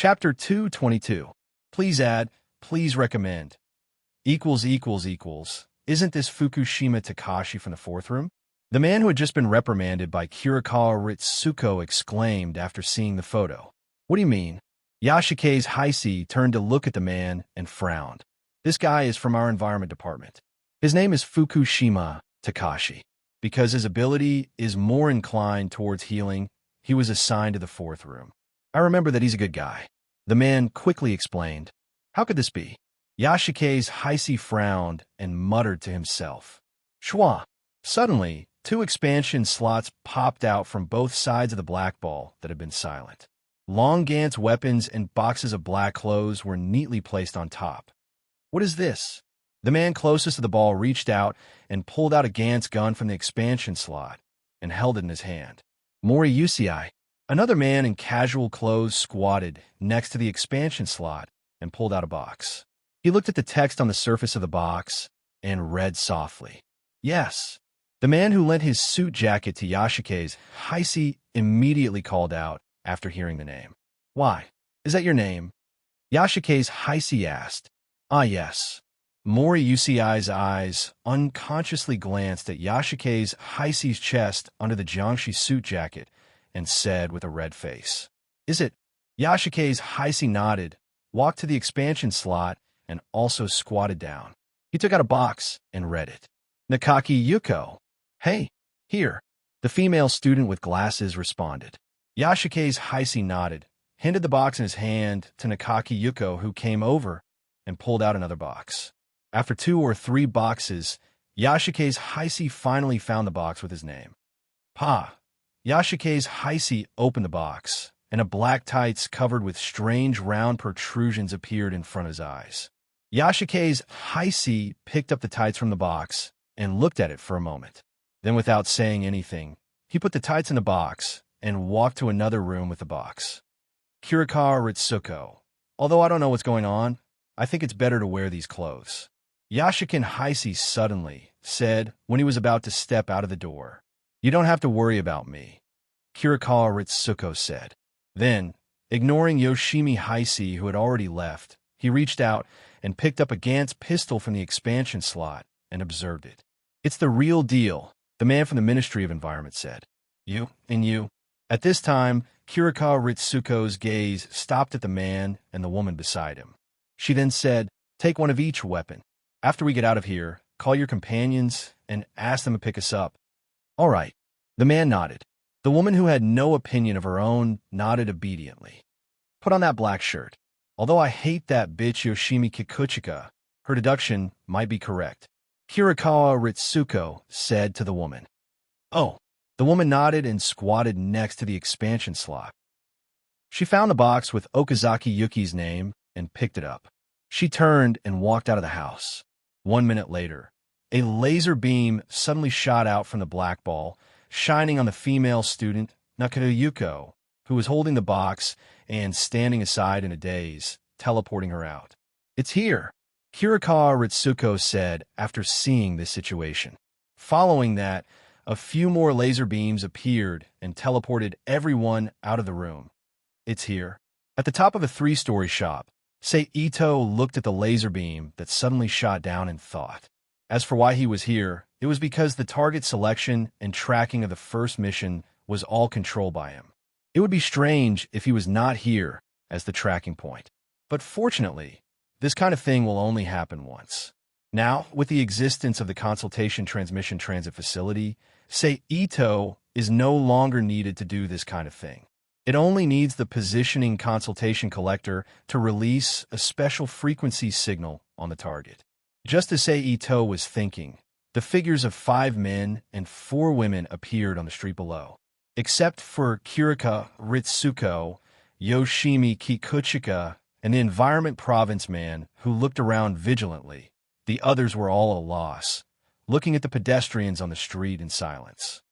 Chapter 222. Please add, please recommend. Equals. Isn't this Fukushima Takashi from the fourth room? The man who had just been reprimanded by Kirikawa Ritsuko exclaimed after seeing the photo. What do you mean? Yashike's Heisei turned to look at the man and frowned. This guy is from our environment department. His name is Fukushima Takashi. Because his ability is more inclined towards healing, he was assigned to the fourth room. I remember that he's a good guy. The man quickly explained. How could this be? Yashike's Heisei frowned and muttered to himself. Schwa. Suddenly, 2 expansion slots popped out from both sides of the black ball that had been silent. Long Gant's weapons and boxes of black clothes were neatly placed on top. What is this? The man closest to the ball reached out and pulled out a Gant's gun from the expansion slot and held it in his hand. Mori Usui. Another man in casual clothes squatted next to the expansion slot and pulled out a box. He looked at the text on the surface of the box and read softly. Yes. The man who lent his suit jacket to Yashike's Heisei immediately called out after hearing the name. Why? Is that your name? Yashike's Heisei asked. Ah, yes. Mori Usui's eyes unconsciously glanced at Yashike's Heisei's chest under the Jiangshi suit jacket and said with a red face. Is it? Yashike's Heisei nodded, walked to the expansion slot, and also squatted down. He took out a box and read it. Nakaki Yuko. Hey, here. The female student with glasses responded. Yashike's Heisei nodded, handed the box in his hand to Nakaki Yuko, who came over and pulled out another box. After 2 or 3 boxes, Yashike's Heisei finally found the box with his name. Pa. Yashike's Heisei opened the box, and a black tights covered with strange round protrusions appeared in front of his eyes. Yashike's Heisei picked up the tights from the box and looked at it for a moment. Then, without saying anything, he put the tights in the box and walked to another room with the box. Kirikawa Ritsuko. Although I don't know what's going on, I think it's better to wear these clothes. Yashikin Heisei suddenly said when he was about to step out of the door. You don't have to worry about me, Kirikawa Ritsuko said. Then, ignoring Yoshimi Heisei, who had already left, he reached out and picked up a Gant's pistol from the expansion slot and observed it. It's the real deal, the man from the Ministry of Environment said. You and you. At this time, Kirikawa Ritsuko's gaze stopped at the man and the woman beside him. She then said, take one of each weapon. After we get out of here, call your companions and ask them to pick us up. All right. The man nodded. The woman, who had no opinion of her own, nodded obediently. Put on that black shirt. Although I hate that bitch Yoshimi Kikuchika, her deduction might be correct. Kirikawa Ritsuko said to the woman. Oh. The woman nodded and squatted next to the expansion slot. She found the box with Okazaki Yuki's name and picked it up. She turned and walked out of the house. 1 minute later, a laser beam suddenly shot out from the black ball, shining on the female student, Nakata Yuko, who was holding the box and standing aside in a daze, teleporting her out. It's here, Kirikawa Ritsuko said after seeing this situation. Following that, a few more laser beams appeared and teleported everyone out of the room. It's here. At the top of a 3-story shop, Sei Ito looked at the laser beam that suddenly shot down and thought. As for why he was here, it was because the target selection and tracking of the first mission was all controlled by him. It would be strange if he was not here as the tracking point. But fortunately, this kind of thing will only happen once. Now, with the existence of the Consultation Transmission Transit Facility, Sei Ito is no longer needed to do this kind of thing. It only needs the positioning consultation collector to release a special frequency signal on the target. Just as Sei Ito was thinking, the figures of 5 men and 4 women appeared on the street below. Except for Kirika Ritsuko, Yoshimi Kikuchika, and the Environment Province man who looked around vigilantly, the others were all at a loss, looking at the pedestrians on the street in silence.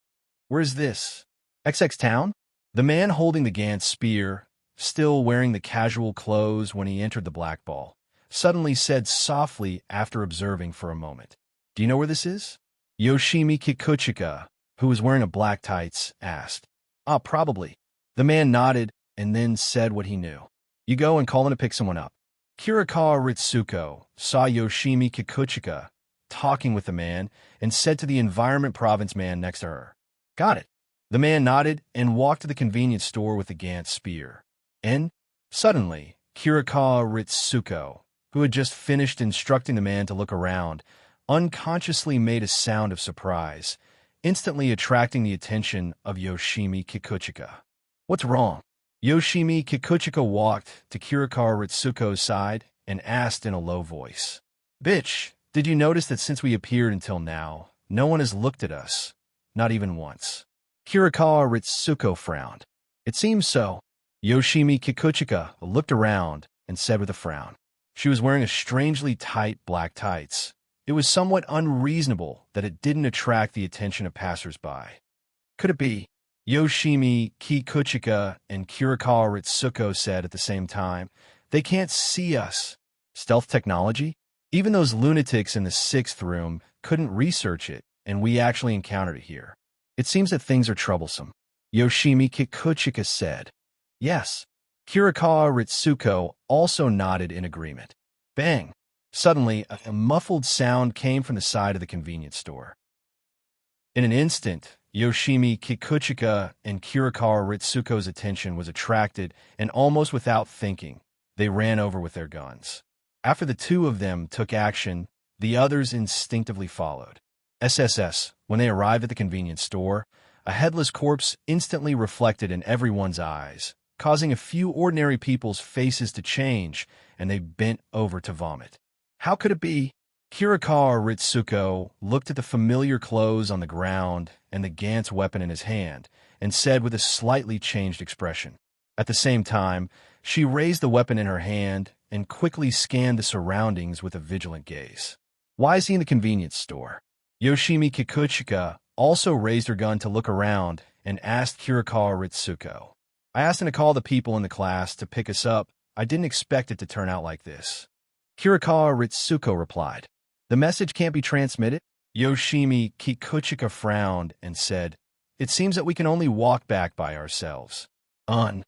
Where is this? XX Town? The man holding the Gant's spear, still wearing the casual clothes when he entered the black ball, suddenly said softly after observing for a moment. Do you know where this is? Yoshimi Kikuchika, who was wearing a black tights, asked. Ah, probably. The man nodded and then said what he knew. You go and call in to pick someone up. Kirikawa Ritsuko saw Yoshimi Kikuchika talking with the man and said to the environment province man next to her, "Got it." The man nodded and walked to the convenience store with the Gantz spear. And suddenly, Kirikawa Ritsuko, who had just finished instructing the man to look around, unconsciously made a sound of surprise, instantly attracting the attention of Yoshimi Kikuchika. "What's wrong?" Yoshimi Kikuchika walked to Kirikawa Ritsuko's side and asked in a low voice, "Bitch, did you notice that since we appeared until now, no one has looked at us? Not even once." Kirikawa Ritsuko frowned. "It seems so." Yoshimi Kikuchika looked around and said with a frown. She was wearing a strangely tight black tights. It was somewhat unreasonable that it didn't attract the attention of passers-by. Could it be? Yoshimi Kikuchika and Kirikawa Ritsuko said at the same time, "They can't see us." Stealth technology? Even those lunatics in the 6th room couldn't research it, and we actually encountered it here. "It seems that things are troublesome," Yoshimi Kikuchika said. "Yes." Kirikawa Ritsuko also nodded in agreement. Bang! Suddenly, a muffled sound came from the side of the convenience store. In an instant, Yoshimi Kikuchika and Kirikawa Ritsuko's attention was attracted, and almost without thinking, they ran over with their guns. After the two of them took action, the others instinctively followed. When they arrived at the convenience store, a headless corpse instantly reflected in everyone's eyes, causing a few ordinary people's faces to change, and they bent over to vomit. How could it be? Kirikawa Ritsuko looked at the familiar clothes on the ground and the Gantz weapon in his hand, and said with a slightly changed expression. At the same time, she raised the weapon in her hand and quickly scanned the surroundings with a vigilant gaze. "Why is he in the convenience store?" Yoshimi Kikuchika also raised her gun to look around and asked Kirikawa Ritsuko. "I asked him to call the people in the class to pick us up. I didn't expect it to turn out like this." Kirikawa Ritsuko replied, "The message can't be transmitted?" Yoshimi Kikuchika frowned and said, "It seems that we can only walk back by ourselves." Kirikawa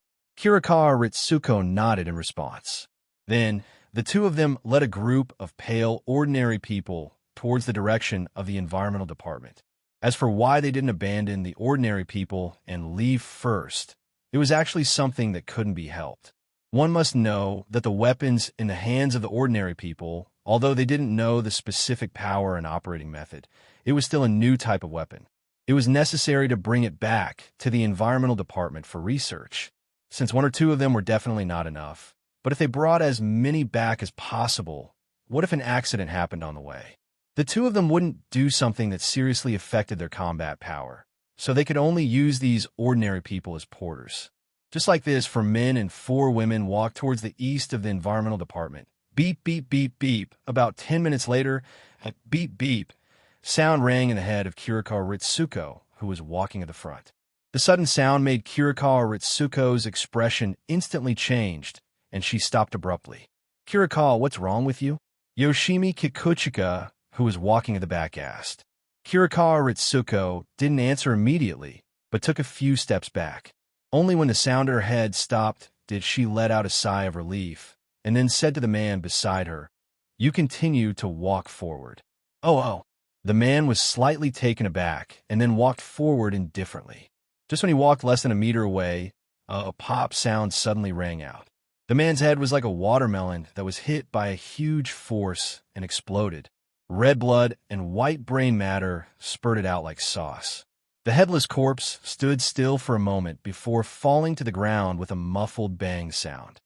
Ritsuko nodded in response. Then, the two of them led a group of pale, ordinary people towards the direction of the environmental department. As for why they didn't abandon the ordinary people and leave first, it was actually something that couldn't be helped. One must know that the weapons in the hands of the ordinary people, although they didn't know the specific power and operating method, it was still a new type of weapon. It was necessary to bring it back to the environmental department for research, since one or two of them were definitely not enough. But if they brought as many back as possible, what if an accident happened on the way? The two of them wouldn't do something that seriously affected their combat power, so they could only use these ordinary people as porters. Just like this, 4 men and 4 women walked towards the east of the environmental department. Beep, beep, beep, beep. About 10 minutes later, a beep, beep sound rang in the head of Kirikawa Ritsuko, who was walking at the front. The sudden sound made Kirikawa Ritsuko's expression instantly changed, and she stopped abruptly. "Kirikawa, what's wrong with you?" Yoshimi Kikuchika, who was walking at the back, asked. Kirikawa Ritsuko didn't answer immediately, but took a few steps back. Only when the sound in her head stopped did she let out a sigh of relief, and then said to the man beside her, "You continue to walk forward." Oh. The man was slightly taken aback and then walked forward indifferently. Just when he walked less than a meter away, a pop sound suddenly rang out. The man's head was like a watermelon that was hit by a huge force and exploded. Red blood and white brain matter spurted out like sauce. The headless corpse stood still for a moment before falling to the ground with a muffled bang sound.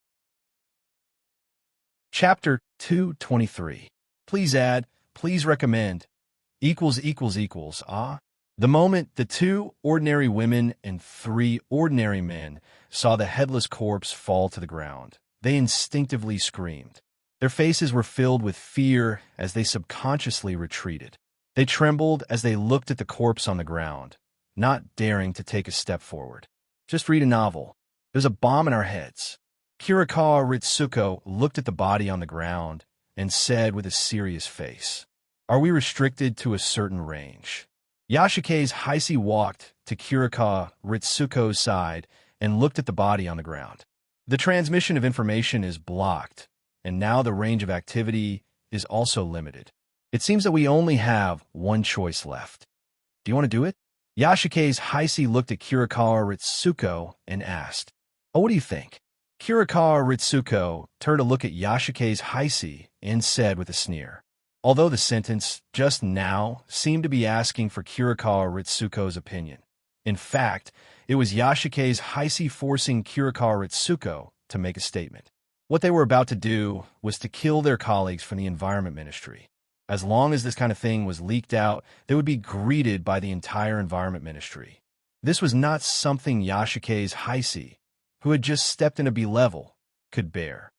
Chapter 223. Please add, please recommend, The moment the 2 ordinary women and 3 ordinary men saw the headless corpse fall to the ground, they instinctively screamed. Their faces were filled with fear as they subconsciously retreated. They trembled as they looked at the corpse on the ground, not daring to take a step forward. "Just read a novel. There's a bomb in our heads." Kirikawa Ritsuko looked at the body on the ground and said with a serious face, "Are we restricted to a certain range?" Yashike's Heisei walked to Kirikawa Ritsuko's side and looked at the body on the ground. The transmission of information is blocked, and now the range of activity is also limited. It seems that we only have one choice left. Do you want to do it? Yashike's Heisei looked at Kirikawa Ritsuko and asked, "Oh, what do you think?" Kirikawa Ritsuko turned to look at Yashike's Heisei and said with a sneer. Although the sentence just now seemed to be asking for Kirikawa Ritsuko's opinion. In fact, it was Yashike's Heisei forcing Kirikawa Ritsuko to make a statement. What they were about to do was to kill their colleagues from the Environment Ministry. As long as this kind of thing was leaked out, they would be greeted by the entire Environment Ministry. This was not something Yashike's Heisei, who had just stepped into B-level, could bear.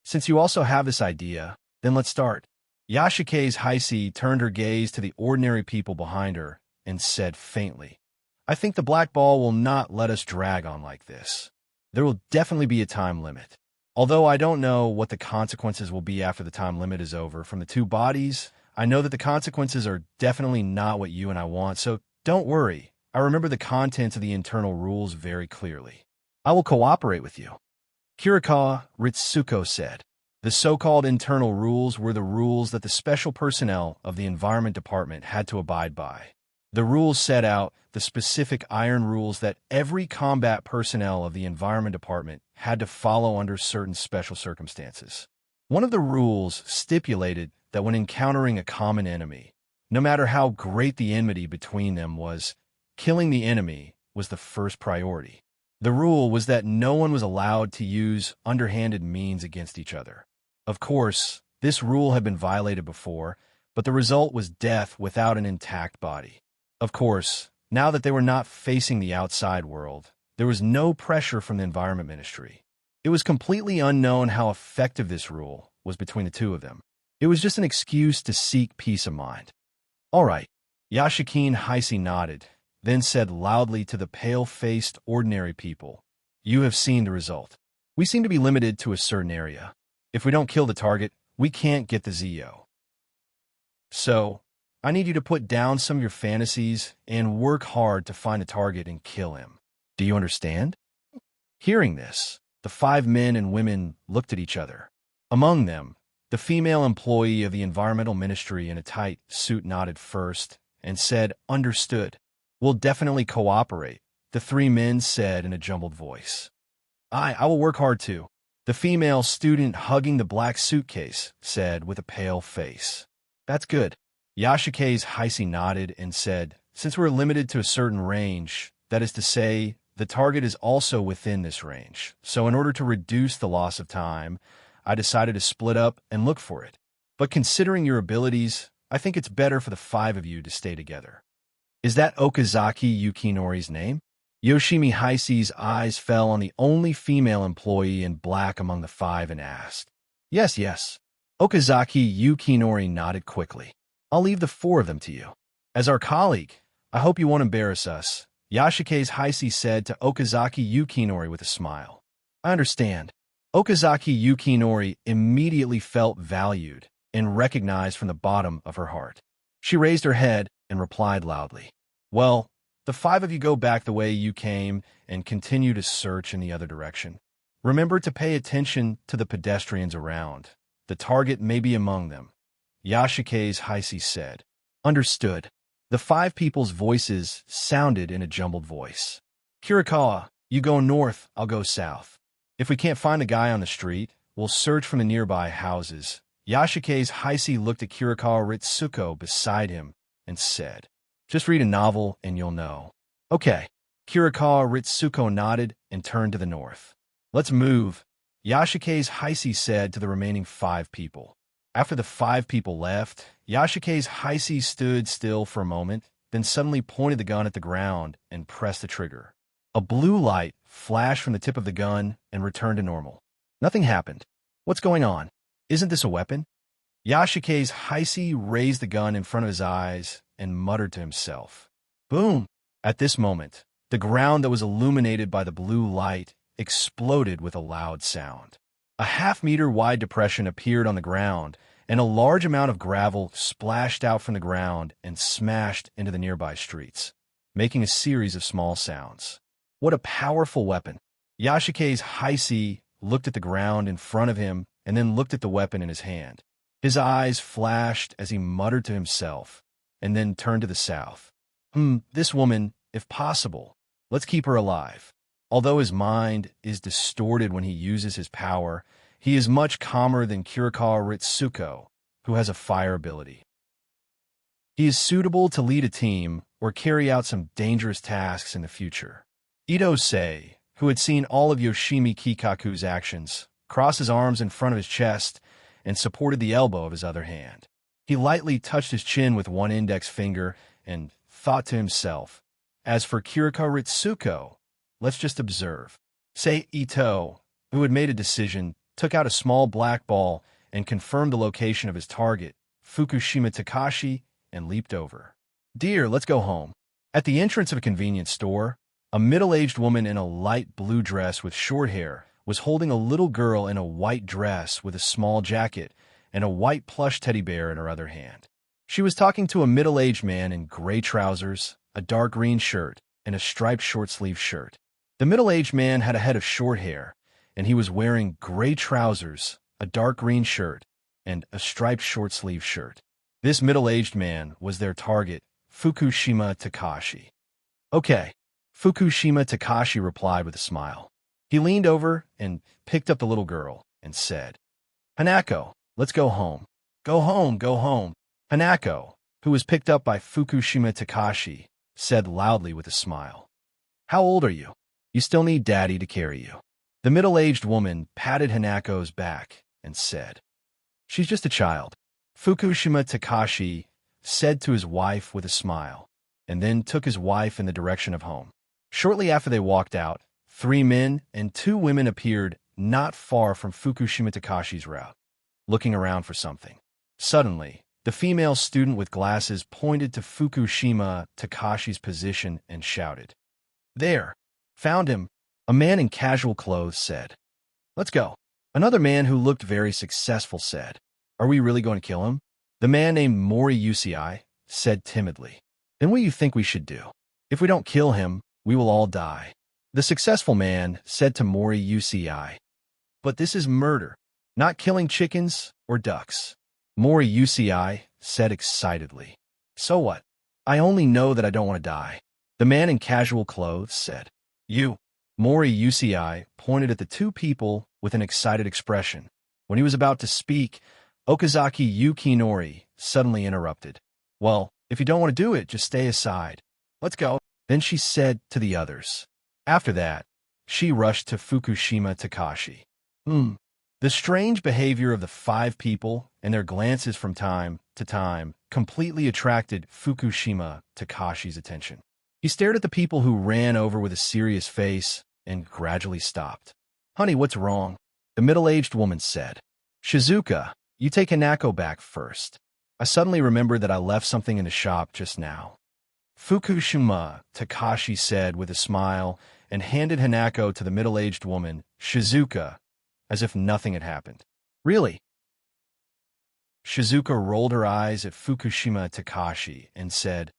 Since you also have this idea, then let's start. Yashike's Heisei turned her gaze to the ordinary people behind her and said faintly, "I think the black ball will not let us drag on like this. There will definitely be a time limit. Although I don't know what the consequences will be after the time limit is over from the two bodies, I know that the consequences are definitely not what you and I want, so don't worry. I remember the contents of the internal rules very clearly. I will cooperate with you." Kirikawa Ritsuko said. The so-called internal rules were the rules that the special personnel of the Environment Department had to abide by. The rules set out the specific iron rules that every combat personnel of the Environment Department had to follow under certain special circumstances. One of the rules stipulated that when encountering a common enemy, no matter how great the enmity between them was, killing the enemy was the first priority. The rule was that no one was allowed to use underhanded means against each other. Of course, this rule had been violated before, but the result was death without an intact body. Of course, now that they were not facing the outside world, there was no pressure from the Environment Ministry. It was completely unknown how effective this rule was between the two of them. It was just an excuse to seek peace of mind. "All right." Yashike's Heisei nodded, then said loudly to the pale-faced ordinary people, "You have seen the result. We seem to be limited to a certain area. If we don't kill the target, we can't get the ZO. So, I need you to put down some of your fantasies and work hard to find the target and kill him. Do you understand?" Hearing this, the 5 men and women looked at each other. Among them, the female employee of the Environmental Ministry in a tight suit nodded first and said, "Understood. We'll definitely cooperate," the 3 men said in a jumbled voice. I will work hard too," the female student hugging the black suitcase said with a pale face. "That's good." Yashike's Heisei nodded and said, "Since we're limited to a certain range, that is to say, the target is also within this range, so in order to reduce the loss of time, I decided to split up and look for it. But considering your abilities, I think it's better for the 5 of you to stay together." "Is that Okazaki Yukinori's name?" Yoshimi Heisei's eyes fell on the only female employee in black among the 5 and asked. Yes. Okazaki Yukinori nodded quickly. "I'll leave the 4 of them to you. As our colleague, I hope you won't embarrass us," Yashike's Heisei said to Okazaki Yukinori with a smile. "I understand." Okazaki Yukinori immediately felt valued and recognized from the bottom of her heart. She raised her head and replied loudly, "Well, the 5 of you go back the way you came and continue to search in the other direction. Remember to pay attention to the pedestrians around. The target may be among them," Yashike's Heisei said. "Understood." The 5 people's voices sounded in a jumbled voice. "Kirikawa, you go north, I'll go south. If we can't find the guy on the street, we'll search from the nearby houses." Yashike's Heisei looked at Kirikawa Ritsuko beside him and said, "Just read a novel and you'll know." "Okay." Kirikawa Ritsuko nodded and turned to the north. "Let's move," Yashike's Heisei said to the remaining 5 people. After the 5 people left, Yashike's Heisei stood still for a moment, then suddenly pointed the gun at the ground and pressed the trigger. A blue light flashed from the tip of the gun and returned to normal. Nothing happened. "What's going on? Isn't this a weapon?" Yashike's Heisei raised the gun in front of his eyes and muttered to himself. Boom! At this moment, the ground that was illuminated by the blue light exploded with a loud sound. A half-meter wide depression appeared on the ground, and a large amount of gravel splashed out from the ground and smashed into the nearby streets, making a series of small sounds. What a powerful weapon! Yashike's Heisei looked at the ground in front of him, and then looked at the weapon in his hand. His eyes flashed as he muttered to himself, and then turned to the south. This woman, if possible. Let's keep her alive. Although his mind is distorted when he uses his power, he is much calmer than Kurikawa Ritsuko, who has a fire ability. He is suitable to lead a team or carry out some dangerous tasks in the future. Ito-sei, who had seen all of Yoshimi Kikaku's actions, crossed his arms in front of his chest and supported the elbow of his other hand. He lightly touched his chin with one index finger and thought to himself, as for Kurikawa Ritsuko, let's just observe. Sei Ito, who had made a decision, took out a small black ball and confirmed the location of his target, Fukushima Takashi, and leaped over. Dear, let's go home. At the entrance of a convenience store, a middle-aged woman in a light blue dress with short hair was holding a little girl in a white dress with a small jacket and a white plush teddy bear in her other hand. She was talking to a middle-aged man in gray trousers, a dark green shirt, and a striped short-sleeved shirt. The middle-aged man had a head of short hair, and he was wearing gray trousers, a dark green shirt, and a striped short-sleeved shirt. This middle-aged man was their target, Fukushima Takashi. Okay, Fukushima Takashi replied with a smile. He leaned over and picked up the little girl and said, Hanako, let's go home. Go home, go home. Hanako, who was picked up by Fukushima Takashi, said loudly with a smile. How old are you? You still need daddy to carry you. The middle-aged woman patted Hanako's back and said, She's just a child. Fukushima Takashi said to his wife with a smile, and then took his wife in the direction of home. Shortly after they walked out, 3 men and 2 women appeared not far from Fukushima Takashi's route, looking around for something. Suddenly, the female student with glasses pointed to Fukushima Takashi's position and shouted, There! Found him! A man in casual clothes said. Let's go. Another man who looked very successful said, Are we really going to kill him? The man named Mori Usui said timidly, Then what do you think we should do? If we don't kill him, we will all die. The successful man said to Mori Usui, But this is murder, not killing chickens or ducks. Mori Usui said excitedly, So what? I only know that I don't want to die. The man in casual clothes said, You. Mori Usui pointed at the 2 people with an excited expression. When he was about to speak, Okazaki Yukinori suddenly interrupted. Well, if you don't want to do it, just stay aside. Let's go. Then she said to the others. After that, she rushed to Fukushima Takashi. The strange behavior of the 5 people and their glances from time to time completely attracted Fukushima Takashi's attention. He stared at the people who ran over with a serious face and gradually stopped. Honey, what's wrong? The middle-aged woman said. Shizuka, you take Hanako back first. I suddenly remembered that I left something in the shop just now. Fukushima Takashi said with a smile and handed Hanako to the middle-aged woman, Shizuka, as if nothing had happened. Really? Shizuka rolled her eyes at Fukushima Takashi and said,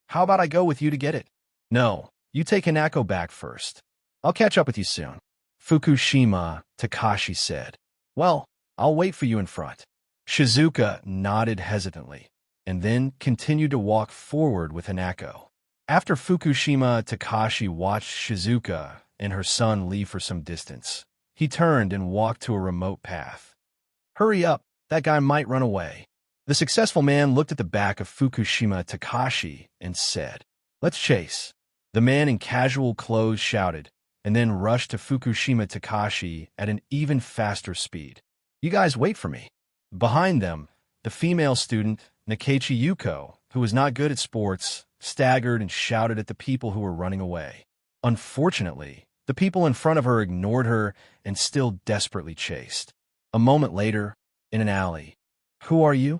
How about I go with you to get it? No, you take Hanako back first. I'll catch up with you soon. Fukushima Takashi said. Well, I'll wait for you in front. Shizuka nodded hesitantly, and then continued to walk forward with Hanako. After Fukushima Takashi watched Shizuka and her son leave for some distance, he turned and walked to a remote path. Hurry up, that guy might run away. The successful man looked at the back of Fukushima Takashi and said, Let's chase. The man in casual clothes shouted, and then rushed to Fukushima Takashi at an even faster speed. You guys wait for me. Behind them, the female student, Nikechi Yuko, who was not good at sports, staggered and shouted at the people who were running away. Unfortunately, the people in front of her ignored her and still desperately chased. A moment later, in an alley. Who are you?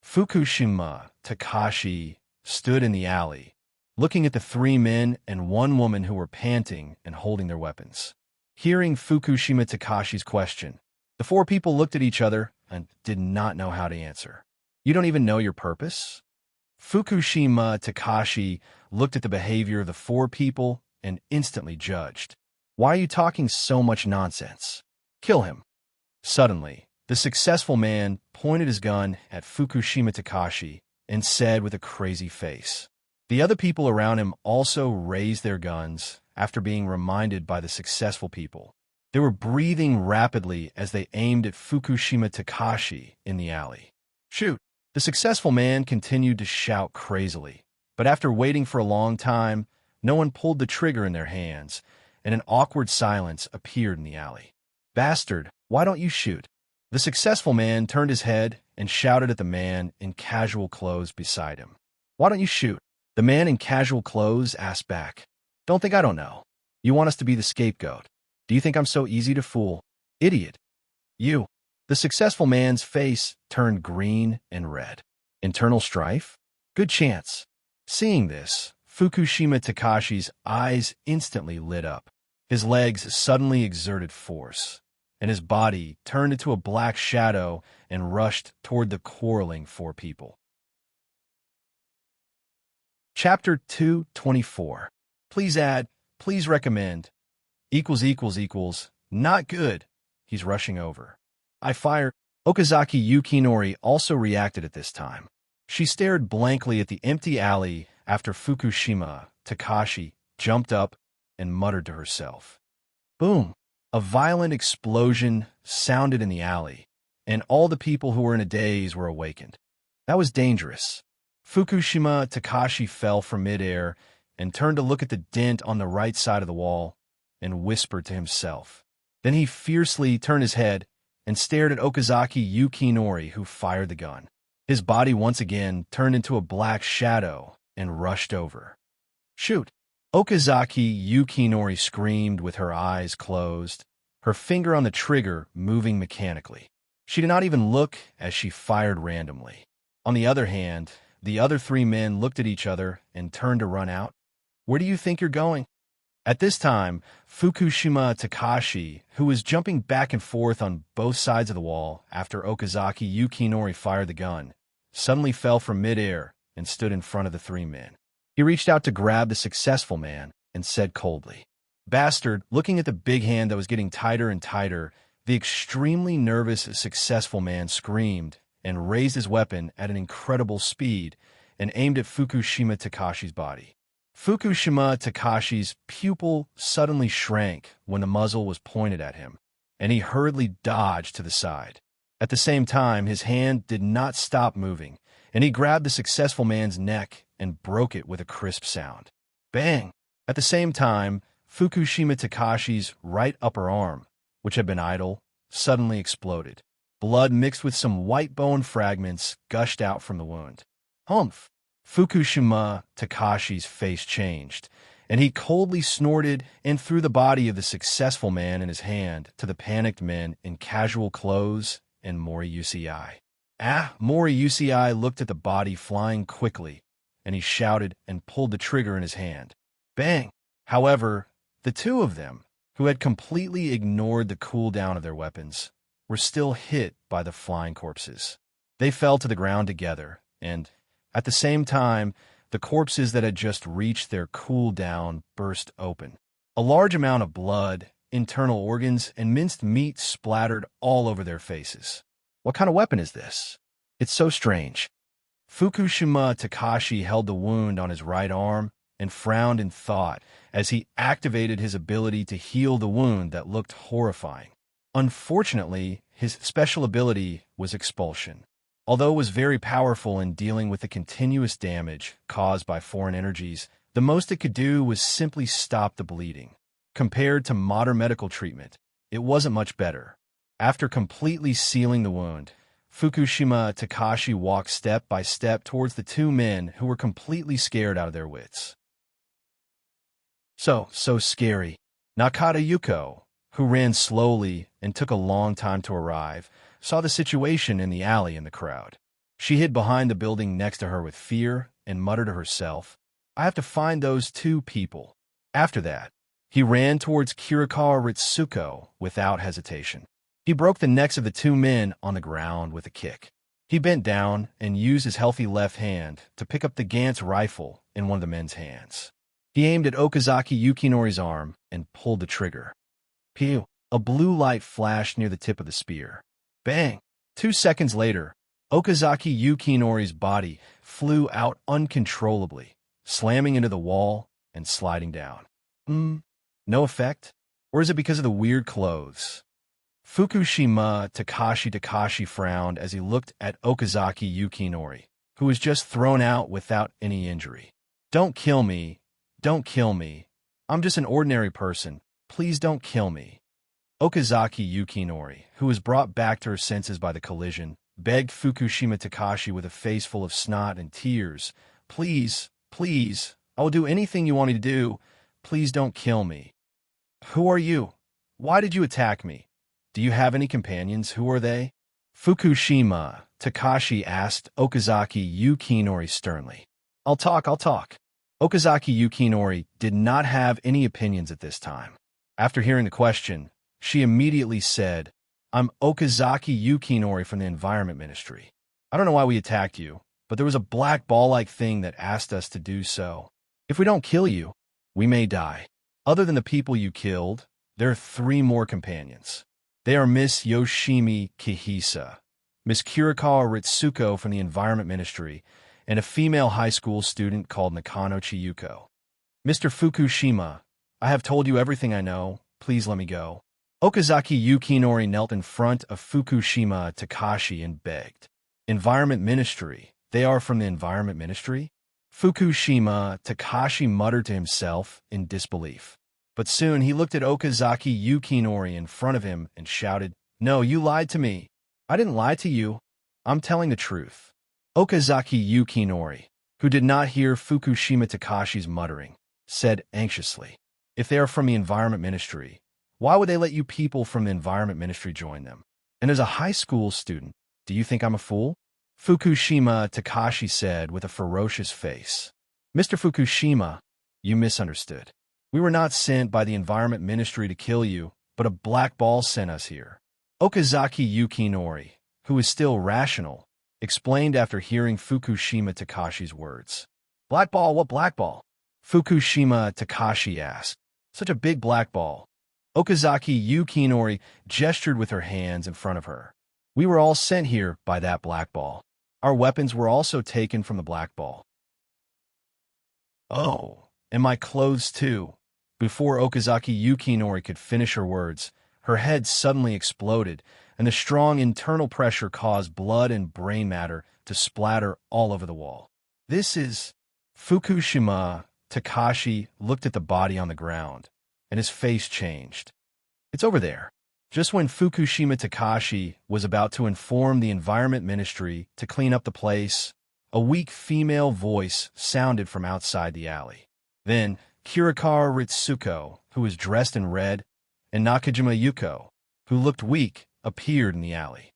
Fukushima Takashi stood in the alley, looking at the 3 men and 1 woman who were panting and holding their weapons. Hearing Fukushima Takashi's question, the 4 people looked at each other and did not know how to answer. You don't even know your purpose? Fukushima Takashi looked at the behavior of the 4 people and instantly judged. Why are you talking so much nonsense? Kill him. Suddenly, the successful man pointed his gun at Fukushima Takashi and said with a crazy face. The other people around him also raised their guns after being reminded by the successful people. They were breathing rapidly as they aimed at Fukushima Takashi in the alley. Shoot! The successful man continued to shout crazily, but after waiting for a long time, no one pulled the trigger in their hands, and an awkward silence appeared in the alley. Bastard, why don't you shoot? The successful man turned his head and shouted at the man in casual clothes beside him. Why don't you shoot? The man in casual clothes asked back. Don't think I don't know. You want us to be the scapegoat. Do you think I'm so easy to fool? Idiot. You. The successful man's face turned green and red. Internal strife? Good chance. Seeing this, Fukushima Takashi's eyes instantly lit up. His legs suddenly exerted force, and his body turned into a black shadow and rushed toward the quarreling four people. Chapter 224. Please add, please recommend, not good. He's rushing over. I fire. Okazaki Yukinori also reacted at this time. She stared blankly at the empty alley after Fukushima Takashi jumped up and muttered to herself. Boom! A violent explosion sounded in the alley, and all the people who were in a daze were awakened. That was dangerous. Fukushima Takashi fell from midair and turned to look at the dent on the right side of the wall and whispered to himself. Then he fiercely turned his head and stared at Okazaki Yukinori, who fired the gun. His body once again turned into a black shadow and rushed over. Shoot! Okazaki Yukinori screamed with her eyes closed, her finger on the trigger moving mechanically. She did not even look as she fired randomly. On the other hand, the other three men looked at each other and turned to run out. Where do you think you're going? At this time, Fukushima Takashi, who was jumping back and forth on both sides of the wall after Okazaki Yukinori fired the gun, suddenly fell from midair and stood in front of the three men. He reached out to grab the successful man and said coldly, Bastard, looking at the big hand that was getting tighter and tighter, the extremely nervous successful man screamed and raised his weapon at an incredible speed and aimed at Fukushima Takashi's body. Fukushima Takashi's pupil suddenly shrank when the muzzle was pointed at him, and he hurriedly dodged to the side. At the same time, his hand did not stop moving, and he grabbed the successful man's neck and broke it with a crisp sound. Bang! At the same time, Fukushima Takashi's right upper arm, which had been idle, suddenly exploded. Blood mixed with some white bone fragments gushed out from the wound. Humph! Fukushima Takashi's face changed, and he coldly snorted and threw the body of the successful man in his hand to the panicked men in casual clothes and Mori UCI. Mori UCI looked at the body flying quickly, and he shouted and pulled the trigger in his hand. Bang! However, the two of them, who had completely ignored the cooldown of their weapons, were still hit by the flying corpses. They fell to the ground together, and, at the same time, the corpses that had just reached their cooldown burst open. A large amount of blood, internal organs, and minced meat splattered all over their faces. What kind of weapon is this? It's so strange. Fukushima Takashi held the wound on his right arm and frowned in thought as he activated his ability to heal the wound that looked horrifying. Unfortunately, his special ability was expulsion. Although it was very powerful in dealing with the continuous damage caused by foreign energies, the most it could do was simply stop the bleeding. Compared to modern medical treatment, it wasn't much better. After completely sealing the wound, Fukushima Takashi walked step by step towards the two men who were completely scared out of their wits. So scary. Nakata Yuko, who ran slowly and took a long time to arrive, saw the situation in the alley and the crowd. She hid behind the building next to her with fear and muttered to herself, I have to find those two people. After that, he ran towards Kirikawa Ritsuko without hesitation. He broke the necks of the two men on the ground with a kick. He bent down and used his healthy left hand to pick up the Gantz rifle in one of the men's hands. He aimed at Okazaki Yukinori's arm and pulled the trigger. Pew! A blue light flashed near the tip of the spear. Bang! 2 seconds later, Okazaki Yukinori's body flew out uncontrollably, slamming into the wall and sliding down. No effect? Or is it because of the weird clothes? Fukushima Takashi frowned as he looked at Okazaki Yukinori, who was just thrown out without any injury. Don't kill me. Don't kill me. I'm just an ordinary person. Please don't kill me. Okazaki Yukinori, who was brought back to her senses by the collision, begged Fukushima Takashi with a face full of snot and tears. Please, please, I will do anything you want me to do. Please don't kill me. Who are you? Why did you attack me? Do you have any companions? Who are they? Fukushima Takashi asked Okazaki Yukinori sternly. I'll talk. Okazaki Yukinori did not have any opinions at this time. After hearing the question, she immediately said, I'm Okazaki Yukinori from the Environment Ministry. I don't know why we attacked you, but there was a black ball-like thing that asked us to do so. If we don't kill you, we may die. Other than the people you killed, there are 3 more companions. They are Miss Yoshimi Kihisa, Miss Kirikawa Ritsuko from the Environment Ministry, and a female high school student called Nakano Chiyuko. Mr. Fukushima, I have told you everything I know. Please let me go. Okazaki Yukinori knelt in front of Fukushima Takashi and begged. Environment Ministry? They are from the Environment Ministry? Fukushima Takashi muttered to himself in disbelief. But soon he looked at Okazaki Yukinori in front of him and shouted, No, you lied to me. I didn't lie to you. I'm telling the truth. Okazaki Yukinori, who did not hear Fukushima Takashi's muttering, said anxiously, If they are from the Environment Ministry, why would they let you people from the Environment Ministry join them? And as a high school student, do you think I'm a fool? Fukushima Takashi said with a ferocious face. Mr. Fukushima, you misunderstood. We were not sent by the Environment Ministry to kill you, but a black ball sent us here. Okazaki Yukinori, who is still rational, explained after hearing Fukushima Takashi's words. Black ball? What black ball? Fukushima Takashi asked. Such a big black ball. Okazaki Yukinori gestured with her hands in front of her. We were all sent here by that black ball. Our weapons were also taken from the black ball. Oh, and my clothes too. Before Okazaki Yukinori could finish her words, her head suddenly exploded, and the strong internal pressure caused blood and brain matter to splatter all over the wall. This is... Fukushima Takashi looked at the body on the ground, and his face changed. It's over there. Just when Fukushima Takashi was about to inform the Environment Ministry to clean up the place, a weak female voice sounded from outside the alley. Then, Kirikawa Ritsuko, who was dressed in red, and Nakajima Yuko, who looked weak, appeared in the alley.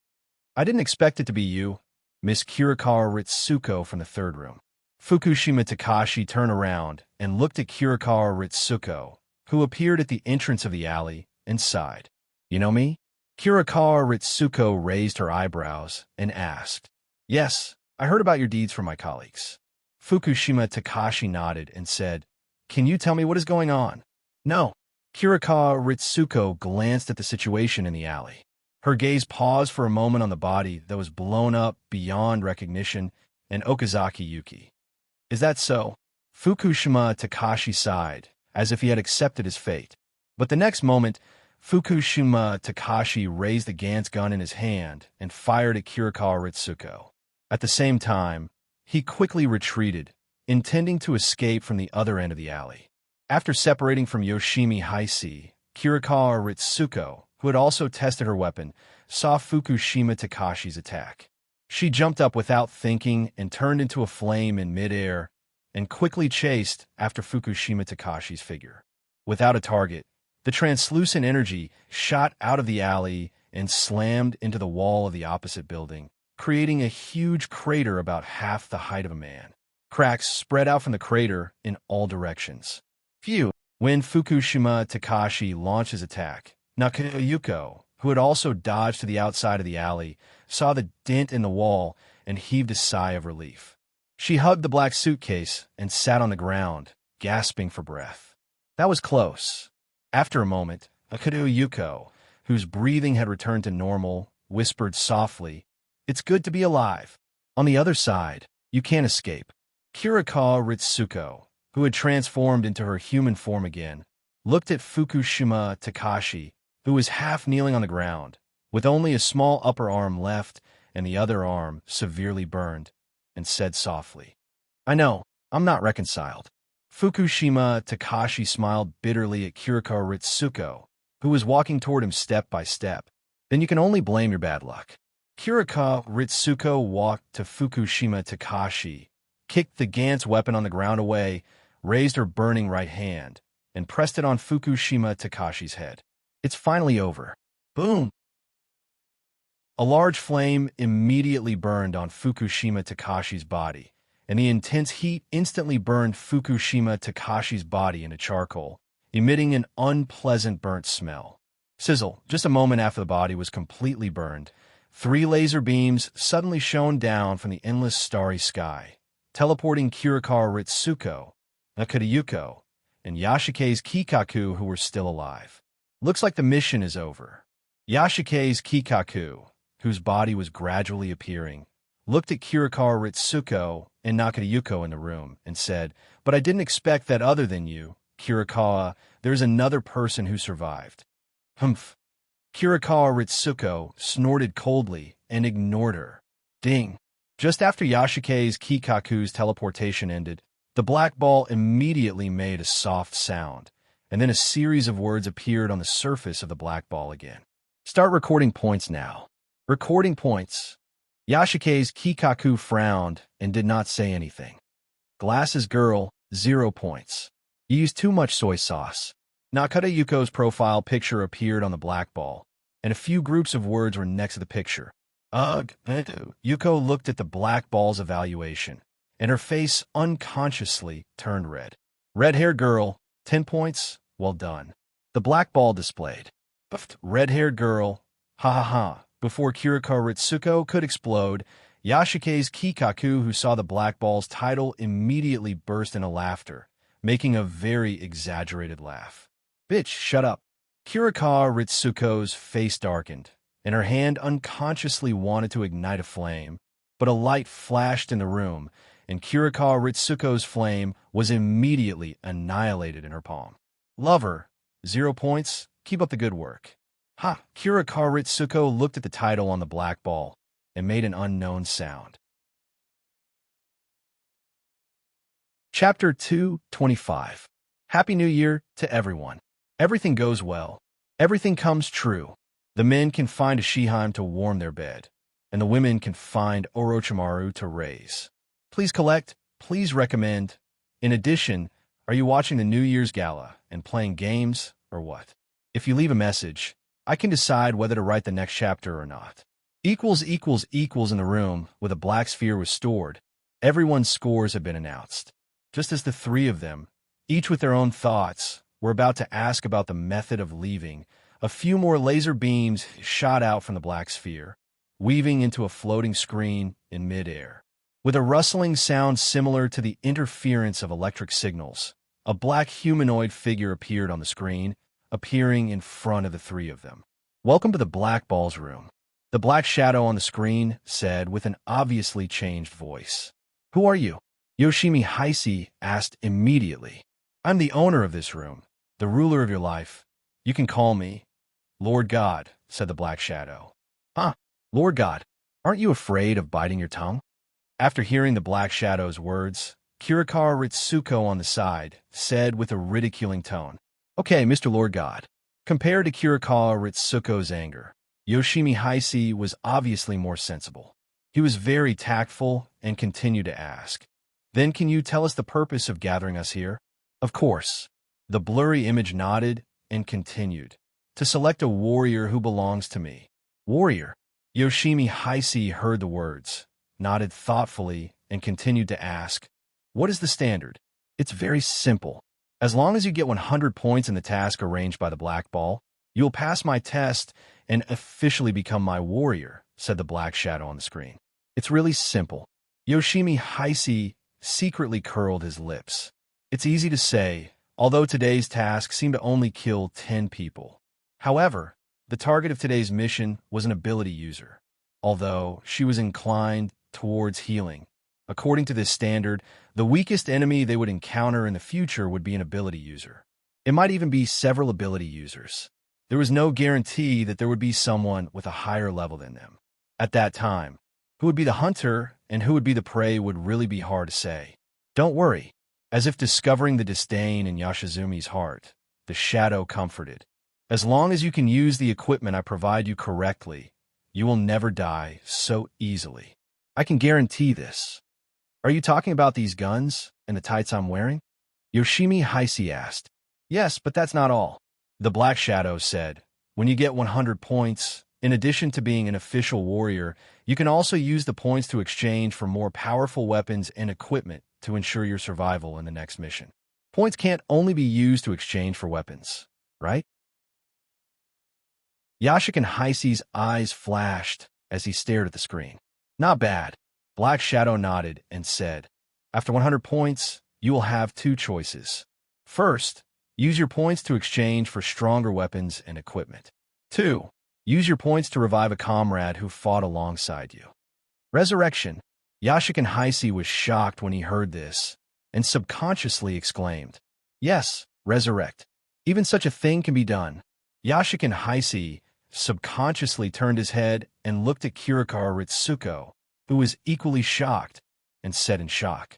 I didn't expect it to be you, Miss Kirikawa Ritsuko from the 3rd room. Fukushima Takashi turned around and looked at Kirikawa Ritsuko, who appeared at the entrance of the alley, and sighed. You know me? Kirikawa Ritsuko raised her eyebrows and asked, Yes, I heard about your deeds from my colleagues. Fukushima Takashi nodded and said, Can you tell me what is going on? No. Kirikawa Ritsuko glanced at the situation in the alley. Her gaze paused for a moment on the body that was blown up beyond recognition and Okazaki Yuki. Is that so? Fukushima Takashi sighed, as if he had accepted his fate. But the next moment, Fukushima Takashi raised the Gantz gun in his hand and fired at Kirikawa Ritsuko. At the same time, he quickly retreated, intending to escape from the other end of the alley. After separating from Yoshimi Haisi, Kirikawa Ritsuko, who had also tested her weapon, saw Fukushima Takashi's attack. She jumped up without thinking and turned into a flame in midair, and quickly chased after Fukushima Takashi's figure. Without a target, the translucent energy shot out of the alley and slammed into the wall of the opposite building, creating a huge crater about half the height of a man. Cracks spread out from the crater in all directions. Phew! When Fukushima Takashi launched his attack, Nakayuko, who had also dodged to the outside of the alley, saw the dent in the wall and heaved a sigh of relief. She hugged the black suitcase and sat on the ground, gasping for breath. That was close. After a moment, Nakayuko, whose breathing had returned to normal, whispered softly, "It's good to be alive. On the other side, you can't escape." Kirikawa Ritsuko, who had transformed into her human form again, looked at Fukushima Takashi, who was half kneeling on the ground, with only a small upper arm left and the other arm severely burned, and said softly, "I know, I'm not reconciled." Fukushima Takashi smiled bitterly at Kirikawa Ritsuko, who was walking toward him step by step. "Then you can only blame your bad luck." Kirikawa Ritsuko walked to Fukushima Takashi, kicked the Gantz weapon on the ground away, raised her burning right hand, and pressed it on Fukushima Takashi's head. "It's finally over." Boom! A large flame immediately burned on Fukushima Takashi's body, and the intense heat instantly burned Fukushima Takashi's body into charcoal, emitting an unpleasant burnt smell. Sizzle, just a moment after the body was completely burned, 3 laser beams suddenly shone down from the endless starry sky, teleporting Kirikawa Ritsuko, Nakatayuko, and Yashike's Kikaku, who were still alive. "Looks like the mission is over." Yashike's Kikaku, whose body was gradually appearing, looked at Kirikawa Ritsuko and Nakatayuko in the room and said, "But I didn't expect that other than you, Kirikawa, there's another person who survived." Humph. Kirikawa Ritsuko snorted coldly and ignored her. Ding. Just after Yashike's Kikaku's teleportation ended, the black ball immediately made a soft sound, and then a series of words appeared on the surface of the black ball again. "Start recording points now." Recording points. Yashike's Kikaku frowned and did not say anything. Glasses girl, 0 points. You used too much soy sauce. Nakatayuko's profile picture appeared on the black ball, and a few groups of words were next to the picture. Ugh. Yuko looked at the black ball's evaluation, and her face unconsciously turned red. Red-haired girl, 10 points, well done. The black ball displayed. Red-haired girl, ha ha ha. Before Kirikawa Ritsuko could explode, Yashike's Kikaku, who saw the black ball's title, immediately burst into laughter, making a very exaggerated laugh. "Bitch, shut up." Kirikawa Ritsuko's face darkened, and her hand unconsciously wanted to ignite a flame, but a light flashed in the room, and Kirikawa Ritsuko's flame was immediately annihilated in her palm. "Lover, 0 points, keep up the good work." Ha! Kirikawa Ritsuko looked at the title on the black ball and made an unknown sound. Chapter 225. Happy New Year to everyone. Everything goes well. Everything comes true. The men can find a Shiheim to warm their bed, and the women can find Orochimaru to raise. Please collect, please recommend. In addition, are you watching the New Year's Gala and playing games or what? If you leave a message, I can decide whether to write the next chapter or not. In the room where the black sphere was stored, everyone's scores have been announced. Just as the 3 of them, each with their own thoughts, were about to ask about the method of leaving, a few more laser beams shot out from the black sphere, weaving into a floating screen in midair. With a rustling sound similar to the interference of electric signals, a black humanoid figure appeared on the screen, appearing in front of the 3 of them. "Welcome to the Black Ball's room," the black shadow on the screen said with an obviously changed voice. "Who are you?" Yoshimi Heisei asked immediately. "I'm the owner of this room, the ruler of your life. You can call me Lord God," said the black shadow. "Huh, Lord God, aren't you afraid of biting your tongue?" After hearing the black shadow's words, Kirikawa Ritsuko on the side said with a ridiculing tone, "Okay, Mr. Lord God." Compared to Kirikawa Ritsuko's anger, Yoshimi Heisei was obviously more sensible. He was very tactful and continued to ask, "Then can you tell us the purpose of gathering us here?" "Of course." The blurry image nodded and continued, "To select a warrior who belongs to me." "Warrior?" Yoshimi Heisei heard the words, nodded thoughtfully, and continued to ask, "What is the standard?" "It's very simple. As long as you get 100 points in the task arranged by the black ball, you will pass my test and officially become my warrior," said the black shadow on the screen. "It's really simple." Yoshimi Heisei secretly curled his lips. It's easy to say, although today's task seemed to only kill 10 people. However, The target of today's mission was an ability user, although she was inclined towards healing. According to this standard, the weakest enemy they would encounter in the future would be an ability user. It might even be several ability users. There was no guarantee that there would be someone with a higher level than them. At that time, who would be the hunter and who would be the prey would really be hard to say. Don't worry. As if discovering the disdain in Yashizumi's heart, the shadow comforted. As long as you can use the equipment I provide you correctly, you will never die so easily. I can guarantee this. Are you talking about these guns and the tights I'm wearing? Yoshimi Heisei asked. Yes, but that's not all. The Black Shadow said. When you get 100 points, in addition to being an official warrior, you can also use the points to exchange for more powerful weapons and equipment to ensure your survival in the next mission. Points can't only be used to exchange for weapons, right? Yashikin Heisei's eyes flashed as he stared at the screen. Not bad. Black Shadow nodded and said, after 100 points, you will have two choices. First, use your points to exchange for stronger weapons and equipment. 2. Use your points to revive a comrade who fought alongside you. Resurrection. Yashikin Heisei was shocked when he heard this, and subconsciously exclaimed, yes, resurrect. Even such a thing can be done. Yashikin Heisei subconsciously turned his head and looked at Kirikawa Ritsuko, who was equally shocked, and said in shock,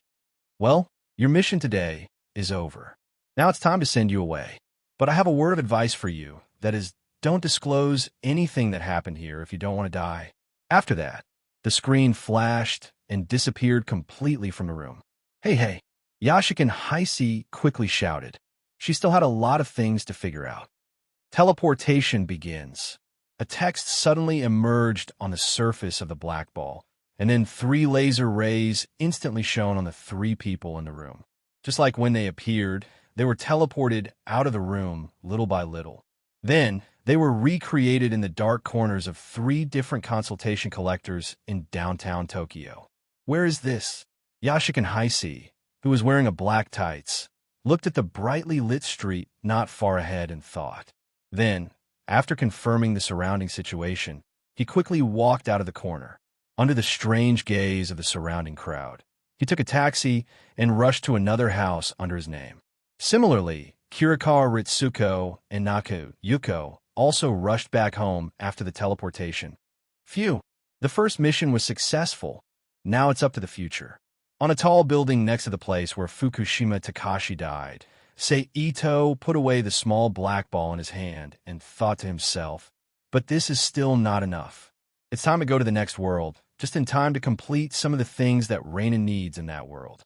well, your mission today is over. Now it's time to send you away. But I have a word of advice for you, that is, don't disclose anything that happened here if you don't want to die. After that, the screen flashed and disappeared completely from the room. Hey, Yashikin Heisei quickly shouted. She still had a lot of things to figure out. Teleportation begins. A text suddenly emerged on the surface of the black ball, and then 3 laser rays instantly shone on the 3 people in the room. Just like when they appeared, they were teleported out of the room little by little. Then, they were recreated in the dark corners of 3 different consultation collectors in downtown Tokyo. Where is this? Yashikin Heisei, who was wearing a black tights, looked at the brightly lit street not far ahead and thought. Then, after confirming the surrounding situation, he quickly walked out of the corner, under the strange gaze of the surrounding crowd. He took a taxi and rushed to another house under his name. Similarly, Kirikawa Ritsuko and Naku Yuko also rushed back home after the teleportation. Phew, the first mission was successful. Now it's up to the future. On a tall building next to the place where Fukushima Takashi died, Sei Ito put away the small black ball in his hand and thought to himself, but this is still not enough. It's time to go to the next world, just in time to complete some of the things that Reina needs in that world.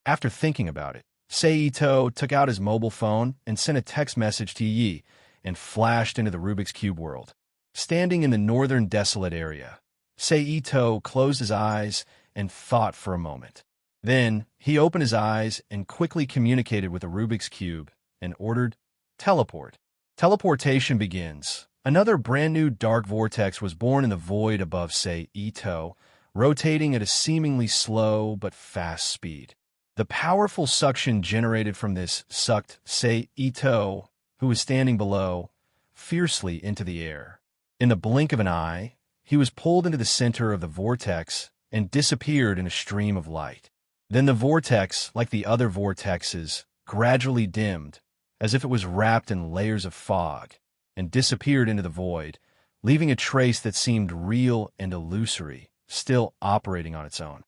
After thinking about it, Sei Ito took out his mobile phone and sent a text message to Yi and flashed into the Rubik's Cube world. Standing in the northern desolate area, Sei Ito closed his eyes and thought for a moment. Then, he opened his eyes and quickly communicated with the Rubik's Cube and ordered, teleport. Teleportation begins. Another brand new dark vortex was born in the void above Sei Ito, rotating at a seemingly slow but fast speed. The powerful suction generated from this sucked Sei Ito, who was standing below, fiercely into the air. In the blink of an eye, he was pulled into the center of the vortex and disappeared in a stream of light. Then the vortex, like the other vortexes, gradually dimmed, as if it was wrapped in layers of fog, and disappeared into the void, leaving a trace that seemed real and illusory, still operating on its own.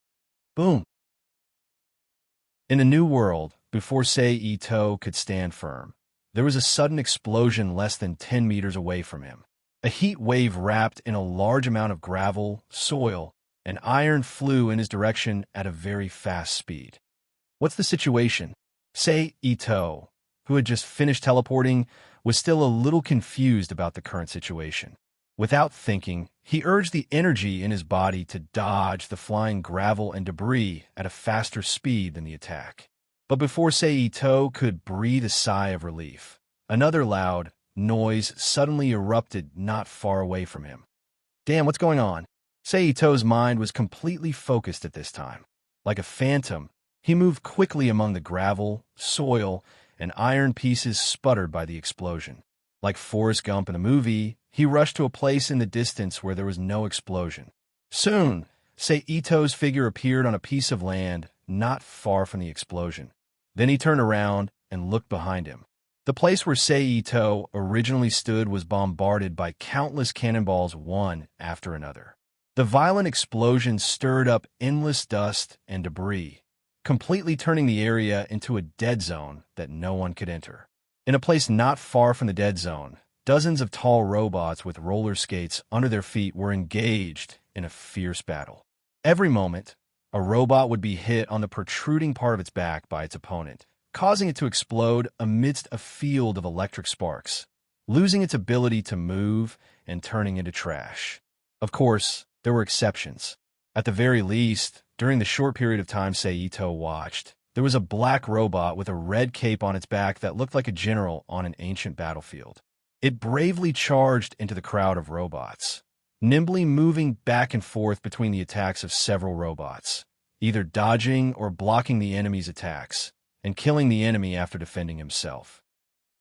Boom! In the new world, before Sei Ito could stand firm, there was a sudden explosion less than 10 meters away from him. A heat wave wrapped in a large amount of gravel, soil, and iron flew in his direction at a very fast speed. What's the situation? Sei Ito, who had just finished teleporting, was still a little confused about the current situation. Without thinking, he urged the energy in his body to dodge the flying gravel and debris at a faster speed than the attack. But before Sei Ito could breathe a sigh of relief, another loud noise suddenly erupted not far away from him. Damn, what's going on? Sei Ito's mind was completely focused at this time. Like a phantom, he moved quickly among the gravel, soil, and iron pieces sputtered by the explosion. Like Forrest Gump in the movie, he rushed to a place in the distance where there was no explosion. Soon, Seito's figure appeared on a piece of land not far from the explosion. Then he turned around and looked behind him. The place where Seito originally stood was bombarded by countless cannonballs one after another. The violent explosion stirred up endless dust and debris, completely turning the area into a dead zone that no one could enter. In a place not far from the dead zone, dozens of tall robots with roller skates under their feet were engaged in a fierce battle. Every moment, a robot would be hit on the protruding part of its back by its opponent, causing it to explode amidst a field of electric sparks, losing its ability to move and turning into trash. Of course, there were exceptions. At the very least, during the short period of time Seito watched, there was a black robot with a red cape on its back that looked like a general on an ancient battlefield. It bravely charged into the crowd of robots, nimbly moving back and forth between the attacks of several robots, either dodging or blocking the enemy's attacks, and killing the enemy after defending himself.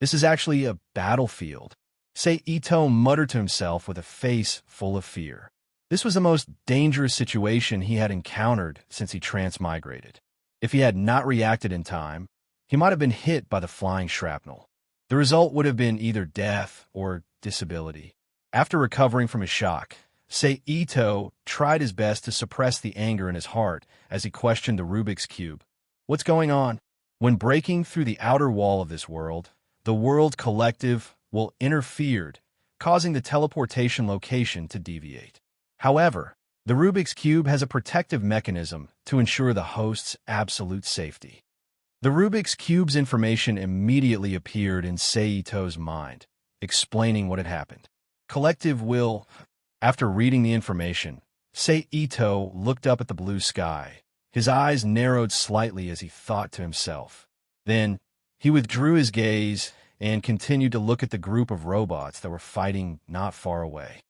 This is actually a battlefield, Seito muttered to himself with a face full of fear. This was the most dangerous situation he had encountered since he transmigrated. If he had not reacted in time, he might have been hit by the flying shrapnel. The result would have been either death or disability. After recovering from his shock, Seito tried his best to suppress the anger in his heart as he questioned the Rubik's Cube. What's going on? When breaking through the outer wall of this world, the world collective will interfered, causing the teleportation location to deviate. However, the Rubik's Cube has a protective mechanism to ensure the host's absolute safety. The Rubik's Cube's information immediately appeared in Seito's mind, explaining what had happened. Collective will. After reading the information, Seito looked up at the blue sky. His eyes narrowed slightly as he thought to himself. Then, he withdrew his gaze and continued to look at the group of robots that were fighting not far away.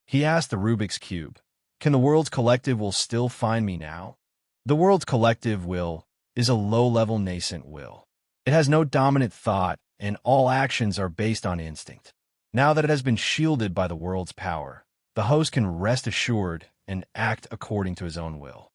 He asked the Rubik's Cube, "Can the world's collective will still find me now?" The world's collective will is a low-level nascent will. It has no dominant thought, and all actions are based on instinct. Now that it has been shielded by the world's power, the host can rest assured and act according to his own will.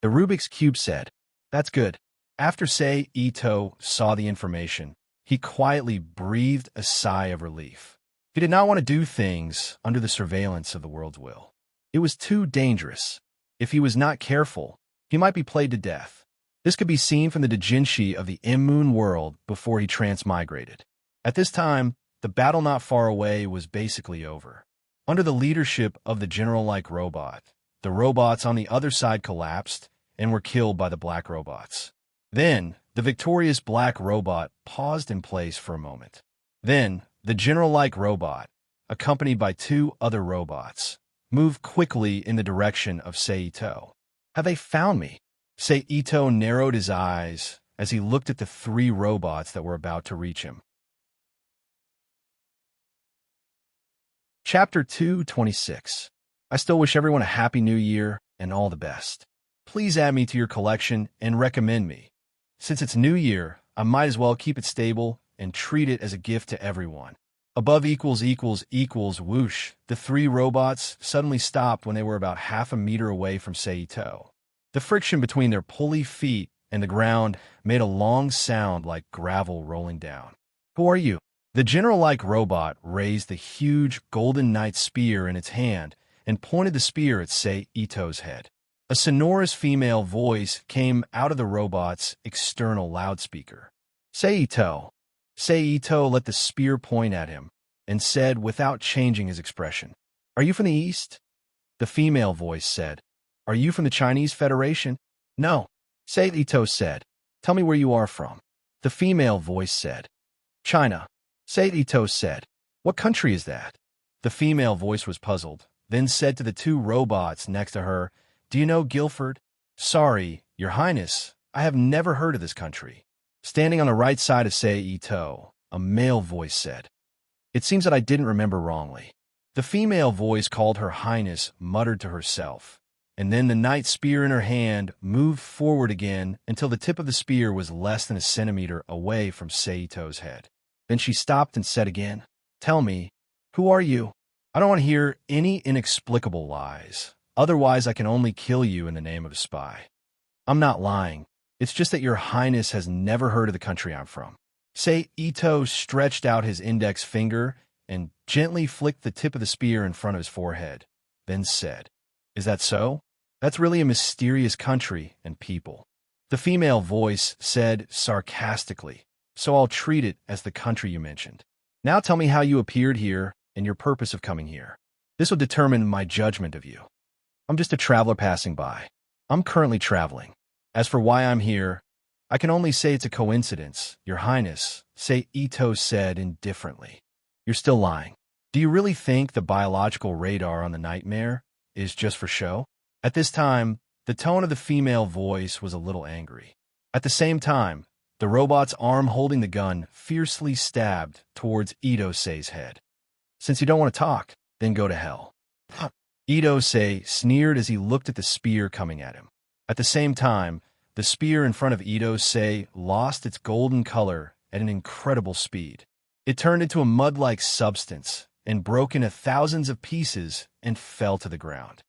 The Rubik's Cube said, "That's good." After Seito saw the information, he quietly breathed a sigh of relief. He did not want to do things under the surveillance of the world's will. It was too dangerous. If he was not careful, he might be played to death. This could be seen from the doujinshi of the M-Moon world before he transmigrated. At this time, the battle not far away was basically over. Under the leadership of the general-like robot, the robots on the other side collapsed and were killed by the black robots. Then, the victorious black robot paused in place for a moment. Then, the general-like robot, accompanied by two other robots, moved quickly in the direction of Seito. "Have they found me?" Seito narrowed his eyes as he looked at the three robots that were about to reach him. Chapter 226. I still wish everyone a Happy New Year and all the best. Please add me to your collection and recommend me. Since it's New Year, I might as well keep it stable and treat it as a gift to everyone. Above = whoosh, the three robots suddenly stopped when they were about half a meter away from Seito. The friction between their pulley feet and the ground made a long sound like gravel rolling down. "Who are you?" The general-like robot raised the huge golden knight spear in its hand and pointed the spear at Seito's head. A sonorous female voice came out of the robot's external loudspeaker. "Seito." Seito let the spear point at him and said without changing his expression, "Are you from the East?" The female voice said, "Are you from the Chinese Federation?" "No." Seito said, "Tell me where you are from." The female voice said, "China." Seito said, "What country is that?" The female voice was puzzled, then said to the two robots next to her, "Do you know Guilford?" "Sorry, Your Highness, I have never heard of this country." Standing on the right side of Seito, a male voice said, "It seems that I didn't remember wrongly." The female voice called Her Highness muttered to herself, and then the knight spear in her hand moved forward again until the tip of the spear was less than a centimeter away from Seito's head. Then she stopped and said again, "Tell me, who are you? I don't want to hear any inexplicable lies. Otherwise, I can only kill you in the name of a spy." "I'm not lying. It's just that your highness has never heard of the country I'm from." Say Ito stretched out his index finger and gently flicked the tip of the spear in front of his forehead, then said, "Is that so? That's really a mysterious country and people." The female voice said sarcastically, "So I'll treat it as the country you mentioned. Now tell me how you appeared here and your purpose of coming here. This will determine my judgment of you." "I'm just a traveler passing by. I'm currently traveling. As for why I'm here, I can only say it's a coincidence, Your Highness," Say Ito said indifferently. "You're still lying. Do you really think the biological radar on the nightmare is just for show?" At this time, the tone of the female voice was a little angry. At the same time, the robot's arm holding the gun fiercely stabbed towards Ito-Sei's head. "Since you don't want to talk, then go to hell." Ito-Sei sneered as he looked at the spear coming at him. At the same time, the spear in front of Ito-Sei lost its golden color at an incredible speed. It turned into a mud-like substance and broke into thousands of pieces and fell to the ground.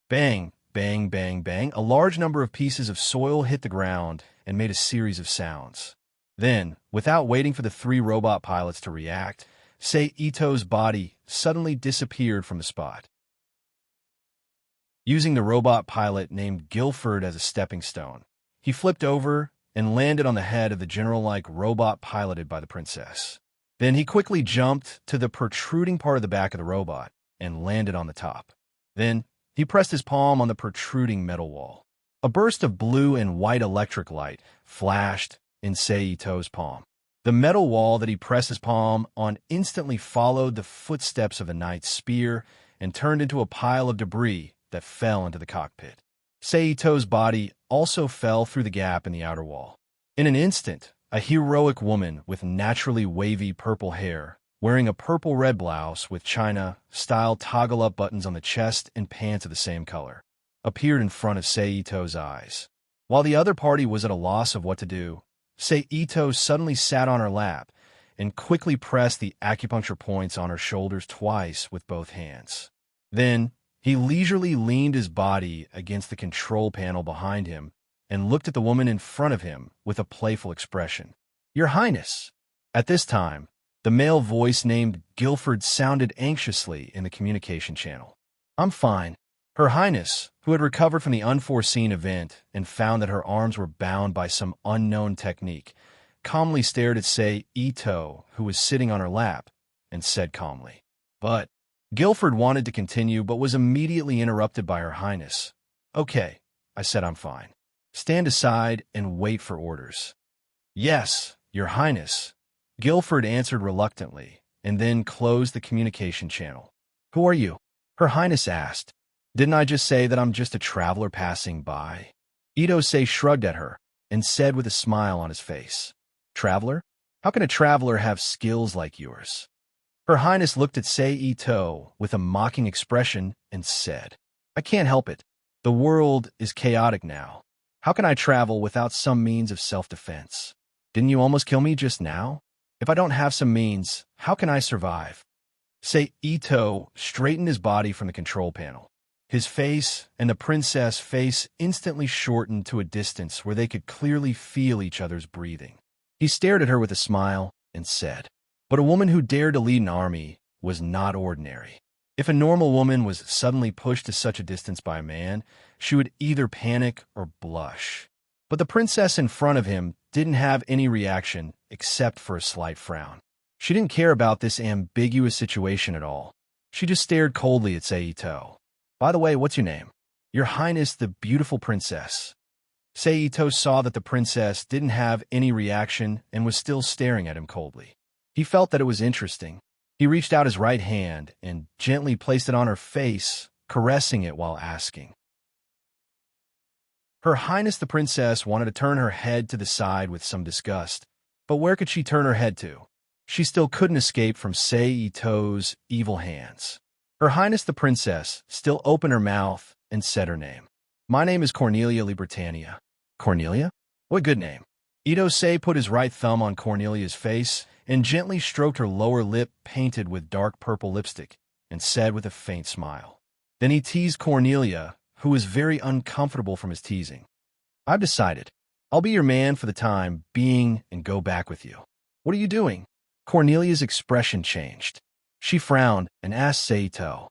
Bang, bang, bang, bang, a large number of pieces of soil hit the ground and made a series of sounds. Then, without waiting for the three robot pilots to react, Sei Ito's body suddenly disappeared from the spot. Using the robot pilot named Guilford as a stepping stone, he flipped over and landed on the head of the general-like robot piloted by the princess. Then he quickly jumped to the protruding part of the back of the robot and landed on the top. Then he pressed his palm on the protruding metal wall. A burst of blue and white electric light flashed in Sei Ito's palm. The metal wall that he pressed his palm on instantly followed the footsteps of the knight's spear and turned into a pile of debris that fell into the cockpit. Sei Ito's body also fell through the gap in the outer wall. In an instant, a heroic woman with naturally wavy purple hair, wearing a purple-red blouse with China-style toggle-up buttons on the chest and pants of the same color, appeared in front of Sei Ito's eyes. While the other party was at a loss of what to do, Sei Ito suddenly sat on her lap and quickly pressed the acupuncture points on her shoulders twice with both hands. Then, he leisurely leaned his body against the control panel behind him and looked at the woman in front of him with a playful expression. "Your Highness." At this time, the male voice named Guilford sounded anxiously in the communication channel. "I'm fine." Her Highness, who had recovered from the unforeseen event and found that her arms were bound by some unknown technique, calmly stared at Sei Ito, who was sitting on her lap, and said calmly, "But..." Guilford wanted to continue but was immediately interrupted by Her Highness. "Okay," I said, "I'm fine. Stand aside and wait for orders." "Yes, Your Highness," Guilford answered reluctantly, and then closed the communication channel. "Who are you?" Her Highness asked. "Didn't I just say that I'm just a traveler passing by?" Ito-Sei shrugged at her and said with a smile on his face, "Traveler? How can a traveler have skills like yours?" Her Highness looked at Sei Ito with a mocking expression and said, "I can't help it. The world is chaotic now. How can I travel without some means of self-defense? Didn't you almost kill me just now? If I don't have some means, how can I survive?" Sei Ito straightened his body from the control panel. His face and the princess' face instantly shortened to a distance where they could clearly feel each other's breathing. He stared at her with a smile and said, "But a woman who dared to lead an army was not ordinary. If a normal woman was suddenly pushed to such a distance by a man, she would either panic or blush. But the princess in front of him didn't have any reaction except for a slight frown. She didn't care about this ambiguous situation at all. She just stared coldly at Sei Ito. "By the way, what's your name?" "Your Highness, the beautiful princess." Sei Ito saw that the princess didn't have any reaction and was still staring at him coldly. He felt that it was interesting. He reached out his right hand and gently placed it on her face, caressing it while asking. Her Highness the Princess wanted to turn her head to the side with some disgust, but where could she turn her head to? She still couldn't escape from Sei Ito's evil hands. Her Highness the Princess still opened her mouth and said her name. "My name is Cornelia Libertania." "Cornelia? What good name." Ito-Sei put his right thumb on Cornelia's face and gently stroked her lower lip painted with dark purple lipstick, and said with a faint smile. Then he teased Cornelia, who was very uncomfortable from his teasing. "I've decided. I'll be your man for the time being and go back with you." "What are you doing?" Cornelia's expression changed. She frowned and asked Saito.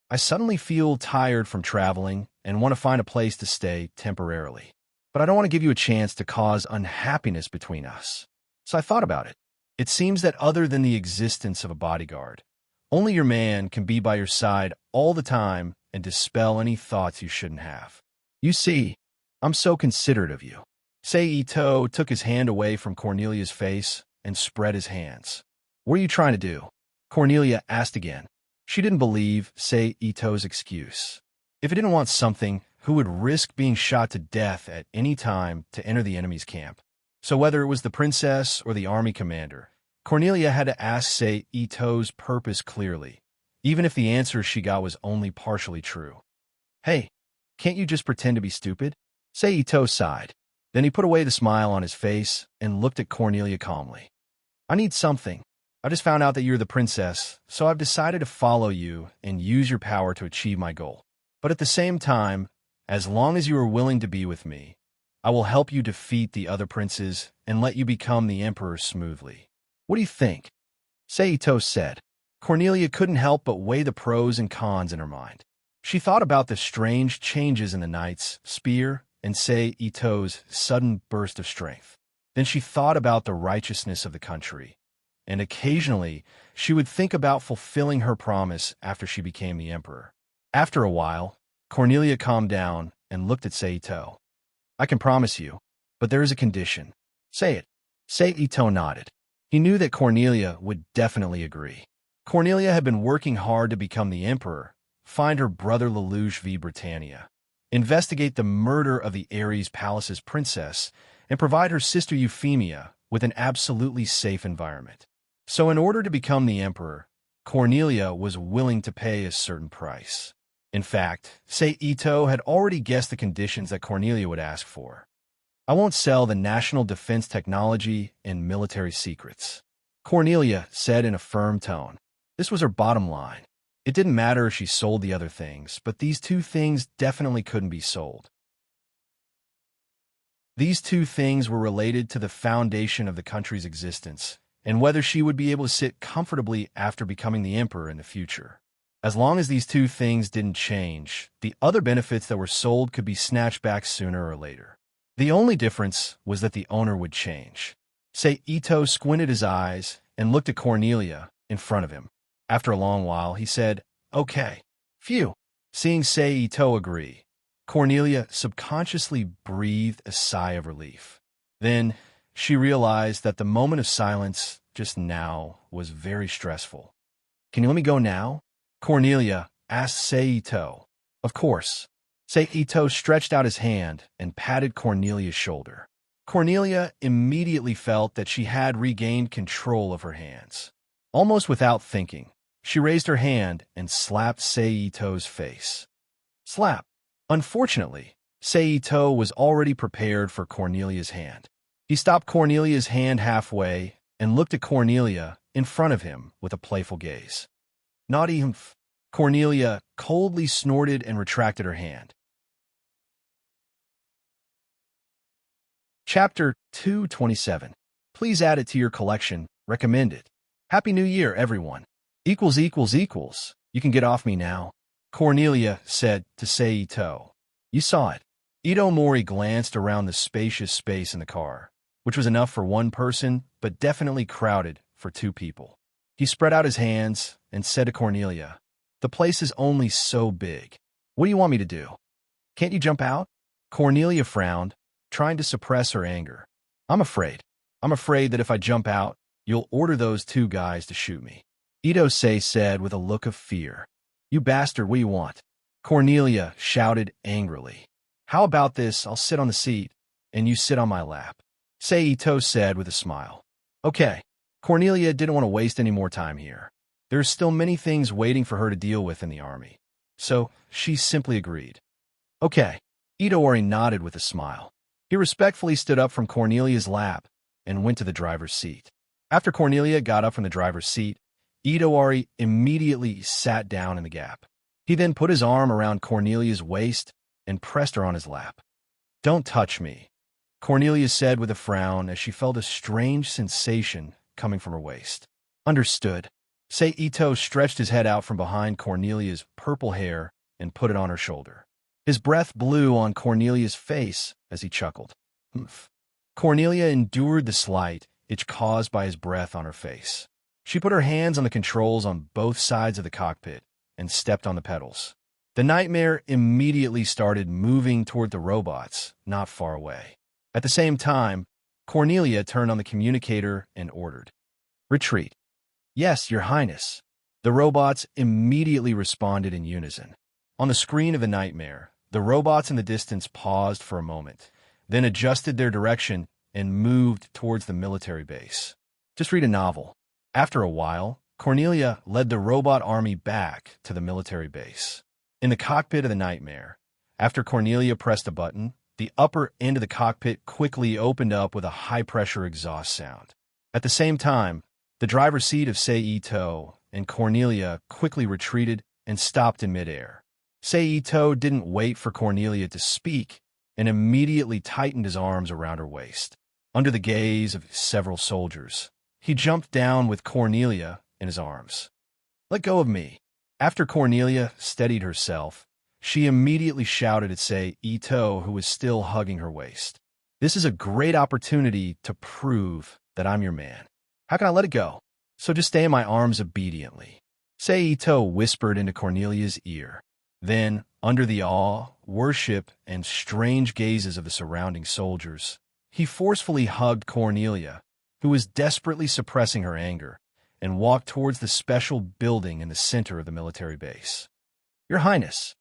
"I suddenly feel tired from traveling and want to find a place to stay temporarily. But I don't want to give you a chance to cause unhappiness between us. So I thought about it. It seems that other than the existence of a bodyguard, only your man can be by your side all the time and dispel any thoughts you shouldn't have. You see, I'm so considerate of you." Saito took his hand away from Cornelia's face and spread his hands. "What are you trying to do?" Cornelia asked again. She didn't believe Saito's excuse. If he didn't want something, who would risk being shot to death at any time to enter the enemy's camp? So whether it was the princess or the army commander, Cornelia had to ask Saito's purpose clearly, even if the answer she got was only partially true. "Hey, can't you just pretend to be stupid?" Saito sighed. Then he put away the smile on his face and looked at Cornelia calmly. "I need something. I just found out that you're the princess, so I've decided to follow you and use your power to achieve my goal. But at the same time, as long as you are willing to be with me, I will help you defeat the other princes and let you become the emperor smoothly. What do you think?" Saito said. Cornelia couldn't help but weigh the pros and cons in her mind. She thought about the strange changes in the knight's spear and Saito's sudden burst of strength. Then she thought about the righteousness of the country, and occasionally she would think about fulfilling her promise after she became the emperor. After a while, Cornelia calmed down and looked at Saito. "I can promise you, but there is a condition." "Say it." Saito nodded. He knew that Cornelia would definitely agree. Cornelia had been working hard to become the emperor, find her brother Lelouch v. Britannia, investigate the murder of the Ares Palace's princess, and provide her sister Euphemia with an absolutely safe environment. So in order to become the emperor, Cornelia was willing to pay a certain price. In fact, Saito had already guessed the conditions that Cornelia would ask for. "I won't sell the national defense technology and military secrets," Cornelia said in a firm tone. This was her bottom line. It didn't matter if she sold the other things, but these two things definitely couldn't be sold. These two things were related to the foundation of the country's existence, and whether she would be able to sit comfortably after becoming the emperor in the future. As long as these two things didn't change, the other benefits that were sold could be snatched back sooner or later. The only difference was that the owner would change. Saito squinted his eyes and looked at Cornelia in front of him. After a long while, he said, "Okay." Phew. Seeing Saito agree, Cornelia subconsciously breathed a sigh of relief. Then she realized that the moment of silence just now was very stressful. "Can you let me go now?" Cornelia asked Saito. "Of course." Saito stretched out his hand and patted Cornelia's shoulder. Cornelia immediately felt that she had regained control of her hands. Almost without thinking, she raised her hand and slapped Saito's face. Slap. Unfortunately, Saito was already prepared for Cornelia's hand. He stopped Cornelia's hand halfway and looked at Cornelia in front of him with a playful gaze. "Naughty humph." Cornelia coldly snorted and retracted her hand. Chapter 227. Please add it to your collection. Recommended. Happy New Year, everyone. You can get off me now, Cornelia said to Saito. You saw it. Ito Mori glanced around the spacious space in the car, which was enough for one person, but definitely crowded for two people. He spread out his hands and said to Cornelia, "The place is only so big. What do you want me to do? Can't you jump out?" Cornelia frowned, trying to suppress her anger. I'm afraid that if I jump out, you'll order those two guys to shoot me," Ito-say said with a look of fear. "You bastard, what do you want?" Cornelia shouted angrily. "How about this? I'll sit on the seat, and you sit on my lap," Saito said with a smile. Okay. Cornelia didn't want to waste any more time here. There are still many things waiting for her to deal with in the army. So, she simply agreed. Okay. Itadori nodded with a smile. He respectfully stood up from Cornelia's lap and went to the driver's seat. After Cornelia got up from the driver's seat, Itawari immediately sat down in the gap. He then put his arm around Cornelia's waist and pressed her on his lap. "Don't touch me," Cornelia said with a frown as she felt a strange sensation coming from her waist. "Understood." Ito stretched his head out from behind Cornelia's purple hair and put it on her shoulder. His breath blew on Cornelia's face as he chuckled. "Humph." Cornelia endured the slight itch caused by his breath on her face. She put her hands on the controls on both sides of the cockpit and stepped on the pedals. The nightmare immediately started moving toward the robots, not far away. At the same time, Cornelia turned on the communicator and ordered, "Retreat." "Yes, Your Highness." The robots immediately responded in unison. On the screen of the nightmare, the robots in the distance paused for a moment, then adjusted their direction and moved towards the military base. Just read a novel. After a while, Cornelia led the robot army back to the military base. In the cockpit of the nightmare, after Cornelia pressed a button, the upper end of the cockpit quickly opened up with a high-pressure exhaust sound. At the same time, the driver's seat of Ito and Cornelia quickly retreated and stopped in midair. Ito didn't wait for Cornelia to speak and immediately tightened his arms around her waist. Under the gaze of several soldiers, he jumped down with Cornelia in his arms. "Let go of me." After Cornelia steadied herself, she immediately shouted at Ito, who was still hugging her waist. "This is a great opportunity to prove that I'm your man. How can I let it go? So just stay in my arms obediently." Ito whispered into Cornelia's ear. Then, under the awe, worship, and strange gazes of the surrounding soldiers, he forcefully hugged Cornelia, who was desperately suppressing her anger, and walked towards the special building in the center of the military base. "Your Highness."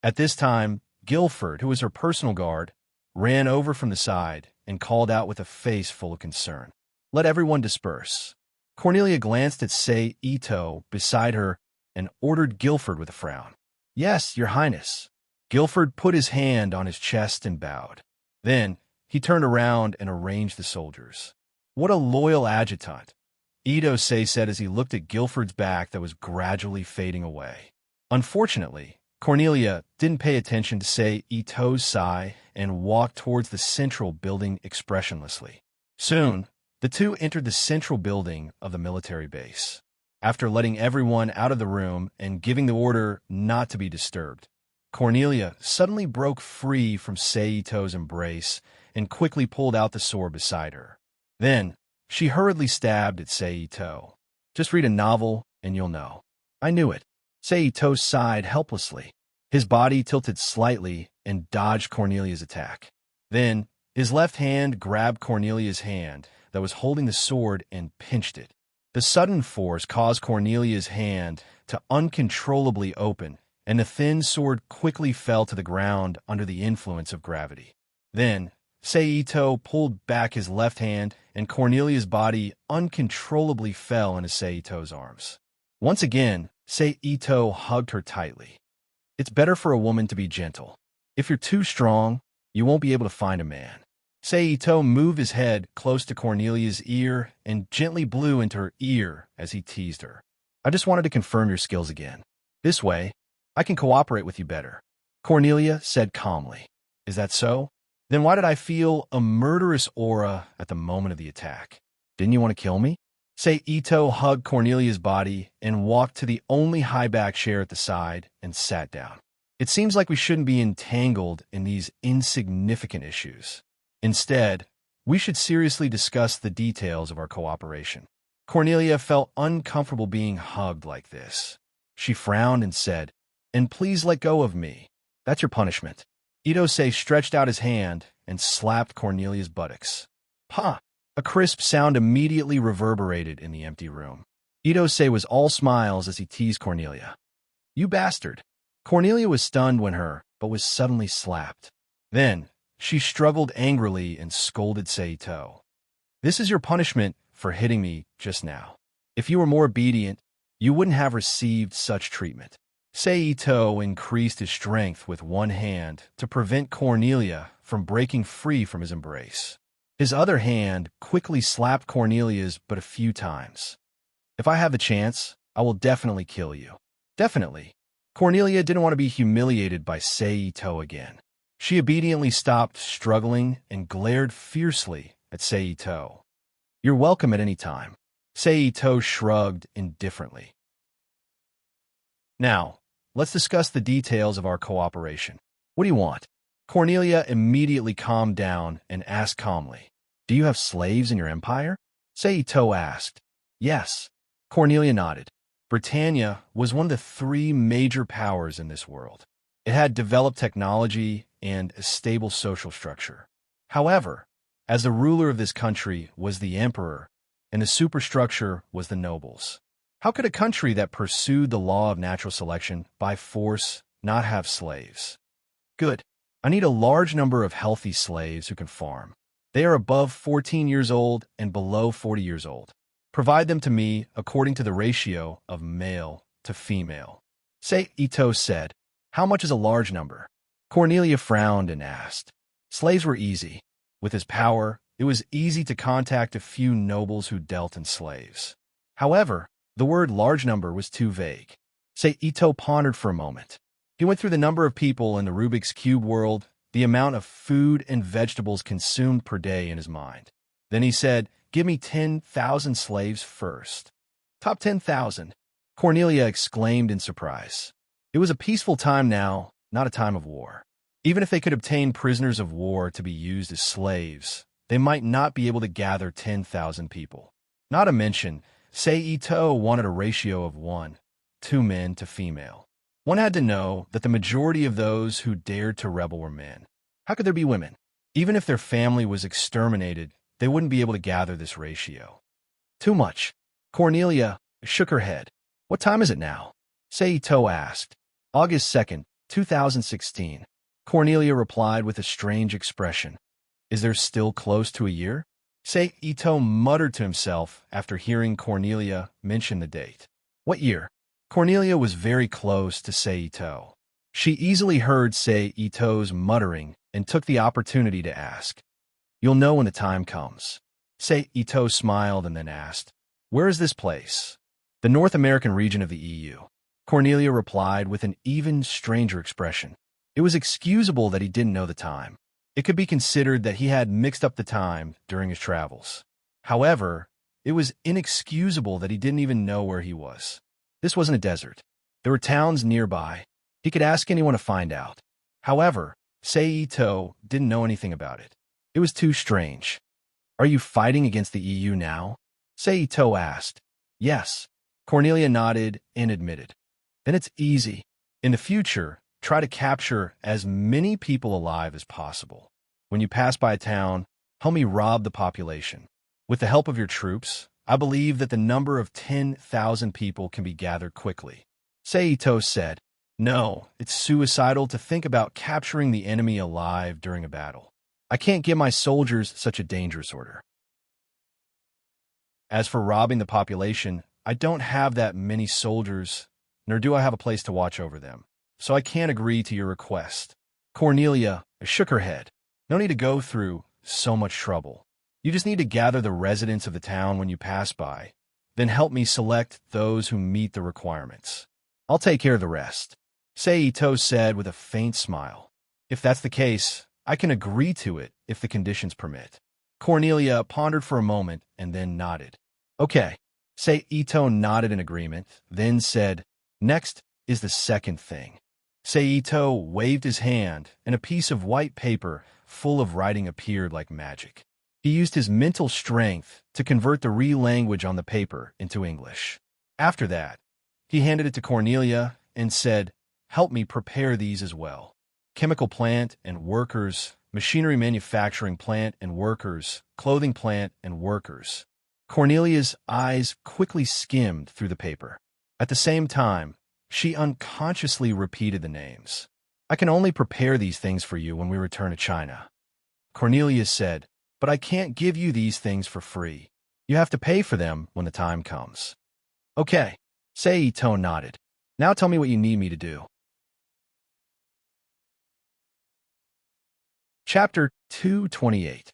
At this time, Guilford, who was her personal guard, ran over from the side and called out with a face full of concern, "Let everyone disperse." Cornelia glanced at Ito beside her and ordered Guilford with a frown. "Yes, Your Highness." Guilford put his hand on his chest and bowed. Then, he turned around and arranged the soldiers. "What a loyal adjutant," Ito said as he looked at Guilford's back that was gradually fading away. Unfortunately, Cornelia didn't pay attention to Ito's sigh and walked towards the central building expressionlessly. Soon, the two entered the central building of the military base. After letting everyone out of the room and giving the order not to be disturbed, Cornelia suddenly broke free from Ito's embrace and quickly pulled out the sword beside her. Then, she hurriedly stabbed at Ito. "Just read a novel and you'll know." "I knew it." Ito sighed helplessly. His body tilted slightly and dodged Cornelia's attack. Then, his left hand grabbed Cornelia's hand that was holding the sword and pinched it. The sudden force caused Cornelia's hand to uncontrollably open, and the thin sword quickly fell to the ground under the influence of gravity. Then, Ito pulled back his left hand, and Cornelia's body uncontrollably fell into Ito's arms. Once again, Ito hugged her tightly. "It's better for a woman to be gentle. If you're too strong, you won't be able to find a man." Ito moved his head close to Cornelia's ear and gently blew into her ear as he teased her. "I just wanted to confirm your skills again. This way, I can cooperate with you better," Cornelia said calmly. "Is that so? Then why did I feel a murderous aura at the moment of the attack? Didn't you want to kill me?" Ito hugged Cornelia's body and walked to the only high-back chair at the side and sat down. "It seems like we shouldn't be entangled in these insignificant issues. Instead, we should seriously discuss the details of our cooperation." Cornelia felt uncomfortable being hugged like this. She frowned and said, "And please let go of me. That's your punishment." Ito stretched out his hand and slapped Cornelia's buttocks. "Pa!" A crisp sound immediately reverberated in the empty room. Ito was all smiles as he teased Cornelia. "You bastard." Cornelia was stunned but was suddenly slapped. Then, she struggled angrily and scolded Ito. "This is your punishment for hitting me just now. If you were more obedient, you wouldn't have received such treatment." Ito increased his strength with one hand to prevent Cornelia from breaking free from his embrace. His other hand quickly slapped Cornelia's but a few times. "If I have the chance, I will definitely kill you." Definitely. Cornelia didn't want to be humiliated by Seito again. She obediently stopped struggling and glared fiercely at Seito. "You're welcome at any time." Seito shrugged indifferently. "Now, let's discuss the details of our cooperation. What do you want?" Cornelia immediately calmed down and asked calmly, "Do you have slaves in your empire?" Seito asked. "Yes." Cornelia nodded. Britannia was one of the three major powers in this world. It had developed technology and a stable social structure. However, as the ruler of this country was the emperor, and the superstructure was the nobles. How could a country that pursued the law of natural selection by force not have slaves? Good. I need a large number of healthy slaves who can farm. They are above 14 years old and below 40 years old. Provide them to me according to the ratio of male to female. Seito said. "How much is a large number?" Cornelia frowned and asked. Slaves were easy. With his power, it was easy to contact a few nobles who dealt in slaves. However, the word large number was too vague. Seito pondered for a moment. He went through the number of people in the Rubik's Cube world, the amount of food and vegetables consumed per day in his mind. Then he said, "Give me 10,000 slaves first." "Top 10,000. Cornelia exclaimed in surprise. It was a peaceful time now, not a time of war. Even if they could obtain prisoners of war to be used as slaves, they might not be able to gather 10,000 people. Not to mention, Seito wanted a ratio of 1, 2 men to female. One had to know that the majority of those who dared to rebel were men. How could there be women? Even if their family was exterminated, they wouldn't be able to gather this ratio. Too much. Cornelia shook her head. "What time is it now?" Seito asked. "August 2nd, 2016. Cornelia replied with a strange expression. "Is there still close to a year?" Seito muttered to himself after hearing Cornelia mention the date. "What year?" Cornelia was very close to Seito. She easily heard Seito's muttering and took the opportunity to ask. "You'll know when the time comes." Seito smiled and then asked, "Where is this place?" "The North American region of the EU." Cornelia replied with an even stranger expression. It was excusable that he didn't know the time. It could be considered that he had mixed up the time during his travels. However, it was inexcusable that he didn't even know where he was. This wasn't a desert. There were towns nearby. He could ask anyone to find out. However, Seito didn't know anything about it. It was too strange. "Are you fighting against the EU now?" Seito asked. "Yes." Cornelia nodded and admitted. "Then it's easy. In the future, try to capture as many people alive as possible. When you pass by a town, help me rob the population. With the help of your troops, I believe that the number of 10,000 people can be gathered quickly." Seito said, "No, it's suicidal to think about capturing the enemy alive during a battle. I can't give my soldiers such a dangerous order. As for robbing the population, I don't have that many soldiers, nor do I have a place to watch over them, so I can't agree to your request." Cornelia shook her head. "No need to go through so much trouble. You just need to gather the residents of the town when you pass by, then help me select those who meet the requirements. I'll take care of the rest." Seito said with a faint smile. "If that's the case, I can agree to it if the conditions permit." Cornelia pondered for a moment and then nodded. "Okay." Seito nodded in agreement, then said, "Next is the second thing." Seito waved his hand, and a piece of white paper full of writing appeared like magic. He used his mental strength to convert the real language on the paper into English. After that, he handed it to Cornelia and said, "Help me prepare these as well. Chemical plant and workers, machinery manufacturing plant and workers, clothing plant and workers." Cornelia's eyes quickly skimmed through the paper. At the same time, she unconsciously repeated the names. "I can only prepare these things for you when we return to China." Cornelia said, "But I can't give you these things for free. You have to pay for them when the time comes." "Okay." Seito nodded. "Now tell me what you need me to do." Chapter 228.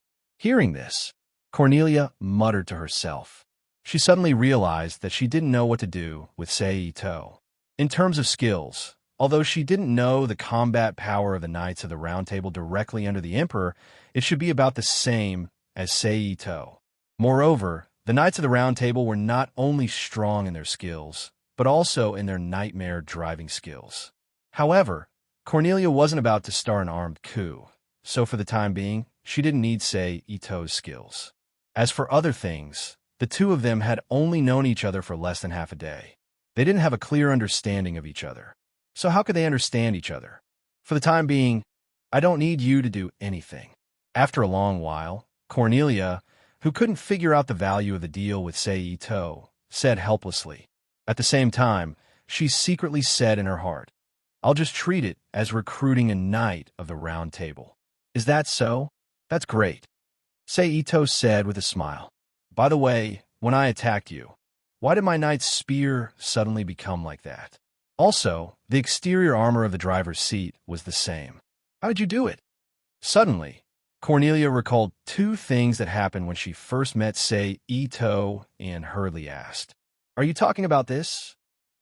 Hearing this, Cornelia muttered to herself. She suddenly realized that she didn't know what to do with Sei Ito. In terms of skills, although she didn't know the combat power of the Knights of the Round Table directly under the Emperor, it should be about the same as Sei Ito. Moreover, the Knights of the Round Table were not only strong in their skills, but also in their nightmare driving skills. However, Cornelia wasn't about to start an armed coup, so for the time being, she didn't need Sei Ito's skills. As for other things, the two of them had only known each other for less than half a day. They didn't have a clear understanding of each other. So how could they understand each other? For the time being, I don't need you to do anything. After a long while, Cornelia, who couldn't figure out the value of the deal with Sei Ito, said helplessly. At the same time, she secretly said in her heart, I'll just treat it as recruiting a knight of the Round Table. Is that so? That's great. Sei Ito said with a smile. By the way, when I attacked you, why did my knight's spear suddenly become like that? Also, the exterior armor of the driver's seat was the same. How did you do it? Suddenly, Cornelia recalled two things that happened when she first met Sei Ito, and hurriedly asked, Are you talking about this?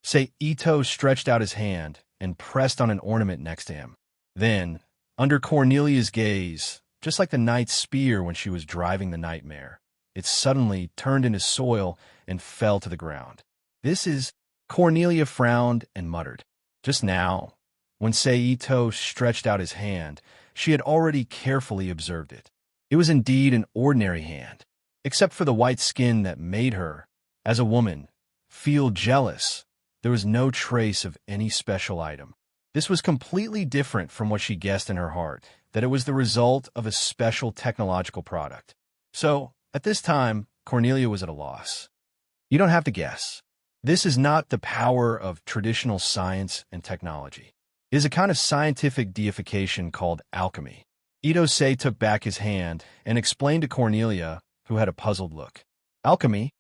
Sei Ito stretched out his hand and pressed on an ornament next to him. Then, under Cornelia's gaze, just like the knight's spear when she was driving the nightmare, it suddenly turned into soil and fell to the ground. This is... Cornelia frowned and muttered. Just now, when Sei Ito stretched out his hand, she had already carefully observed it. It was indeed an ordinary hand, except for the white skin that made her, as a woman, feel jealous. There was no trace of any special item. This was completely different from what she guessed in her heart, that it was the result of a special technological product. So, at this time, Cornelia was at a loss. You don't have to guess. This is not the power of traditional science and technology. It is a kind of scientific deification called alchemy. Ito-sei took back his hand and explained to Cornelia, who had a puzzled look. Alchemy?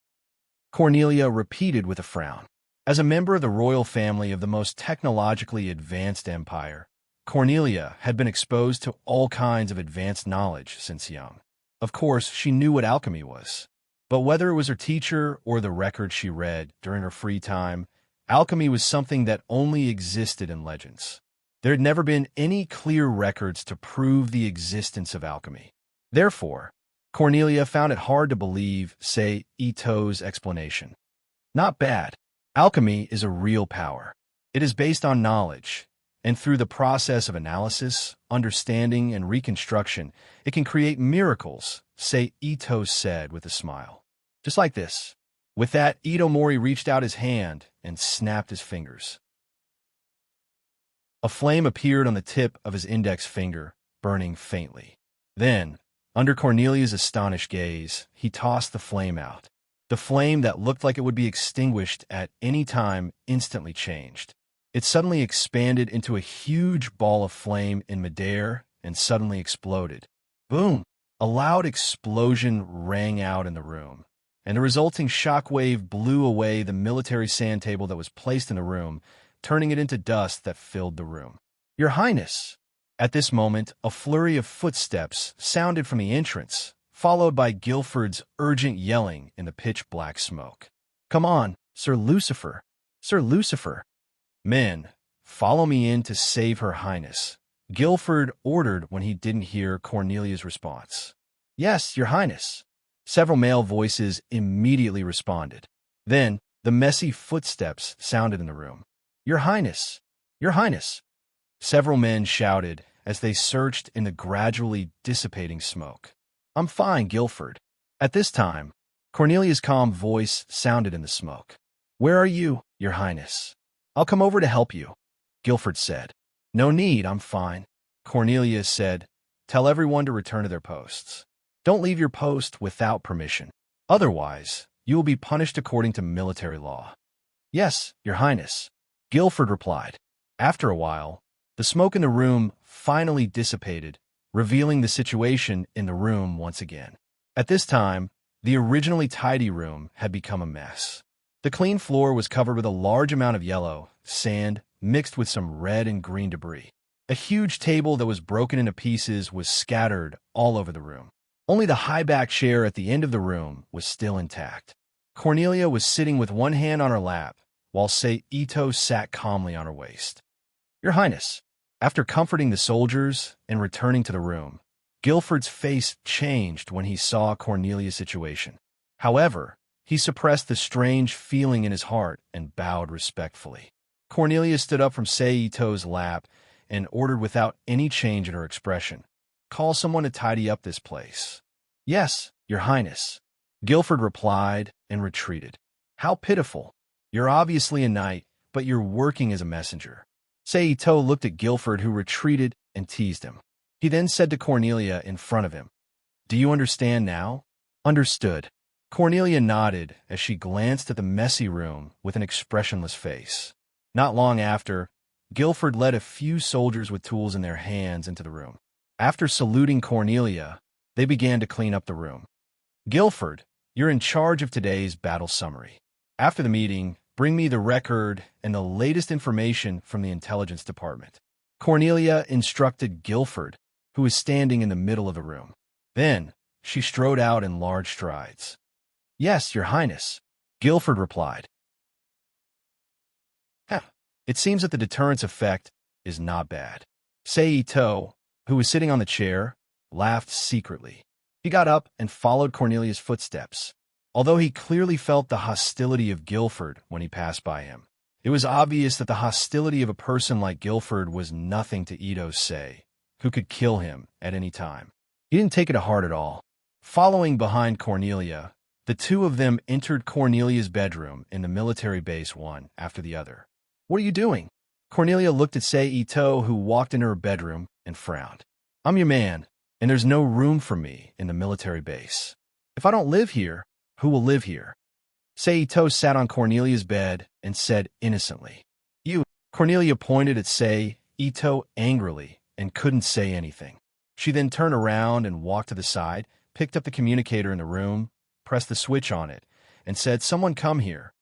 Cornelia repeated with a frown. As a member of the royal family of the most technologically advanced empire, Cornelia had been exposed to all kinds of advanced knowledge since young. Of course, she knew what alchemy was. But whether it was her teacher or the records she read during her free time, alchemy was something that only existed in legends. There had never been any clear records to prove the existence of alchemy. Therefore, Cornelia found it hard to believe Sei Ito's explanation. Not bad. Alchemy is a real power. It is based on knowledge, and through the process of analysis, understanding, and reconstruction, it can create miracles, Sei Ito said with a smile. Just like this. With that, Itomori reached out his hand and snapped his fingers. A flame appeared on the tip of his index finger, burning faintly. Then, under Cornelia's astonished gaze, he tossed the flame out. The flame that looked like it would be extinguished at any time instantly changed. It suddenly expanded into a huge ball of flame in midair and suddenly exploded. Boom! A loud explosion rang out in the room, and the resulting shockwave blew away the military sand table that was placed in the room, turning it into dust that filled the room. Your Highness! At this moment, a flurry of footsteps sounded from the entrance, followed by Guilford's urgent yelling in the pitch-black smoke. Come on, Sir Lucifer! Sir Lucifer! Men, follow me in to save Her Highness, Guilford ordered when he didn't hear Cornelia's response. Yes, Your Highness. Several male voices immediately responded. Then, the messy footsteps sounded in the room. Your Highness! Your Highness! Several men shouted as they searched in the gradually dissipating smoke. I'm fine, Guilford. At this time, Cornelia's calm voice sounded in the smoke. Where are you, Your Highness? I'll come over to help you, Guilford said. No need, I'm fine. Cornelia said, tell everyone to return to their posts. Don't leave your post without permission. Otherwise, you will be punished according to military law. Yes, Your Highness, Guilford replied. After a while, the smoke in the room finally dissipated, revealing the situation in the room once again. At this time, the originally tidy room had become a mess. The clean floor was covered with a large amount of yellow sand mixed with some red and green debris. A huge table that was broken into pieces was scattered all over the room. Only the high-back chair at the end of the room was still intact. Cornelia was sitting with one hand on her lap, while Ito sat calmly on her waist. "Your Highness." After comforting the soldiers and returning to the room, Guilford's face changed when he saw Cornelia's situation. However, he suppressed the strange feeling in his heart and bowed respectfully. Cornelia stood up from Ito's lap and ordered without any change in her expression, "Call someone to tidy up this place." "Yes, Your Highness," Guilford replied and retreated. "How pitiful. You're obviously a knight, but you're working as a messenger." Ito looked at Guilford, who retreated, and teased him. He then said to Cornelia in front of him, "Do you understand now?" "Understood." Cornelia nodded as she glanced at the messy room with an expressionless face. Not long after, Guilford led a few soldiers with tools in their hands into the room. After saluting Cornelia, they began to clean up the room. "Guilford, you're in charge of today's battle summary. After the meeting, bring me the record and the latest information from the intelligence department." Cornelia instructed Guilford, who was standing in the middle of the room. Then, she strode out in large strides. "Yes, Your Highness," Guilford replied. It seems that the deterrence effect is not bad. Ito, who was sitting on the chair, laughed secretly. He got up and followed Cornelia's footsteps. Although he clearly felt the hostility of Guilford when he passed by him, it was obvious that the hostility of a person like Guilford was nothing to Ito, who could kill him at any time. He didn't take it to heart at all. Following behind Cornelia, the two of them entered Cornelia's bedroom in the military base one after the other. "What are you doing?" Cornelia looked at Ito, who walked into her bedroom, and frowned. "I'm your man, and there's no room for me in the military base. If I don't live here, who will live here?" Ito sat on Cornelia's bed and said innocently, "You." Cornelia pointed at Ito angrily and couldn't say anything. She then turned around and walked to the side, picked up the communicator in the room, pressed the switch on it, and said, "Someone come here."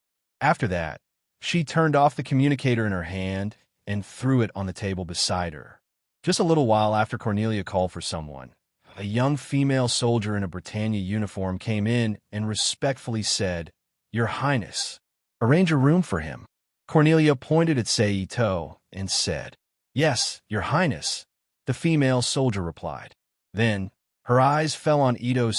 After that, she turned off the communicator in her hand and threw it on the table beside her. Just a little while after Cornelia called for someone, a young female soldier in a Britannia uniform came in and respectfully said, "Your Highness, arrange a room for him." Cornelia pointed at Ito and said, "Yes, Your Highness," the female soldier replied. Then, her eyes fell on Ito,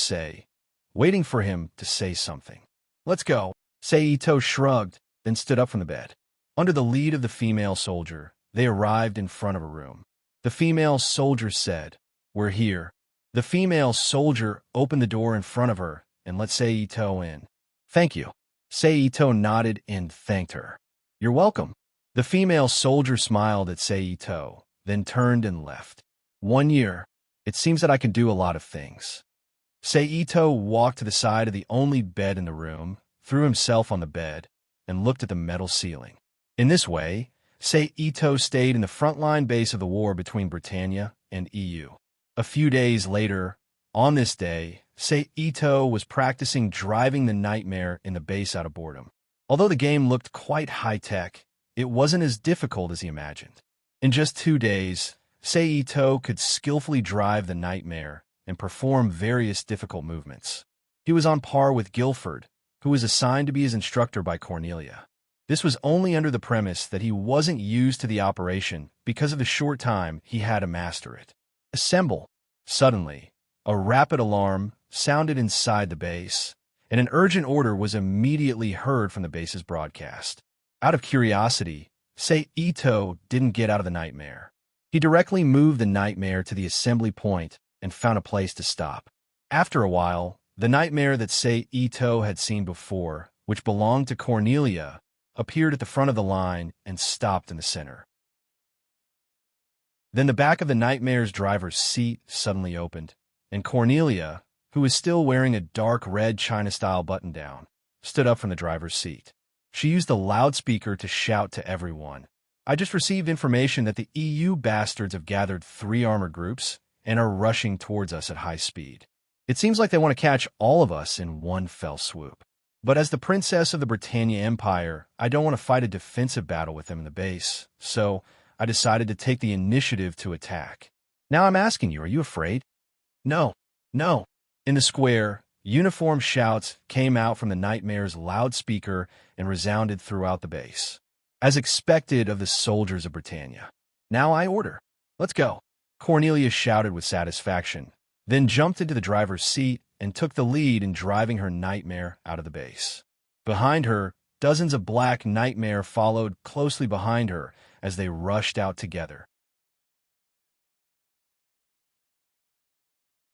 waiting for him to say something. "Let's go." Ito shrugged, then stood up from the bed. Under the lead of the female soldier, they arrived in front of a room. The female soldier said, "We're here." The female soldier opened the door in front of her and let Ito in. "Thank you." Ito nodded and thanked her. "You're welcome." The female soldier smiled at Ito, then turned and left. 1 year. It seems that I can do a lot of things. Ito walked to the side of the only bed in the room, threw himself on the bed, and looked at the metal ceiling. In this way, Ito stayed in the frontline base of the war between Britannia and EU. A few days later, on this day, Ito was practicing driving the Nightmare in the base out of boredom. Although the game looked quite high-tech, it wasn't as difficult as he imagined. In just 2 days, Ito could skillfully drive the Nightmare and perform various difficult movements. He was on par with Guilford, who was assigned to be his instructor by Cornelia. This was only under the premise that he wasn't used to the operation because of the short time he had to master it. "Assemble." Suddenly, a rapid alarm sounded inside the base, and an urgent order was immediately heard from the base's broadcast. Out of curiosity, Ito didn't get out of the Nightmare. He directly moved the Nightmare to the assembly point and found a place to stop. After a while, the Nightmare that Ito had seen before, which belonged to Cornelia, appeared at the front of the line and stopped in the center. Then the back of the Nightmare's driver's seat suddenly opened, and Cornelia, who was still wearing a dark red China-style button-down, stood up from the driver's seat. She used the loudspeaker to shout to everyone, "I just received information that the EU bastards have gathered 3 armored groups and are rushing towards us at high speed. It seems like they want to catch all of us in one fell swoop. But as the princess of the Britannia Empire, I don't want to fight a defensive battle with them in the base, so I decided to take the initiative to attack. Now I'm asking you, are you afraid?" No. In the square, uniform shouts came out from the Nightmare's loudspeaker and resounded throughout the base. As expected of the soldiers of Britannia. "Now I order. Let's go," Cornelia shouted with satisfaction, then jumped into the driver's seat and took the lead in driving her Nightmare out of the base. Behind her, dozens of black Nightmare followed closely behind her as they rushed out together.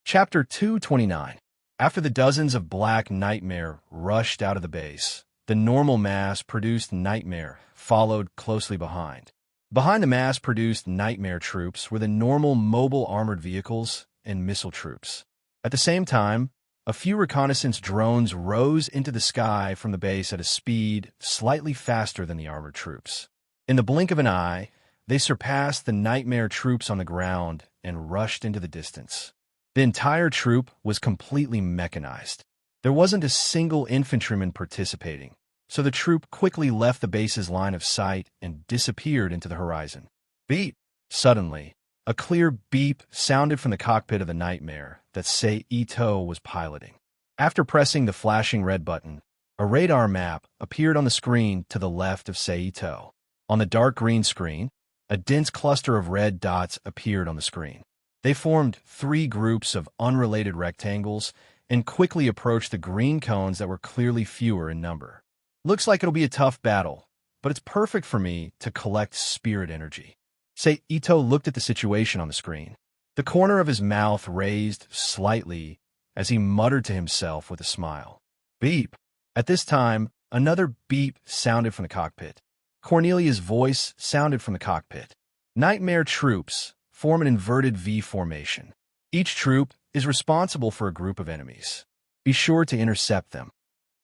Chapter 229. After the dozens of black Nightmare rushed out of the base, the normal mass-produced Nightmare followed closely behind. Behind the mass-produced Nightmare troops were the normal mobile armored vehicles and missile troops. At the same time, a few reconnaissance drones rose into the sky from the base at a speed slightly faster than the armored troops. In the blink of an eye, they surpassed the Nightmare troops on the ground and rushed into the distance. The entire troop was completely mechanized. There wasn't a single infantryman participating, so the troop quickly left the base's line of sight and disappeared into the horizon. Beep! Suddenly, a clear beep sounded from the cockpit of the Nightmare that Sei-Ito was piloting. After pressing the flashing red button, a radar map appeared on the screen to the left of Sei-Ito. On the dark green screen, a dense cluster of red dots appeared on the screen. They formed 3 groups of unrelated rectangles and quickly approached the green cones that were clearly fewer in number. "Looks like it'll be a tough battle, but it's perfect for me to collect spirit energy." Sei-Ito looked at the situation on the screen. The corner of his mouth raised slightly as he muttered to himself with a smile. Beep! At this time, another beep sounded from the cockpit. Cornelia's voice sounded from the cockpit. "Nightmare troops form an inverted V formation. Each troop is responsible for a group of enemies. Be sure to intercept them."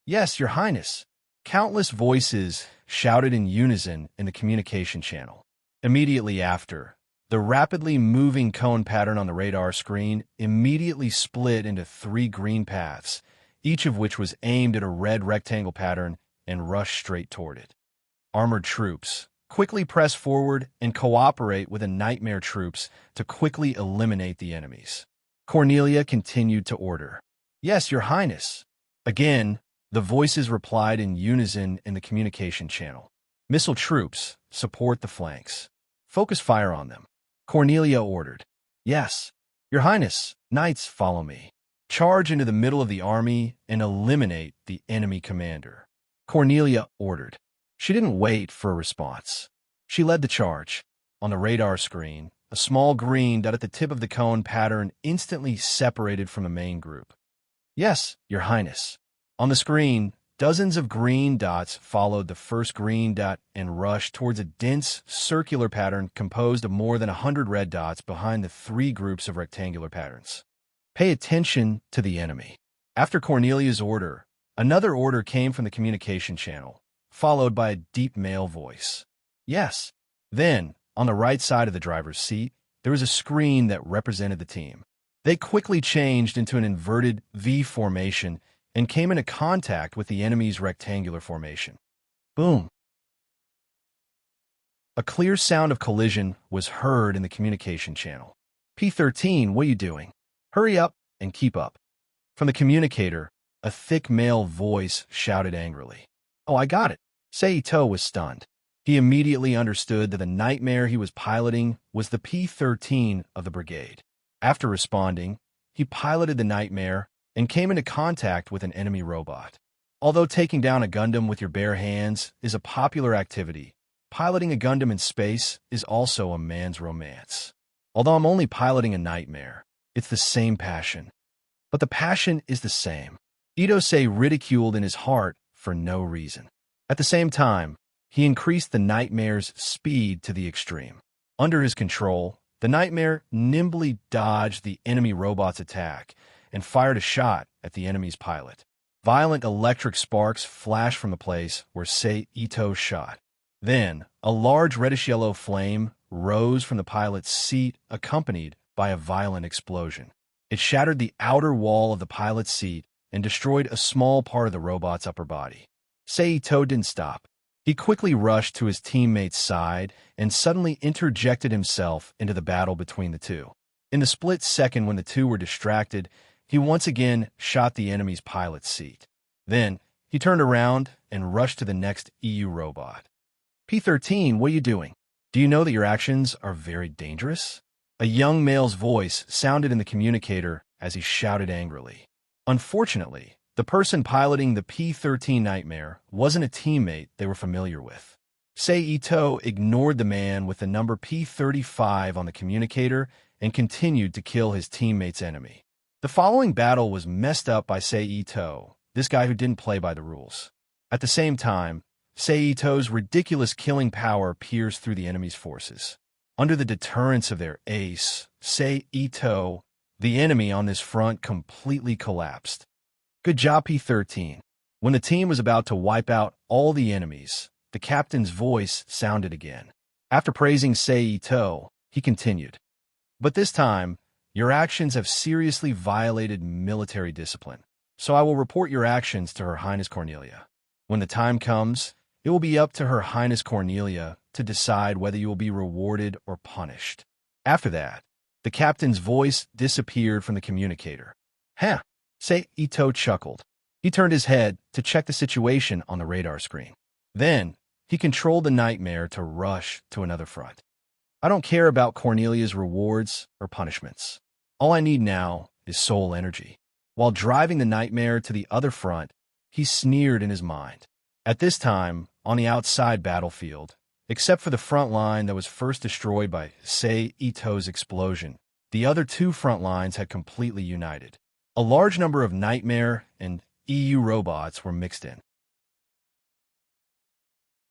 "Yes, Your Highness." Countless voices shouted in unison in the communication channel. Immediately after, the rapidly moving cone pattern on the radar screen immediately split into 3 green paths, each of which was aimed at a red rectangle pattern and rushed straight toward it. Armored troops quickly press forward and cooperate with the Nightmare troops to quickly eliminate the enemies. Cornelia continued to order. "Yes, Your Highness." Again, the voices replied in unison in the communication channel. "Missile troops, support the flanks. Focus fire on them." Cornelia ordered. "Yes, Your Highness." "Knights, follow me. Charge into the middle of the army and eliminate the enemy commander." Cornelia ordered. She didn't wait for a response. She led the charge. On the radar screen, a small green dot at the tip of the cone pattern instantly separated from the main group. "Yes, Your Highness." On the screen, dozens of green dots followed the first green dot and rushed towards a dense, circular pattern composed of more than 100 red dots behind the 3 groups of rectangular patterns. "Pay attention to the enemy." After Cornelia's order, another order came from the communication channel, followed by a deep male voice. "Yes." Then, on the right side of the driver's seat, there was a screen that represented the team. They quickly changed into an inverted V formation and came into contact with the enemy's rectangular formation. Boom! A clear sound of collision was heard in the communication channel. "P-13, what are you doing? Hurry up and keep up." From the communicator, a thick male voice shouted angrily. "Oh, I got it." Sei-Ito was stunned. He immediately understood that the Nightmare he was piloting was the P-13 of the brigade. After responding, he piloted the Nightmare and came into contact with an enemy robot. Although taking down a Gundam with your bare hands is a popular activity, piloting a Gundam in space is also a man's romance. Although I'm only piloting a Nightmare, it's the same passion. But the passion is the same. Itosei ridiculed in his heart for no reason. At the same time, he increased the Nightmare's speed to the extreme. Under his control, the Nightmare nimbly dodged the enemy robot's attack and fired a shot at the enemy's pilot. Violent electric sparks flashed from the place where Sei-Ito shot. Then, a large reddish-yellow flame rose from the pilot's seat, accompanied by a violent explosion. It shattered the outer wall of the pilot's seat and destroyed a small part of the robot's upper body. Sei-Ito didn't stop. He quickly rushed to his teammate's side and suddenly interjected himself into the battle between the two. In the split second when the two were distracted, he once again shot the enemy's pilot's seat. Then, he turned around and rushed to the next EU robot. P-13, what are you doing? Do you know that your actions are very dangerous? A young male's voice sounded in the communicator as he shouted angrily. Unfortunately, the person piloting the P-13 Nightmare wasn't a teammate they were familiar with. Sei-Ito ignored the man with the number P-35 on the communicator and continued to kill his teammate's enemy. The following battle was messed up by Sei-Ito, this guy who didn't play by the rules. At the same time, Sei-Ito's ridiculous killing power pierced through the enemy's forces. Under the deterrence of their ace, Sei-Ito, the enemy on this front completely collapsed. Good job, P-13. When the team was about to wipe out all the enemies, the captain's voice sounded again. After praising Sei-Ito, he continued. But this time, your actions have seriously violated military discipline, so I will report your actions to Her Highness Cornelia. When the time comes, it will be up to Her Highness Cornelia to decide whether you will be rewarded or punished. After that, the captain's voice disappeared from the communicator. Huh, Sei-Ito chuckled. He turned his head to check the situation on the radar screen. Then, he controlled the Nightmare to rush to another front. I don't care about Cornelia's rewards or punishments. All I need now is soul energy. While driving the Nightmare to the other front, he sneered in his mind. At this time, on the outside battlefield, except for the front line that was first destroyed by Sei-Ito's explosion, the other two front lines had completely united. A large number of Nightmare and EU robots were mixed in.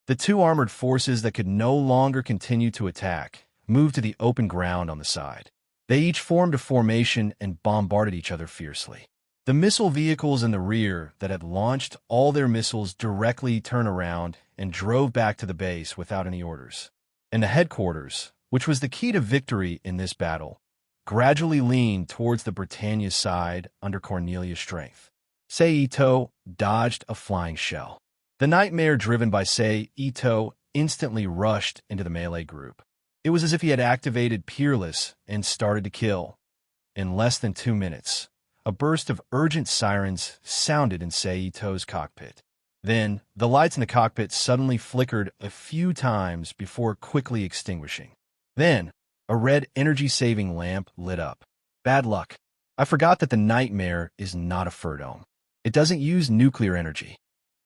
The two armored forces that could no longer continue to attack moved to the open ground on the side. They each formed a formation and bombarded each other fiercely. The missile vehicles in the rear that had launched all their missiles directly turned around and drove back to the base without any orders. And the headquarters, which was the key to victory in this battle, gradually leaned towards the Britannia's side under Cornelia's strength. Sei-Ito dodged a flying shell. The Nightmare driven by Sei-Ito instantly rushed into the melee group. It was as if he had activated Peerless and started to kill. In less than 2 minutes, a burst of urgent sirens sounded in Sei-Ito's cockpit. Then, the lights in the cockpit suddenly flickered a few times before quickly extinguishing. Then, a red energy-saving lamp lit up. Bad luck. I forgot that the Nightmare is not a furdome. It doesn't use nuclear energy.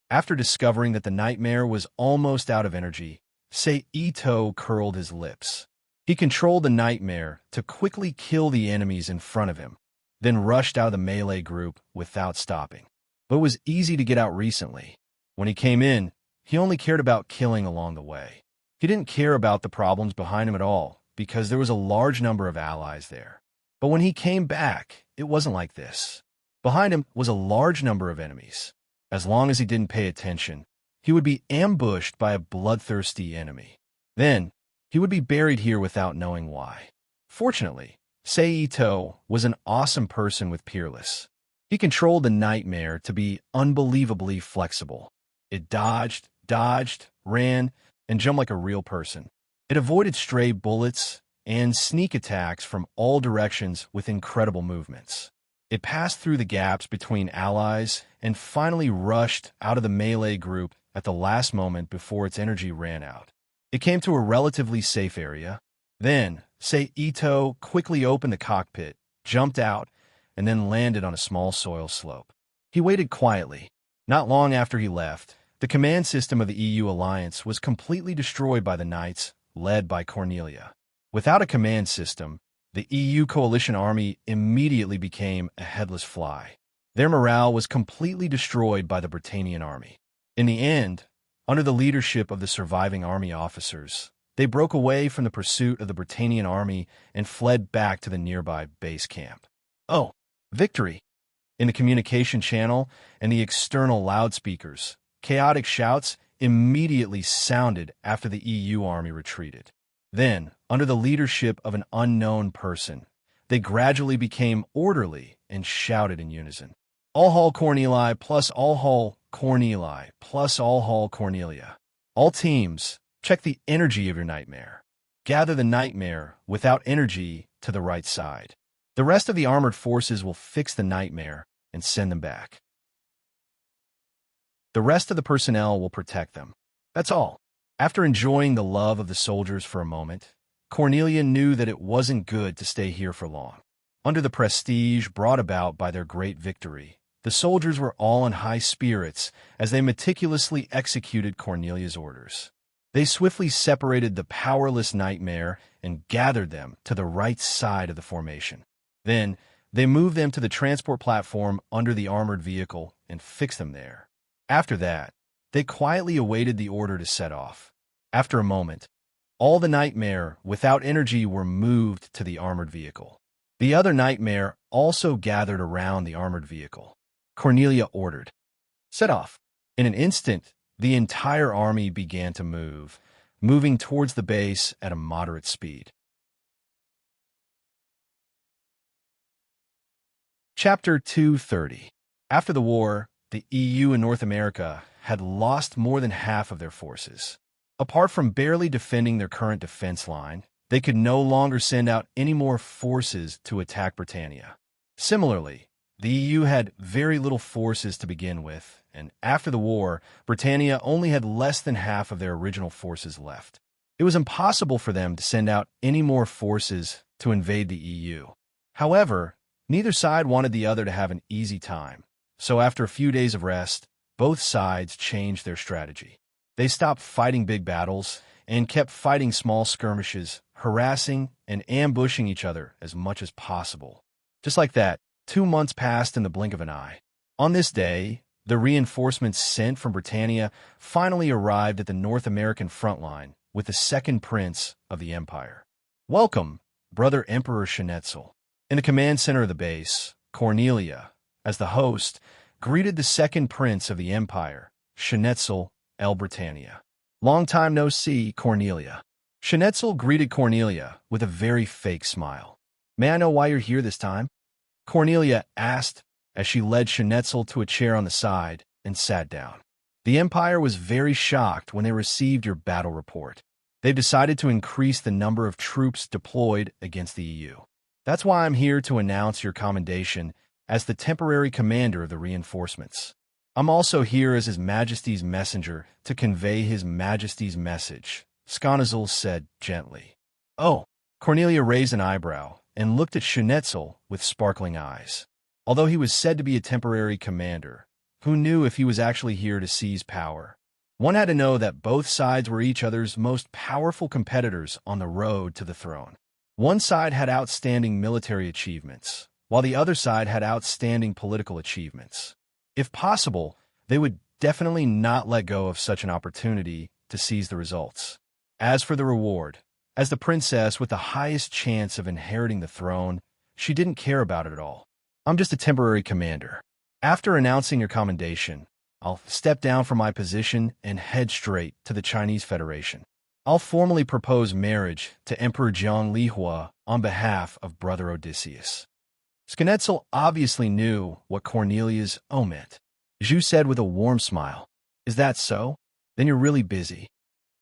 After discovering that the Nightmare was almost out of energy, Sei-Ito curled his lips. He controlled the Nightmare to quickly kill the enemies in front of him, then rushed out of the melee group without stopping. But it was easy to get out recently. When he came in, he only cared about killing along the way. He didn't care about the problems behind him at all, because there was a large number of allies there. But when he came back, it wasn't like this. Behind him was a large number of enemies. As long as he didn't pay attention, he would be ambushed by a bloodthirsty enemy. Then, he would be buried here without knowing why. Fortunately, Sei-Ito was an awesome person with Peerless. He controlled the Nightmare to be unbelievably flexible. It dodged, ran, and jumped like a real person. It avoided stray bullets and sneak attacks from all directions with incredible movements. It passed through the gaps between allies and finally rushed out of the melee group at the last moment before its energy ran out. It came to a relatively safe area. Then, Sei-Ito quickly opened the cockpit, jumped out, and then landed on a small soil slope. He waited quietly. Not long after he left, the command system of the EU alliance was completely destroyed by the Knights, led by Cornelia. Without a command system, the EU coalition army immediately became a headless fly. Their morale was completely destroyed by the Britannian army. In the end, under the leadership of the surviving army officers, they broke away from the pursuit of the Britannian army and fled back to the nearby base camp. Oh, victory! In the communication channel and the external loudspeakers, chaotic shouts immediately sounded after the EU army retreated. Then, under the leadership of an unknown person, they gradually became orderly and shouted in unison. All haul Corneli plus all haul Corneli plus all haul Cornelia. All teams, check the energy of your Nightmare. Gather the Nightmare without energy to the right side. The rest of the armored forces will fix the nightmare and send them back. The rest of the personnel will protect them. That's all. After enjoying the love of the soldiers for a moment, Cornelia knew that it wasn't good to stay here for long. Under the prestige brought about by their great victory, the soldiers were all in high spirits as they meticulously executed Cornelia's orders. They swiftly separated the powerless nightmare and gathered them to the right side of the formation. Then, they moved them to the transport platform under the armored vehicle and fixed them there. After that, they quietly awaited the order to set off. After a moment, all the nightmare without energy were moved to the armored vehicle. The other nightmare also gathered around the armored vehicle. Cornelia ordered, "Set off." In an instant, the entire army began to move, moving towards the base at a moderate speed. Chapter 230. After the war, the EU and North America had lost more than half of their forces. Apart from barely defending their current defense line, they could no longer send out any more forces to attack Britannia. Similarly, the EU had very little forces to begin with, and after the war, Britannia only had less than half of their original forces left. It was impossible for them to send out any more forces to invade the EU. However, neither side wanted the other to have an easy time, so after a few days of rest, both sides changed their strategy. They stopped fighting big battles and kept fighting small skirmishes, harassing and ambushing each other as much as possible. Just like that, 2 months passed in the blink of an eye. On this day, the reinforcements sent from Britannia finally arrived at the North American front line with the second prince of the empire. "Welcome, brother Emperor Schnetzel." In the command center of the base, Cornelia, as the host, greeted the second prince of the empire, Schnetzel El Britannia. "Long time no see, Cornelia." Schnetzel greeted Cornelia with a very fake smile. "May I know why you're here this time?" Cornelia asked as she led Schnetzel to a chair on the side and sat down. "The Empire was very shocked when they received your battle report. They've decided to increase the number of troops deployed against the EU. That's why I'm here to announce your commendation as the temporary commander of the reinforcements. I'm also here as His Majesty's messenger to convey His Majesty's message," Schnetzel said gently. "Oh." Cornelia raised an eyebrow and looked at Schnetzel with sparkling eyes. Although he was said to be a temporary commander, who knew if he was actually here to seize power? One had to know that both sides were each other's most powerful competitors on the road to the throne. One side had outstanding military achievements, while the other side had outstanding political achievements. If possible, they would definitely not let go of such an opportunity to seize the results. As for the reward, as the princess with the highest chance of inheriting the throne, she didn't care about it at all. "I'm just a temporary commander. After announcing your commendation, I'll step down from my position and head straight to the Chinese Federation. I'll formally propose marriage to Emperor Jiang Lihua on behalf of brother Odysseus." Schnetzel obviously knew what Cornelia's "oh" meant. Zhu said with a warm smile, "Is that so? Then you're really busy."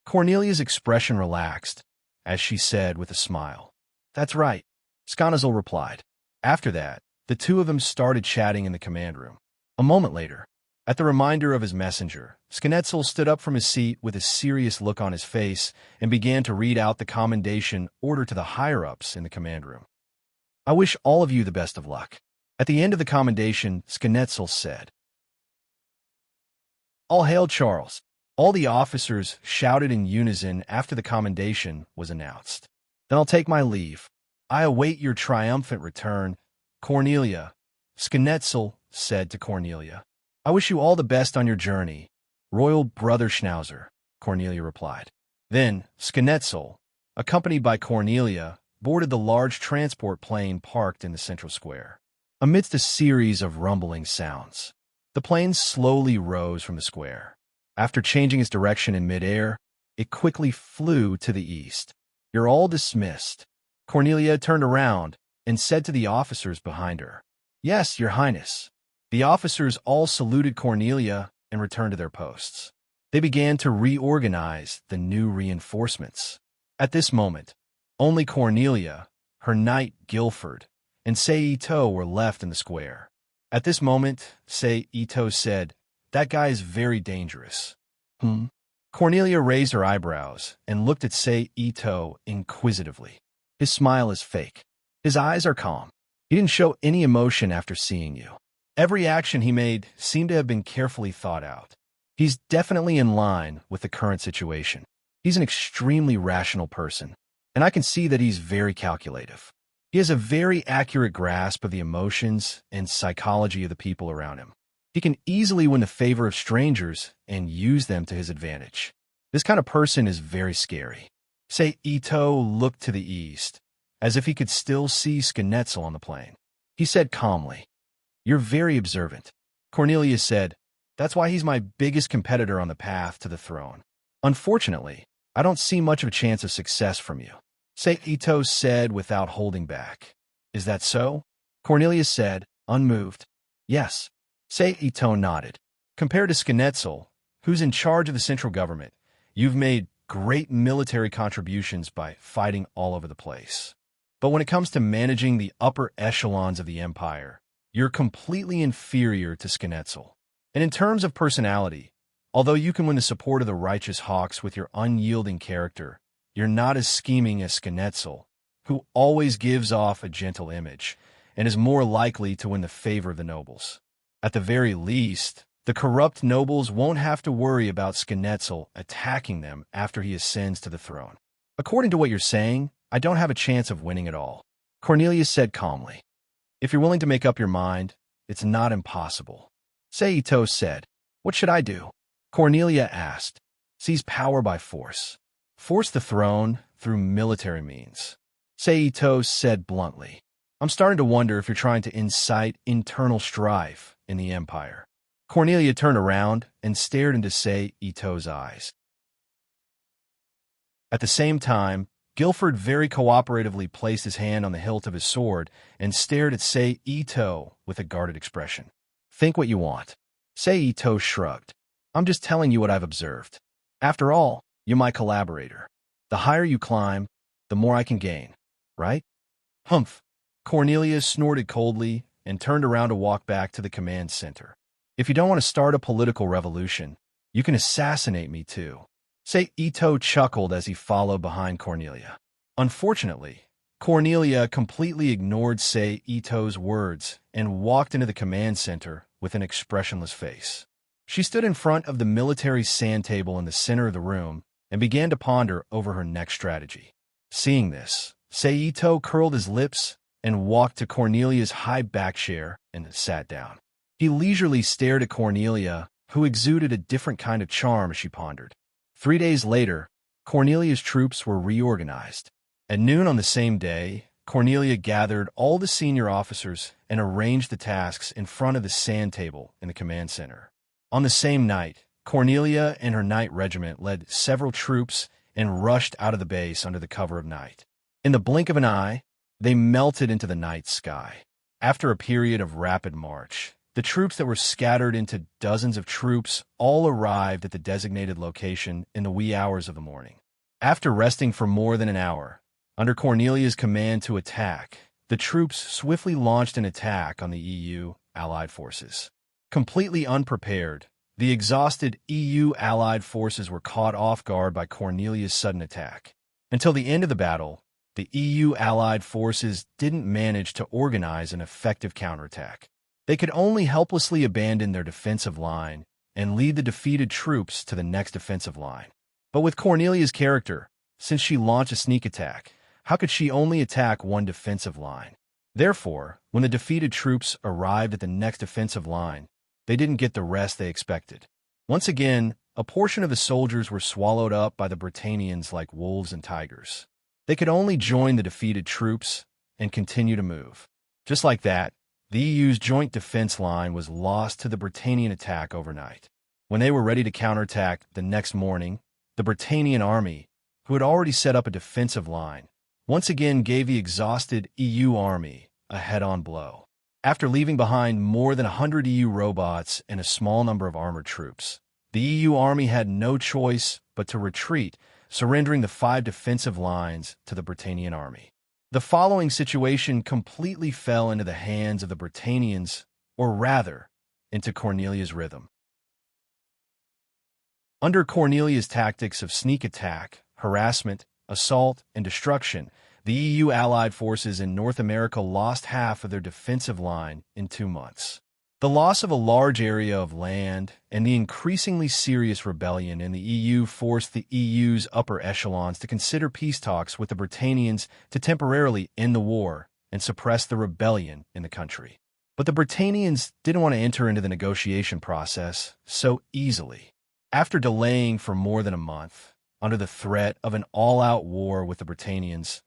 Cornelia's expression relaxed as she said with a smile, "That's right," Schnetzel replied. After that, the two of them started chatting in the command room. A moment later, at the reminder of his messenger, Schnetzel stood up from his seat with a serious look on his face and began to read out the commendation order to the higher-ups in the command room. "I wish all of you the best of luck." At the end of the commendation, Schnetzel said, "All hail Charles." All the officers shouted in unison after the commendation was announced. "Then I'll take my leave. I await your triumphant return, Cornelia," Schnetzel said to Cornelia. "I wish you all the best on your journey, royal brother Schnauzer," Cornelia replied. Then Schnetzel, accompanied by Cornelia, boarded the large transport plane parked in the central square. Amidst a series of rumbling sounds, the plane slowly rose from the square. After changing its direction in midair, it quickly flew to the east. "You're all dismissed." Cornelia turned around and said to the officers behind her, "Yes, Your Highness." The officers all saluted Cornelia and returned to their posts. They began to reorganize the new reinforcements. At this moment, only Cornelia, her knight Guilford, and Sei-Ito were left in the square. At this moment, Sei-Ito said, "That guy is very dangerous." Hmm? Cornelia raised her eyebrows and looked at Sei-Ito inquisitively. His smile is fake. His eyes are calm. He didn't show any emotion after seeing you. Every action he made seemed to have been carefully thought out. He's definitely in line with the current situation. He's an extremely rational person, and I can see that he's very calculative. He has a very accurate grasp of the emotions and psychology of the people around him. He can easily win the favor of strangers and use them to his advantage. This kind of person is very scary. Sei-Ito looked to the east, as if he could still see Schnetzel on the plain. He said calmly, "You're very observant." Cornelia said, "That's why he's my biggest competitor on the path to the throne. Unfortunately, I don't see much of a chance of success from you." Sei-Ito said without holding back. "Is that so?" Cornelia said, unmoved. "Yes." Sei-Ito nodded. "Compared to Schnetzel, who's in charge of the central government, you've made great military contributions by fighting all over the place. But when it comes to managing the upper echelons of the empire, you're completely inferior to Schnetzel. And in terms of personality, although you can win the support of the righteous hawks with your unyielding character, you're not as scheming as Schnetzel, who always gives off a gentle image and is more likely to win the favor of the nobles. At the very least, the corrupt nobles won't have to worry about Schnetzel attacking them after he ascends to the throne. According to what you're saying, I don't have a chance of winning at all." Cornelia said calmly. "If you're willing to make up your mind, it's not impossible." Sei-Ito said, "What should I do?" Cornelia asked. "Seize power by force. Force the throne through military means." Sei-Ito said bluntly, "I'm starting to wonder if you're trying to incite internal strife in the empire." Cornelia turned around and stared into Sei-Ito's eyes. At the same time, Guilford very cooperatively placed his hand on the hilt of his sword and stared at Sei-Ito with a guarded expression. "Think what you want." Sei-Ito shrugged. "I'm just telling you what I've observed. After all, you're my collaborator. The higher you climb, the more I can gain, right?" "Humph." Cornelia snorted coldly and turned around to walk back to the command center. "If you don't want to start a political revolution, you can assassinate me too." Sei-Ito chuckled as he followed behind Cornelia. Unfortunately, Cornelia completely ignored Sei-Ito's words and walked into the command center with an expressionless face. She stood in front of the military sand table in the center of the room and began to ponder over her next strategy. Seeing this, Sei-Ito curled his lips and walked to Cornelia's high back chair and sat down. He leisurely stared at Cornelia, who exuded a different kind of charm as she pondered. 3 days later, Cornelia's troops were reorganized. At noon on the same day, Cornelia gathered all the senior officers and arranged the tasks in front of the sand table in the command center. On the same night, Cornelia and her night regiment led several troops and rushed out of the base under the cover of night. In the blink of an eye, they melted into the night sky. After a period of rapid march, the troops that were scattered into dozens of troops all arrived at the designated location in the wee hours of the morning. After resting for more than an hour, under Cornelia's command to attack, the troops swiftly launched an attack on the EU Allied forces. Completely unprepared, the exhausted EU Allied forces were caught off guard by Cornelia's sudden attack. Until the end of the battle, the EU Allied forces didn't manage to organize an effective counterattack. They could only helplessly abandon their defensive line and lead the defeated troops to the next defensive line. But with Cornelia's character, since she launched a sneak attack, how could she only attack one defensive line? Therefore, when the defeated troops arrived at the next defensive line, they didn't get the rest they expected. Once again, a portion of the soldiers were swallowed up by the Britannians like wolves and tigers. They could only join the defeated troops and continue to move. Just like that, the EU's joint defense line was lost to the Britannian attack overnight. When they were ready to counterattack the next morning, the Britannian army, who had already set up a defensive line, once again gave the exhausted EU army a head-on blow. After leaving behind more than 100 EU robots and a small number of armored troops, the EU army had no choice but to retreat, surrendering the 5 defensive lines to the Britannian army. The following situation completely fell into the hands of the Britannians, or rather, into Cornelia's rhythm. Under Cornelia's tactics of sneak attack, harassment, assault, and destruction, the EU allied forces in North America lost half of their defensive line in 2 months. The loss of a large area of land and the increasingly serious rebellion in the EU forced the EU's upper echelons to consider peace talks with the Britannians to temporarily end the war and suppress the rebellion in the country. But the Britannians didn't want to enter into the negotiation process so easily. After delaying for more than a month, under the threat of an all-out war with the Britannians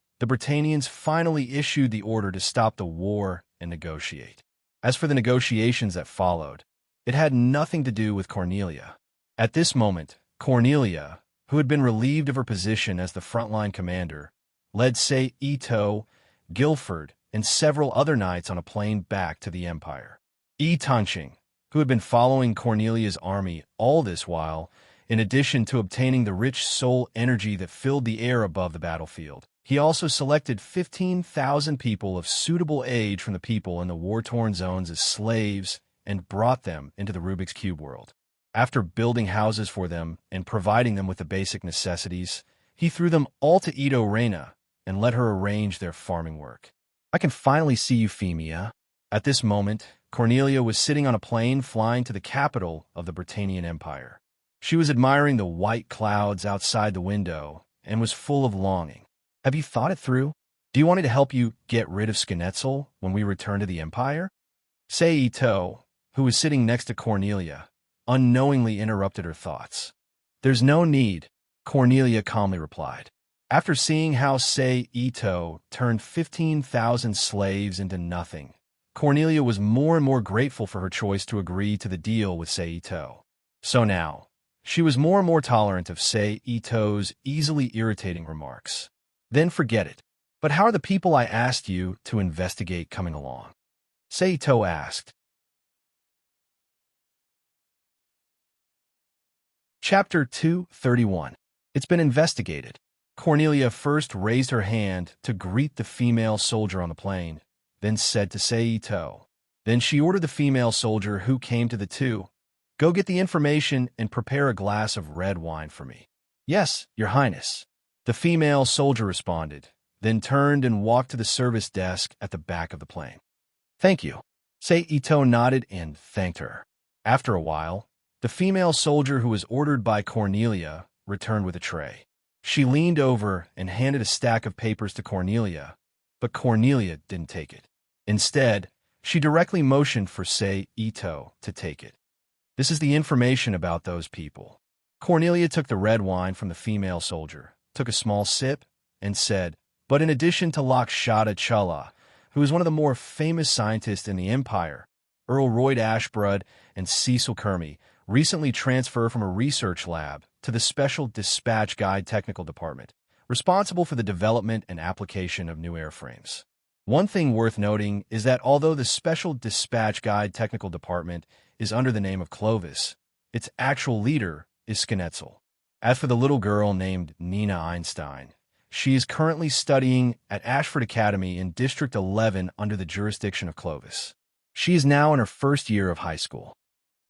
finally issued the order to stop the war and negotiate. As for the negotiations that followed, it had nothing to do with Cornelia. At this moment, Cornelia, who had been relieved of her position as the frontline commander, led Sei Ito, Guilford, and several other knights on a plane back to the Empire. Yi Tanqing, who had been following Cornelia's army all this while, in addition to obtaining the rich soul energy that filled the air above the battlefield, he also selected 15,000 people of suitable age from the people in the war-torn zones as slaves and brought them into the Rubik's Cube world. After building houses for them and providing them with the basic necessities, he threw them all to Ito Reina and let her arrange their farming work. I can finally see Euphemia. At this moment, Cornelia was sitting on a plane flying to the capital of the Britannian Empire. She was admiring the white clouds outside the window and was full of longing. Have you thought it through? Do you want me to help you get rid of Schnetzel when we return to the Empire? Sei Ito, who was sitting next to Cornelia, unknowingly interrupted her thoughts. There's no need, Cornelia calmly replied. After seeing how Sei Ito turned 15,000 slaves into nothing, Cornelia was more and more grateful for her choice to agree to the deal with Sei Ito. So now, she was more and more tolerant of Sei Ito's easily irritating remarks. Then forget it. But how are the people I asked you to investigate coming along? Sei Ito asked. Chapter 231. It's been investigated. Cornelia first raised her hand to greet the female soldier on the plane, then said to Sei Ito. Then she ordered the female soldier who came to the two, "Go get the information and prepare a glass of red wine for me." "Yes, Your Highness." The female soldier responded, then turned and walked to the service desk at the back of the plane. "Thank you." Sei Ito nodded and thanked her. After a while, the female soldier who was ordered by Cornelia returned with a tray. She leaned over and handed a stack of papers to Cornelia, but Cornelia didn't take it. Instead, she directly motioned for Sei Ito to take it. "This is the information about those people." Cornelia took the red wine from the female soldier, took a small sip, and said, "But in addition to Lakshata Chula, who is one of the more famous scientists in the Empire, Earl Royd Ashbrood and Cecil Kermy recently transferred from a research lab to the Special Dispatch Guide Technical Department, responsible for the development and application of new airframes. One thing worth noting is that although the Special Dispatch Guide Technical Department is under the name of Clovis, its actual leader is Schnetzel. As for the little girl named Nina Einstein, she is currently studying at Ashford Academy in District 11 under the jurisdiction of Clovis. She is now in her first year of high school.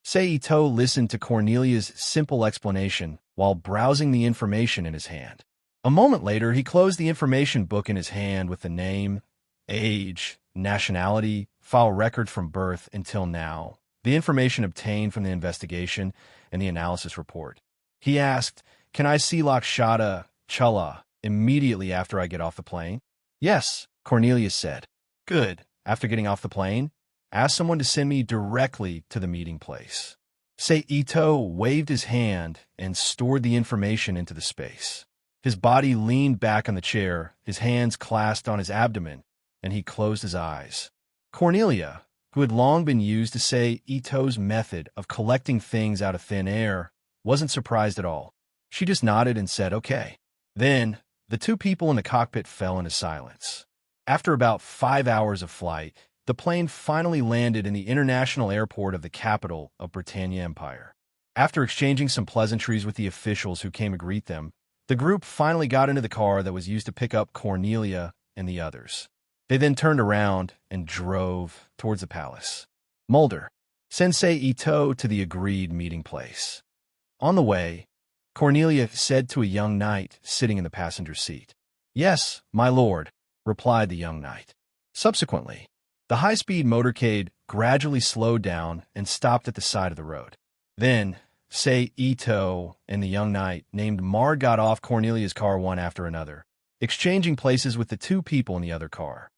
Sei Ito listened to Cornelia's simple explanation while browsing the information in his hand. A moment later, he closed the information book in his hand with the name, age, nationality, file record from birth until now, the information obtained from the investigation, and the analysis report. He asked, "Can I see Lakshata Chula immediately after I get off the plane?" "Yes," Cornelia said. "Good." After getting off the plane, ask someone to send me directly to the meeting place. Sei Ito waved his hand and stored the information into the space. His body leaned back on the chair, his hands clasped on his abdomen, and he closed his eyes. Cornelia, who had long been used to Sei Ito's method of collecting things out of thin air, wasn't surprised at all. She just nodded and said, "Okay." Then, the two people in the cockpit fell into silence. After about 5 hours of flight, the plane finally landed in the international airport of the capital of Britannia Empire. After exchanging some pleasantries with the officials who came to greet them, the group finally got into the car that was used to pick up Cornelia and the others. They then turned around and drove towards the palace. Mulder, Sensei Ito to the agreed meeting place. On the way, Cornelia said to a young knight sitting in the passenger seat. "Yes, my lord," replied the young knight. Subsequently, the high-speed motorcade gradually slowed down and stopped at the side of the road. Then, Sei Ito and the young knight named Mard got off Cornelia's car one after another, exchanging places with the two people in the other car.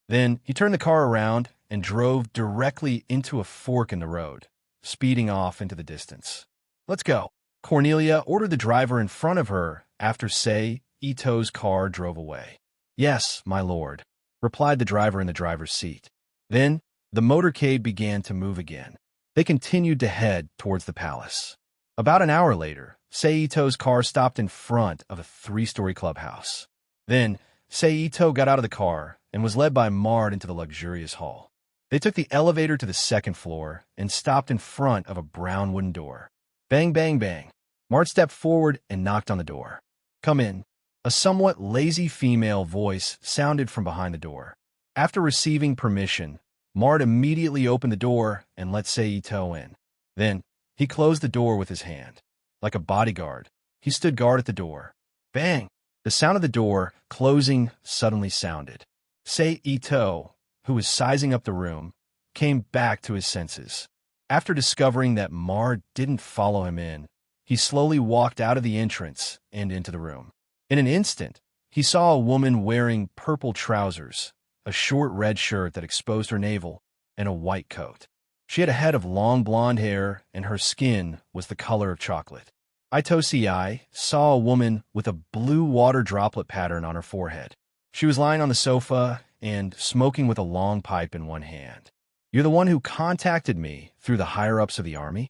Then, he turned the car around and drove directly into a fork in the road, speeding off into the distance. "Let's go." Cornelia ordered the driver in front of her after Sei Ito's car drove away. "Yes, my lord," replied the driver in the driver's seat. Then, the motorcade began to move again. They continued to head towards the palace. About an hour later, Sei Ito's car stopped in front of a 3-story clubhouse. Then, Sei Ito got out of the car and was led by Mard into the luxurious hall. They took the elevator to the second floor and stopped in front of a brown wooden door. Bang, bang, bang. Mard stepped forward and knocked on the door. "Come in." A somewhat lazy female voice sounded from behind the door. After receiving permission, Mard immediately opened the door and let Sei Ito in. Then, he closed the door with his hand. Like a bodyguard, he stood guard at the door. Bang! The sound of the door closing suddenly sounded. Sei Ito, who was sizing up the room, came back to his senses. After discovering that Mard didn't follow him in, he slowly walked out of the entrance and into the room. In an instant, he saw a woman wearing purple trousers, a short red shirt that exposed her navel, and a white coat. She had a head of long blonde hair, and her skin was the color of chocolate. Ito saw a woman with a blue water droplet pattern on her forehead. She was lying on the sofa and smoking with a long pipe in one hand. "You're the one who contacted me through the higher-ups of the army?"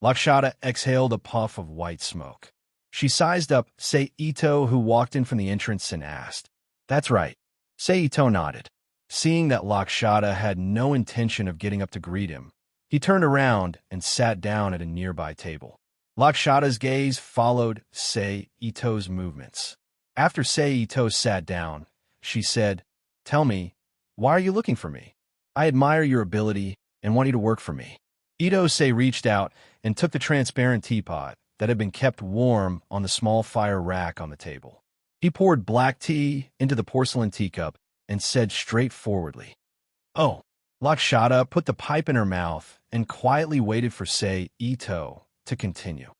Lakshata exhaled a puff of white smoke. She sized up Sei Ito, who walked in from the entrance, and asked. "That's right." Sei Ito nodded. Seeing that Lakshata had no intention of getting up to greet him, he turned around and sat down at a nearby table. Lakshata's gaze followed Sei Ito's movements. After Sei Ito sat down, she said, "Tell me, why are you looking for me? I admire your ability and want you to work for me." Ito reached out and took the transparent teapot that had been kept warm on the small fire rack on the table. He poured black tea into the porcelain teacup and said straightforwardly, "Oh." Lakshata put the pipe in her mouth and quietly waited for Sei Ito to continue.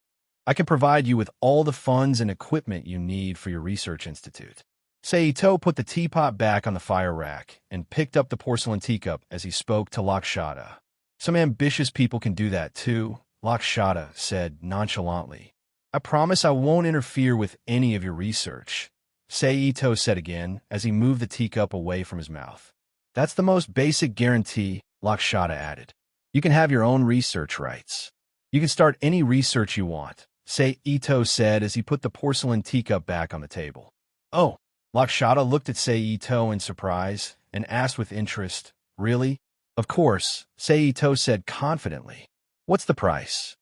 "I can provide you with all the funds and equipment you need for your research institute." Sei Ito put the teapot back on the fire rack and picked up the porcelain teacup as he spoke to Lakshata. "Some ambitious people can do that too," Lakshata said nonchalantly. "I promise I won't interfere with any of your research," Sei Ito said again as he moved the teacup away from his mouth. "That's the most basic guarantee," Lakshata added. "You can have your own research rights. You can start any research you want," Sei Ito said as he put the porcelain teacup back on the table. "Oh." Lakshata looked at Sei Ito in surprise and asked with interest, "Really?" "Of course," Sei Ito said confidently. "What's the price?"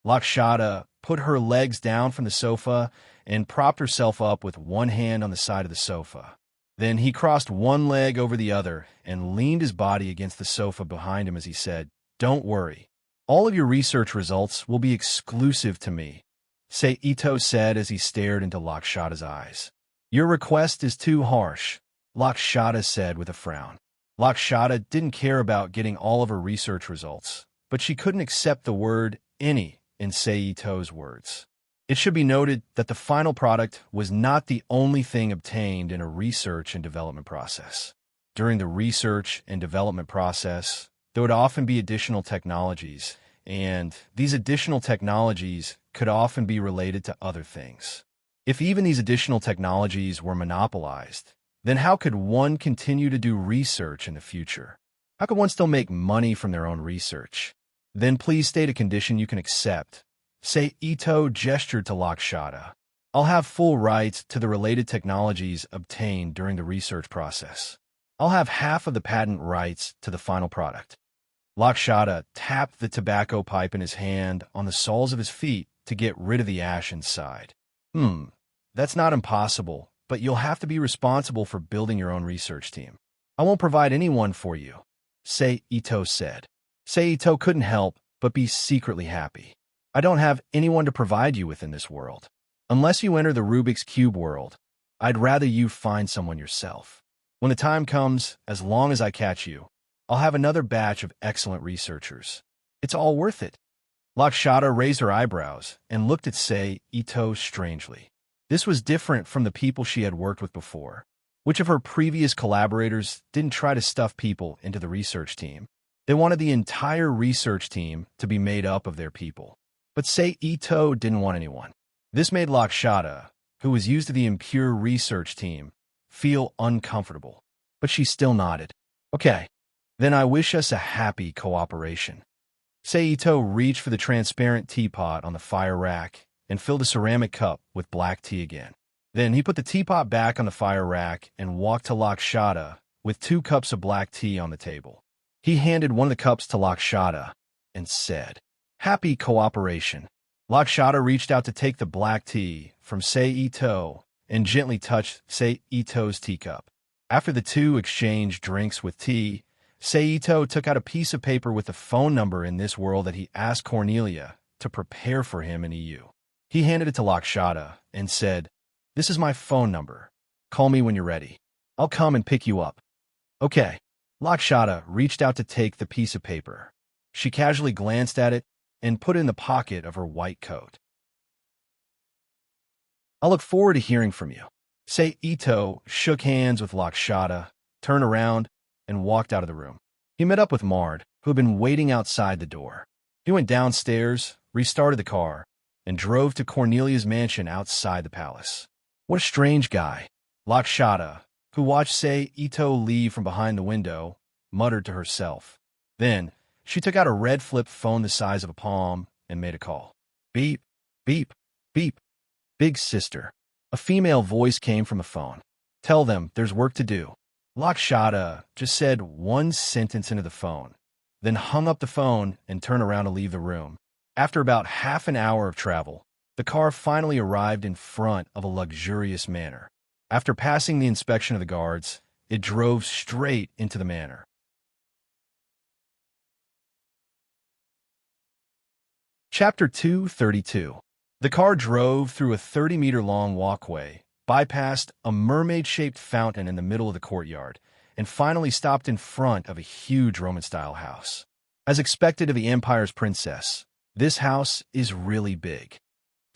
Lakshata put her legs down from the sofa and propped herself up with one hand on the side of the sofa. Then he crossed one leg over the other and leaned his body against the sofa behind him as he said, "Don't worry. All of your research results will be exclusive to me," Sei Ito said as he stared into Lakshata's eyes. "Your request is too harsh," Lakshata said with a frown. Lakshata didn't care about getting all of her research results, but she couldn't accept the word any in Sei Ito's words. It should be noted that the final product was not the only thing obtained in a research and development process. During the research and development process, there would often be additional technologies, and these additional technologies could often be related to other things. If even these additional technologies were monopolized, then how could one continue to do research in the future? How could one still make money from their own research? Then please state a condition you can accept. Sei Ito gestured to Lakshata. "I'll have full rights to the related technologies obtained during the research process. I'll have half of the patent rights to the final product." Lakshata tapped the tobacco pipe in his hand on the soles of his feet to get rid of the ash inside. That's not impossible, but you'll have to be responsible for building your own research team. I won't provide anyone for you, Ito said. Ito couldn't help but be secretly happy. I don't have anyone to provide you with in this world. Unless you enter the Rubik's Cube world, I'd rather you find someone yourself. When the time comes, as long as I catch you, I'll have another batch of excellent researchers. It's all worth it. Lakshata raised her eyebrows and looked at Ito strangely. This was different from the people she had worked with before. Which of her previous collaborators didn't try to stuff people into the research team? They wanted the entire research team to be made up of their people. But Ito didn't want anyone. This made Lakshata, who was used to the impure research team, feel uncomfortable. But she still nodded. Okay, then I wish us a happy cooperation. Ito reached for the transparent teapot on the fire rack and filled a ceramic cup with black tea again. Then he put the teapot back on the fire rack and walked to Lakshata with 2 cups of black tea on the table. He handed one of the cups to Lakshata and said, "Happy cooperation." Lakshata reached out to take the black tea from Ito and gently touched Ito's teacup. After the two exchanged drinks with tea, Ito took out a piece of paper with the phone number in this world that he asked Cornelia to prepare for him in EU. He handed it to Lakshata and said, "This is my phone number. Call me when you're ready. I'll come and pick you up." Okay. Lakshata reached out to take the piece of paper. She casually glanced at it and put it in the pocket of her white coat. "I'll look forward to hearing from you." Ito shook hands with Lakshata, turned around, and walked out of the room. He met up with Mard, who had been waiting outside the door. He went downstairs, restarted the car, and drove to Cornelia's mansion outside the palace. What a strange guy. Lakshata, who watched Ito leave from behind the window, muttered to herself. Then, she took out a red flip phone the size of a palm and made a call. Beep, beep, beep. Big sister. A female voice came from the phone. "Tell them there's work to do." Lakshata just said one sentence into the phone, then hung up the phone and turned around to leave the room. After about half an hour of travel, the car finally arrived in front of a luxurious manor. After passing the inspection of the guards, it drove straight into the manor. Chapter 232. The car drove through a 30-meter-long walkway, bypassed a mermaid-shaped fountain in the middle of the courtyard, and finally stopped in front of a huge Roman-style house. As expected of the Empire's princess, this house is really big,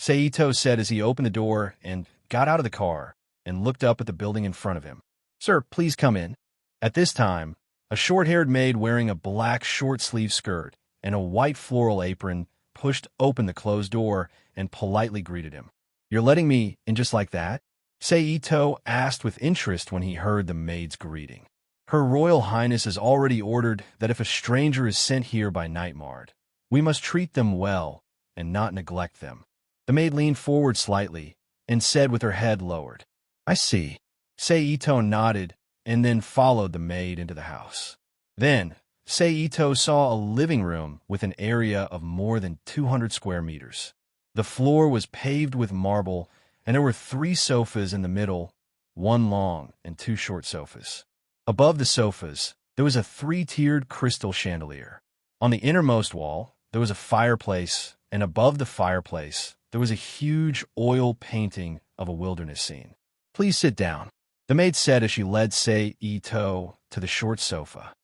Ito said as he opened the door and got out of the car and looked up at the building in front of him. "Sir, please come in." At this time, a short-haired maid wearing a black short-sleeved skirt and a white floral apron pushed open the closed door and politely greeted him. "You're letting me in just like that?" Ito asked with interest when he heard the maid's greeting. "Her Royal Highness has already ordered that if a stranger is sent here by Nightmare, we must treat them well and not neglect them." The maid leaned forward slightly and said with her head lowered, "I see." Ito nodded and then followed the maid into the house. Then, Ito saw a living room with an area of more than 200 square meters. The floor was paved with marble, and there were 3 sofas in the middle, 1 long and 2 short sofas. Above the sofas, there was a 3-tiered crystal chandelier. On the innermost wall, there was a fireplace, and above the fireplace, there was a huge oil painting of a wilderness scene. "Please sit down," the maid said as she led Ito to the short sofa.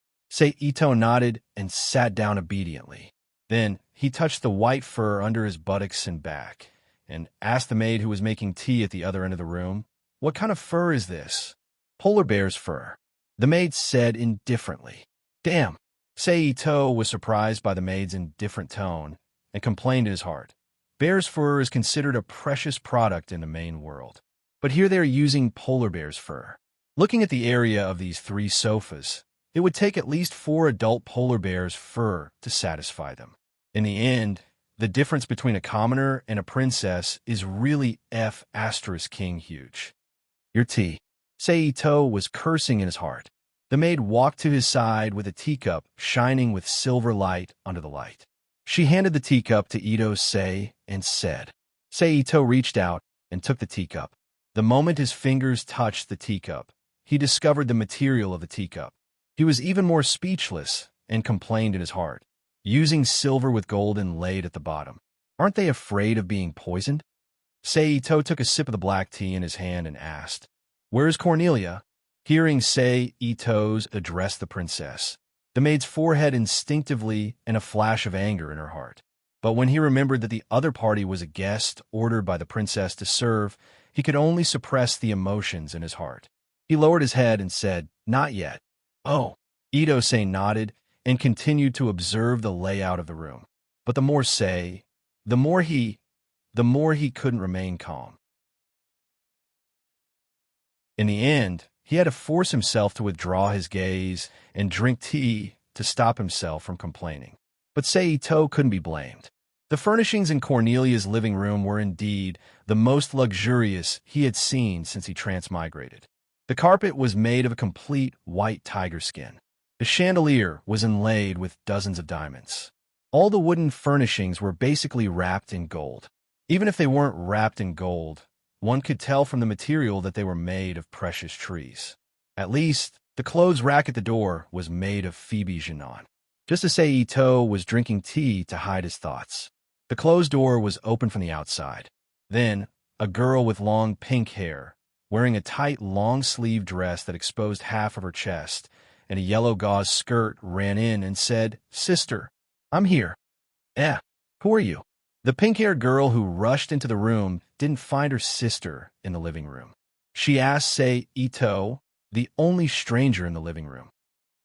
Ito nodded and sat down obediently. Then he touched the white fur under his buttocks and back and asked the maid who was making tea at the other end of the room, "What kind of fur is this?" "Polar bear's fur," the maid said indifferently. "Damn." Ito was surprised by the maid's indifferent tone and complained in his heart. Bear's fur is considered a precious product in the main world. But here they are using polar bear's fur. Looking at the area of these 3 sofas, it would take at least 4 adult polar bears' fur to satisfy them. In the end, the difference between a commoner and a princess is really King huge. "Your tea." Ito was cursing in his heart. The maid walked to his side with a teacup shining with silver light under the light. She handed the teacup to Ito and said. Ito reached out and took the teacup. The moment his fingers touched the teacup, he discovered the material of the teacup. He was even more speechless and complained in his heart, using silver with gold inlaid at the bottom. Aren't they afraid of being poisoned? Seito took a sip of the black tea in his hand and asked, "Where's Cornelia?" Hearing Seito's address the princess, the maid's forehead instinctively and a flash of anger in her heart. But when he remembered that the other party was a guest ordered by the princess to serve, he could only suppress the emotions in his heart. He lowered his head and said, "Not yet." "Oh." Ito-san nodded and continued to observe the layout of the room. But the more he couldn't remain calm. In the end, he had to force himself to withdraw his gaze and drink tea to stop himself from complaining. But Seito couldn't be blamed. The furnishings in Cornelia's living room were indeed the most luxurious he had seen since he transmigrated. The carpet was made of a complete white tiger skin. The chandelier was inlaid with dozens of diamonds. All the wooden furnishings were basically wrapped in gold. Even if they weren't wrapped in gold, one could tell from the material that they were made of precious trees. At least, the clothes rack at the door was made of Phoebe Genon. Just as Seito was drinking tea to hide his thoughts, the closed door was open from the outside. Then, a girl with long pink hair, wearing a tight long-sleeved dress that exposed half of her chest, and a yellow gauze skirt ran in and said, "Sister, I'm here." Who are you?" The pink-haired girl who rushed into the room didn't find her sister in the living room. She asked Seito, the only stranger in the living room.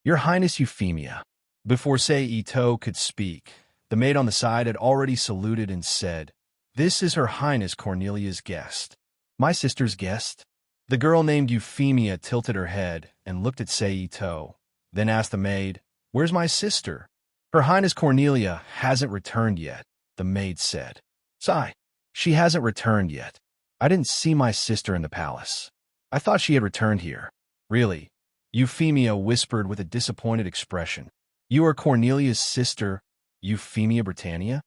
"Your Highness Euphemia." Before Seito could speak, the maid on the side had already saluted and said, "This is Her Highness Cornelia's guest." "My sister's guest?" The girl named Euphemia tilted her head and looked at Seito, then asked the maid, "Where's my sister?" "Her Highness Cornelia hasn't returned yet," the maid said. "Sigh, she hasn't returned yet. I didn't see my sister in the palace. I thought she had returned here." "Really?" Euphemia whispered with a disappointed expression. "You are Cornelia's sister, Euphemia Britannia?"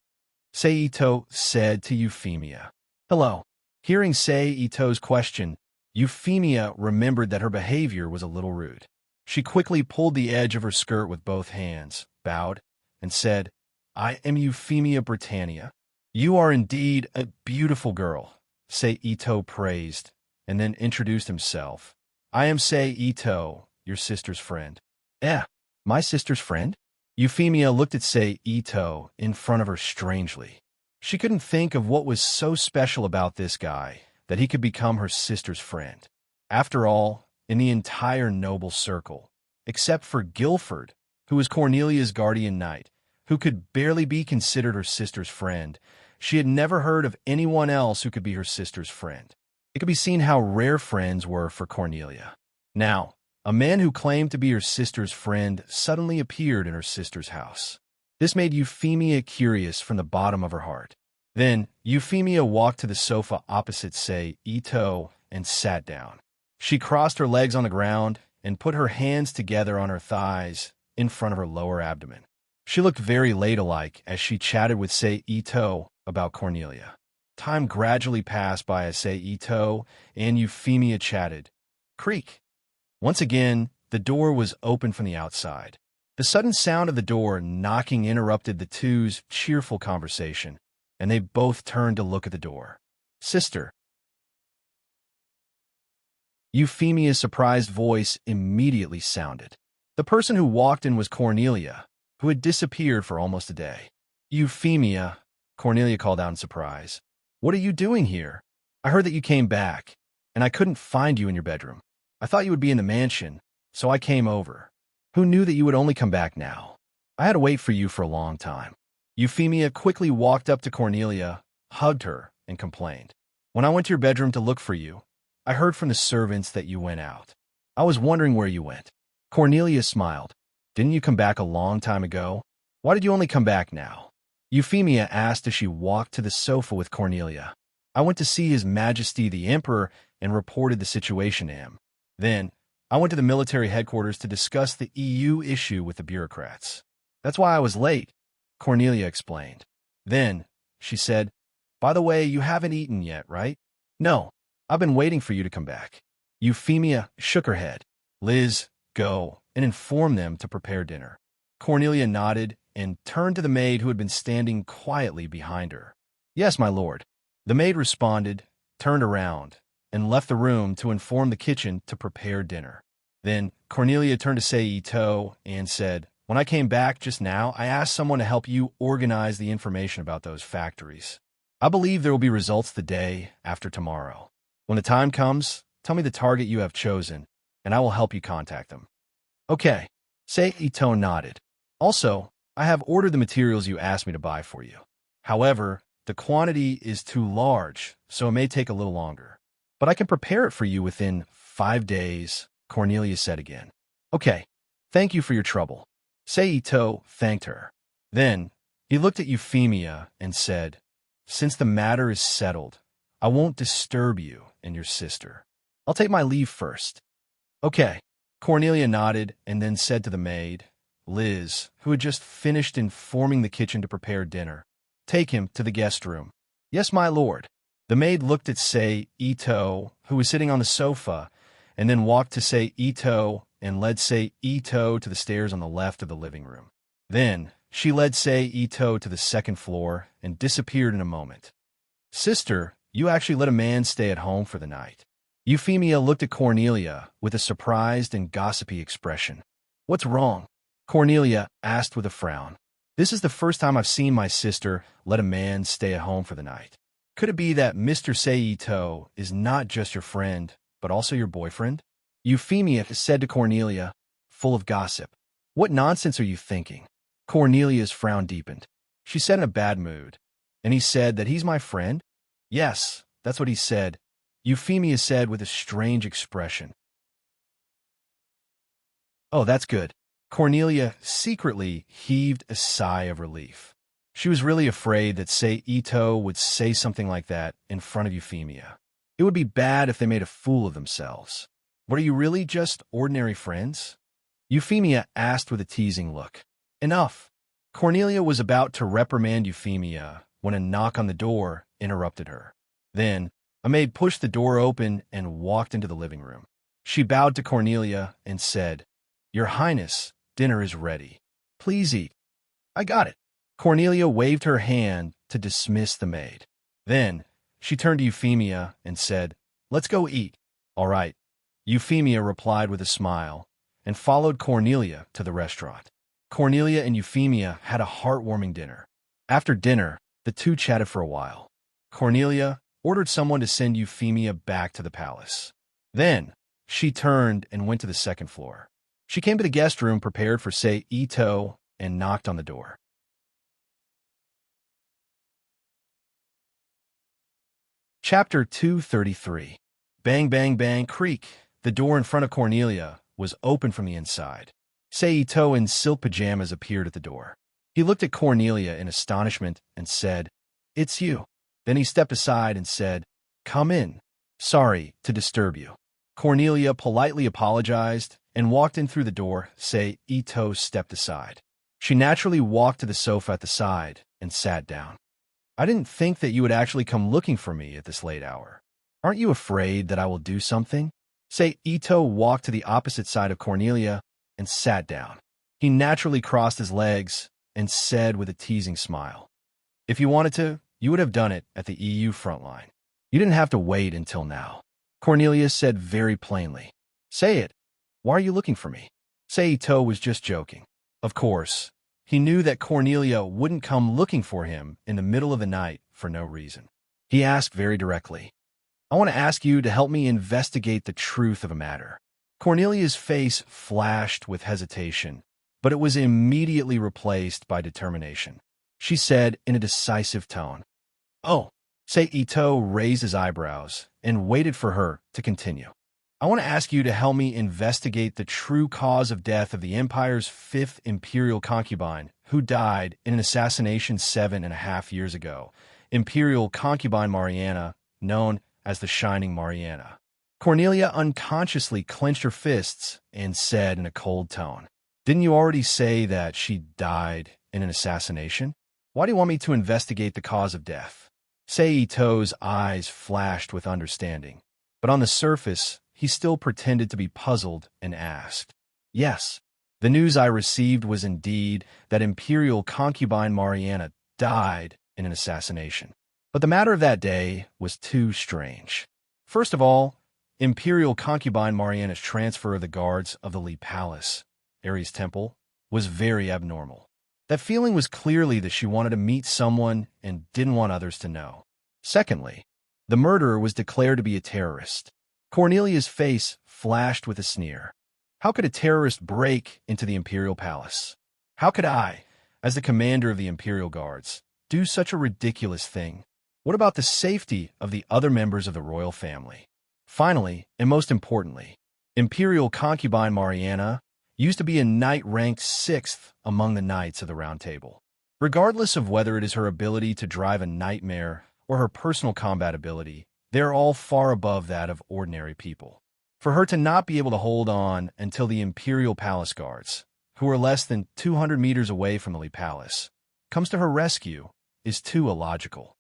Seito said to Euphemia. "Hello." Hearing Seito's question, Euphemia remembered that her behavior was a little rude. She quickly pulled the edge of her skirt with both hands, bowed, and said, "I am Euphemia Britannia." "You are indeed a beautiful girl," Seito praised, and then introduced himself. "I am Seito, your sister's friend." My sister's friend?" Euphemia looked at Seito in front of her strangely. She couldn't think of what was so special about this guy that he could become her sister's friend. After all, in the entire noble circle, except for Guilford, who was Cornelia's guardian knight, who could barely be considered her sister's friend, she had never heard of anyone else who could be her sister's friend. It could be seen how rare friends were for Cornelia. Now, a man who claimed to be her sister's friend suddenly appeared in her sister's house. This made Euphemia curious from the bottom of her heart. Then, Euphemia walked to the sofa opposite Seito and sat down. She crossed her legs on the ground and put her hands together on her thighs in front of her lower abdomen. She looked very ladylike as she chatted with Seito about Cornelia. Time gradually passed by as Seito and Euphemia chatted. Creak. Once again, the door was open from the outside. The sudden sound of the door knocking interrupted the two's cheerful conversation, and they both turned to look at the door. "Sister." Euphemia's surprised voice immediately sounded. The person who walked in was Cornelia, who had disappeared for almost a day. "Euphemia," Cornelia called out in surprise. "What are you doing here? I heard that you came back, and I couldn't find you in your bedroom. I thought you would be in the mansion, so I came over. Who knew that you would only come back now? I had to wait for you for a long time." Euphemia quickly walked up to Cornelia, hugged her, and complained. "When I went to your bedroom to look for you, I heard from the servants that you went out. I was wondering where you went." Cornelia smiled. "Didn't you come back a long time ago? Why did you only come back now?" Euphemia asked as she walked to the sofa with Cornelia. "I went to see His Majesty the Emperor and reported the situation to him. Then, I went to the military headquarters to discuss the EU issue with the bureaucrats. That's why I was late," Cornelia explained. Then, she said, "By the way, you haven't eaten yet, right?" "No, I've been waiting for you to come back. Euphemia shook her head. Liz, go and inform them to prepare dinner. Cornelia nodded and turned to the maid who had been standing quietly behind her. Yes, my lord. The maid responded, turned around, and left the room to inform the kitchen to prepare dinner. Then Cornelia turned to Saito and said, when I came back just now, I asked someone to help you organize the information about those factories. I believe there will be results the day after tomorrow. When the time comes, tell me the target you have chosen, and I will help you contact them. Okay, Saito nodded. Also, I have ordered the materials you asked me to buy for you. However, the quantity is too large, so it may take a little longer. But I can prepare it for you within 5 days, Cornelia said again. Okay, thank you for your trouble. Saito thanked her. Then, he looked at Euphemia and said, since the matter is settled, I won't disturb you and your sister. I'll take my leave first. Okay. Cornelia nodded and then said to the maid, Liz, who had just finished informing the kitchen to prepare dinner, take him to the guest room. Yes, my lord. The maid looked at Saito, who was sitting on the sofa, and then walked to Saito and led Saito to the stairs on the left of the living room. Then she led Saito to the second floor and disappeared in a moment. Sister, you actually let a man stay at home for the night. Euphemia looked at Cornelia with a surprised and gossipy expression. What's wrong? Cornelia asked with a frown. This is the first time I've seen my sister let a man stay at home for the night. Could it be that Mr. Saito is not just your friend, but also your boyfriend? Euphemia said to Cornelia, full of gossip. What nonsense are you thinking? Cornelia's frown deepened. She said in a bad mood. And he said that he's my friend? Yes, that's what he said. Euphemia said with a strange expression. Oh, that's good. Cornelia secretly heaved a sigh of relief. She was really afraid that Saito would say something like that in front of Euphemia. It would be bad if they made a fool of themselves. But are you really just ordinary friends? Euphemia asked with a teasing look. Enough. Cornelia was about to reprimand Euphemia when a knock on the door interrupted her. Then, a maid pushed the door open and walked into the living room. She bowed to Cornelia and said, Your Highness, dinner is ready. Please eat. I got it. Cornelia waved her hand to dismiss the maid. Then, she turned to Euphemia and said, Let's go eat. All right. Euphemia replied with a smile and followed Cornelia to the restaurant. Cornelia and Euphemia had a heartwarming dinner. After dinner, the two chatted for a while. Cornelia ordered someone to send Euphemia back to the palace. Then, she turned and went to the second floor. She came to the guest room prepared for Saito and knocked on the door. Chapter 233. Bang, bang, bang, creak. The door in front of Cornelia was open from the inside. Saito in silk pajamas appeared at the door. He looked at Cornelia in astonishment and said, It's you. Then he stepped aside and said, Come in. Sorry to disturb you. Cornelia politely apologized and walked in through the door. Saito stepped aside. She naturally walked to the sofa at the side and sat down. I didn't think that you would actually come looking for me at this late hour. Aren't you afraid that I will do something? Saito walked to the opposite side of Cornelia and sat down. He naturally crossed his legs and said with a teasing smile, If you wanted to, you would have done it at the EU front line. You didn't have to wait until now. Cornelia said very plainly, Say it. Why are you looking for me? Saito was just joking. Of course, he knew that Cornelia wouldn't come looking for him in the middle of the night for no reason. He asked very directly, I want to ask you to help me investigate the truth of a matter. Cornelia's face flashed with hesitation, but it was immediately replaced by determination. She said in a decisive tone, Oh, Saito raised his eyebrows and waited for her to continue. I want to ask you to help me investigate the true cause of death of the Empire's 5th Imperial concubine, who died in an assassination 7.5 years ago, Imperial concubine Mariana, known as the Shining Mariana. Cornelia unconsciously clenched her fists and said in a cold tone, Didn't you already say that she died in an assassination? Why do you want me to investigate the cause of death? Saito's eyes flashed with understanding. but on the surface, he still pretended to be puzzled and asked, "Yes, the news I received was indeed that Imperial concubine Mariana died in an assassination. But the matter of that day was too strange. First of all, Imperial concubine Mariana's transfer of the guards of the Lee Palace, Ares Temple, was very abnormal. That feeling was clearly that she wanted to meet someone and didn't want others to know. Secondly, the murderer was declared to be a terrorist. Cornelia's face flashed with a sneer. How could a terrorist break into the Imperial Palace? How could I, as the commander of the Imperial Guards, do such a ridiculous thing? What about the safety of the other members of the royal family? Finally, and most importantly, Imperial concubine Mariana used to be a knight ranked 6th among the knights of the Round Table. Regardless of whether it is her ability to drive a nightmare or her personal combat ability, they are all far above that of ordinary people. For her to not be able to hold on until the Imperial Palace Guards, who are less than 200 meters away from the Lee Palace, comes to her rescue is too illogical.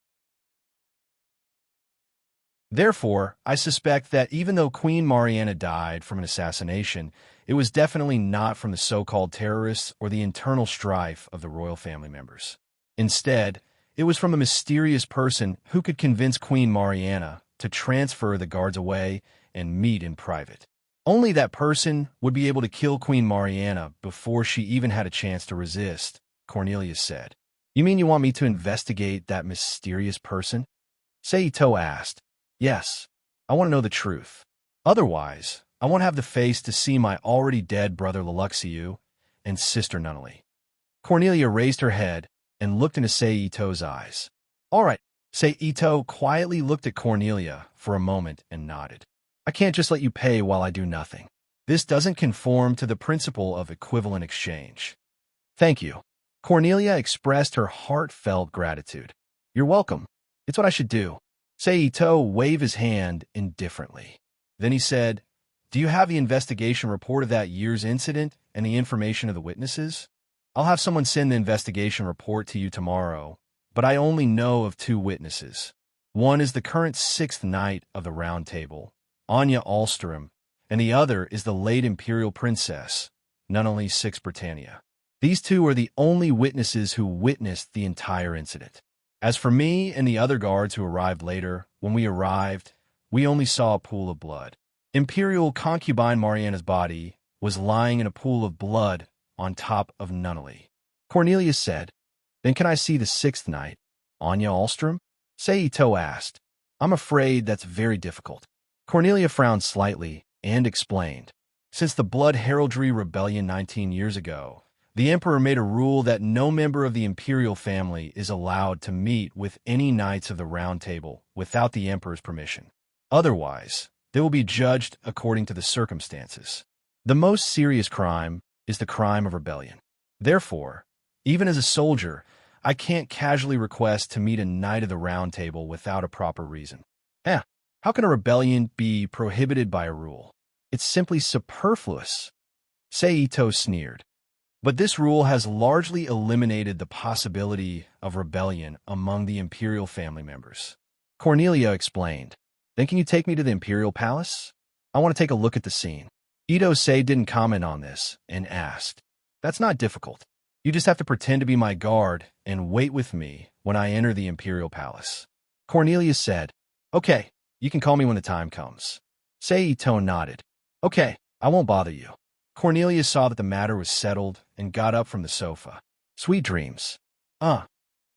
Therefore, I suspect that even though Queen Mariana died from an assassination, it was definitely not from the so-called terrorists or the internal strife of the royal family members. Instead, it was from a mysterious person who could convince Queen Mariana to transfer the guards away and meet in private. Only that person would be able to kill Queen Mariana before she even had a chance to resist, Cornelia said. "You mean you want me to investigate that mysterious person?" Seito asked. "Yes, I want to know the truth. Otherwise, I won't have the face to see my already dead brother Leluxiu and sister Nunnally." Cornelia raised her head and looked into Seito's eyes. "All right." Seito quietly looked at Cornelia for a moment and nodded. "I can't just let you pay while I do nothing. This doesn't conform to the principle of equivalent exchange." "Thank you." Cornelia expressed her heartfelt gratitude. "You're welcome. It's what I should do." Seito waved his hand indifferently. Then he said, "Do you have the investigation report of that year's incident and the information of the witnesses? I'll have someone send the investigation report to you tomorrow, but I only know of 2 witnesses. One is the current 6th Knight of the Round Table, Anya Alstrom, and the other is the late Imperial Princess, Nunnally 6 Britannia. These 2 are the only witnesses who witnessed the entire incident. As for me and the other guards who arrived later, when we arrived, we only saw a pool of blood. Imperial concubine Mariana's body was lying in a pool of blood on top of Nunnally." Cornelia said, "Then can I see the 6th Knight, Anya Alstrom?" Seito asked. "I'm afraid that's very difficult." Cornelia frowned slightly and explained. "Since the Blood Heraldry Rebellion 19 years ago, the Emperor made a rule that no member of the Imperial family is allowed to meet with any Knights of the Round Table without the Emperor's permission. Otherwise, they will be judged according to the circumstances. The most serious crime is the crime of rebellion. Therefore, even as a soldier, I can't casually request to meet a Knight of the Round Table without a proper reason. How can a rebellion be prohibited by a rule? It's simply superfluous." Seito sneered. "But this rule has largely eliminated the possibility of rebellion among the Imperial family members." Cornelia explained. "Then can you take me to the Imperial Palace? I want to take a look at the scene." Ito-sei didn't comment on this and asked, "That's not difficult. You just have to pretend to be my guard and wait with me when I enter the Imperial Palace." Cornelia said, "Okay, you can call me when the time comes." Seito nodded. "Okay, I won't bother you." Cornelia saw that the matter was settled and got up from the sofa. "Sweet dreams."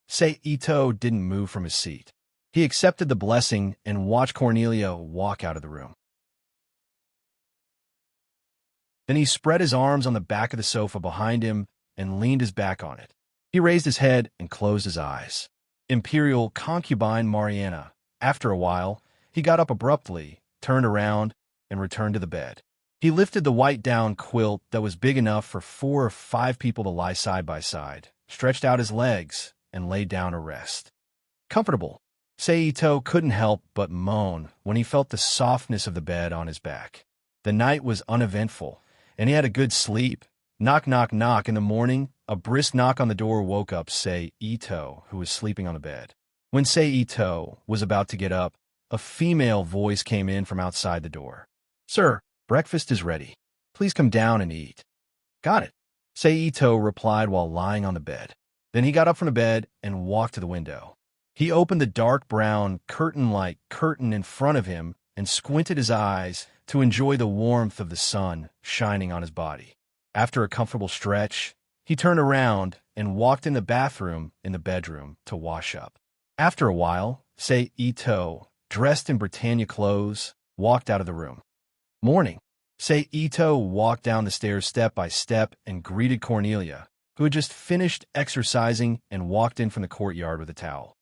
Seito didn't move from his seat. He accepted the blessing and watched Cornelia walk out of the room. Then he spread his arms on the back of the sofa behind him and leaned his back on it. He raised his head and closed his eyes. Imperial concubine Mariana. After a while, he got up abruptly, turned around, and returned to the bed. He lifted the white down quilt that was big enough for 4 or 5 people to lie side by side, stretched out his legs, and lay down to rest. Comfortable. Seito couldn't help but moan when he felt the softness of the bed on his back. The night was uneventful, and he had a good sleep. Knock, knock, knock. In the morning, a brisk knock on the door woke up Seito, who was sleeping on the bed. When Seito was about to get up, a female voice came in from outside the door. "Sir, breakfast is ready. Please come down and eat." "Got it," Seito replied while lying on the bed. Then he got up from the bed and walked to the window. He opened the dark brown curtain-like curtain in front of him and squinted his eyes to enjoy the warmth of the sun shining on his body. After a comfortable stretch, he turned around and walked in the bathroom in the bedroom to wash up. After a while, Seito, dressed in Britannia clothes, walked out of the room. "Morning." Seito walked down the stairs step by step and greeted Cornelia, who had just finished exercising and walked in from the courtyard with a towel.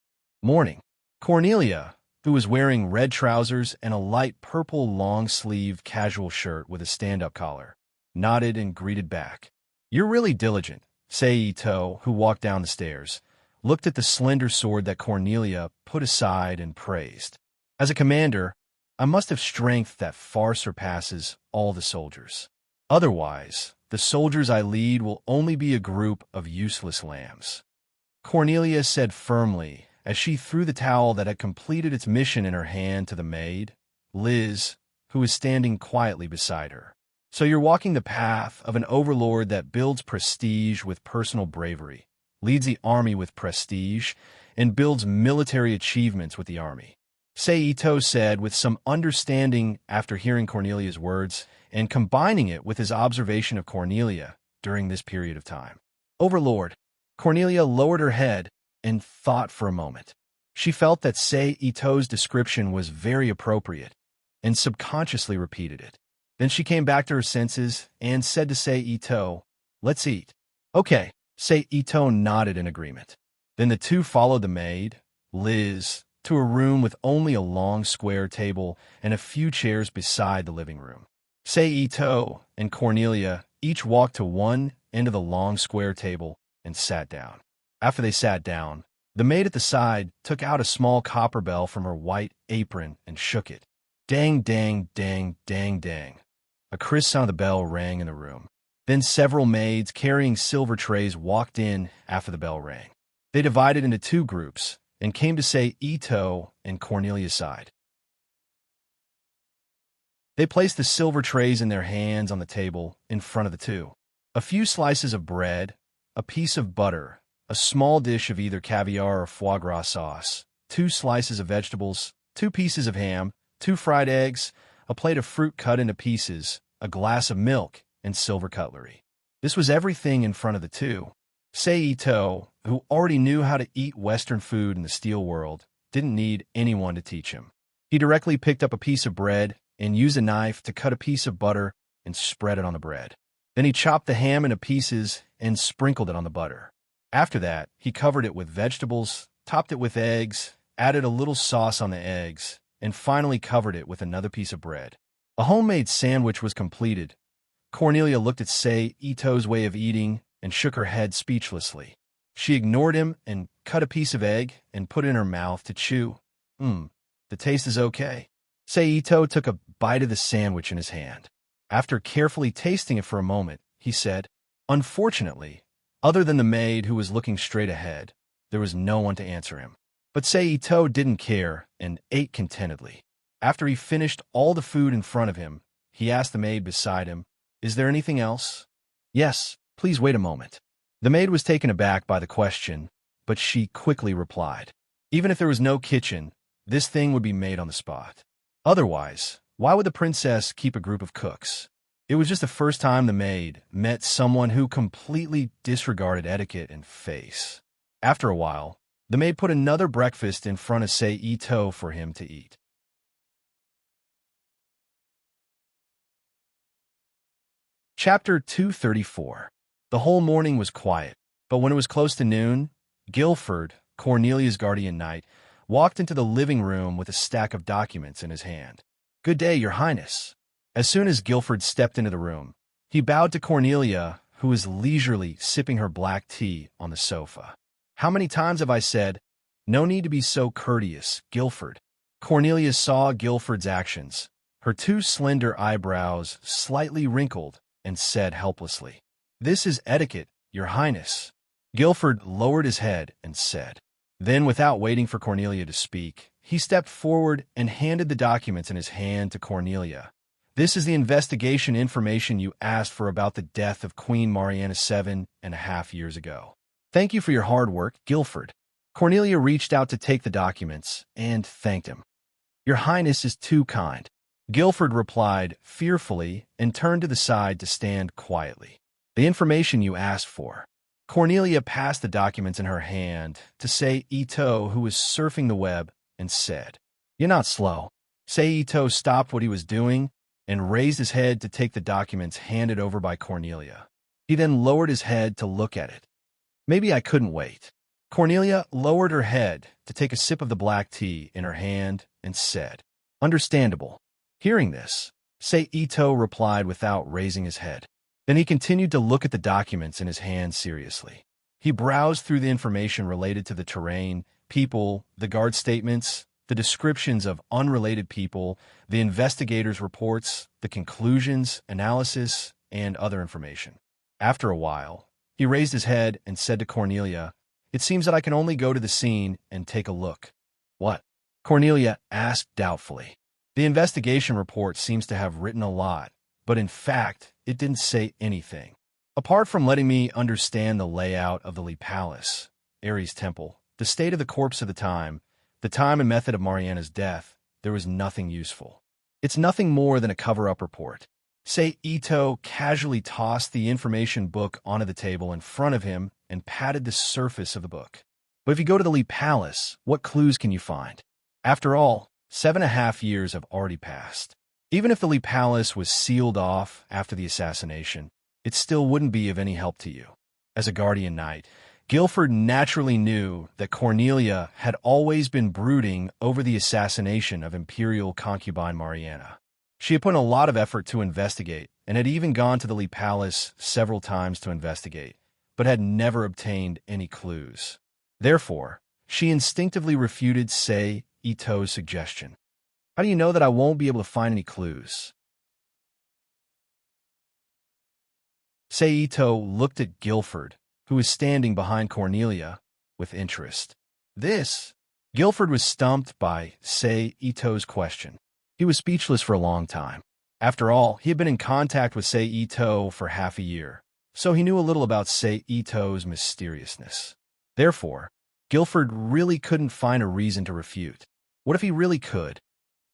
"Morning." Cornelia, who was wearing red trousers and a light purple long-sleeved casual shirt with a stand-up collar, nodded and greeted back. "You're really diligent." Seito, who walked down the stairs, looked at the slender sword that Cornelia put aside and praised. "As a commander, I must have strength that far surpasses all the soldiers. Otherwise, the soldiers I lead will only be a group of useless lambs," Cornelia said firmly as she threw the towel that had completed its mission in her hand to the maid, Liz, who was standing quietly beside her. "So you're walking the path of an overlord that builds prestige with personal bravery, leads the army with prestige, and builds military achievements with the army," Seito said with some understanding after hearing Cornelia's words and combining it with his observation of Cornelia during this period of time. "Overlord." Cornelia lowered her head and thought for a moment. She felt that Seito's description was very appropriate and subconsciously repeated it. Then she came back to her senses and said to Seito, "Let's eat." "Okay." Seito nodded in agreement. Then the two followed the maid, Liz, to a room with only a long square table and a few chairs beside the living room. Seito and Cornelia each walked to one end of the long square table and sat down. After they sat down, the maid at the side took out a small copper bell from her white apron and shook it. Dang, dang, dang, dang, dang. A crisp sound of the bell rang in the room. Then several maids carrying silver trays walked in after the bell rang. They divided into two groups and came to Seito and Cornelia's side. They placed the silver trays in their hands on the table in front of the two. A few slices of bread, a piece of butter, a small dish of either caviar or foie gras sauce, 2 slices of vegetables, 2 pieces of ham, 2 fried eggs, a plate of fruit cut into pieces, a glass of milk, and silver cutlery. This was everything in front of the two. Seito, who already knew how to eat Western food in the steel world, didn't need anyone to teach him. He directly picked up a piece of bread and used a knife to cut a piece of butter and spread it on the bread. Then he chopped the ham into pieces and sprinkled it on the butter. After that, he covered it with vegetables, topped it with eggs, added a little sauce on the eggs, and finally covered it with another piece of bread. A homemade sandwich was completed. Cornelia looked at Seito's way of eating and shook her head speechlessly. She ignored him and cut a piece of egg and put it in her mouth to chew. The taste is okay. Seito took a bite of the sandwich in his hand. After carefully tasting it for a moment, he said, "Unfortunately, other than the maid who was looking straight ahead, there was no one to answer him." But Seito didn't care and ate contentedly. After he finished all the food in front of him, he asked the maid beside him, "Is there anything else?" "Yes, please wait a moment." The maid was taken aback by the question, but she quickly replied, "Even if there was no kitchen, this thing would be made on the spot. Otherwise, why would the princess keep a group of cooks?" It was just the first time the maid met someone who completely disregarded etiquette and face. After a while, the maid put another breakfast in front of Seito for him to eat. Chapter 234. The whole morning was quiet, but when it was close to noon, Guilford, Cornelia's guardian knight, walked into the living room with a stack of documents in his hand. "Good day, Your Highness." As soon as Guilford stepped into the room, he bowed to Cornelia, who was leisurely sipping her black tea on the sofa. "How many times have I said, no need to be so courteous, Guilford?" Cornelia saw Guilford's actions, her 2 slender eyebrows slightly wrinkled, and said helplessly, "This is etiquette, Your Highness." Guilford lowered his head and said. Then, without waiting for Cornelia to speak, he stepped forward and handed the documents in his hand to Cornelia. "This is the investigation information you asked for about the death of Queen Mariana 7.5 years ago. Thank you for your hard work, Guilford." Cornelia reached out to take the documents and thanked him. "Your Highness is too kind," Guilford replied fearfully and turned to the side to stand quietly. "The information you asked for." Cornelia passed the documents in her hand to Sei Ito, who was surfing the web, and said, "You're not slow." Sei Ito stopped what he was doing and raised his head to take the documents handed over by Cornelia. He then lowered his head to look at it. "Maybe I couldn't wait." Cornelia lowered her head to take a sip of the black tea in her hand and said, "Understandable." Hearing this, Sei Ito replied without raising his head. Then he continued to look at the documents in his hand seriously. He browsed through the information related to the terrain, people, the guard statements, the descriptions of unrelated people, the investigators' reports, the conclusions, analysis, and other information. After a while, he raised his head and said to Cornelia, "It seems that I can only go to the scene and take a look." "What?" Cornelia asked doubtfully. "The investigation report seems to have written a lot, but in fact, it didn't say anything. Apart from letting me understand the layout of the Li Palace, Ares Temple, the state of the corpse of the time and method of Mariana's death, there was nothing useful. It's nothing more than a cover-up report." Sei Ito casually tossed the information book onto the table in front of him and patted the surface of the book. "But if you go to the Li Palace, what clues can you find? After all, 7.5 years have already passed. Even if the Li Palace was sealed off after the assassination, it still wouldn't be of any help to you." As a guardian knight, Guilford naturally knew that Cornelia had always been brooding over the assassination of imperial concubine Mariana. She had put in a lot of effort to investigate and had even gone to the Li Palace several times to investigate, but had never obtained any clues. Therefore, she instinctively refuted Sei Ito's suggestion. "How do you know that I won't be able to find any clues?" Sei Ito looked at Guilford, who was standing behind Cornelia, with interest. Guilford was stumped by Sei Ito's question. He was speechless for a long time. After all, he had been in contact with Sei Ito for half a year, so he knew a little about Sei Ito's mysteriousness. Therefore, Guilford really couldn't find a reason to refute. What if he really could?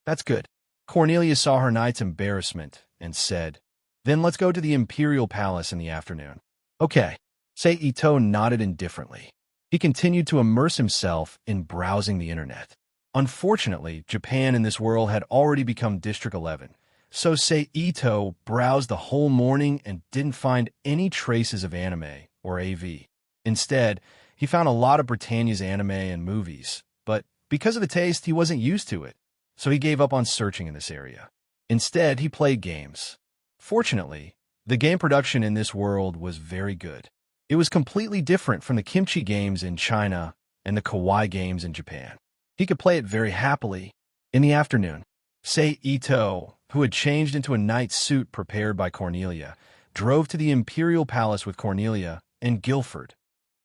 "That's good." Cornelia saw her knight's embarrassment and said, "Then let's go to the Imperial Palace in the afternoon." "Okay." Sei Ito nodded indifferently. He continued to immerse himself in browsing the internet. Unfortunately, Japan in this world had already become District 11, so Sei Ito browsed the whole morning and didn't find any traces of anime or AV. Instead, he found a lot of Britannia's anime and movies, but because of the taste, he wasn't used to it, so he gave up on searching in this area. Instead, he played games. Fortunately, the game production in this world was very good. It was completely different from the kimchi games in China and the kawaii games in Japan. He could play it very happily. In the afternoon, Sei Ito, who had changed into a night suit prepared by Cornelia, drove to the Imperial Palace with Cornelia and Guilford.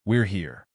"We're here."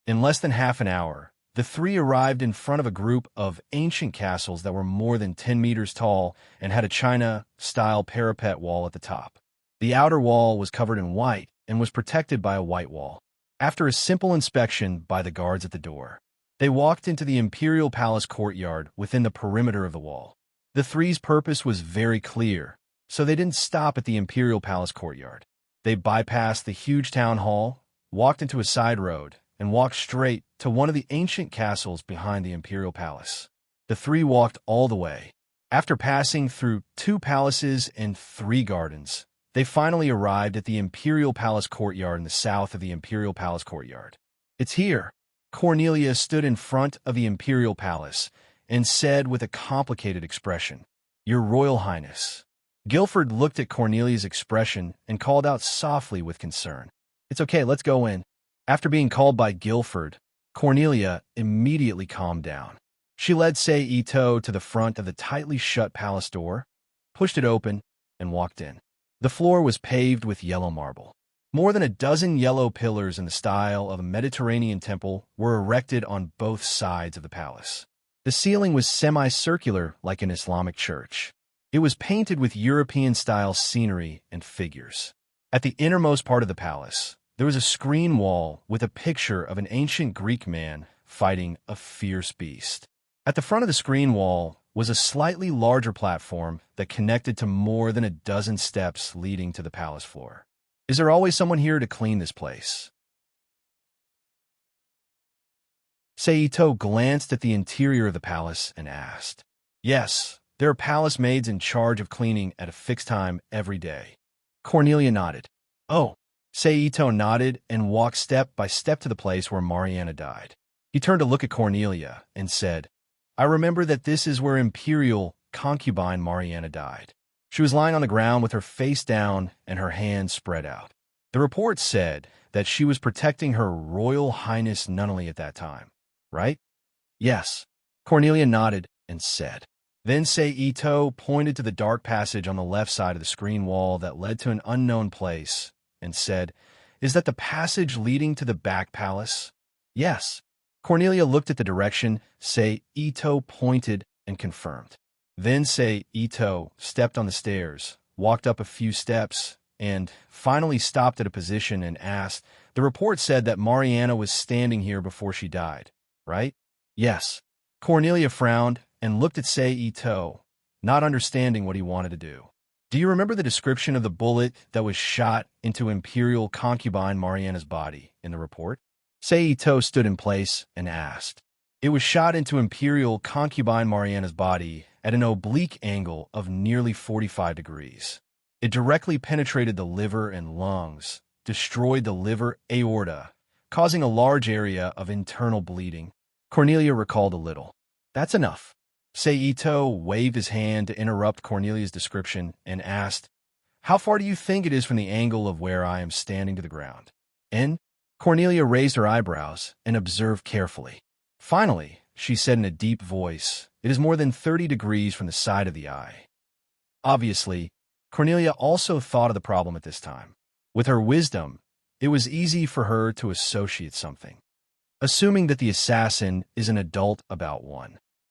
In less than half an hour, the three arrived in front of a group of ancient castles that were more than 10 meters tall and had a China-style parapet wall at the top. The outer wall was covered in white and was protected by a white wall. After a simple inspection by the guards at the door, they walked into the Imperial Palace courtyard within the perimeter of the wall. The three's purpose was very clear, so they didn't stop at the Imperial Palace courtyard. They bypassed the huge town hall, walked into a side road, and walked straight to one of the ancient castles behind the Imperial Palace. The three walked all the way. After passing through 2 palaces and 3 gardens, they finally arrived at the Imperial Palace courtyard in the south of the Imperial Palace courtyard. "It's here." Cornelia stood in front of the Imperial Palace and said with a complicated expression, "Your Royal Highness." Guilford looked at Cornelia's expression and called out softly with concern, "It's okay, let's go in." After being called by Guilford, Cornelia immediately calmed down. She led Sei Ito to the front of the tightly shut palace door, pushed it open, and walked in. The floor was paved with yellow marble. More than a dozen yellow pillars in the style of a Mediterranean temple were erected on both sides of the palace. The ceiling was semicircular like an Islamic church. It was painted with European-style scenery and figures. At the innermost part of the palace, there was a screen wall with a picture of an ancient Greek man fighting a fierce beast. At the front of the screen wall was a slightly larger platform that connected to more than a dozen steps leading to the palace floor. Is there always someone here to clean this place? Seito glanced at the interior of the palace and asked. Yes, there are palace maids in charge of cleaning at a fixed time every day. Cornelia nodded. Oh. Seito nodded and walked step by step to the place where Mariana died. He turned to look at Cornelia and said, I remember that this is where imperial concubine Mariana died. She was lying on the ground with her face down and her hands spread out. The report said that she was protecting her Royal Highness Nunnally at that time, right? Yes. Cornelia nodded and said. Then Seito pointed to the dark passage on the left side of the screen wall that led to an unknown place and said, Is that the passage leading to the back palace? Yes. Cornelia looked at the direction Seito pointed and confirmed. Then Seito stepped on the stairs, walked up a few steps, and finally stopped at a position and asked, The report said that Mariana was standing here before she died, right? Yes. Cornelia frowned and looked at Seito, not understanding what he wanted to do. Do you remember the description of the bullet that was shot into imperial concubine Mariana's body in the report? Seito stood in place and asked. It was shot into imperial concubine Mariana's body at an oblique angle of nearly 45 degrees. It directly penetrated the liver and lungs, destroyed the liver aorta, causing a large area of internal bleeding. Cornelia recalled a little. That's enough. Seito waved his hand to interrupt Cornelia's description and asked, How far do you think it is from the angle of where I am standing to the ground? And Cornelia raised her eyebrows and observed carefully. Finally, she said in a deep voice, It is more than 30 degrees from the side of the eye. Obviously, Cornelia also thought of the problem at this time. With her wisdom, it was easy for her to associate something. Assuming that the assassin is an adult about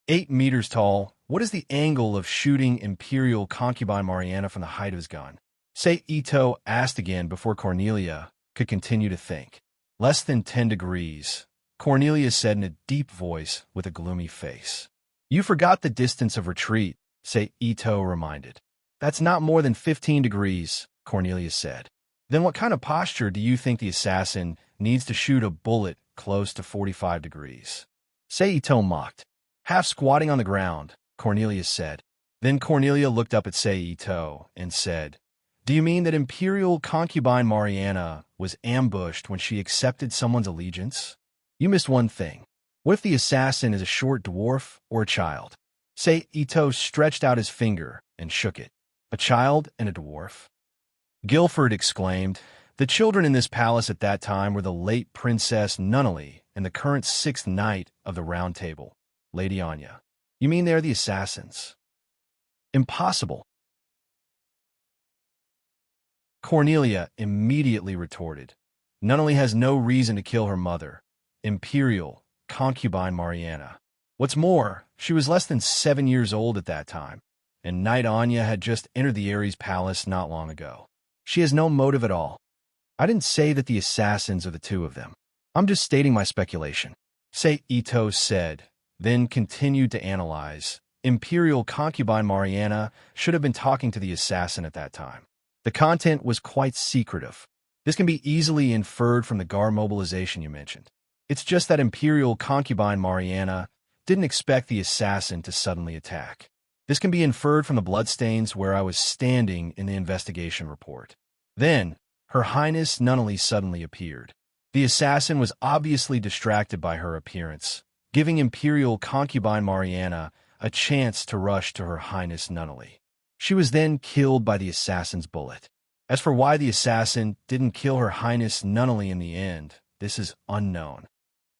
8 meters tall, what is the angle of shooting imperial concubine Mariana from the height of his gun? Seito asked again before Cornelia could continue to think. Less than 10 degrees, Cornelia said in a deep voice with a gloomy face. You forgot the distance of retreat, Seito reminded. That's not more than 15 degrees, Cornelia said. Then what kind of posture do you think the assassin needs to shoot a bullet close to 45 degrees? Seito mocked. Half squatting on the ground, Cornelia said. Then Cornelia looked up at Seito and said, Do you mean that imperial concubine Mariana was ambushed when she accepted someone's allegiance? You missed one thing. What if the assassin is a short dwarf or a child? Seito stretched out his finger and shook it. A child and a dwarf? Guilford exclaimed. The children in this palace at that time were the late Princess Nunnally and the current 6th Knight of the Round Table, Lady Anya. You mean they're the assassins? Impossible. Cornelia immediately retorted. Nunnally has no reason to kill her mother, imperial concubine Mariana. What's more, she was less than 7 years old at that time, and Knight Anya had just entered the Ares palace not long ago. She has no motive at all. I didn't say that the assassins are the two of them. I'm just stating my speculation. Seito said, then continued to analyze. Imperial concubine Mariana should have been talking to the assassin at that time. The content was quite secretive. This can be easily inferred from the guard mobilization you mentioned. It's just that Imperial concubine Mariana didn't expect the assassin to suddenly attack. This can be inferred from the bloodstains where I was standing in the investigation report. Then, Her Highness Nunnally suddenly appeared. The assassin was obviously distracted by her appearance, giving Imperial concubine Mariana a chance to rush to Her Highness Nunnally. She was then killed by the assassin's bullet. As for why the assassin didn't kill Her Highness Nunnally in the end, this is unknown.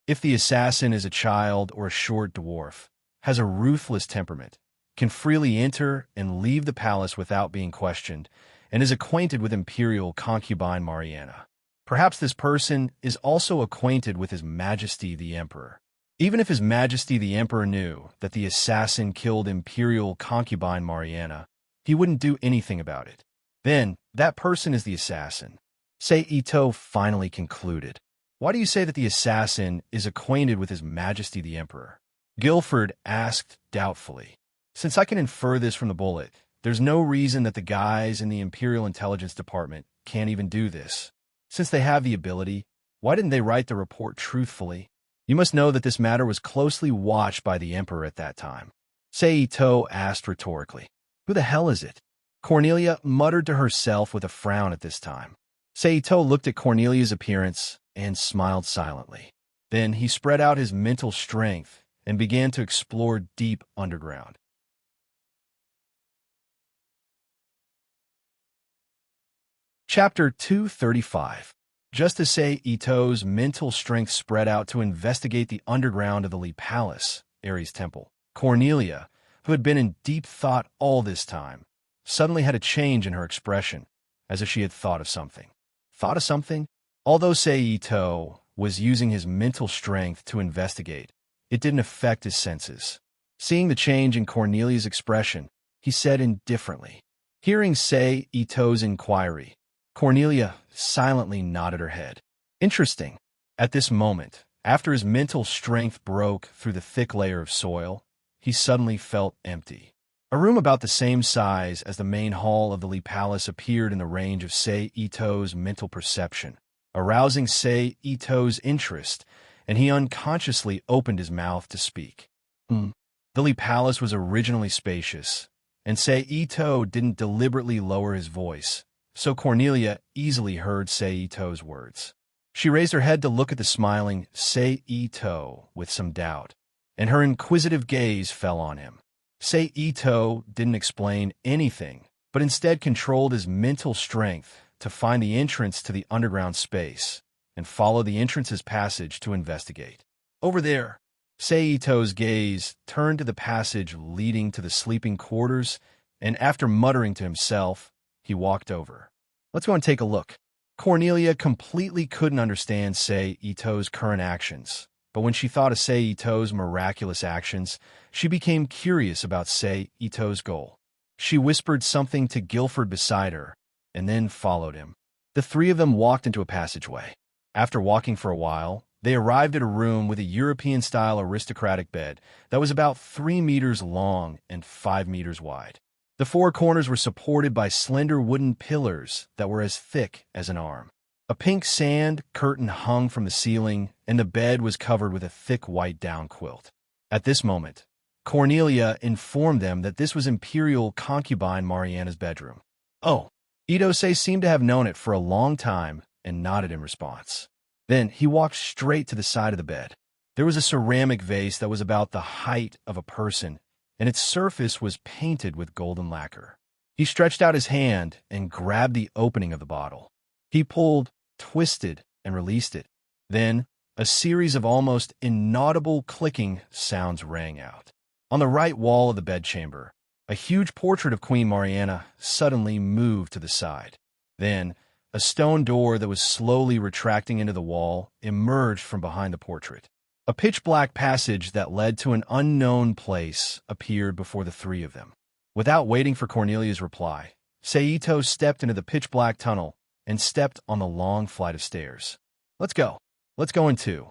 If the assassin is a child or a short dwarf, has a ruthless temperament, can freely enter and leave the palace without being questioned, and is acquainted with Imperial concubine Mariana. Perhaps this person is also acquainted with His Majesty the Emperor. Even if His Majesty the Emperor knew that the assassin killed imperial concubine Mariana, he wouldn't do anything about it. Then, that person is the assassin. Ito finally concluded. Why do you say that the assassin is acquainted with His Majesty the Emperor? Guilford asked doubtfully. Since I can infer this from the bullet, there's no reason that the guys in the Imperial Intelligence Department can't even do this. Since they have the ability, why didn't they write the report truthfully? You must know that this matter was closely watched by the Emperor at that time. Ito asked rhetorically. Who the hell is it? Cornelia muttered to herself with a frown at this time. Ito looked at Cornelia's appearance and smiled silently. Then he spread out his mental strength and began to explore deep underground. Chapter 235. Just as Ito's mental strength spread out to investigate the underground of the Lee Palace, Ares Temple, Cornelia, who had been in deep thought all this time, suddenly had a change in her expression, as if she had thought of something. Thought of something? Although Ito was using his mental strength to investigate, it didn't affect his senses. Seeing the change in Cornelia's expression, he said indifferently. Hearing Ito's inquiry, Cornelia silently nodded her head. Interesting. At this moment, after his mental strength broke through the thick layer of soil, he suddenly felt empty. A room about the same size as the main hall of the Lee Palace appeared in the range of Ito's mental perception, arousing Ito's interest, and he unconsciously opened his mouth to speak. The Lee Palace was originally spacious, and Ito didn't deliberately lower his voice, so Cornelia easily heard Ito's words. She raised her head to look at the smiling Ito with some doubt, and her inquisitive gaze fell on him. Ito didn't explain anything, but instead controlled his mental strength to find the entrance to the underground space and follow the entrance's passage to investigate. Over there, Ito's gaze turned to the passage leading to the sleeping quarters, and after muttering to himself, he walked over. Let's go and take a look. Cornelia completely couldn't understand Ito's current actions, but when she thought of Ito's miraculous actions, she became curious about Ito's goal. She whispered something to Guilford beside her, and then followed him. The three of them walked into a passageway. After walking for a while, they arrived at a room with a European-style aristocratic bed that was about 3 meters long and 5 meters wide. The four corners were supported by slender wooden pillars that were as thick as an arm. A pink sand curtain hung from the ceiling, and the bed was covered with a thick white down quilt. At this moment, Cornelia informed them that this was Imperial concubine Mariana's bedroom. Oh, Ito seemed to have known it for a long time and nodded in response. Then he walked straight to the side of the bed. There was a ceramic vase that was about the height of a person, and its surface was painted with golden lacquer. He stretched out his hand and grabbed the opening of the bottle. He pulled, twisted, and released it. Then, a series of almost inaudible clicking sounds rang out. On the right wall of the bedchamber, a huge portrait of Queen Mariana suddenly moved to the side. Then, a stone door that was slowly retracting into the wall emerged from behind the portrait. A pitch-black passage that led to an unknown place appeared before the three of them. Without waiting for Cornelia's reply, Ito stepped into the pitch-black tunnel and stepped on the long flight of stairs. Let's go. Let's go in too.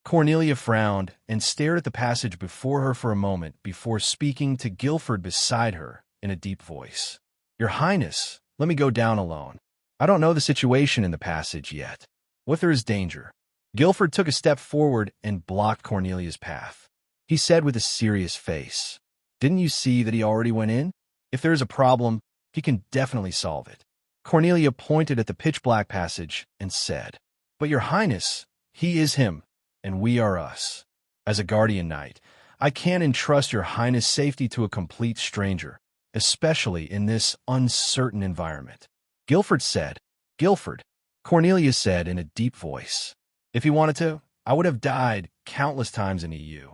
Cornelia frowned and stared at the passage before her for a moment before speaking to Guilford beside her in a deep voice. Your Highness, let me go down alone. I don't know the situation in the passage yet. What if there is danger? Guilford took a step forward and blocked Cornelia's path. He said with a serious face, Didn't you see that he already went in? If there is a problem, he can definitely solve it. Cornelia pointed at the pitch-black passage and said, But your Highness, he is him, and we are us. As a guardian knight, I can't entrust your Highness' safety to a complete stranger, especially in this uncertain environment. Guilford said, Guilford, Cornelia said in a deep voice. If he wanted to, I would have died countless times in EU.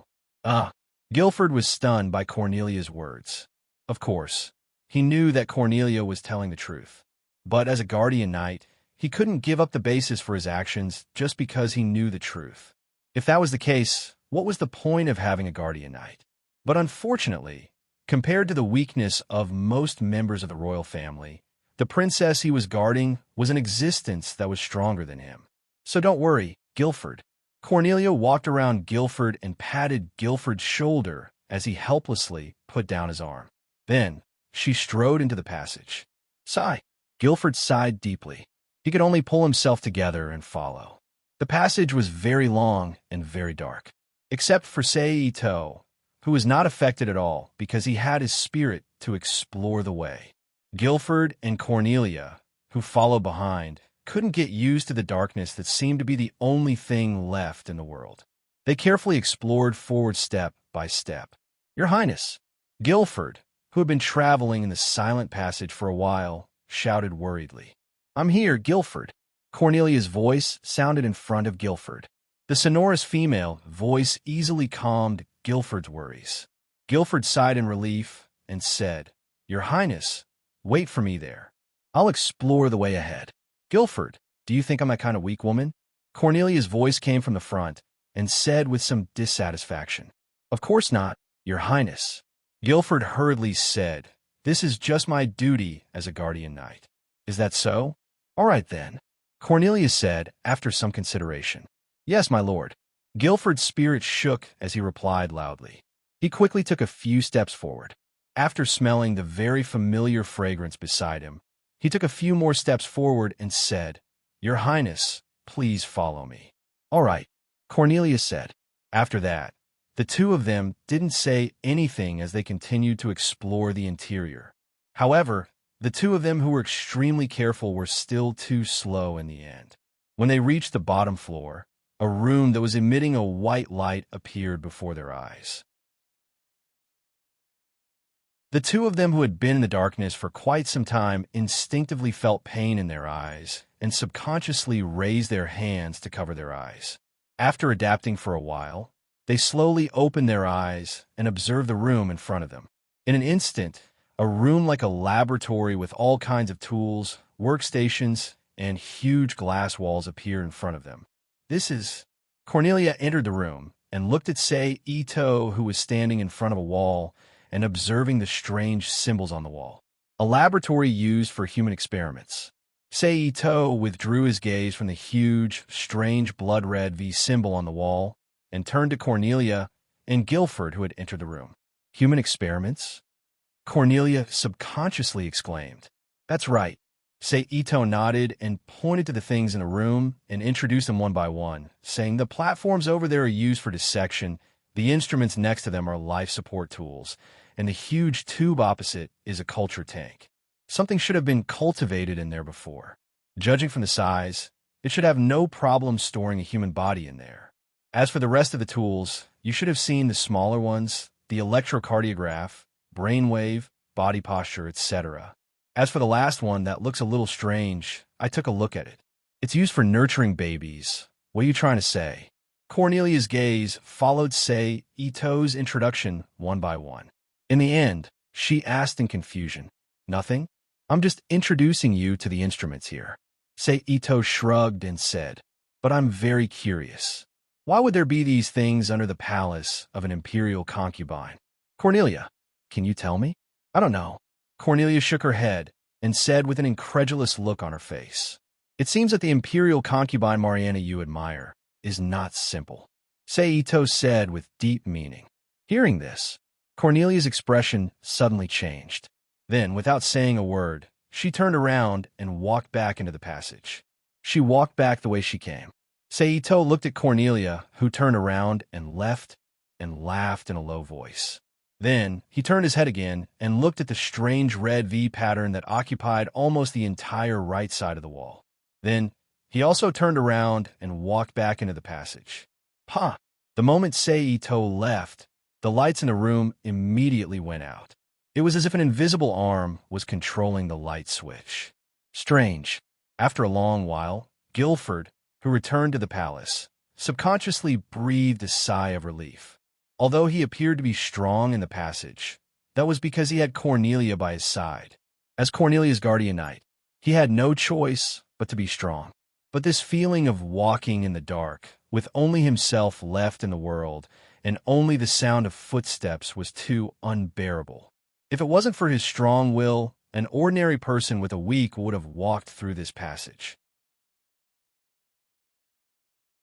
Guilford was stunned by Cornelia's words. Of course, he knew that Cornelia was telling the truth. But as a guardian knight, he couldn't give up the basis for his actions just because he knew the truth. If that was the case, what was the point of having a guardian knight? But unfortunately, compared to the weakness of most members of the royal family, the princess he was guarding was an existence that was stronger than him. So don't worry, Guilford. Cornelia walked around Guilford and patted Guilford's shoulder as he helplessly put down his arm. Then, she strode into the passage. Sigh. Guilford sighed deeply. He could only pull himself together and follow. The passage was very long and very dark, except for Ito, who was not affected at all because he had his spirit to explore the way. Guilford and Cornelia, who followed behind, couldn't get used to the darkness that seemed to be the only thing left in the world. They carefully explored forward step by step. Your Highness, Guilford, who had been traveling in the silent passage for a while, shouted worriedly. I'm here, Guilford. Cornelia's voice sounded in front of Guilford. The sonorous female voice easily calmed Guilford's worries. Guilford sighed in relief and said, Your Highness, wait for me there. I'll explore the way ahead. Guilford, do you think I'm that kind of weak woman? Cornelia's voice came from the front and said with some dissatisfaction. Of course not, Your Highness. Guilford hurriedly said, This is just my duty as a guardian knight. Is that so? All right then. Cornelia said after some consideration. Yes, my lord. Guilford's spirit shook as he replied loudly. He quickly took a few steps forward. After smelling the very familiar fragrance beside him, he took a few more steps forward and said, Your Highness, please follow me. All right, Cornelia said. After that, the two of them didn't say anything as they continued to explore the interior. However, the two of them who were extremely careful were still too slow in the end. When they reached the bottom floor, a room that was emitting a white light appeared before their eyes. The two of them who had been in the darkness for quite some time instinctively felt pain in their eyes and subconsciously raised their hands to cover their eyes. After adapting for a while, they slowly opened their eyes and observed the room in front of them. In an instant, a room like a laboratory with all kinds of tools, workstations, and huge glass walls appeared in front of them. Cornelia entered the room and looked at Ito, who was standing in front of a wall and observing the strange symbols on the wall. A laboratory used for human experiments. Ito withdrew his gaze from the huge, strange blood-red V symbol on the wall and turned to Cornelia and Guilford, who had entered the room. Human experiments? Cornelia subconsciously exclaimed. That's right. Ito nodded and pointed to the things in the room and introduced them one by one, saying the platforms over there are used for dissection, the instruments next to them are life support tools, and the huge tube opposite is a culture tank. Something should have been cultivated in there before. Judging from the size, it should have no problem storing a human body in there. As for the rest of the tools, you should have seen the smaller ones, the electrocardiograph, brainwave, body posture, etc. As for the last one that looks a little strange, I took a look at it. It's used for nurturing babies. What are you trying to say? Cornelia's gaze followed Ito's introduction one by one. In the end, she asked in confusion, Nothing? I'm just introducing you to the instruments here. Ito shrugged and said, But I'm very curious. Why would there be these things under the palace of an imperial concubine? Cornelia, can you tell me? I don't know. Cornelia shook her head and said with an incredulous look on her face, It seems that the imperial concubine Mariana you admire is not simple. Ito said with deep meaning. Hearing this, Cornelia's expression suddenly changed. Then, without saying a word, she turned around and walked back into the passage. She walked back the way she came. Ito looked at Cornelia, who turned around and left and laughed in a low voice. Then, he turned his head again and looked at the strange red V pattern that occupied almost the entire right side of the wall. Then, he also turned around and walked back into the passage. Pa! The moment Ito left, the lights in the room immediately went out. It was as if an invisible arm was controlling the light switch. Strange. After a long while, Guilford, who returned to the palace, subconsciously breathed a sigh of relief. Although he appeared to be strong in the passage, that was because he had Cornelia by his side. As Cornelia's guardian knight, he had no choice but to be strong. But this feeling of walking in the dark, with only himself left in the world, and only the sound of footsteps, was too unbearable. If it wasn't for his strong will, an ordinary person with a weak would have walked through this passage.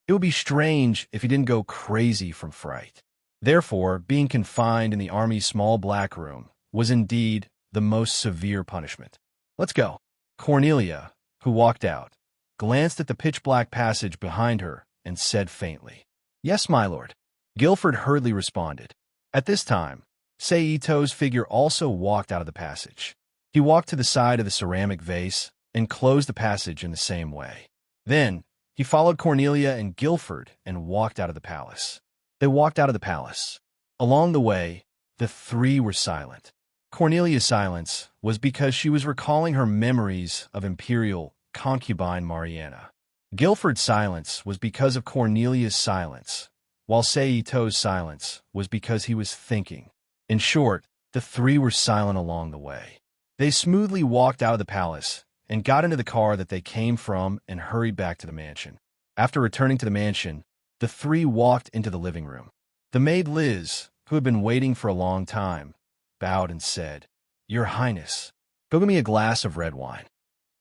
It would be strange if he didn't go crazy from fright. Therefore, being confined in the army's small black room was indeed the most severe punishment. Let's go. Cornelia, who walked out, glanced at the pitch-black passage behind her and said faintly, "Yes, my lord." Guilford hurriedly responded. At this time, Seito's figure also walked out of the passage. He walked to the side of the ceramic vase and closed the passage in the same way. Then, he followed Cornelia and Guilford and walked out of the palace. They walked out of the palace. Along the way, the three were silent. Cornelia's silence was because she was recalling her memories of imperial concubine Mariana. Guilford's silence was because of Cornelia's silence, while Seito's silence was because he was thinking. In short, the three were silent along the way. They smoothly walked out of the palace and got into the car that they came from and hurried back to the mansion. After returning to the mansion, the three walked into the living room. The maid Liz, who had been waiting for a long time, bowed and said, "Your Highness, go get me a glass of red wine."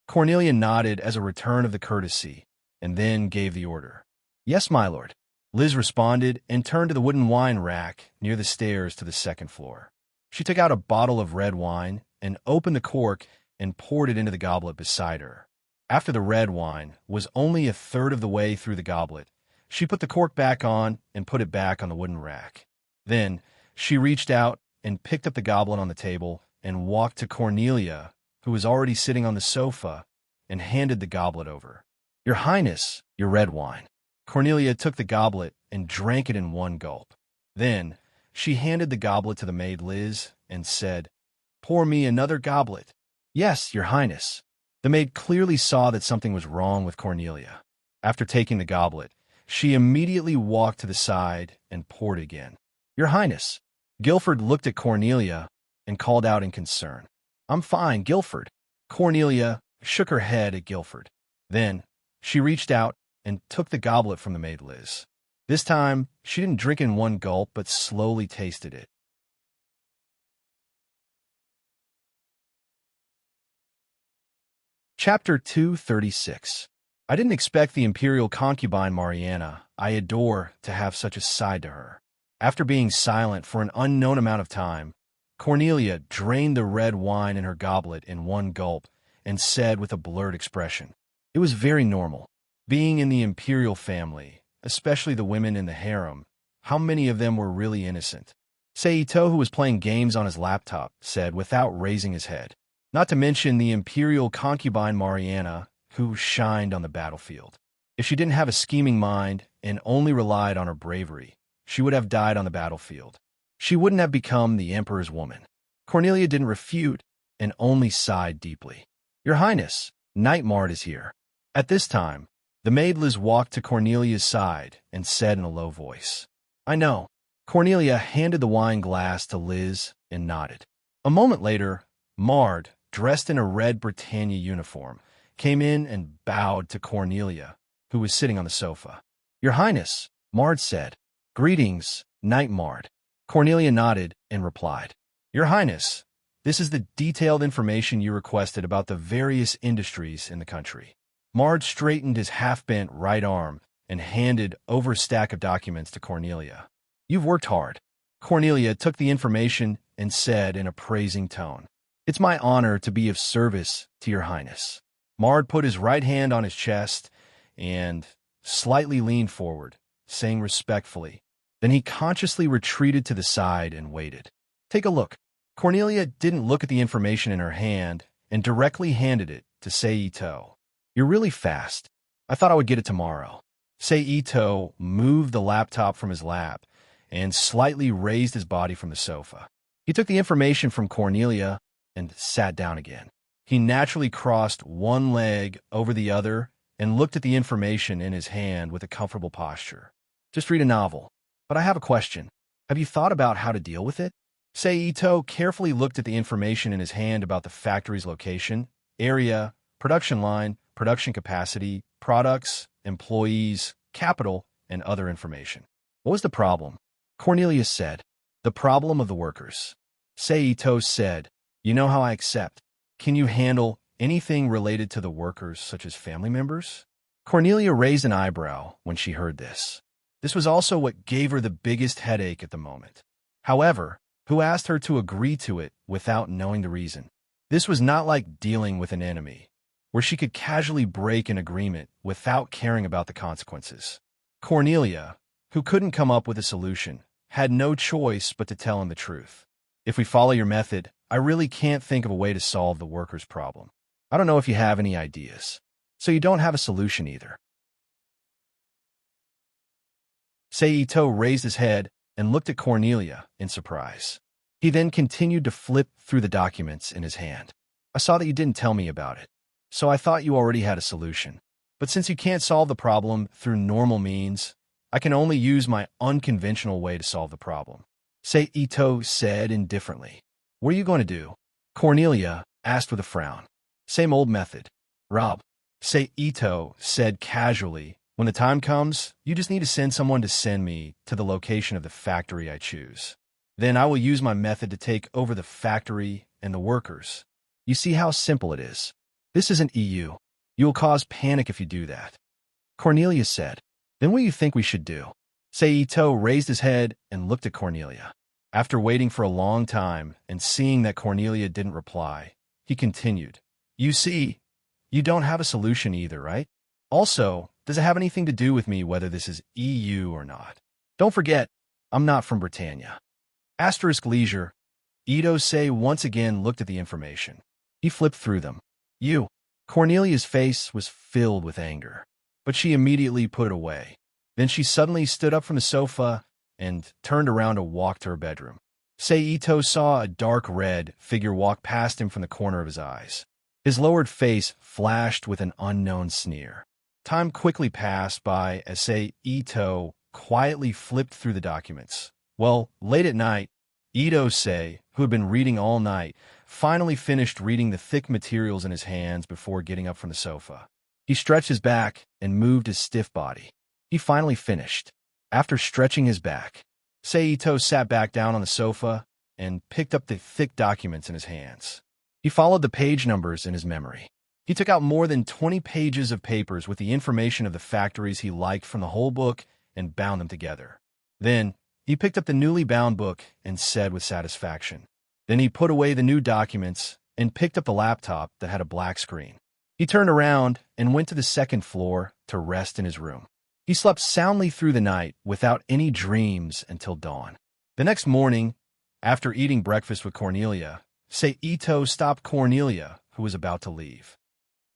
Cornelia nodded as a return of the courtesy, and then gave the order. "Yes, my lord." Liz responded and turned to the wooden wine rack near the stairs to the second floor. She took out a bottle of red wine and opened the cork and poured it into the goblet beside her. After the red wine was only a third of the way through the goblet, she put the cork back on and put it back on the wooden rack. Then she reached out and picked up the goblet on the table and walked to Cornelia, who was already sitting on the sofa, and handed the goblet over. "Your Highness, your red wine." Cornelia took the goblet and drank it in one gulp. Then she handed the goblet to the maid Liz and said, "Pour me another goblet." "Yes, your Highness." The maid clearly saw that something was wrong with Cornelia. After taking the goblet, she immediately walked to the side and poured again. "Your Highness." Guilford looked at Cornelia and called out in concern, "I'm fine, Guilford." Cornelia shook her head at Guilford. Then she reached out and took the goblet from the maid Liz. This time, she didn't drink in one gulp, but slowly tasted it. Chapter 236. I didn't expect the imperial concubine Mariana I adore to have such a side to her. After being silent for an unknown amount of time, Cornelia drained the red wine in her goblet in one gulp and said with a blurred expression, "It was very normal. Being in the imperial family, especially the women in the harem, how many of them were really innocent?" Seito, who was playing games on his laptop, said without raising his head. Not to mention the imperial concubine Mariana, who shined on the battlefield. If she didn't have a scheming mind and only relied on her bravery, she would have died on the battlefield. She wouldn't have become the emperor's woman. Cornelia didn't refute and only sighed deeply. "Your Highness, Knight Mard is here." At this time, the maid Liz walked to Cornelia's side and said in a low voice, "I know." Cornelia handed the wine glass to Liz and nodded. A moment later, Mard, dressed in a red Britannia uniform, came in and bowed to Cornelia, who was sitting on the sofa. "Your Highness," Mard said. "Greetings, Knight Mard." Cornelia nodded and replied, "Your Highness, this is the detailed information you requested about the various industries in the country." Mard straightened his half-bent right arm and handed over a stack of documents to Cornelia. "You've worked hard." Cornelia took the information and said in a praising tone, "It's my honor to be of service to your Highness." Mard put his right hand on his chest and slightly leaned forward, saying respectfully. Then he consciously retreated to the side and waited. "Take a look." Cornelia didn't look at the information in her hand and directly handed it to Seito. "You're really fast. I thought I would get it tomorrow." Seito moved the laptop from his lap and slightly raised his body from the sofa. He took the information from Cornelia and sat down again. He naturally crossed one leg over the other and looked at the information in his hand with a comfortable posture. "Just read a novel. But I have a question. Have you thought about how to deal with it?" Seito carefully looked at the information in his hand about the factory's location, area, production line, production capacity, products, employees, capital, and other information. What was the problem? Cornelius said. The problem of the workers. Seito said, you know how I accept. Can you handle anything related to the workers, such as family members? Cornelia raised an eyebrow when she heard this. This was also what gave her the biggest headache at the moment. However, who asked her to agree to it without knowing the reason? This was not like dealing with an enemy, where she could casually break an agreement without caring about the consequences. Cornelia, who couldn't come up with a solution, had no choice but to tell him the truth. If we follow your method, I really can't think of a way to solve the workers' problem. I don't know if you have any ideas. So you don't have a solution either. Seito raised his head and looked at Cornelia in surprise. He then continued to flip through the documents in his hand. I saw that you didn't tell me about it, so I thought you already had a solution. But since you can't solve the problem through normal means, I can only use my unconventional way to solve the problem. Seito said indifferently. What are you going to do? Cornelia asked with a frown. Same old method. Rob. Seito said casually, when the time comes, you just need to send someone to send me to the location of the factory I choose. Then I will use my method to take over the factory and the workers. You see how simple it is. This isn't EU. You will cause panic if you do that. Cornelia said. Then what do you think we should do? Seito raised his head and looked at Cornelia. After waiting for a long time and seeing that Cornelia didn't reply, he continued. You see, you don't have a solution either, right? Also, does it have anything to do with me whether this is EU or not? Don't forget, I'm not from Britannia. Asterisk leisure. Ito-say once again looked at the information. He flipped through them. You. Cornelia's face was filled with anger, but she immediately put it away. Then she suddenly stood up from the sofa and turned around to walk to her bedroom. Seito saw a dark red figure walk past him from the corner of his eyes. His lowered face flashed with an unknown sneer. Time quickly passed by as Seito quietly flipped through the documents. Well, late at night, Ito-say, who had been reading all night, finally finished reading the thick materials in his hands before getting up from the sofa. He stretched his back and moved his stiff body. He finally finished. After stretching his back, Seito sat back down on the sofa and picked up the thick documents in his hands. He followed the page numbers in his memory. He took out more than 20 pages of papers with the information of the factories he liked from the whole book and bound them together. Then, he picked up the newly bound book and said with satisfaction. Then he put away the new documents and picked up the laptop that had a black screen. He turned around and went to the second floor to rest in his room. He slept soundly through the night without any dreams until dawn. The next morning, after eating breakfast with Cornelia, Seito stopped Cornelia, who was about to leave.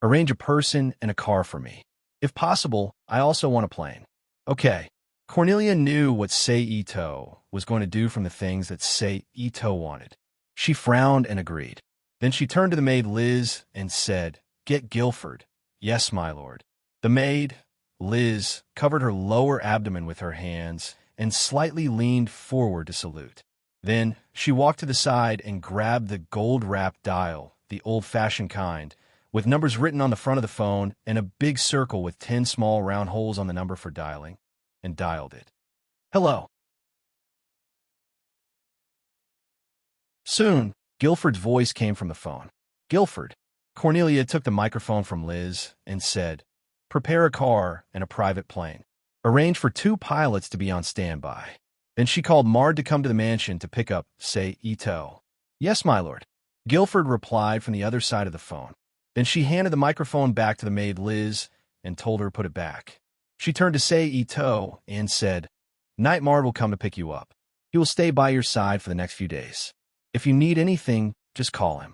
Arrange a person and a car for me. If possible, I also want a plane. Okay. Cornelia knew what Seito was going to do from the things that Seito wanted. She frowned and agreed. Then she turned to the maid Liz and said, Get Guilford. Yes, my lord. The maid, Liz, covered her lower abdomen with her hands and slightly leaned forward to salute. Then she walked to the side and grabbed the gold-wrapped dial, the old-fashioned kind, with numbers written on the front of the phone and a big circle with 10 small round holes on the number for dialing, and dialed it. Hello. Soon, Guilford's voice came from the phone. Guilford. Cornelia took the microphone from Liz and said, Prepare a car and a private plane. Arrange for 2 pilots to be on standby. Then she called Mard to come to the mansion to pick up Seito. Yes, my lord. Guilford replied from the other side of the phone. Then she handed the microphone back to the maid Liz and told her to put it back. She turned to Seito and said, Night Mard will come to pick you up. He will stay by your side for the next few days. If you need anything, just call him.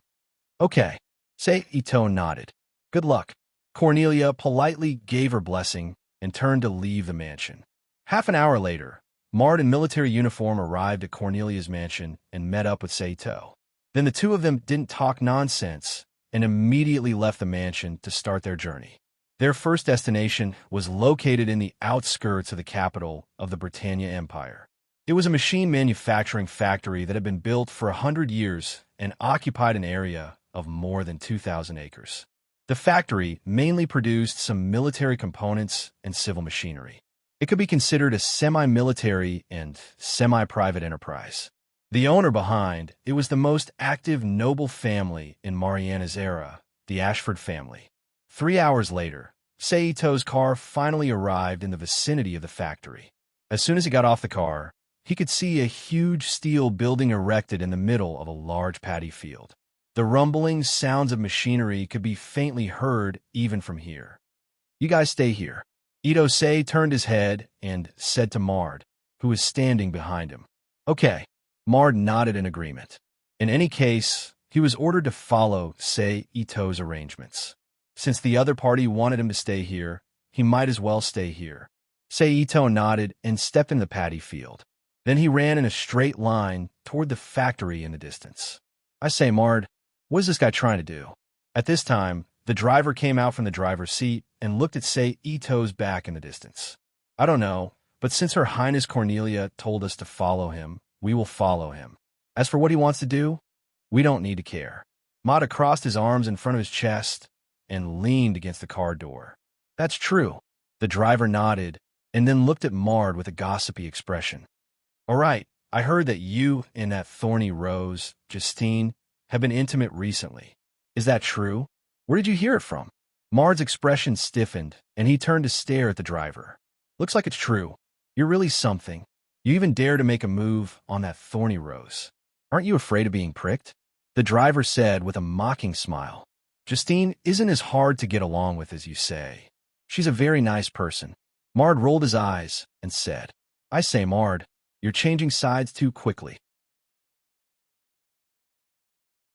Okay. Seito nodded. Good luck. Cornelia politely gave her blessing and turned to leave the mansion. Half an hour later, Mard in military uniform arrived at Cornelia's mansion and met up with Seito. Then the two of them didn't talk nonsense and immediately left the mansion to start their journey. Their first destination was located in the outskirts of the capital of the Britannia Empire. It was a machine manufacturing factory that had been built for 100 years and occupied an area of more than 2,000 acres. The factory mainly produced some military components and civil machinery. It could be considered a semi-military and semi-private enterprise. The owner behind it was the most active noble family in Mariana's era, the Ashford family. 3 hours later, Seito's car finally arrived in the vicinity of the factory. As soon as he got off the car, he could see a huge steel building erected in the middle of a large paddy field. The rumbling sounds of machinery could be faintly heard even from here. "You guys stay here." Ito-sei turned his head and said to Mard, who was standing behind him. "Okay." Mard nodded in agreement. In any case, he was ordered to follow Ito's arrangements. Since the other party wanted him to stay here, he might as well stay here. Ito nodded and stepped in the paddy field. Then he ran in a straight line toward the factory in the distance. "I say, Mard, what is this guy trying to do?" At this time, the driver came out from the driver's seat and looked at Ito's back in the distance. "I don't know, but since Her Highness Cornelia told us to follow him, we will follow him. As for what he wants to do, we don't need to care." Mada crossed his arms in front of his chest and leaned against the car door. "That's true." The driver nodded and then looked at Mard with a gossipy expression. "All right, I heard that you and that thorny rose, Justine, have been intimate recently. Is that true? Where did you hear it from?" Mard's expression stiffened, and he turned to stare at the driver. "Looks like it's true. You're really something. You even dare to make a move on that thorny rose. Aren't you afraid of being pricked?" The driver said with a mocking smile. "Justine isn't as hard to get along with as you say. She's a very nice person." Mard rolled his eyes and said, "I say, Mard, you're changing sides too quickly.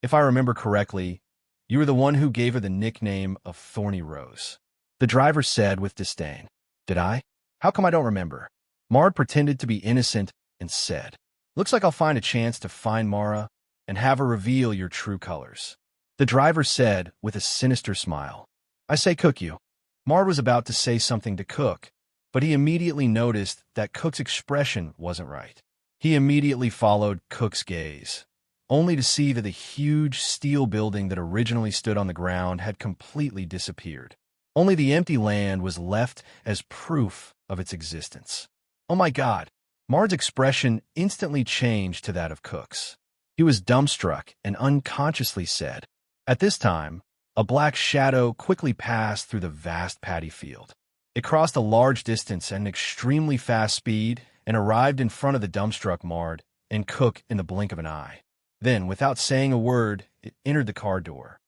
If I remember correctly, you were the one who gave her the nickname of Thorny Rose." The driver said with disdain. "Did I? How come I don't remember?" Mard pretended to be innocent and said, "Looks like I'll find a chance to find Mara and have her reveal your true colors." The driver said with a sinister smile, "I say, Cook, you." Mard was about to say something to Cook, but he immediately noticed that Cook's expression wasn't right. He immediately followed Cook's gaze, only to see that the huge steel building that originally stood on the ground had completely disappeared. Only the empty land was left as proof of its existence. "Oh my God!" Mard's expression instantly changed to that of Cook's. He was dumbstruck and unconsciously said. At this time, a black shadow quickly passed through the vast paddy field. It crossed a large distance at an extremely fast speed and arrived in front of the dumbstruck Mard and Cook in the blink of an eye. Then, without saying a word, it entered the car door.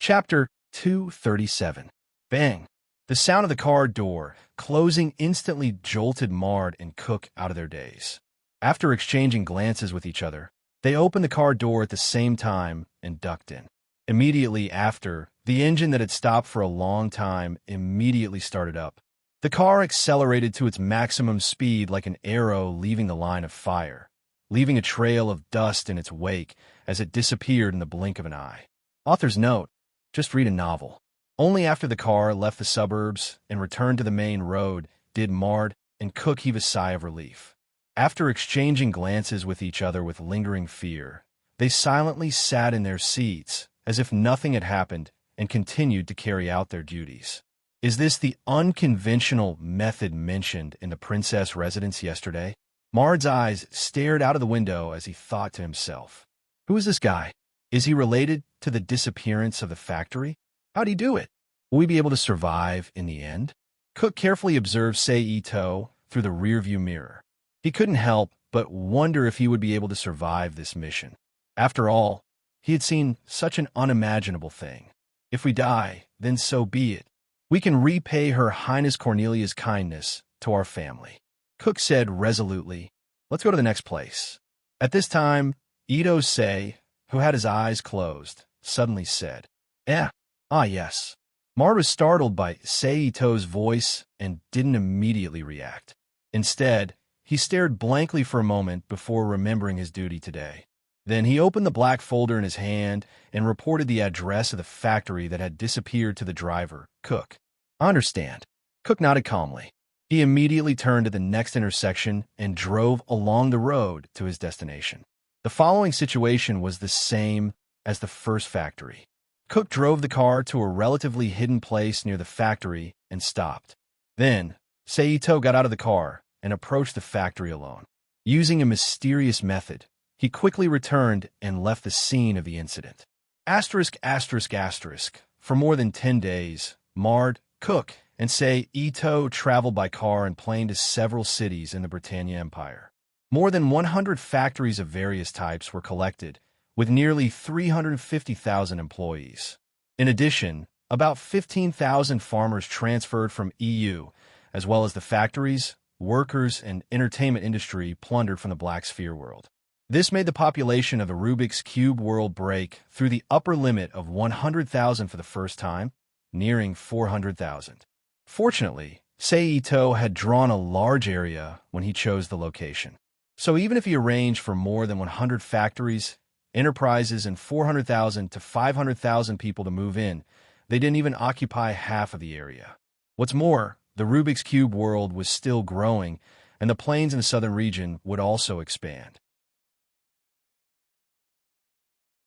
Chapter 237. Bang! The sound of the car door closing instantly jolted Mard and Cook out of their daze. After exchanging glances with each other, they opened the car door at the same time and ducked in. Immediately after, the engine that had stopped for a long time immediately started up. The car accelerated to its maximum speed like an arrow leaving the line of fire, leaving a trail of dust in its wake as it disappeared in the blink of an eye. Author's note: just read a novel. Only after the car left the suburbs and returned to the main road did Mard and Cook heave a sigh of relief. After exchanging glances with each other with lingering fear, they silently sat in their seats as if nothing had happened and continued to carry out their duties. Is this the unconventional method mentioned in the princess residence yesterday? Mard's eyes stared out of the window as he thought to himself. Who is this guy? Is he related to the disappearance of the factory? How'd he do it? Will we be able to survive in the end? Cook carefully observed Ito through the rearview mirror. He couldn't help but wonder if he would be able to survive this mission. After all, he had seen such an unimaginable thing. If we die, then so be it. We can repay Her Highness Cornelia's kindness to our family. Cook said resolutely, "Let's go to the next place." At this time, Ito-sei, who had his eyes closed, suddenly said, yes." Mard was startled by Ito's voice and didn't immediately react. Instead, he stared blankly for a moment before remembering his duty today. Then he opened the black folder in his hand and reported the address of the factory that had disappeared to the driver, Cook. "I understand." Cook nodded calmly. He immediately turned to the next intersection and drove along the road to his destination. The following situation was the same as the first factory. Cook drove the car to a relatively hidden place near the factory and stopped. Then, Seito got out of the car and approached the factory alone. Using a mysterious method, he quickly returned and left the scene of the incident. Asterisk, asterisk, asterisk. For more than 10 days, Mard, Cook, and Seito traveled by car and plane to several cities in the Britannia Empire. More than 100 factories of various types were collected, with nearly 350,000 employees. In addition, about 15,000 farmers transferred from EU, as well as the factories, workers, and entertainment industry plundered from the Black Sphere world. This made the population of the Rubik's Cube world break through the upper limit of 100,000 for the first time, nearing 400,000. Fortunately, Seito had drawn a large area when he chose the location. So even if he arranged for more than 100 factories, enterprises, and 400,000 to 500,000 people to move in, they didn't even occupy half of the area. What's more, the Rubik's Cube world was still growing, and the plains in the southern region would also expand.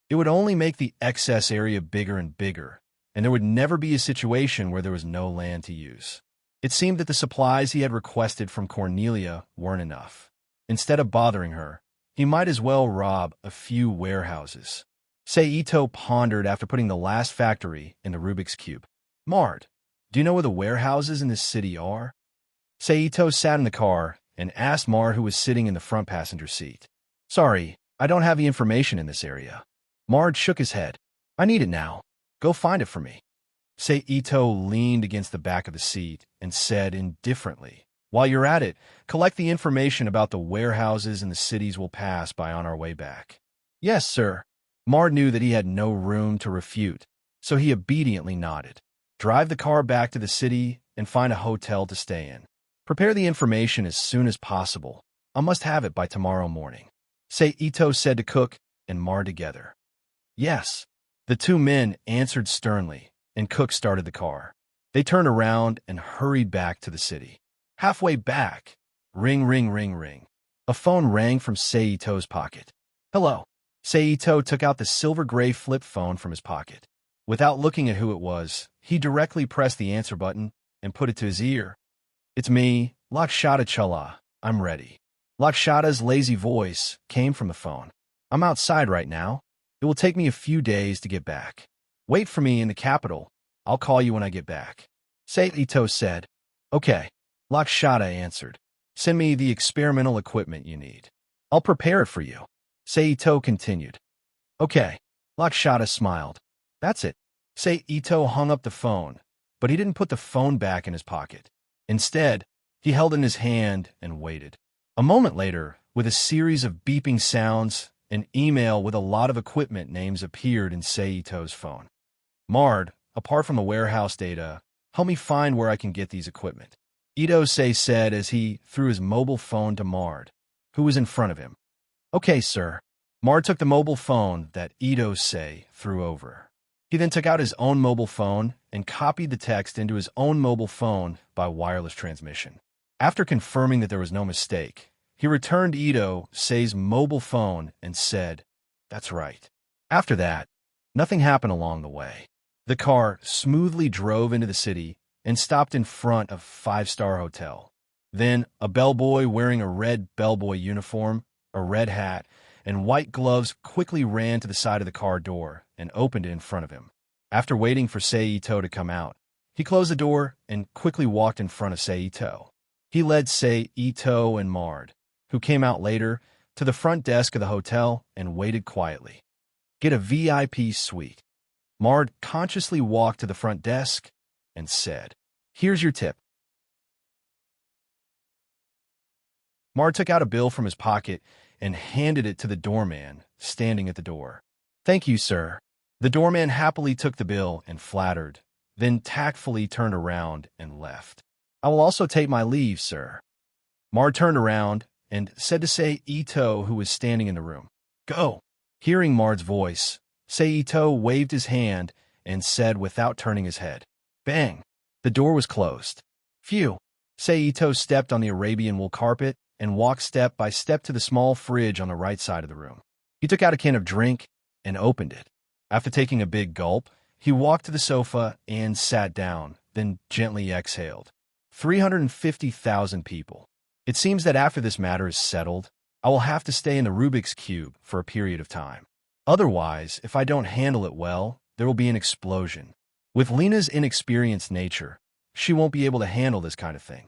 It would only make the excess area bigger and bigger, and there would never be a situation where there was no land to use. It seemed that the supplies he had requested from Cornelia weren't enough. Instead of bothering her, he might as well rob a few warehouses. Seito pondered after putting the last factory in the Rubik's Cube. Mard, do you know where the warehouses in this city are? Seito sat in the car and asked Mard, who was sitting in the front passenger seat. Sorry, I don't have the information in this area. Mard shook his head. I need it now. Go find it for me. Seito leaned against the back of the seat and said indifferently, while you're at it, collect the information about the warehouses in the cities we'll pass by on our way back. Yes, sir. Mard knew that he had no room to refute, so he obediently nodded. Drive the car back to the city and find a hotel to stay in. Prepare the information as soon as possible. I must have it by tomorrow morning. Seito said to Cook and Mard together. Yes. The two men answered sternly, and Cook started the car. They turned around and hurried back to the city. Halfway back, ring, ring, ring, ring. A phone rang from Seito's pocket. Hello. Seito took out the silver-gray flip phone from his pocket. Without looking at who it was, he directly pressed the answer button and put it to his ear. It's me, Lakshata Chala. I'm ready. Lakshata's lazy voice came from the phone. I'm outside right now. It will take me a few days to get back. Wait for me in the capital. I'll call you when I get back. Seito said. Okay. Lakshata answered. Send me the experimental equipment you need. I'll prepare it for you. Seito continued. Okay. Lakshata smiled. That's it. Seito hung up the phone, but he didn't put the phone back in his pocket. Instead, he held it in his hand and waited. A moment later, with a series of beeping sounds, an email with a lot of equipment names appeared in Seito's phone. Mard, apart from the warehouse data, help me find where I can get these equipment. Ito-sei said as he threw his mobile phone to Mard, who was in front of him. Okay, sir. Mard took the mobile phone that Ito-sei threw over. He then took out his own mobile phone and copied the text into his own mobile phone by wireless transmission. After confirming that there was no mistake, he returned Ito-sei's mobile phone and said, That's right. After that, nothing happened along the way. The car smoothly drove into the city and stopped in front of a five-star hotel. Then, a bellboy wearing a red bellboy uniform, a red hat, and white gloves quickly ran to the side of the car door and opened it in front of him. After waiting for Seito to come out, he closed the door and quickly walked in front of Seito. He led Seito and Mard, who came out later, to the front desk of the hotel and waited quietly. Get a VIP suite. Mard consciously walked to the front desk and said, Here's your tip. Mard took out a bill from his pocket and handed it to the doorman standing at the door. Thank you, sir. The doorman happily took the bill and flattered, then tactfully turned around and left. I will also take my leave, sir. Mard turned around and said to Seito, who was standing in the room, Go. Hearing Mard's voice, Seito waved his hand and said without turning his head, Bang. The door was closed. Phew. Seito stepped on the Arabian wool carpet and walked step by step to the small fridge on the right side of the room. He took out a can of drink and opened it. After taking a big gulp, he walked to the sofa and sat down, then gently exhaled. 350,000 people. It seems that after this matter is settled, I will have to stay in the Rubik's Cube for a period of time. Otherwise, if I don't handle it well, there will be an explosion. With Lena's inexperienced nature, she won't be able to handle this kind of thing.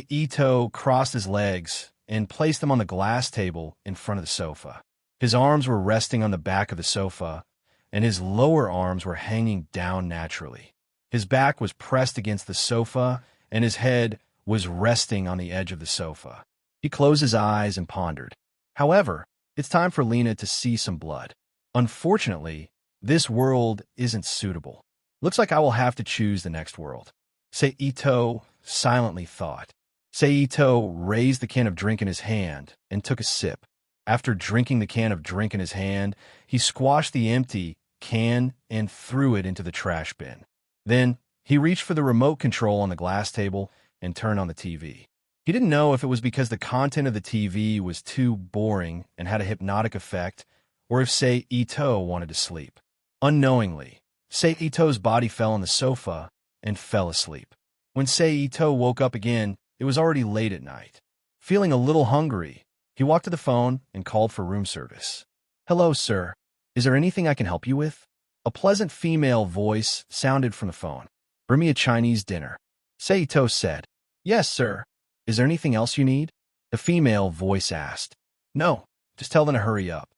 Ito crossed his legs and placed them on the glass table in front of the sofa. His arms were resting on the back of the sofa, and his lower arms were hanging down naturally. His back was pressed against the sofa, and his head was resting on the edge of the sofa. He closed his eyes and pondered. However, it's time for Lena to see some blood. Unfortunately, this world isn't suitable. Looks like I will have to choose the next world. Ito silently thought. Ito raised the can of drink in his hand and took a sip. After drinking the can of drink in his hand, he squashed the empty can and threw it into the trash bin. Then, he reached for the remote control on the glass table and turned on the TV. He didn't know if it was because the content of the TV was too boring and had a hypnotic effect, or if Ito wanted to sleep. Unknowingly, Ito's body fell on the sofa and fell asleep. When Ito woke up again, it was already late at night. Feeling a little hungry, he walked to the phone and called for room service. "Hello, sir. Is there anything I can help you with?" A pleasant female voice sounded from the phone. "Bring me a Chinese dinner." Ito said. "Yes, sir. Is there anything else you need?" The female voice asked. "No, just tell them to hurry up."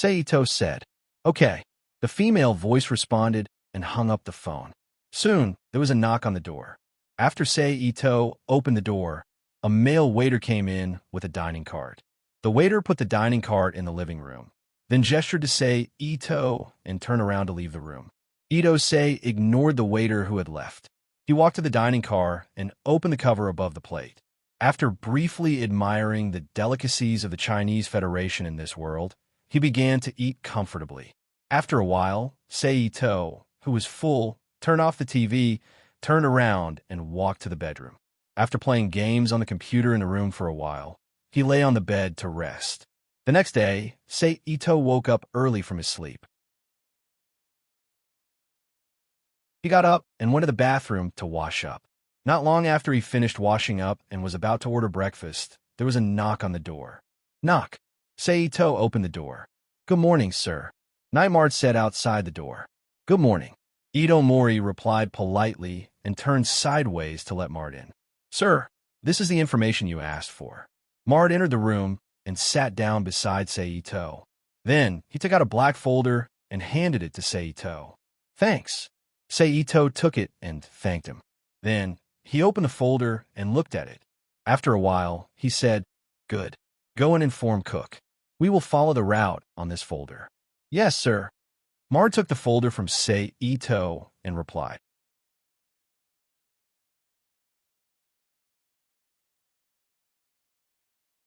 Ito said. "Okay." The female voice responded and hung up the phone. Soon, there was a knock on the door. After Ito opened the door, a male waiter came in with a dining cart. The waiter put the dining cart in the living room, then gestured to Ito and turned around to leave the room. Ito ignored the waiter who had left. He walked to the dining car and opened the cover above the plate. After briefly admiring the delicacies of the Chinese Federation in this world, he began to eat comfortably. After a while, Ito, who was full, turned off the TV, turned around, and walked to the bedroom. After playing games on the computer in the room for a while, he lay on the bed to rest. The next day, Ito woke up early from his sleep. He got up and went to the bathroom to wash up. Not long after he finished washing up and was about to order breakfast, there was a knock on the door. "Knock." Ito opened the door. "Good morning, sir." Nightmare said outside the door. "Good morning." Ito Mori replied politely and turned sideways to let Mart in. "Sir, this is the information you asked for." Mart entered the room and sat down beside Ito. Then he took out a black folder and handed it to Ito. "Thanks." Ito took it and thanked him. Then he opened the folder and looked at it. After a while, he said, "Good. Go and inform Cook. We will follow the route on this folder." "Yes, sir." Mar took the folder from Ito and replied.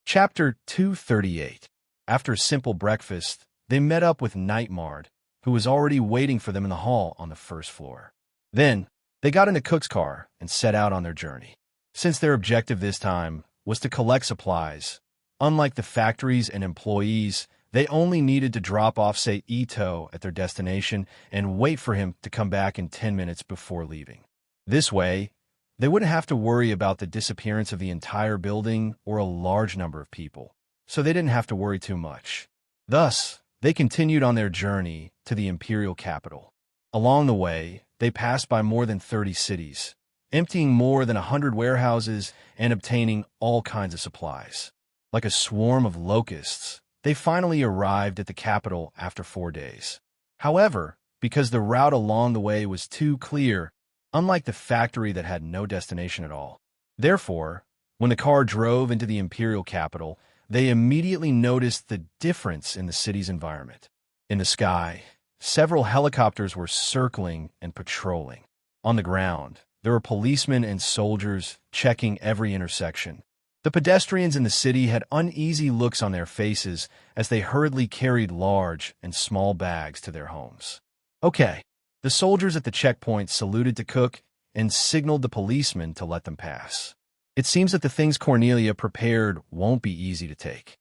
Chapter 238. After a simple breakfast, they met up with Nightmare, who was already waiting for them in the hall on the first floor. Then, they got into Cook's car and set out on their journey. Since their objective this time was to collect supplies, unlike the factories and employees, they only needed to drop off Ito at their destination and wait for him to come back in 10 minutes before leaving. This way, they wouldn't have to worry about the disappearance of the entire building or a large number of people, so they didn't have to worry too much. Thus, they continued on their journey to the imperial capital. Along the way, they passed by more than 30 cities, emptying more than 100 warehouses and obtaining all kinds of supplies. Like a swarm of locusts, they finally arrived at the capital after 4 days. However, because the route along the way was too clear, unlike the factory that had no destination at all. Therefore, when the car drove into the imperial capital, they immediately noticed the difference in the city's environment. In the sky, several helicopters were circling and patrolling. On the ground, there were policemen and soldiers checking every intersection. The pedestrians in the city had uneasy looks on their faces as they hurriedly carried large and small bags to their homes. "Okay." The soldiers at the checkpoint saluted to Cook and signaled the policemen to let them pass. "It seems that the things Cornelia prepared won't be easy to take."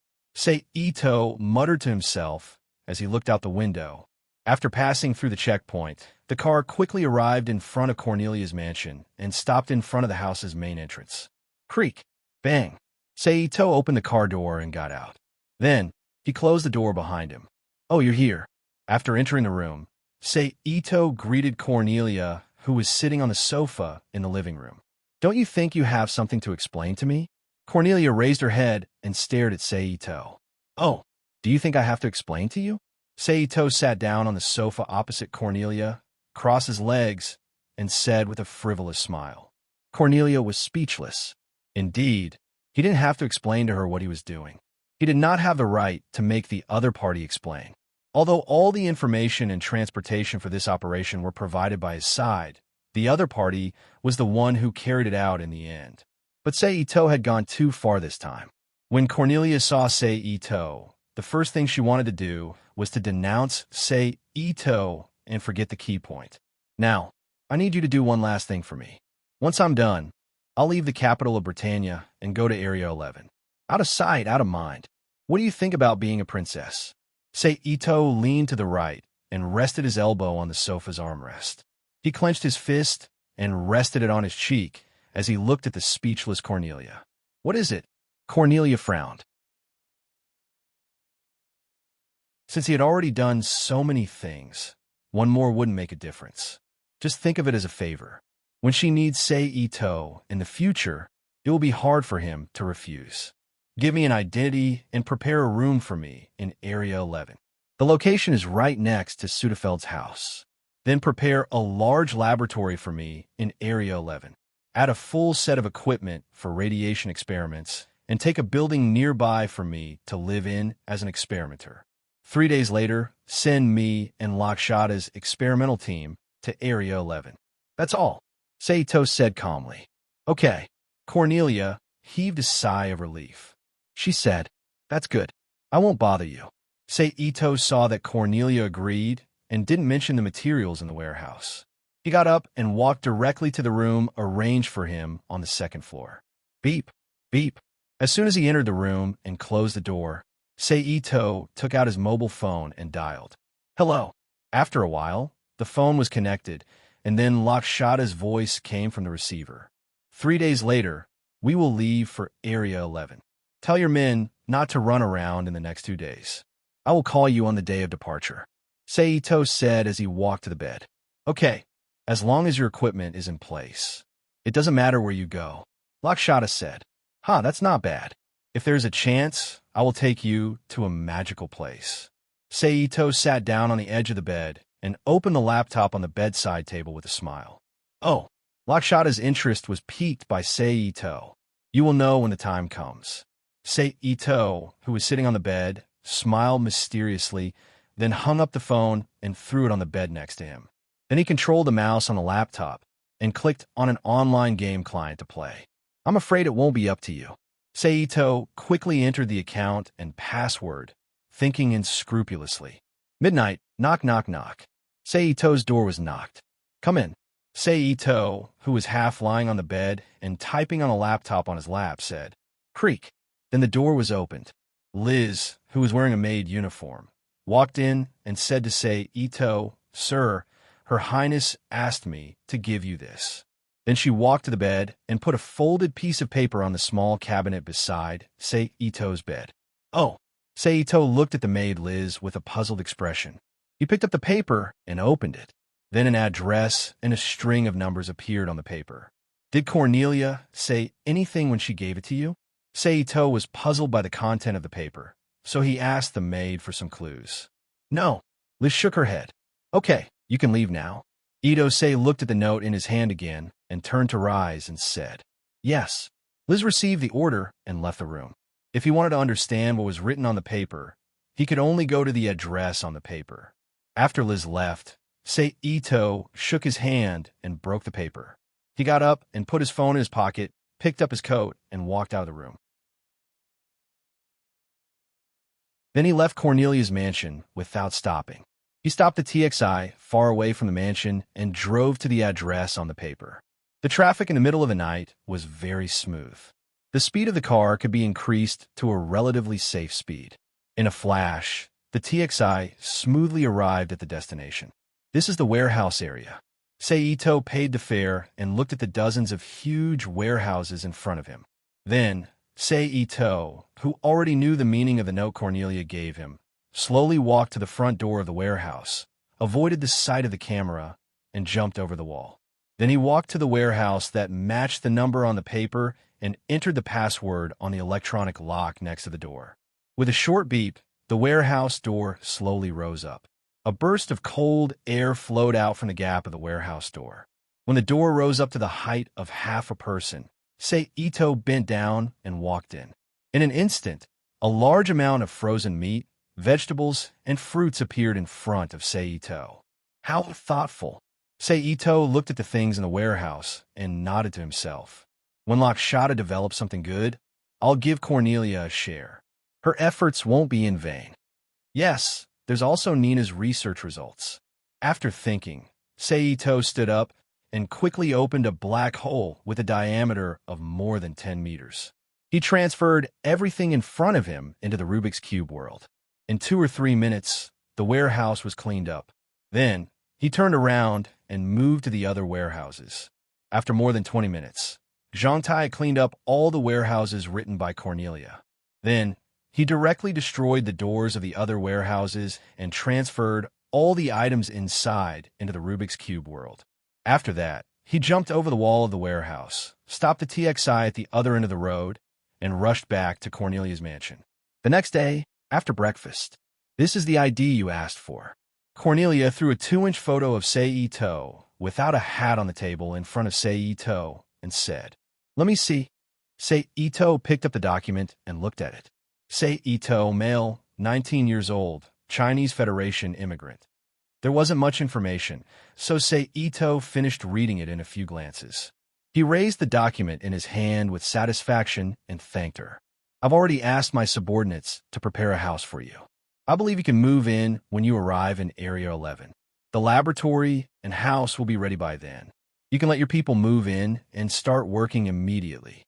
Ito muttered to himself as he looked out the window. After passing through the checkpoint, the car quickly arrived in front of Cornelia's mansion and stopped in front of the house's main entrance. Creak. Bang. Seito opened the car door and got out. Then, he closed the door behind him. "Oh, you're here." After entering the room, Seito greeted Cornelia, who was sitting on the sofa in the living room. "Don't you think you have something to explain to me?" Cornelia raised her head and stared at Seito. "Oh, do you think I have to explain to you?" Seito sat down on the sofa opposite Cornelia, crossed his legs, and said with a frivolous smile. Cornelia was speechless. Indeed, he didn't have to explain to her what he was doing. He did not have the right to make the other party explain. Although all the information and transportation for this operation were provided by his side, the other party was the one who carried it out in the end. But Seito had gone too far this time. When Cornelia saw Seito, the first thing she wanted to do was to denounce Seito and forget the key point. "Now, I need you to do one last thing for me. Once I'm done, I'll leave the capital of Britannia and go to Area 11. Out of sight, out of mind. What do you think about being a princess?" Seito leaned to the right and rested his elbow on the sofa's armrest. He clenched his fist and rested it on his cheek as he looked at the speechless Cornelia. "What is it?" Cornelia frowned. Since he had already done so many things, one more wouldn't make a difference. Just think of it as a favor. When she needs Seito in the future, it will be hard for him to refuse. "Give me an identity and prepare a room for me in Area 11. The location is right next to Sudefeld's house. Then prepare a large laboratory for me in Area 11. Add a full set of equipment for radiation experiments and take a building nearby for me to live in as an experimenter. 3 days later, send me and Lakshada's experimental team to Area 11. That's all," Seito said calmly. "Okay." Cornelia heaved a sigh of relief. She said, "That's good. I won't bother you." Seito saw that Cornelia agreed and didn't mention the materials in the warehouse. He got up and walked directly to the room arranged for him on the second floor. Beep, beep. As soon as he entered the room and closed the door, Seito took out his mobile phone and dialed. "Hello." After a while, the phone was connected, and then Lakshada's voice came from the receiver. 3 days later, we will leave for Area 11. Tell your men not to run around in the next 2 days. I will call you on the day of departure," Seito said as he walked to the bed. "Okay, as long as your equipment is in place. It doesn't matter where you go," Lakshada said. That's not bad. If there's a chance, I will take you to a magical place." Seito sat down on the edge of the bed and opened the laptop on the bedside table with a smile. "Oh," Lakshada's interest was piqued by Seito. "You will know when the time comes." Seito, who was sitting on the bed, smiled mysteriously, then hung up the phone and threw it on the bed next to him. Then he controlled the mouse on the laptop and clicked on an online game client to play. "I'm afraid it won't be up to you." Seito quickly entered the account and password, thinking unscrupulously. Midnight, knock, knock, knock. Seito's door was knocked. "Come in." Seito, who was half lying on the bed and typing on a laptop on his lap, said. Creak. Then the door was opened. Liz, who was wearing a maid uniform, walked in and said to Seito, "Sir, Her Highness asked me to give you this." Then she walked to the bed and put a folded piece of paper on the small cabinet beside Seito's bed. "Oh." Seito looked at the maid Liz with a puzzled expression. He picked up the paper and opened it. Then an address and a string of numbers appeared on the paper. "Did Cornelia say anything when she gave it to you?" Seito was puzzled by the content of the paper, so he asked the maid for some clues. "No." Liz shook her head. "Okay, you can leave now." Ito-say looked at the note in his hand again and turned to rise and said, "Yes." Liz received the order and left the room. If he wanted to understand what was written on the paper, he could only go to the address on the paper. After Liz left, Seito shook his hand and broke the paper. He got up and put his phone in his pocket, picked up his coat, and walked out of the room. Then he left Cornelia's mansion without stopping. He stopped at TXI, far away from the mansion, and drove to the address on the paper. The traffic in the middle of the night was very smooth. The speed of the car could be increased to a relatively safe speed. In a flash, The TXI smoothly arrived at the destination. This is the warehouse area. Seito paid the fare and looked at the dozens of huge warehouses in front of him. Then, Seito, who already knew the meaning of the note Cornelia gave him, slowly walked to the front door of the warehouse, avoided the sight of the camera, and jumped over the wall. Then he walked to the warehouse that matched the number on the paper and entered the password on the electronic lock next to the door. With a short beep, the warehouse door slowly rose up. A burst of cold air flowed out from the gap of the warehouse door. When the door rose up to the height of half a person, Seito bent down and walked in. In an instant, a large amount of frozen meat, vegetables, and fruits appeared in front of Seito. How thoughtful! Seito looked at the things in the warehouse and nodded to himself. When Lakshata develops something good, I'll give Cornelia a share. Her efforts won't be in vain. Yes, there's also Nina's research results. After thinking, Seito stood up and quickly opened a black hole with a diameter of more than 10 meters. He transferred everything in front of him into the Rubik's Cube world. In 2 or 3 minutes, the warehouse was cleaned up. Then, he turned around and moved to the other warehouses. After more than 20 minutes, Zhangtai cleaned up all the warehouses written by Cornelia. Then, he directly destroyed the doors of the other warehouses and transferred all the items inside into the Rubik's Cube world. After that, he jumped over the wall of the warehouse, stopped the TXI at the other end of the road, and rushed back to Cornelia's mansion. The next day, after breakfast, this is the ID you asked for. Cornelia threw a 2-inch photo of Seito without a hat on the table in front of Seito and said, "Let me see." Seito picked up the document and looked at it. Seito, male, 19 years old, Chinese Federation immigrant. There wasn't much information, so Seito finished reading it in a few glances. He raised the document in his hand with satisfaction and thanked her. "I've already asked my subordinates to prepare a house for you. I believe you can move in when you arrive in Area 11. The laboratory and house will be ready by then. You can let your people move in and start working immediately."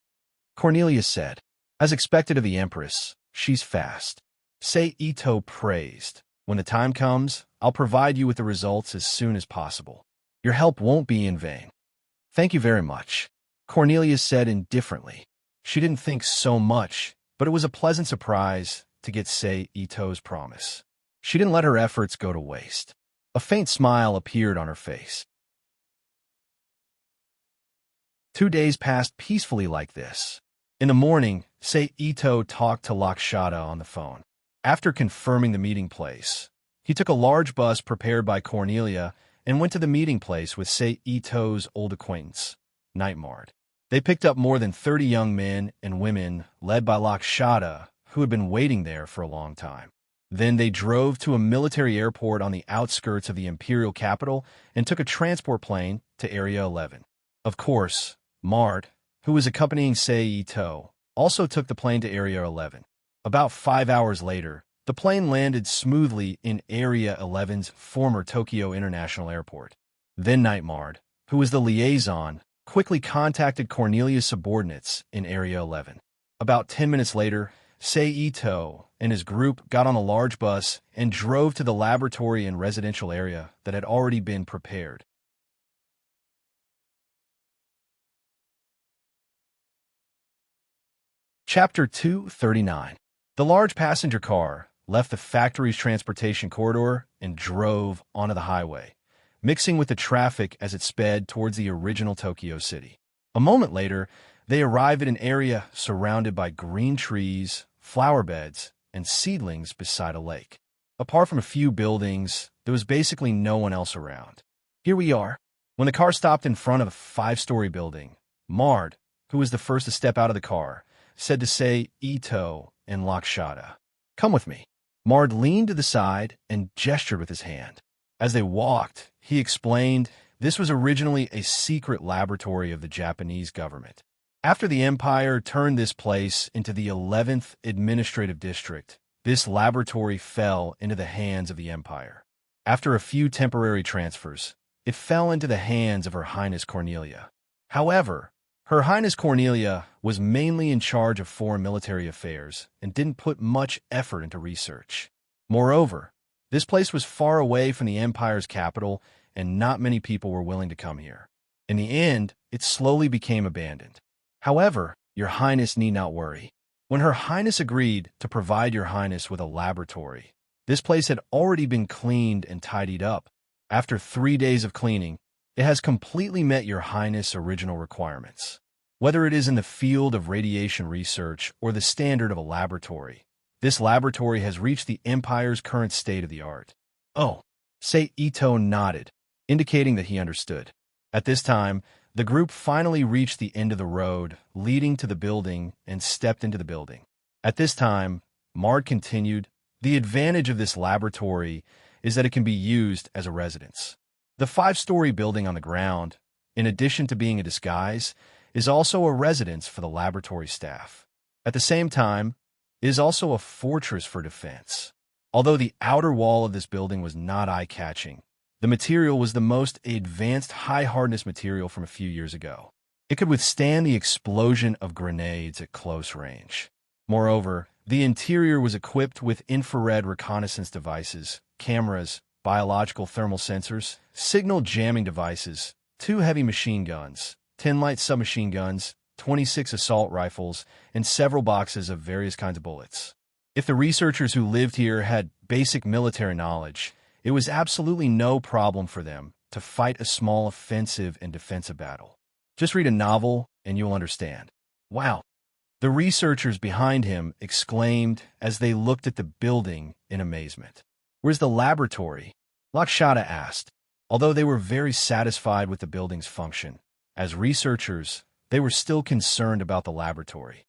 Cornelia said, "As expected of the Empress, she's fast." Seito praised, "When the time comes, I'll provide you with the results as soon as possible. Your help won't be in vain." "Thank you very much," Cornelia said indifferently. She didn't think so much, but it was a pleasant surprise to get Seito's promise. She didn't let her efforts go to waste. A faint smile appeared on her face. 2 days passed peacefully like this. In the morning, Seito talked to Lakshata on the phone. After confirming the meeting place, he took a large bus prepared by Cornelia and went to the meeting place with Seito's old acquaintance, Nightmard. They picked up more than 30 young men and women led by Lakshata, who had been waiting there for a long time. Then they drove to a military airport on the outskirts of the imperial capital and took a transport plane to Area 11. Of course, Mard, who was accompanying Seito, also took the plane to Area 11. About 5 hours later, the plane landed smoothly in Area 11's former Tokyo International Airport. Then Nightmard, who was the liaison, quickly contacted Cornelia's subordinates in Area 11. About 10 minutes later, Seito and his group got on a large bus and drove to the laboratory and residential area that had already been prepared. Chapter 239. The large passenger car left the factory's transportation corridor and drove onto the highway, mixing with the traffic as it sped towards the original Tokyo city. A moment later, they arrived at an area surrounded by green trees, flower beds, and seedlings beside a lake. Apart from a few buildings, there was basically no one else around. "Here we are." When the car stopped in front of a 5-story building, Mard, who was the first to step out of the car, said to Seito and Lakshata, "Come with me." Mard leaned to the side and gestured with his hand. As they walked, he explained this was originally a secret laboratory of the Japanese government. After the Empire turned this place into the 11th Administrative District, this laboratory fell into the hands of the Empire. After a few temporary transfers, it fell into the hands of Her Highness Cornelia. However, Her Highness Cornelia was mainly in charge of foreign military affairs and didn't put much effort into research. Moreover, this place was far away from the Empire's capital, and not many people were willing to come here. In the end, it slowly became abandoned. However, Your Highness need not worry. When Her Highness agreed to provide Your Highness with a laboratory, this place had already been cleaned and tidied up. After 3 days of cleaning, it has completely met Your Highness' original requirements. Whether it is in the field of radiation research or the standard of a laboratory, this laboratory has reached the Empire's current state of the art. Oh, Ito nodded, indicating that he understood. At this time, the group finally reached the end of the road leading to the building and stepped into the building. At this time, Mard continued, the advantage of this laboratory is that it can be used as a residence. The 5-story building on the ground, in addition to being a disguise, is also a residence for the laboratory staff. At the same time, it is also a fortress for defense. Although the outer wall of this building was not eye-catching, the material was the most advanced high-hardness material from a few years ago. It could withstand the explosion of grenades at close range. Moreover, the interior was equipped with infrared reconnaissance devices, cameras, biological thermal sensors, signal jamming devices, 2 heavy machine guns, 10 light submachine guns, 26 assault rifles, and several boxes of various kinds of bullets. If the researchers who lived here had basic military knowledge, it was absolutely no problem for them to fight a small offensive and defensive battle. Just read a novel and you'll understand. Wow! The researchers behind him exclaimed as they looked at the building in amazement. Where's the laboratory? Lakshata asked. Although they were very satisfied with the building's function, as researchers, they were still concerned about the laboratory.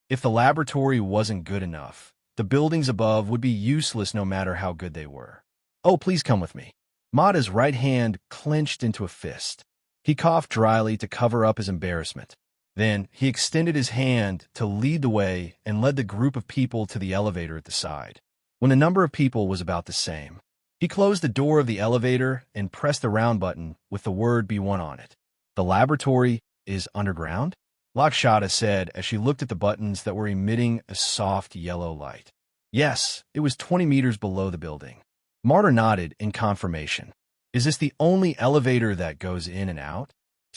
If the laboratory wasn't good enough, the buildings above would be useless no matter how good they were. Oh, please come with me. Mada's right hand clenched into a fist. He coughed dryly to cover up his embarrassment. Then he extended his hand to lead the way and led the group of people to the elevator at the side. When the number of people was about the same, he closed the door of the elevator and pressed the round button with the word B1 on it. The laboratory is underground? Lakshata said as she looked at the buttons that were emitting a soft yellow light. Yes, it was 20 meters below the building. Martyr nodded in confirmation. Is this the only elevator that goes in and out?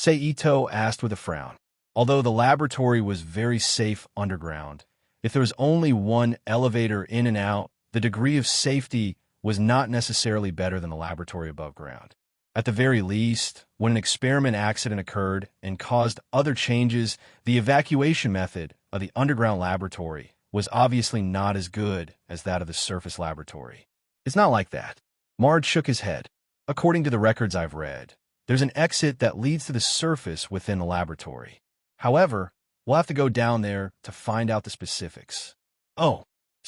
Ito asked with a frown. Although the laboratory was very safe underground, if there was only one elevator in and out, the degree of safety was not necessarily better than the laboratory above ground. At the very least, when an experiment accident occurred and caused other changes, the evacuation method of the underground laboratory was obviously not as good as that of the surface laboratory. It's not like that. Mard shook his head. According to the records I've read, there's an exit that leads to the surface within the laboratory. However, we'll have to go down there to find out the specifics. Oh,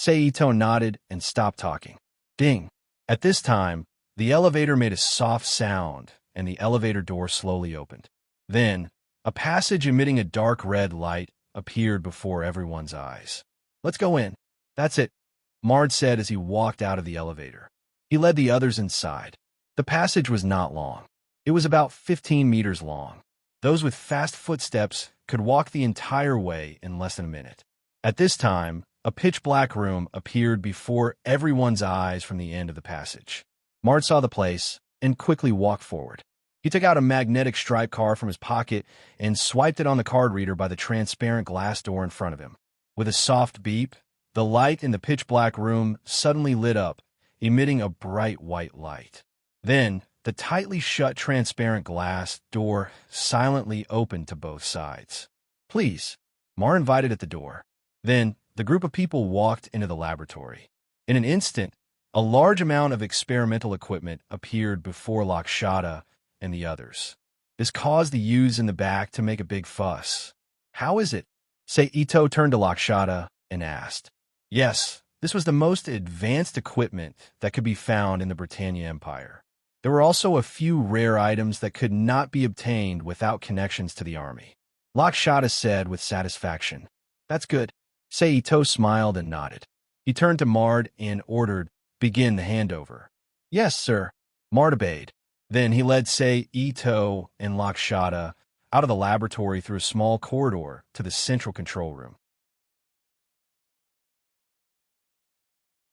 Ito nodded and stopped talking. Ding. At this time, the elevator made a soft sound and the elevator door slowly opened. Then, a passage emitting a dark red light appeared before everyone's eyes. Let's go in. That's it, Mard said as he walked out of the elevator. He led the others inside. The passage was not long. It was about 15 meters long. Those with fast footsteps could walk the entire way in less than a minute. At this time, a pitch-black room appeared before everyone's eyes from the end of the passage. Mard saw the place and quickly walked forward. He took out a magnetic stripe card from his pocket and swiped it on the card reader by the transparent glass door in front of him. With a soft beep, the light in the pitch-black room suddenly lit up, emitting a bright white light. Then, the tightly shut transparent glass door silently opened to both sides. Please, Mar invited at the door. Then, the group of people walked into the laboratory. In an instant, a large amount of experimental equipment appeared before Lakshata and the others. This caused the youths in the back to make a big fuss. How is it? Ito turned to Lakshata and asked. Yes, this was the most advanced equipment that could be found in the Britannia Empire. There were also a few rare items that could not be obtained without connections to the army. Lakshata said with satisfaction. That's good. Ito smiled and nodded. He turned to Mard and ordered, begin the handover. Yes, sir. Mard obeyed. Then he led Ito and Lakshata out of the laboratory through a small corridor to the central control room.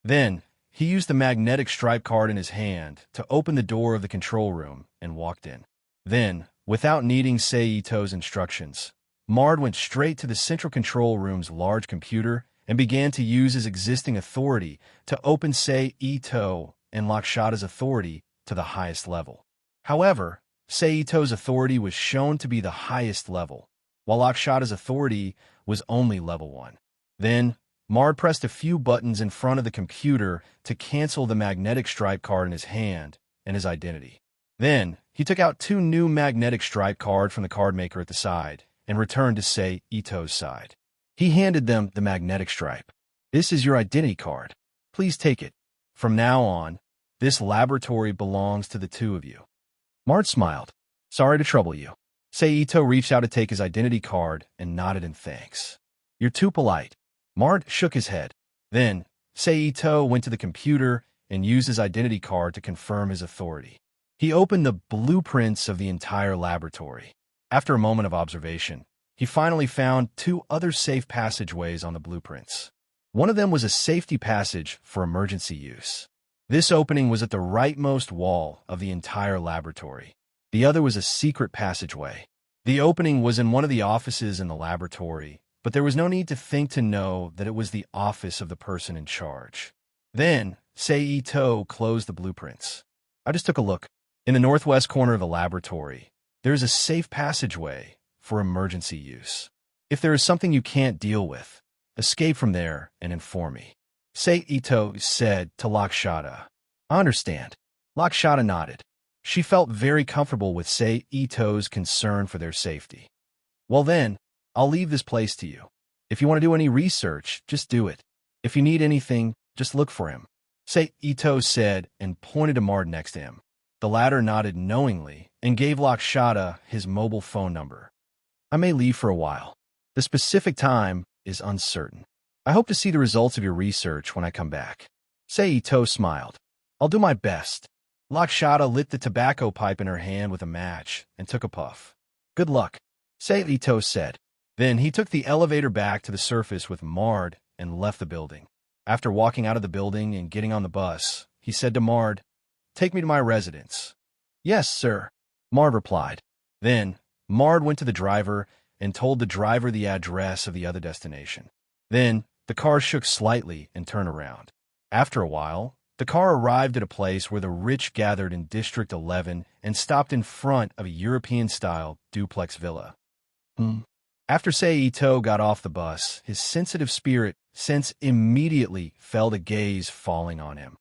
Then, he used the magnetic stripe card in his hand to open the door of the control room and walked in. Then, without needing Seito's instructions, Mard went straight to the central control room's large computer and began to use his existing authority to open Seito and Lakshada's authority to the highest level. However, Seito's authority was shown to be the highest level, while Lakshada's authority was only level 1. Then, Mard pressed a few buttons in front of the computer to cancel the magnetic stripe card in his hand and his identity. Then, he took out 2 new magnetic stripe cards from the card maker at the side and returned to Seito's side. He handed them the magnetic stripe. "This is your identity card. Please take it. From now on, this laboratory belongs to the 2 of you." Mard smiled. "Sorry to trouble you." Seito reached out to take his identity card and nodded in thanks. "You're too polite." Mard shook his head. Then, Seito went to the computer and used his identity card to confirm his authority. He opened the blueprints of the entire laboratory. After a moment of observation, he finally found 2 other safe passageways on the blueprints. One of them was a safety passage for emergency use. This opening was at the rightmost wall of the entire laboratory. The other was a secret passageway. The opening was in one of the offices in the laboratory, but there was no need to think to know that it was the office of the person in charge. Then, Seito closed the blueprints. I just took a look. In the northwest corner of the laboratory, there is a safe passageway for emergency use. If there is something you can't deal with, escape from there and inform me. Seito said to Lakshada. I understand. Lakshada nodded. She felt very comfortable with Seito's concern for their safety. Well then, I'll leave this place to you. If you want to do any research, just do it. If you need anything, just look for him. Seito said and pointed to Mard next to him. The latter nodded knowingly and gave Lakshada his mobile phone number. I may leave for a while. The specific time is uncertain. I hope to see the results of your research when I come back. Seito smiled. I'll do my best. Lakshada lit the tobacco pipe in her hand with a match and took a puff. Good luck, Seito said. Then he took the elevator back to the surface with Mard and left the building. After walking out of the building and getting on the bus, he said to Mard, Take me to my residence. Yes, sir, Mard replied. Then Mard went to the driver and told the driver the address of the other destination. Then the car shook slightly and turned around. After a while, the car arrived at a place where the rich gathered in District 11 and stopped in front of a European-style duplex villa. After Seito got off the bus, his sensitive spirit sense immediately felt a gaze falling on him.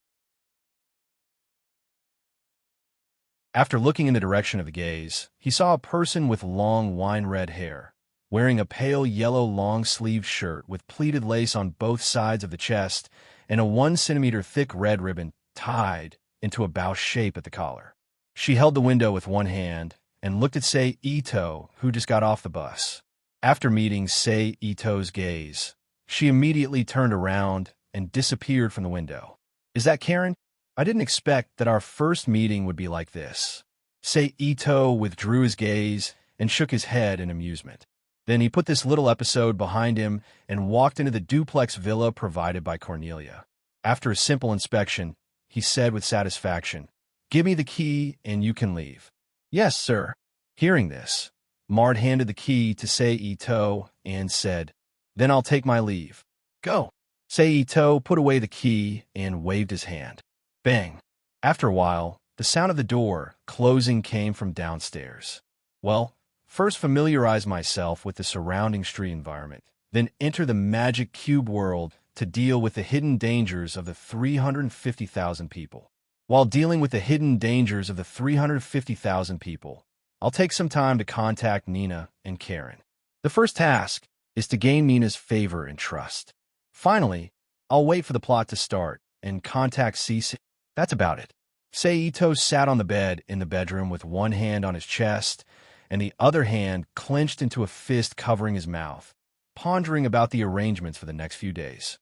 After looking in the direction of the gaze, he saw a person with long wine-red hair, wearing a pale yellow long-sleeved shirt with pleated lace on both sides of the chest and a 1 centimeter thick red ribbon tied into a bow shape at the collar. She held the window with one hand and looked at Seito, who just got off the bus. After meeting Seito's gaze, she immediately turned around and disappeared from the window. Is that Karen? I didn't expect that our first meeting would be like this. Seito withdrew his gaze and shook his head in amusement. Then he put this little episode behind him and walked into the duplex villa provided by Cornelia. After a simple inspection, he said with satisfaction, Give me the key and you can leave. Yes, sir. Hearing this, Mard handed the key to Seito and said, Then I'll take my leave. Go. Seito put away the key and waved his hand. Bang. After a while, the sound of the door closing came from downstairs. Well, first familiarize myself with the surrounding street environment, then enter the magic cube world to deal with the hidden dangers of the 350,000 people. While dealing with the hidden dangers of the 350,000 people, I'll take some time to contact Nina and Karen. The first task is to gain Nina's favor and trust. Finally, I'll wait for the plot to start and contact Cece. That's about it. Seito sat on the bed in the bedroom with one hand on his chest and the other hand clenched into a fist covering his mouth, pondering about the arrangements for the next few days.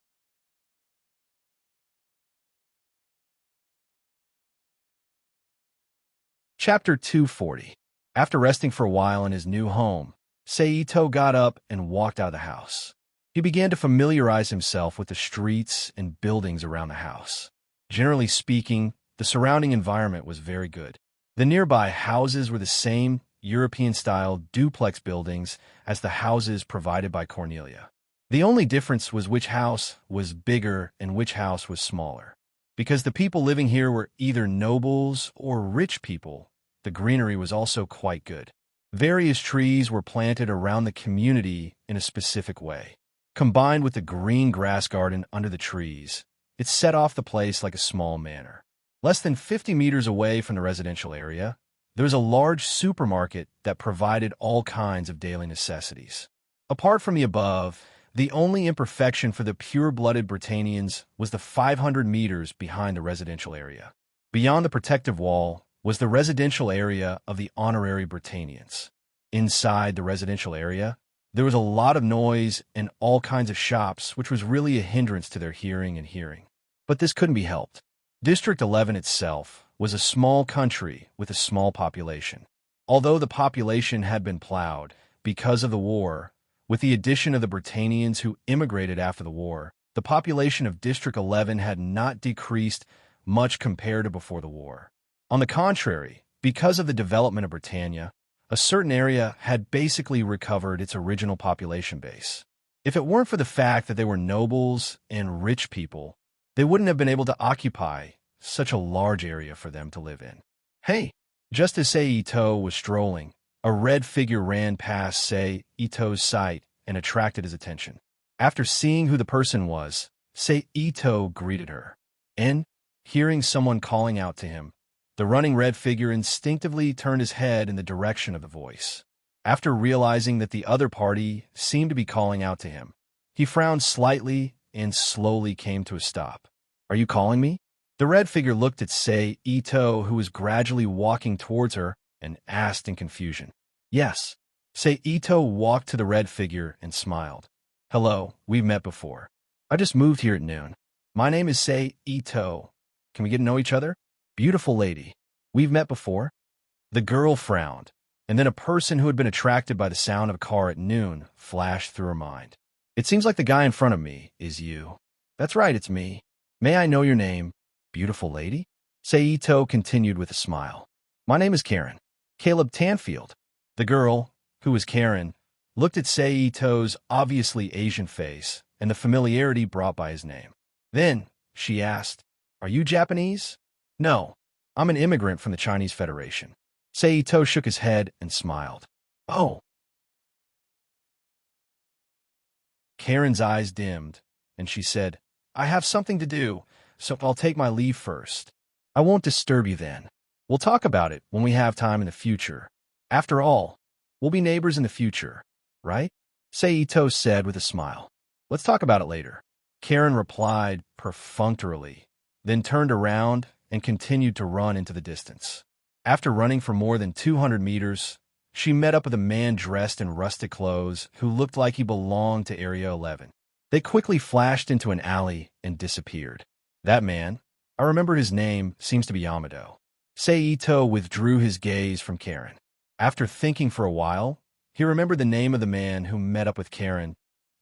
Chapter 240. After resting for a while in his new home, Seito got up and walked out of the house. He began to familiarize himself with the streets and buildings around the house. Generally speaking, the surrounding environment was very good. The nearby houses were the same European-style duplex buildings as the houses provided by Cornelia. The only difference was which house was bigger and which house was smaller. Because the people living here were either nobles or rich people, the greenery was also quite good. Various trees were planted around the community in a specific way. Combined with the green grass garden under the trees, it set off the place like a small manor. Less than 50 meters away from the residential area, there was a large supermarket that provided all kinds of daily necessities. Apart from the above, the only imperfection for the pure-blooded Britannians was the 500 meters behind the residential area. Beyond the protective wall was the residential area of the honorary Britannians. Inside the residential area, there was a lot of noise and all kinds of shops, which was really a hindrance to their hearing. But this couldn't be helped. District 11 itself was a small country with a small population. Although the population had been plowed because of the war, with the addition of the Britannians who immigrated after the war, the population of District 11 had not decreased much compared to before the war. On the contrary, because of the development of Britannia, a certain area had basically recovered its original population base. If it weren't for the fact that they were nobles and rich people, they wouldn't have been able to occupy such a large area for them to live in. Hey! Just as Sei Ito was strolling, a red figure ran past Sei Ito's sight and attracted his attention. After seeing who the person was, Sei Ito greeted her. And, hearing someone calling out to him, the running red figure instinctively turned his head in the direction of the voice. After realizing that the other party seemed to be calling out to him, he frowned slightly and slowly came to a stop. "Are you calling me?" The red figure looked at Sei Ito, who was gradually walking towards her, and asked in confusion. "Yes." Sei Ito walked to the red figure and smiled. "Hello, we've met before. I just moved here at noon. My name is Sei Ito. Can we get to know each other?" "Beautiful lady. We've met before?" The girl frowned, and then a person who had been attracted by the sound of a car at noon flashed through her mind. "It seems like the guy in front of me is you." "That's right, it's me. May I know your name, beautiful lady?" Sei Ito continued with a smile. "My name is Karen. Caleb Tanfield." The girl, who was Karen, looked at Sei Ito's obviously Asian face and the familiarity brought by his name. Then, she asked, "Are you Japanese?" "No, I'm an immigrant from the Chinese Federation." Sei Ito shook his head and smiled. "Oh." Karen's eyes dimmed, and she said, "I have something to do, so I'll take my leave first. I won't disturb you then. We'll talk about it when we have time in the future. After all, we'll be neighbors in the future, right?" Sei Ito said with a smile. "Let's talk about it later." Karen replied perfunctorily, then turned around and continued to run into the distance. After running for more than 200 meters, she met up with a man dressed in rustic clothes who looked like he belonged to Area 11. They quickly flashed into an alley and disappeared. That man, I remember his name, seems to be Yamado. Sei Ito withdrew his gaze from Karen. After thinking for a while, he remembered the name of the man who met up with Karen.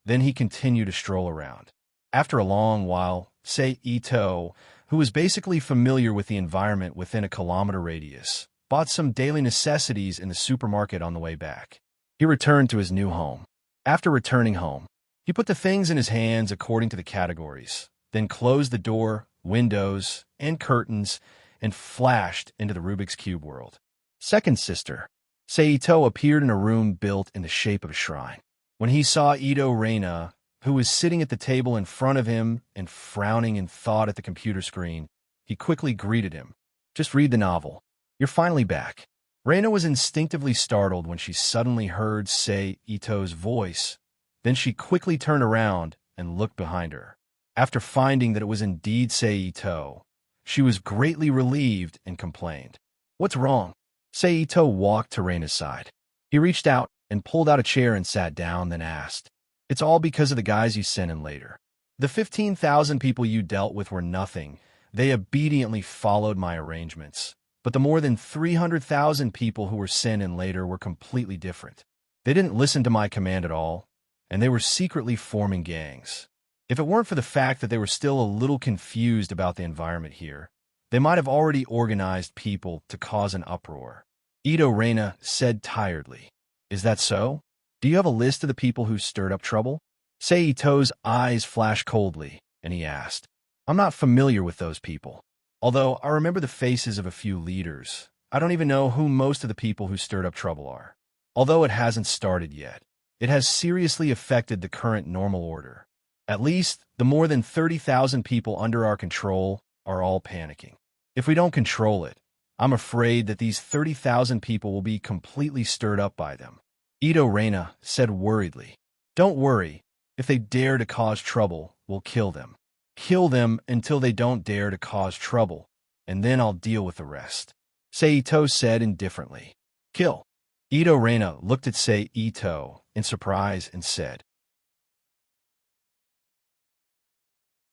Then he continued to stroll around. After a long while, Sei Ito, who was basically familiar with the environment within a kilometer radius, bought some daily necessities in the supermarket on the way back. He returned to his new home. After returning home, he put the things in his hands according to the categories, then closed the door, windows, and curtains, and flashed into the Rubik's Cube world. Second sister, Sei Ito appeared in a room built in the shape of a shrine. When he saw Ito Reina, who was sitting at the table in front of him and frowning in thought at the computer screen, he quickly greeted him. "Just read the novel. You're finally back." Reina was instinctively startled when she suddenly heard Sei Ito's voice. Then she quickly turned around and looked behind her. After finding that it was indeed Sei Ito, she was greatly relieved and complained. "What's wrong?" Sei Ito walked to Reina's side. He reached out and pulled out a chair and sat down, then asked, "It's all because of the guys you sent in later. The 15,000 people you dealt with were nothing. They obediently followed my arrangements. But the more than 300,000 people who were sent in later were completely different. They didn't listen to my command at all. and they were secretly forming gangs. If it weren't for the fact that they were still a little confused about the environment here, they might have already organized people to cause an uproar. Ito Reina said tiredly, "Is that so? Do you have a list of the people who stirred up trouble?" Seito's eyes flashed coldly, and he asked, "I'm not familiar with those people. Although I remember the faces of a few leaders, I don't even know who most of the people who stirred up trouble are. Although it hasn't started yet, it has seriously affected the current normal order. At least, the more than 30,000 people under our control are all panicking. If we don't control it, I'm afraid that these 30,000 people will be completely stirred up by them." Ito Reina said worriedly, "Don't worry. If they dare to cause trouble, we'll kill them. Kill them until they don't dare to cause trouble, and then I'll deal with the rest." Seito said indifferently, "Kill." Ito Reina looked at Seito in surprise and said,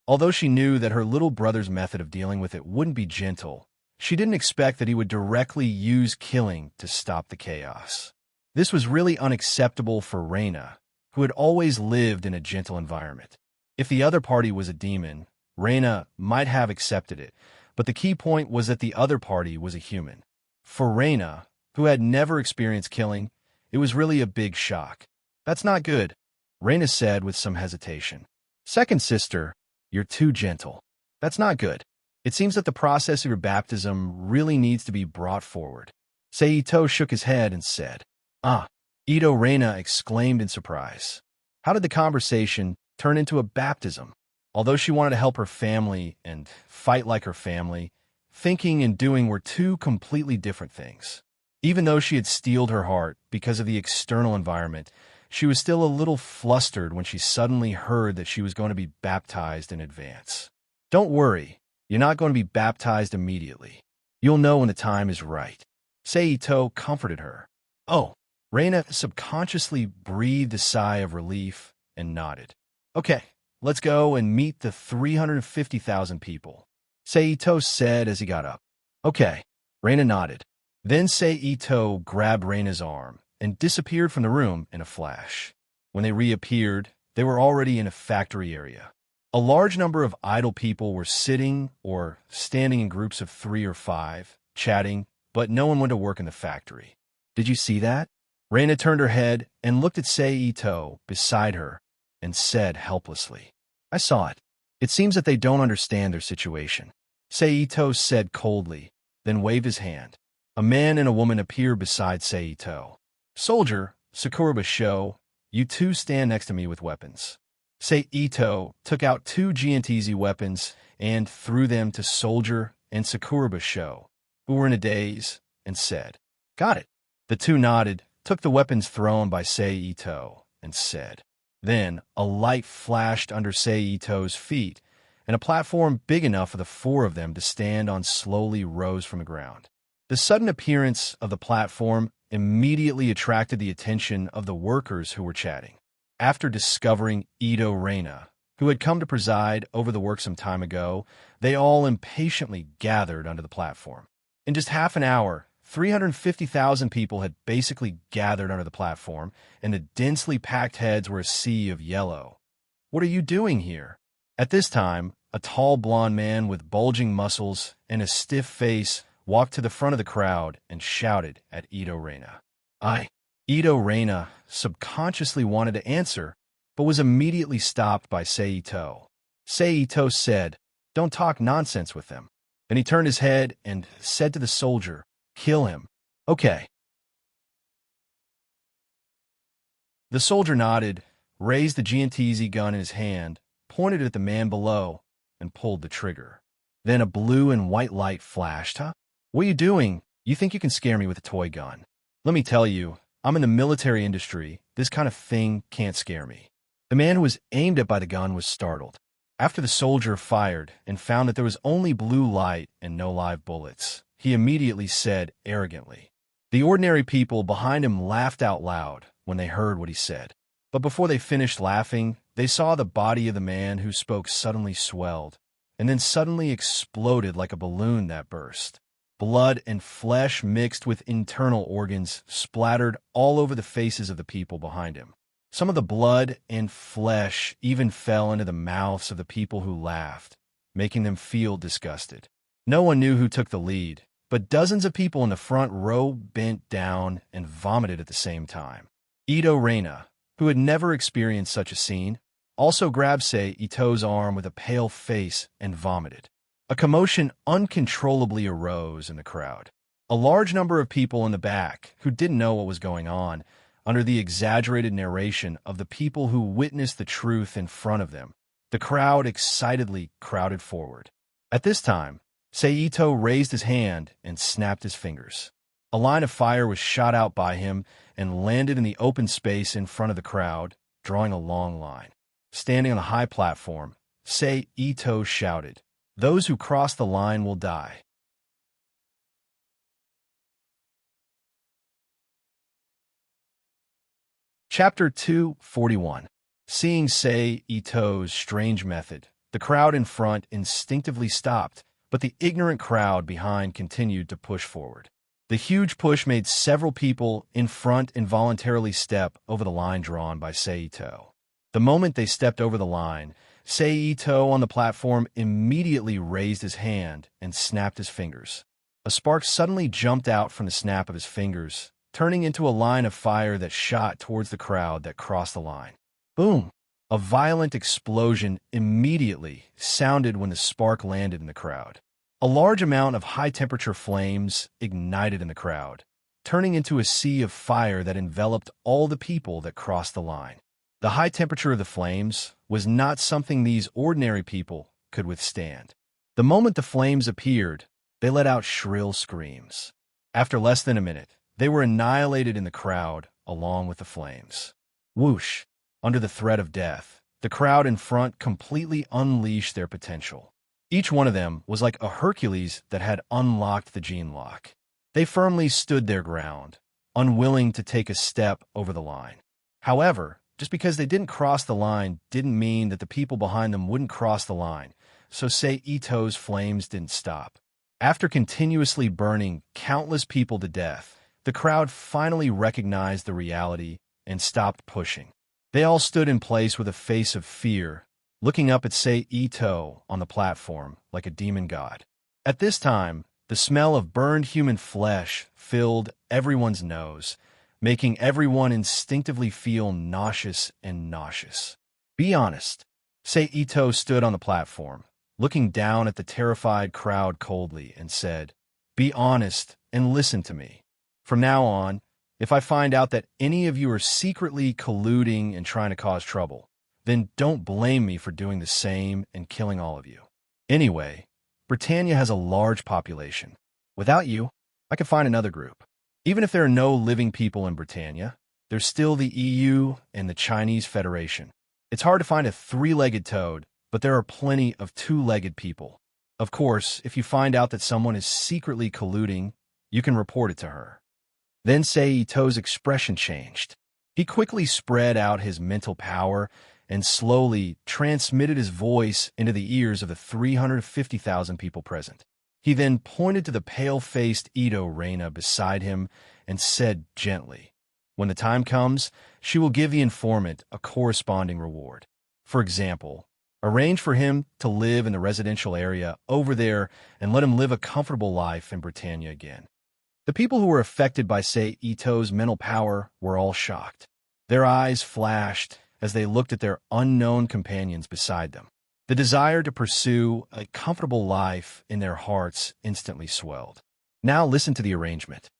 although she knew that her little brother's method of dealing with it wouldn't be gentle, she didn't expect that he would directly use killing to stop the chaos. This was really unacceptable for Reina, who had always lived in a gentle environment. If the other party was a demon, Reina might have accepted it, but the key point was that the other party was a human. For Reina, who had never experienced killing, it was really a big shock. "That's not good," Reina said with some hesitation. "Second sister, you're too gentle. That's not good. It seems that the process of your baptism really needs to be brought forward." Seito shook his head and said, "Ah." Ito Reina exclaimed in surprise. How did the conversation turn into a baptism? Although she wanted to help her family and fight like her family, thinking and doing were two completely different things. Even though she had steeled her heart because of the external environment, she was still a little flustered when she suddenly heard that she was going to be baptized in advance. "Don't worry, you're not going to be baptized immediately. You'll know when the time is right." Seito comforted her. "Oh." Reina subconsciously breathed a sigh of relief and nodded. "Okay, let's go and meet the 350,000 people," Seito said as he got up. "Okay." Reina nodded. Then Seito grabbed Reina's arm and disappeared from the room in a flash. When they reappeared, they were already in a factory area. A large number of idle people were sitting or standing in groups of 3 or 5, chatting, but no one went to work in the factory. "Did you see that?" Reina turned her head and looked at Seito beside her and said helplessly, "I saw it. It seems that they don't understand their situation." Seito said coldly, then waved his hand. A man and a woman appeared beside Seito. "Soldier, Sakura Basho, you two stand next to me with weapons." Seito took out 2 GNTZ weapons and threw them to Soldier and Sakura Basho, who were in a daze, and said, "Got it." The two nodded, took the weapons thrown by Seito, and said. Then a light flashed under Seito's feet, and a platform big enough for the 4 of them to stand on slowly rose from the ground. The sudden appearance of the platform immediately attracted the attention of the workers who were chatting. After discovering Ito Reina, who had come to preside over the work some time ago, they all impatiently gathered under the platform. In just half an hour, 350,000 people had basically gathered under the platform, and the densely packed heads were a sea of yellow. "What are you doing here?" At this time, a tall blond man with bulging muscles and a stiff face walked to the front of the crowd and shouted at Ito Reina. Ito Reina subconsciously wanted to answer, but was immediately stopped by Seito. Seito said, "Don't talk nonsense with them." Then he turned his head and said to the soldier, "Kill him." "Okay." The soldier nodded, raised the GNTZ gun in his hand, pointed it at the man below, and pulled the trigger. Then a blue and white light flashed. "Huh? What are you doing? You think you can scare me with a toy gun? Let me tell you, I'm in the military industry. This kind of thing can't scare me." The man who was aimed at by the gun was startled. After the soldier fired and found that there was only blue light and no live bullets, he immediately said arrogantly. The ordinary people behind him laughed out loud when they heard what he said. But before they finished laughing, they saw the body of the man who spoke suddenly swelled, and then suddenly exploded like a balloon that burst. Blood and flesh mixed with internal organs splattered all over the faces of the people behind him. Some of the blood and flesh even fell into the mouths of the people who laughed, making them feel disgusted. No one knew who took the lead, but dozens of people in the front row bent down and vomited at the same time. Ito Reina, who had never experienced such a scene, also grabbed Sei Ito's arm with a pale face and vomited. A commotion uncontrollably arose in the crowd. A large number of people in the back, who didn't know what was going on, under the exaggerated narration of the people who witnessed the truth in front of them, the crowd excitedly crowded forward. At this time, Sei Ito raised his hand and snapped his fingers. A line of fire was shot out by him and landed in the open space in front of the crowd, drawing a long line. Standing on a high platform, Sei Ito shouted, "Those who cross the line will die." Chapter 241. Seeing Sei Ito's strange method, the crowd in front instinctively stopped, but the ignorant crowd behind continued to push forward. The huge push made several people in front involuntarily step over the line drawn by Sei Ito. The moment they stepped over the line, Sei Ito on the platform immediately raised his hand and snapped his fingers. A spark suddenly jumped out from the snap of his fingers, turning into a line of fire that shot towards the crowd that crossed the line. Boom! A violent explosion immediately sounded when the spark landed in the crowd. A large amount of high-temperature flames ignited in the crowd, turning into a sea of fire that enveloped all the people that crossed the line. The high temperature of the flames was not something these ordinary people could withstand. The moment the flames appeared, they let out shrill screams. After less than a minute, they were annihilated in the crowd along with the flames. Whoosh! Under the threat of death, the crowd in front completely unleashed their potential. Each one of them was like a Hercules that had unlocked the gene lock. They firmly stood their ground, unwilling to take a step over the line. However, just because they didn't cross the line didn't mean that the people behind them wouldn't cross the line, so Sei Ito's flames didn't stop. After continuously burning countless people to death, the crowd finally recognized the reality and stopped pushing. They all stood in place with a face of fear, looking up at Sei Ito on the platform like a demon god. At this time, the smell of burned human flesh filled everyone's nose, making everyone instinctively feel nauseous and nauseous. Be honest. Sei Ito stood on the platform, looking down at the terrified crowd coldly, and said, "Be honest and listen to me. From now on, if I find out that any of you are secretly colluding and trying to cause trouble, then don't blame me for doing the same and killing all of you. Anyway, Britannia has a large population. Without you, I could find another group. Even if there are no living people in Britannia, there's still the EU and the Chinese Federation. It's hard to find a three-legged toad, but there are plenty of two-legged people. Of course, if you find out that someone is secretly colluding, you can report it to her." Then Sei Ito's expression changed. He quickly spread out his mental power and slowly transmitted his voice into the ears of the 350,000 people present. He then pointed to the pale-faced Ito Reina beside him and said gently, "When the time comes, she will give the informant a corresponding reward. For example, arrange for him to live in the residential area over there and let him live a comfortable life in Britannia again." The people who were affected by Sei Ito's mental power were all shocked. Their eyes flashed as they looked at their unknown companions beside them. The desire to pursue a comfortable life in their hearts instantly swelled. Now listen to the arrangement.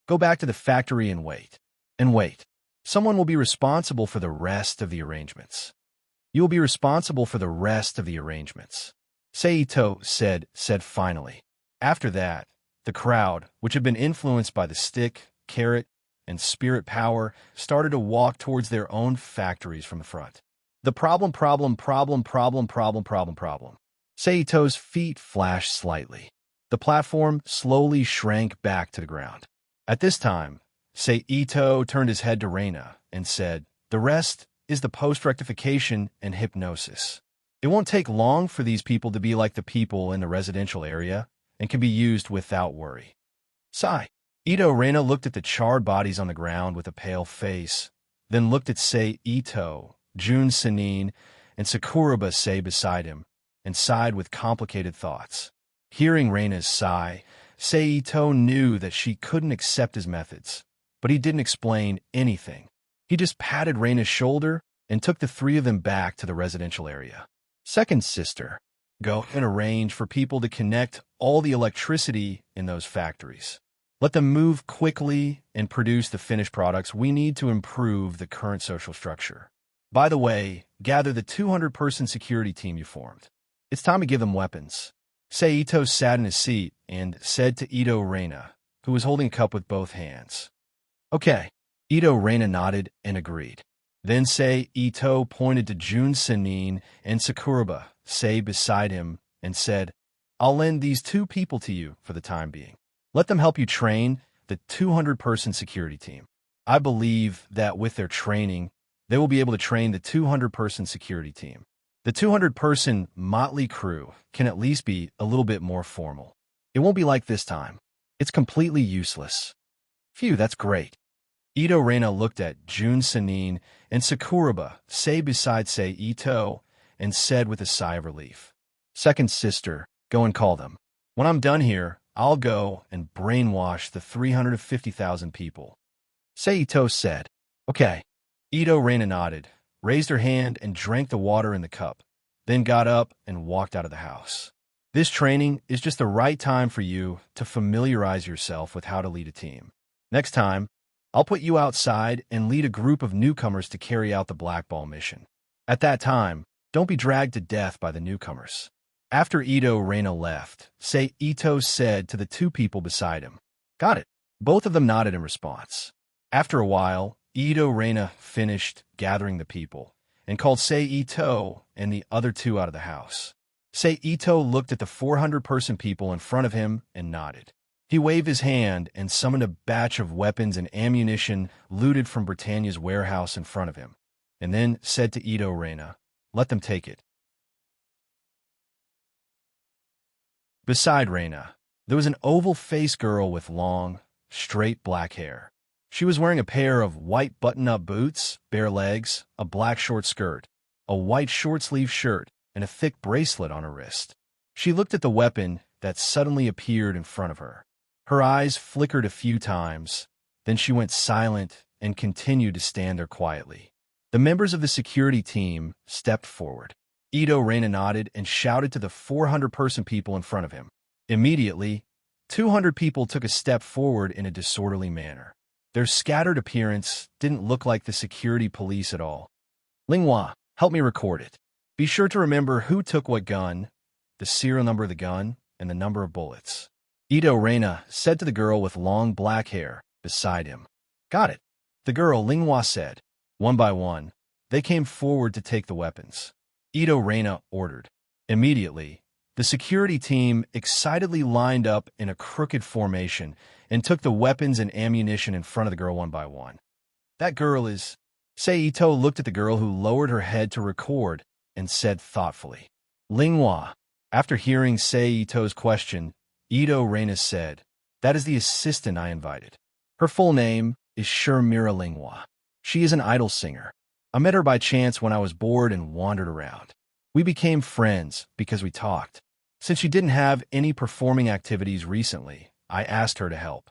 Go back to the factory and wait. And wait. Someone will be responsible for the rest of the arrangements. You will be responsible for the rest of the arrangements. Sei Ito said finally. After that, the crowd, which had been influenced by the stick, carrot, and spirit power, started to walk towards their own factories from the front. The problem. Sei Ito's feet flashed slightly. The platform slowly shrank back to the ground. At this time, Sei Ito turned his head to Reina and said, "The rest is the post-rectification and hypnosis. It won't take long for these people to be like the people in the residential area and can be used without worry." Sigh. Ito Reina looked at the charred bodies on the ground with a pale face, then looked at Sei Ito, Jun Sanin, and Sakuraba Sei beside him, and sighed with complicated thoughts. Hearing Reina's sigh, Sei Ito knew that she couldn't accept his methods, but he didn't explain anything. He just patted Reina's shoulder and took the three of them back to the residential area. Second sister, go and arrange for people to connect all the electricity in those factories. Let them move quickly and produce the finished products we need to improve the current social structure. By the way, gather the 200-person security team you formed. It's time to give them weapons. Sei Ito sat in his seat and said to Ito Reina, who was holding a cup with both hands. Okay. Ito Reina nodded and agreed. Then Sei Ito pointed to Jun Sanin and Sakuraba Sei beside him and said, I'll lend these two people to you for the time being. Let them help you train the 200-person security team. I believe that with their training, they will be able to train the 200-person security team. The 200-person motley crew can at least be a little bit more formal. It won't be like this time. It's completely useless. Phew, that's great. Ito Reina looked at Jun Sanin and Sakuraba Sei beside Sei Ito and said with a sigh of relief, Second sister, go and call them. When I'm done here, I'll go and brainwash the 350,000 people. Sei Ito said, Okay. Ito Reina nodded, raised her hand and drank the water in the cup, then got up and walked out of the house. This training is just the right time for you to familiarize yourself with how to lead a team. Next time, I'll put you outside and lead a group of newcomers to carry out the Black Ball mission. At that time, don't be dragged to death by the newcomers. After Ito Reina left, Sei Ito said to the two people beside him, Got it. Both of them nodded in response. After a while, Ito Reina finished gathering the people and called Sei Ito and the other two out of the house. Sei Ito looked at the 400-person people in front of him and nodded. He waved his hand and summoned a batch of weapons and ammunition looted from Britannia's warehouse in front of him, and then said to Ito Reina, Let them take it. Beside Reina, there was an oval-faced girl with long, straight black hair. She was wearing a pair of white button-up boots, bare legs, a black short skirt, a white short-sleeved shirt, and a thick bracelet on her wrist. She looked at the weapon that suddenly appeared in front of her. Her eyes flickered a few times, then she went silent and continued to stand there quietly. The members of the security team stepped forward. Ito Reina nodded and shouted to the 400-person people in front of him. Immediately, 200 people took a step forward in a disorderly manner. Their scattered appearance didn't look like the security police at all. Linghua, help me record it. Be sure to remember who took what gun, the serial number of the gun, and the number of bullets. Ito Reina said to the girl with long black hair beside him. Got it. The girl, Linghua, said. One by one, they came forward to take the weapons. Ito Reina ordered. Immediately, the security team excitedly lined up in a crooked formation and took the weapons and ammunition in front of the girl one by one. That girl is... Sei Ito looked at the girl who lowered her head to record and said thoughtfully. Linghua. After hearing Sei Ito's question, Ito Reina said, That is the assistant I invited. Her full name is Shermira Linghua. She is an idol singer. I met her by chance when I was bored and wandered around. We became friends because we talked. Since she didn't have any performing activities recently, I asked her to help.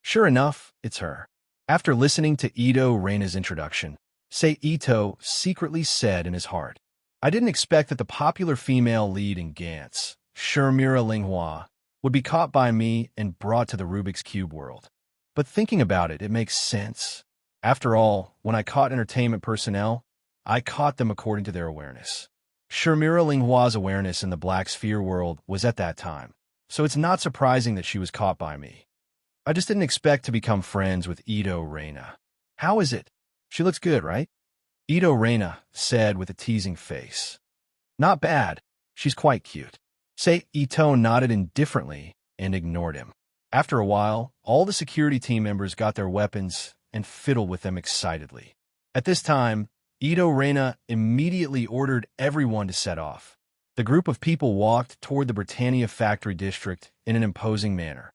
Sure enough, it's her. After listening to Ito Reina's introduction, Sei Ito secretly said in his heart, I didn't expect that the popular female lead in Gantz, Shermira Linghua, would be caught by me and brought to the Rubik's Cube world. But thinking about it, it makes sense. After all, when I caught entertainment personnel, I caught them according to their awareness. Shermira Linghua's awareness in the Black Sphere world was at that time, so it's not surprising that she was caught by me. I just didn't expect to become friends with Ito Reina. How is it? She looks good, right? Ito Reina said with a teasing face. Not bad. She's quite cute. Sei Ito nodded indifferently and ignored him. After a while, all the security team members got their weapons and fiddled with them excitedly. At this time, Ito Reina immediately ordered everyone to set off. The group of people walked toward the Britannia factory district in an imposing manner.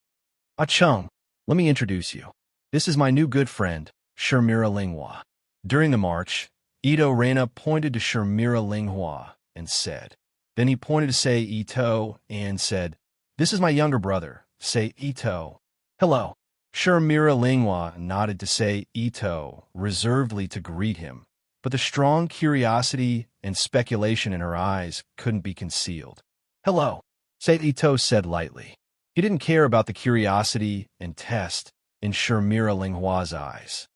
Achung! Let me introduce you. This is my new good friend, Shermira Linghua. During the march, Ito Reina pointed to Shermira Linghua and said. Then he pointed to Sei Ito and said, "This is my younger brother, Sei Ito." "Hello." Shermira Linghua nodded to Sei Ito reservedly to greet him, but the strong curiosity and speculation in her eyes couldn't be concealed. "Hello," Sei Ito said lightly. He didn't care about the curiosity and test in Shermira Linghua's eyes.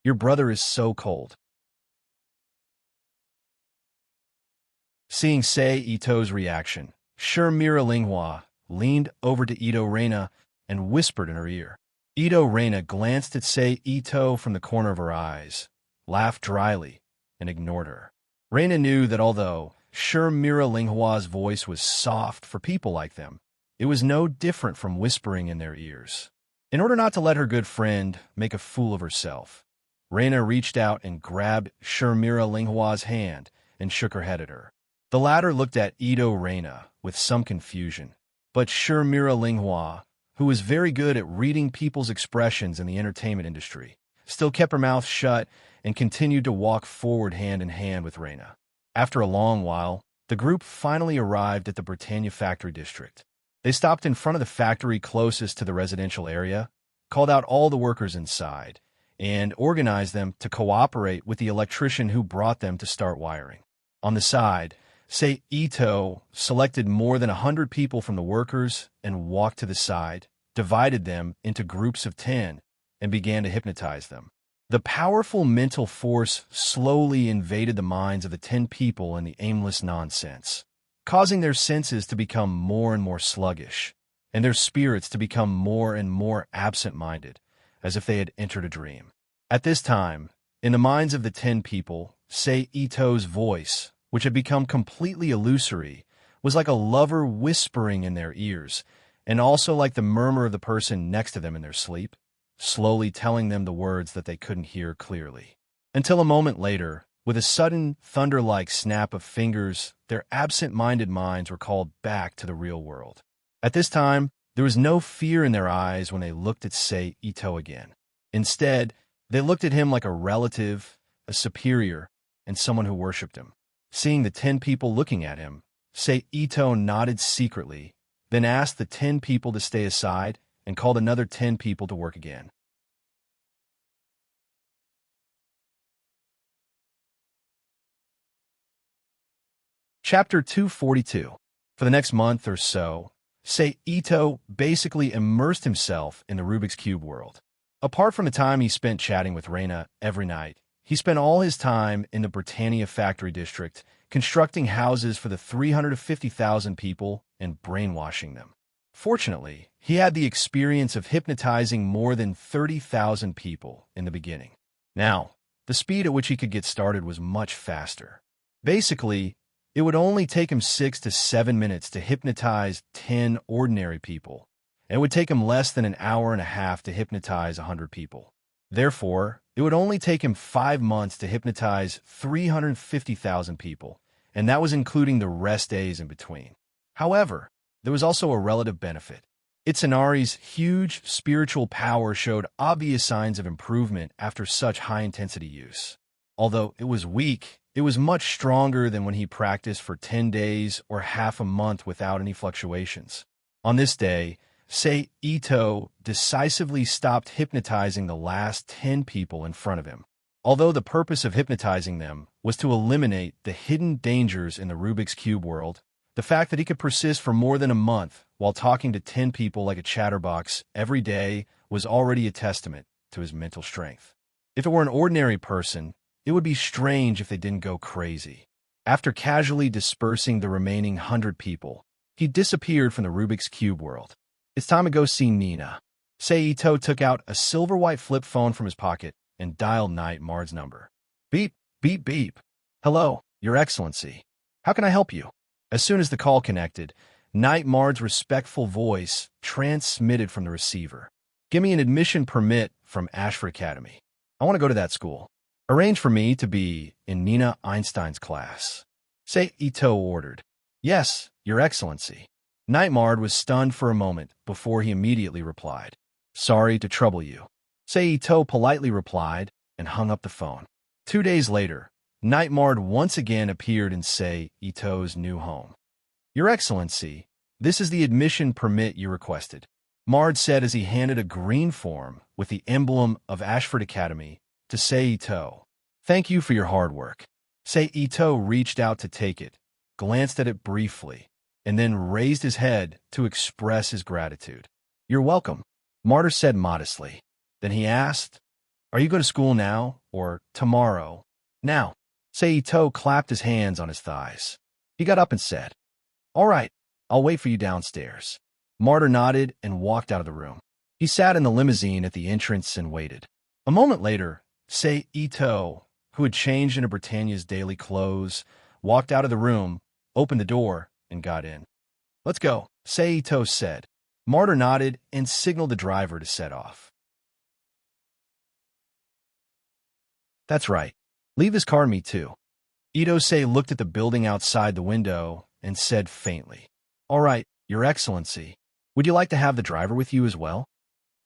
"Your brother is so cold." Seeing Sei Ito's reaction, Shermira Linghua leaned over to Ito Reina and whispered in her ear. Ito Reina glanced at Sei Ito from the corner of her eyes, laughed dryly, and ignored her. Reina knew that although Shermira Linghua's voice was soft for people like them, it was no different from whispering in their ears. In order not to let her good friend make a fool of herself, Reina reached out and grabbed Shermira Linghua's hand and shook her head at her. The latter looked at Ito Reina with some confusion, but Shermira Linghua, who was very good at reading people's expressions in the entertainment industry, still kept her mouth shut and continued to walk forward hand in hand with Reina. After a long while, the group finally arrived at the Britannia factory district. They stopped in front of the factory closest to the residential area, called out all the workers inside, and organized them to cooperate with the electrician who brought them to start wiring. On the side, Sei Ito selected more than 100 people from the workers and walked to the side, divided them into groups of 10, and began to hypnotize them. The powerful mental force slowly invaded the minds of the 10 people in the aimless nonsense, causing their senses to become more and more sluggish, and their spirits to become more and more absent-minded, as if they had entered a dream. At this time, in the minds of the 10 people, Sei Ito's voice, which had become completely illusory, was like a lover whispering in their ears, and also like the murmur of the person next to them in their sleep, slowly telling them the words that they couldn't hear clearly. Until a moment later, with a sudden thunder-like snap of fingers, their absent-minded minds were called back to the real world. At this time, there was no fear in their eyes when they looked at Sei Ito again. Instead, they looked at him like a relative, a superior, and someone who worshipped him. Seeing the 10 people looking at him, Sei Ito nodded secretly, then asked the 10 people to stay aside and called another 10 people to work again. Chapter 242. For the next month or so, Sei Ito basically immersed himself in the Rubik's Cube world. Apart from the time he spent chatting with Reina every night, he spent all his time in the Britannia factory district, constructing houses for the 350,000 people and brainwashing them. Fortunately, he had the experience of hypnotizing more than 30,000 people in the beginning. Now, the speed at which he could get started was much faster. Basically, it would only take him 6 to 7 minutes to hypnotize 10 ordinary people, and it would take him less than an hour and a half to hypnotize 100 people. Therefore, it would only take him 5 months to hypnotize 350,000 people, and that was including the rest days in between. However, there was also a relative benefit. Itsunari's huge spiritual power showed obvious signs of improvement after such high-intensity use. Although it was weak, it was much stronger than when he practiced for 10 days or half a month without any fluctuations. On this day, Sei Ito decisively stopped hypnotizing the last 10 people in front of him. Although the purpose of hypnotizing them was to eliminate the hidden dangers in the Rubik's Cube world, the fact that he could persist for more than a month while talking to 10 people like a chatterbox every day was already a testament to his mental strength. If it were an ordinary person, it would be strange if they didn't go crazy. After casually dispersing the remaining 100 people, he disappeared from the Rubik's Cube world. "It's time to go see Nina." Sei Ito took out a silver-white flip phone from his pocket and dialed Knight Mard's number. "Beep, beep, beep. Hello, Your Excellency. How can I help you?" As soon as the call connected, Knight Mard's respectful voice transmitted from the receiver. "Give me an admission permit from Ashford Academy. I want to go to that school. Arrange for me to be in Nina Einstein's class." Sei Ito ordered. "Yes, Your Excellency." Knight Mard was stunned for a moment before he immediately replied. Sorry to trouble you. Seito politely replied and hung up the phone. 2 days later, Nightmard once again appeared in Seito's new home. Your Excellency, this is the admission permit you requested, Mard said as he handed a green form with the emblem of Ashford Academy to Seito. Thank you for your hard work. Seito reached out to take it, glanced at it briefly, and then raised his head to express his gratitude. You're welcome, Martyr said modestly. Then he asked, Are you going to school now or tomorrow? Now. Seito clapped his hands on his thighs. He got up and said, All right, I'll wait for you downstairs. Martyr nodded and walked out of the room. He sat in the limousine at the entrance and waited. A moment later, Seito, who had changed into Britannia's daily clothes, walked out of the room, opened the door, and got in. Let's go, Seito said. Martyr nodded and signaled the driver to set off. That's right. Leave this car me too. Itose looked at the building outside the window and said faintly, All right, Your Excellency. Would you like to have the driver with you as well?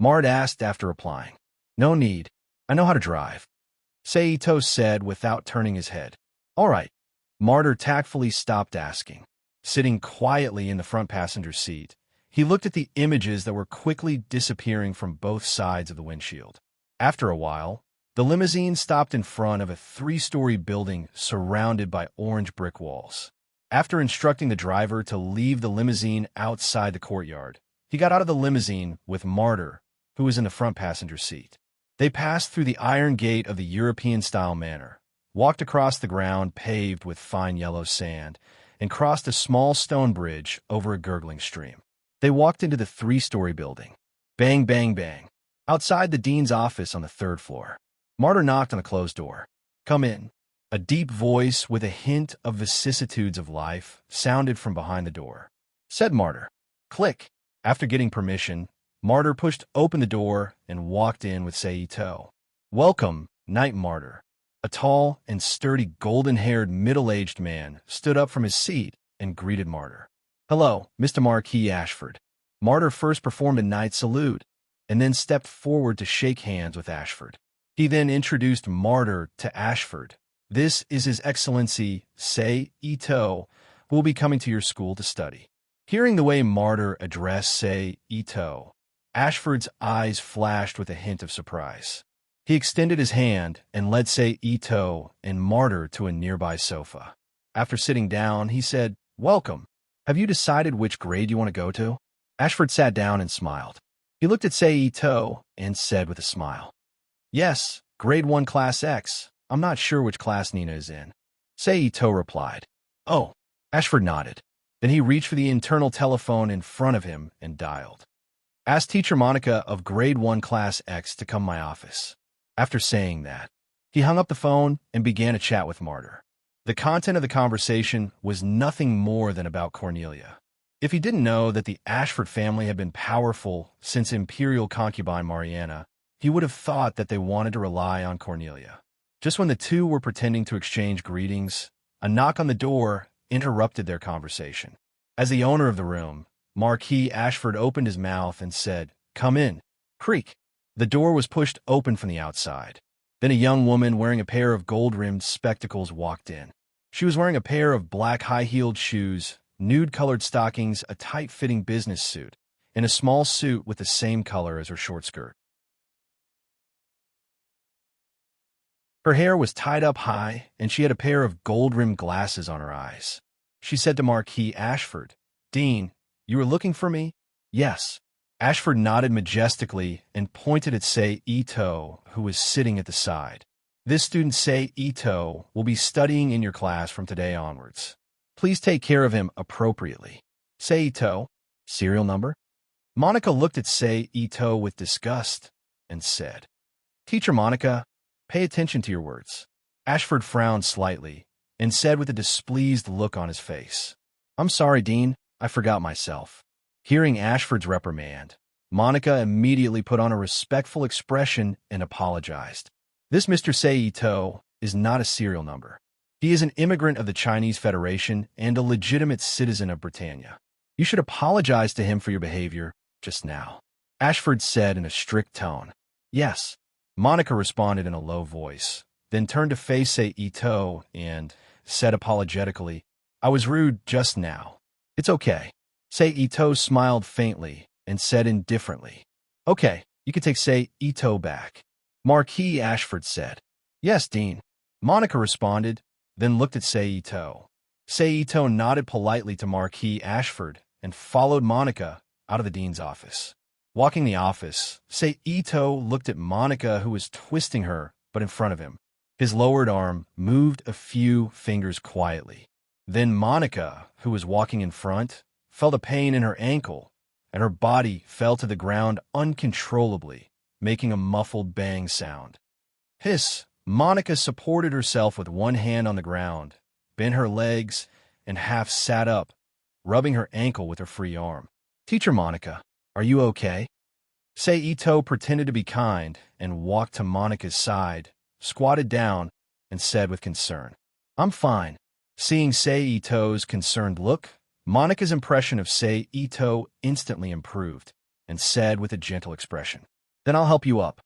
Mard asked after replying. No need. I know how to drive. Seito said without turning his head. All right. Martyr tactfully stopped asking. Sitting quietly in the front passenger seat, he looked at the images that were quickly disappearing from both sides of the windshield. After a while, the limousine stopped in front of a 3-story building surrounded by orange brick walls. After instructing the driver to leave the limousine outside the courtyard, he got out of the limousine with Martyr, who was in the front passenger seat. They passed through the iron gate of the European-style manor, walked across the ground paved with fine yellow sand, and crossed a small stone bridge over a gurgling stream. They walked into the 3-story building. Bang, bang, bang. Outside the dean's office on the 3rd floor. Martyr knocked on a closed door. Come in. A deep voice with a hint of vicissitudes of life sounded from behind the door. Said Martyr. Click. After getting permission, Martyr pushed open the door and walked in with Seito. Welcome, Night Martyr. A tall and sturdy golden-haired middle-aged man stood up from his seat and greeted Martyr. Hello, Mr. Marquis Ashford. Martyr first performed a knight's salute, and then stepped forward to shake hands with Ashford. He then introduced Martyr to Ashford. This is His Excellency, Seito, who will be coming to your school to study. Hearing the way Martyr addressed Seito, Ashford's eyes flashed with a hint of surprise. He extended his hand and led Seito and Martyr to a nearby sofa. After sitting down, he said, Welcome. Have you decided which grade you want to go to? Ashford sat down and smiled. He looked at Seito and said with a smile, Yes, grade 1 class X. I'm not sure which class Nina is in. Seito replied. Oh. Ashford nodded. Then he reached for the internal telephone in front of him and dialed. Ask Teacher Monica of grade 1 class X to come to my office. After saying that, he hung up the phone and began a chat with Martyr. The content of the conversation was nothing more than about Cornelia. If he didn't know that the Ashford family had been powerful since imperial concubine Mariana, he would have thought that they wanted to rely on Cornelia. Just when the two were pretending to exchange greetings, a knock on the door interrupted their conversation. As the owner of the room, Marquis Ashford opened his mouth and said, Come in. Creak. The door was pushed open from the outside. Then a young woman wearing a pair of gold-rimmed spectacles walked in. She was wearing a pair of black high-heeled shoes, nude-colored stockings, a tight-fitting business suit, and a small suit with the same color as her short skirt. Her hair was tied up high, and she had a pair of gold-rimmed glasses on her eyes. She said to Marquis Ashford, Dean, you were looking for me? Yes. Ashford nodded majestically and pointed at Seito, who was sitting at the side. This student Seito will be studying in your class from today onwards. Please take care of him appropriately. Seito, serial number? Monica looked at Seito with disgust and said, Teacher Monica, pay attention to your words. Ashford frowned slightly and said with a displeased look on his face, I'm sorry, Dean, I forgot myself. Hearing Ashford's reprimand, Monica immediately put on a respectful expression and apologized. This Mr. Seito is not a serial number. He is an immigrant of the Chinese Federation and a legitimate citizen of Britannia. You should apologize to him for your behavior just now. Ashford said in a strict tone. Yes. Monica responded in a low voice, then turned to face Ito and said apologetically, I was rude just now. It's okay. Ito smiled faintly and said indifferently, okay, you can take Ito back. Marquis Ashford said. Yes, Dean. Monica responded, then looked at Ito. Ito nodded politely to Marquis Ashford and followed Monica out of the dean's office. Walking the office, Ito looked at Monica, who was twisting her, but in front of him. His lowered arm moved a few fingers quietly. Then Monica, who was walking in front, felt a pain in her ankle, and her body fell to the ground uncontrollably, making a muffled bang sound. Hiss! Monica supported herself with one hand on the ground, bent her legs, and half sat up, rubbing her ankle with her free arm. Teacher Monica, are you okay? Ito pretended to be kind and walked to Monica's side, squatted down, and said with concern, I'm fine. Seeing Ito's concerned look, Monica's impression of Ito instantly improved and said with a gentle expression, Then I'll help you up.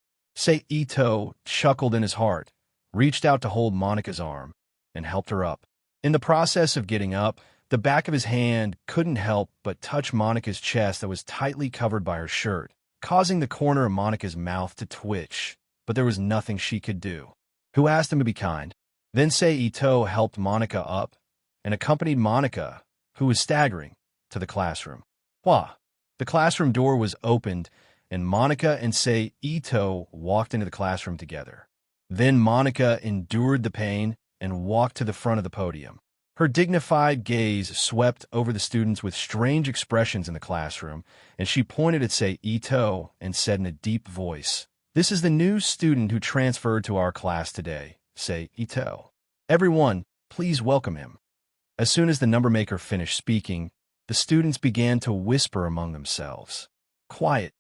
Ito chuckled in his heart, reached out to hold Monica's arm, and helped her up. In the process of getting up, the back of his hand couldn't help but touch Monica's chest that was tightly covered by her shirt, causing the corner of Monica's mouth to twitch, but there was nothing she could do. Who asked him to be kind? Then Ito helped Monica up and accompanied Monica, who was staggering, to the classroom. The classroom door was opened, and Monica and Ito walked into the classroom together. Then Monica endured the pain and walked to the front of the podium. Her dignified gaze swept over the students with strange expressions in the classroom, and she pointed at Ito and said in a deep voice, This is the new student who transferred to our class today, Ito. Everyone, please welcome him. As soon as the number maker finished speaking, the students began to whisper among themselves. Quiet.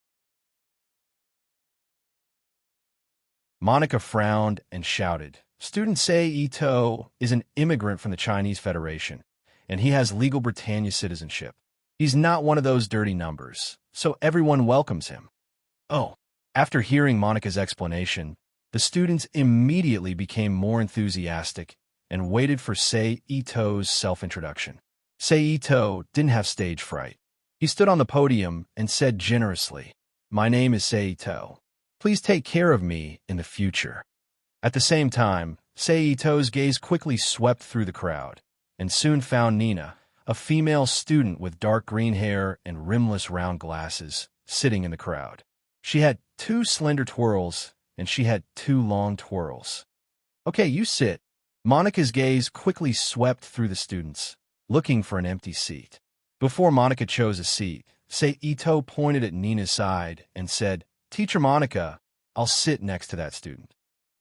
Monica frowned and shouted, Student Ito is an immigrant from the Chinese Federation, and he has legal Britannia citizenship. He's not one of those dirty numbers, so everyone welcomes him. Oh. After hearing Monica's explanation, the students immediately became more enthusiastic and waited for Ito's self-introduction. Ito didn't have stage fright. He stood on the podium and said generously, My name is Ito. Please take care of me in the future. At the same time, Ito's gaze quickly swept through the crowd and soon found Nina, a female student with dark green hair and rimless round glasses, sitting in the crowd. She had 2 slender twirls, and she had 2 long twirls. Okay, you sit. Monica's gaze quickly swept through the students, looking for an empty seat. Before Monica chose a seat, Ito pointed at Nina's side and said, Teacher Monica, I'll sit next to that student.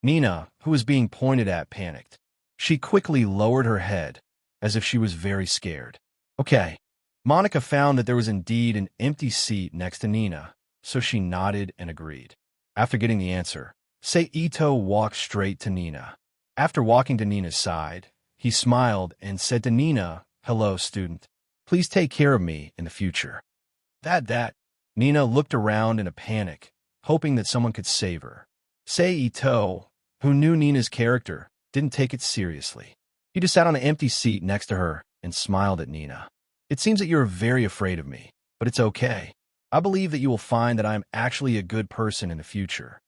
Nina, who was being pointed at, panicked. She quickly lowered her head, as if she was very scared. Okay. Monica found that there was indeed an empty seat next to Nina, so she nodded and agreed. After getting the answer, Ito walked straight to Nina. After walking to Nina's side, he smiled and said to Nina, Hello, student. Please take care of me in the future. That. Nina looked around in a panic, hoping that someone could save her. Ito, who knew Nina's character, didn't take it seriously. He just sat on an empty seat next to her and smiled at Nina. It seems that you're very afraid of me, but it's okay. I believe that you will find that I am actually a good person in the future.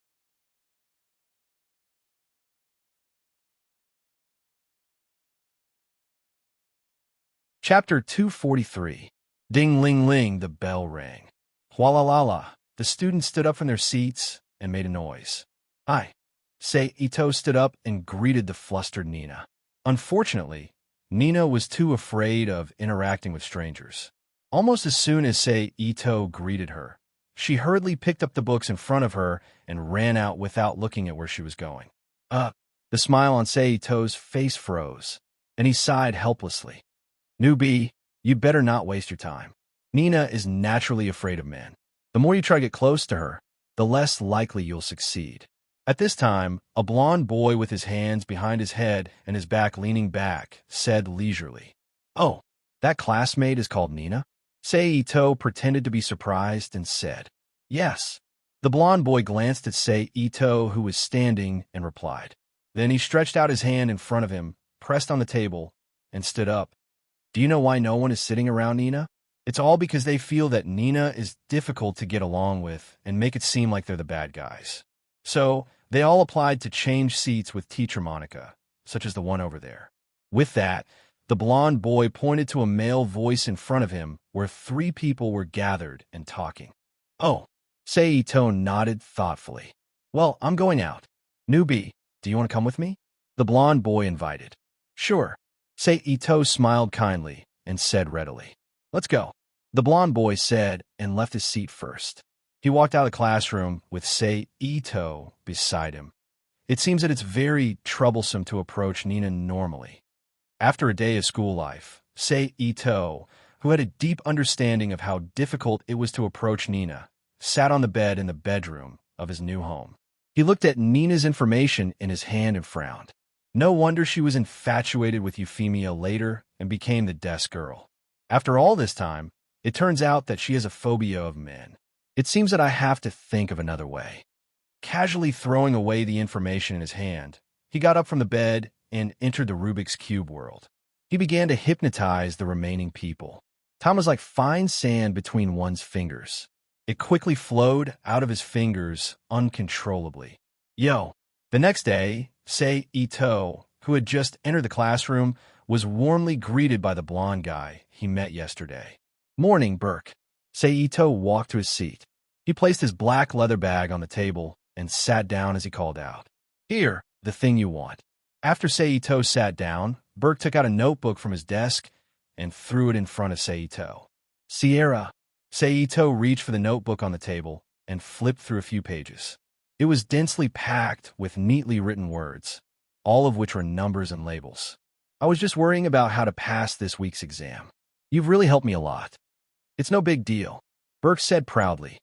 Chapter 243. Ding-ling-ling, the bell rang. Hualalala, the students stood up from their seats and made a noise. Hi. Ito stood up and greeted the flustered Nina. Unfortunately, Nina was too afraid of interacting with strangers. Almost as soon as Ito greeted her, she hurriedly picked up the books in front of her and ran out without looking at where she was going. The smile on Ito's face froze, and he sighed helplessly. Newbie, you'd better not waste your time. Nina is naturally afraid of men. The more you try to get close to her, the less likely you'll succeed. At this time, a blond boy with his hands behind his head and his back leaning back said leisurely, Oh, that classmate is called Nina? Ito pretended to be surprised and said, Yes. The blond boy glanced at Sei Ito, who was standing, and replied. Then he stretched out his hand in front of him, pressed on the table, and stood up. Do you know why no one is sitting around Nina? It's all because they feel that Nina is difficult to get along with and make it seem like they're the bad guys. So, they all applied to change seats with Teacher Monica, such as the one over there. With that, the blond boy pointed to a male voice in front of him where 3 people were gathered and talking. Oh, Seito nodded thoughtfully. Well, I'm going out. Newbie, do you want to come with me? The blond boy invited. Sure. Seito smiled kindly and said readily. Let's go. The blond boy said and left his seat first. He walked out of the classroom with Seito beside him. It seems that it's very troublesome to approach Nina normally. After a day of school life, Seito, who had a deep understanding of how difficult it was to approach Nina, sat on the bed in the bedroom of his new home. He looked at Nina's information in his hand and frowned. No wonder she was infatuated with Euphemia later and became the desk girl. After all this time, it turns out that she has a phobia of men. It seems that I have to think of another way. Casually throwing away the information in his hand, he got up from the bed and entered the Rubik's Cube world. He began to hypnotize the remaining people. Time was like fine sand between one's fingers. It quickly flowed out of his fingers uncontrollably. Yo! The next day, Sei Ito, who had just entered the classroom, was warmly greeted by the blond guy he met yesterday. Morning, Burke. Sei Ito walked to his seat. He placed his black leather bag on the table and sat down as he called out. Here, the thing you want. After Seito sat down, Burke took out a notebook from his desk and threw it in front of Seito. Sierra. Seito reached for the notebook on the table and flipped through a few pages. It was densely packed with neatly written words, all of which were numbers and labels. I was just worrying about how to pass this week's exam. You've really helped me a lot. It's no big deal, Burke said proudly.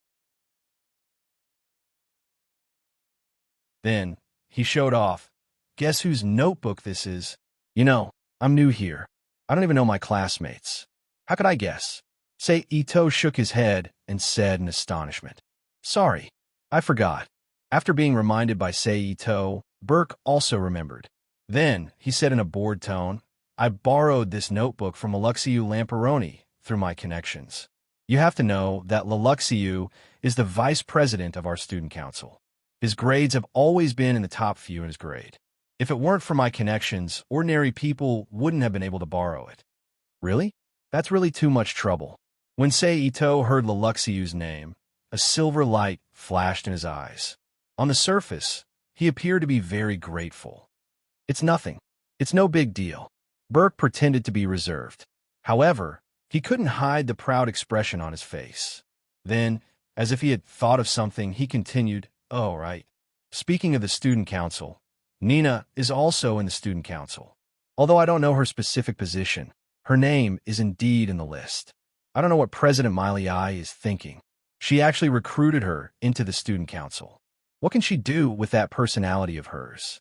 Then, he showed off. Guess whose notebook this is? You know, I'm new here. I don't even know my classmates. How could I guess? Seito shook his head and said in astonishment. Sorry, I forgot. After being reminded by Seito, Burke also remembered. Then, he said in a bored tone, I borrowed this notebook from Aluxiu Lamperoni through my connections. You have to know that Aluxiu is the vice president of our student council. His grades have always been in the top few in his grade. If it weren't for my connections, ordinary people wouldn't have been able to borrow it. Really? That's really too much trouble. When Seito heard Leluxiu's name, a silver light flashed in his eyes. On the surface, he appeared to be very grateful. It's nothing. It's no big deal. Burke pretended to be reserved. However, he couldn't hide the proud expression on his face. Then, as if he had thought of something, he continued, Oh, right. Speaking of the student council, Nina is also in the student council. Although I don't know her specific position, her name is indeed in the list. I don't know what President Miley I is thinking. She actually recruited her into the student council. What can she do with that personality of hers?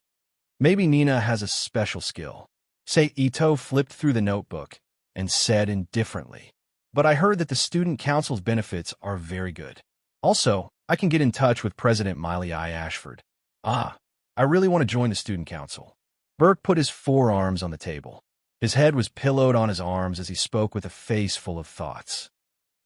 Maybe Nina has a special skill. Seito flipped through the notebook and said indifferently, But I heard that the student council's benefits are very good. Also, I can get in touch with President Miley I. Ashford. I really want to join the student council. Burke put his forearms on the table. His head was pillowed on his arms as he spoke with a face full of thoughts.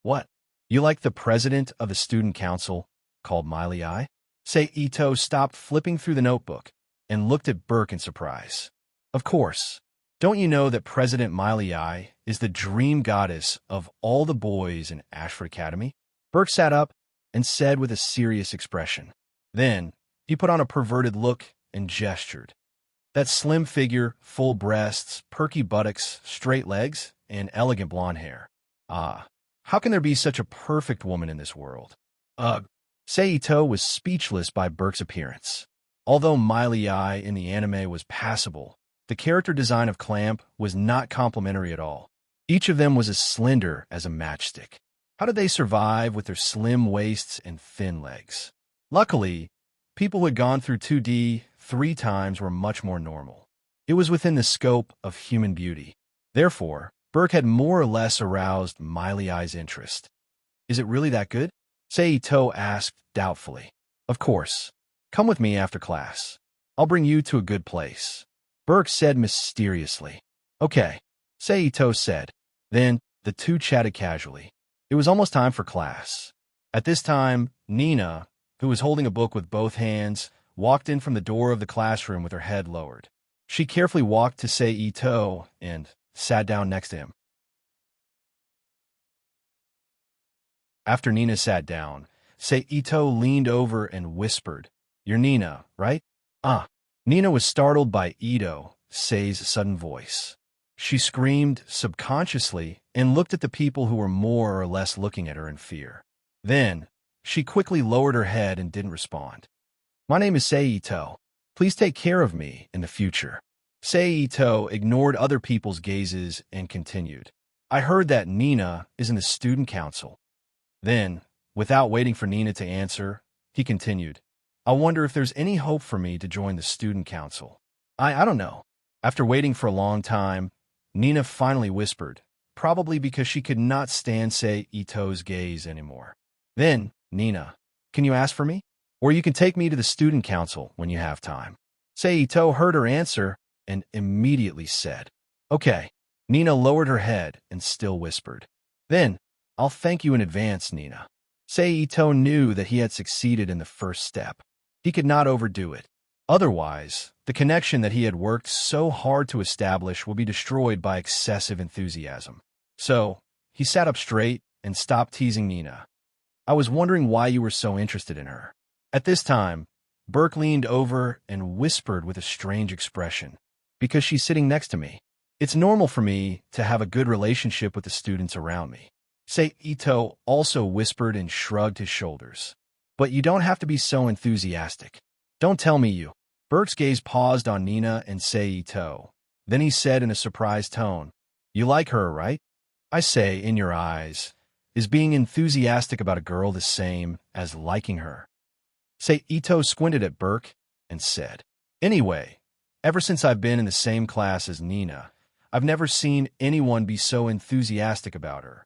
What? You like the president of the student council, called Miley I? Seito stopped flipping through the notebook and looked at Burke in surprise. Of course. Don't you know that President Miley I is the dream goddess of all the boys in Ashford Academy? Burke sat up and said with a serious expression. Then, he put on a perverted look and gestured. That slim figure, full breasts, perky buttocks, straight legs, and elegant blonde hair. How can there be such a perfect woman in this world? Seito was speechless by Burke's appearance. Although Miley I in the anime was passable, the character design of Clamp was not complimentary at all. Each of them was as slender as a matchstick. How did they survive with their slim waists and thin legs? Luckily, people who had gone through 2D 3 times were much more normal. It was within the scope of human beauty. Therefore, Burke had more or less aroused Miley I's interest. Is it really that good? Seito asked doubtfully. Of course. Come with me after class. I'll bring you to a good place. Burke said mysteriously. Okay, Seito said. Then the two chatted casually. It was almost time for class. At this time, Nina, who was holding a book with both hands, walked in from the door of the classroom with her head lowered. She carefully walked to Seito and sat down next to him. After Nina sat down, Seito leaned over and whispered, "You're Nina, right?" "Ah." Nina was startled by Sei's sudden voice. She screamed subconsciously and looked at the people who were more or less looking at her in fear. Then, she quickly lowered her head and didn't respond. "My name is Seito. Please take care of me in the future." Seito ignored other people's gazes and continued. "I heard that Nina is in the student council." Then, without waiting for Nina to answer, he continued, "I wonder if there's any hope for me to join the student council. I don't know." After waiting for a long time, Nina finally whispered, probably because she could not stand Seito's gaze anymore. "Then, Nina, can you ask for me? Or you can take me to the student council when you have time." Seito heard her answer and immediately said, "Okay." Nina lowered her head and still whispered, "Then, I'll thank you in advance, Nina." Seito knew that he had succeeded in the first step. He could not overdo it. Otherwise, the connection that he had worked so hard to establish would be destroyed by excessive enthusiasm. So, he sat up straight and stopped teasing Nina. "I was wondering why you were so interested in her." At this time, Burke leaned over and whispered with a strange expression, "Because she's sitting next to me. It's normal for me to have a good relationship with the students around me." Seito also whispered and shrugged his shoulders. "But you don't have to be so enthusiastic. Don't tell me you." Burke's gaze paused on Nina and Seito. Then he said in a surprised tone, "You like her, right? I say, in your eyes, is being enthusiastic about a girl the same as liking her?" Seito squinted at Burke and said, "Anyway, ever since I've been in the same class as Nina, I've never seen anyone be so enthusiastic about her."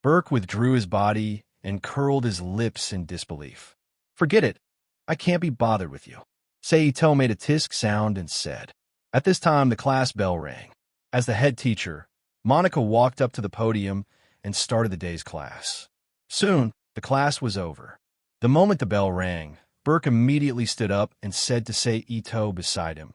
Burke withdrew his body and curled his lips in disbelief. "Forget it. I can't be bothered with you." Seito made a tisk sound and said. At this time, the class bell rang. As the head teacher, Monica walked up to the podium and started the day's class. Soon, the class was over. The moment the bell rang, Burke immediately stood up and said to Seito beside him,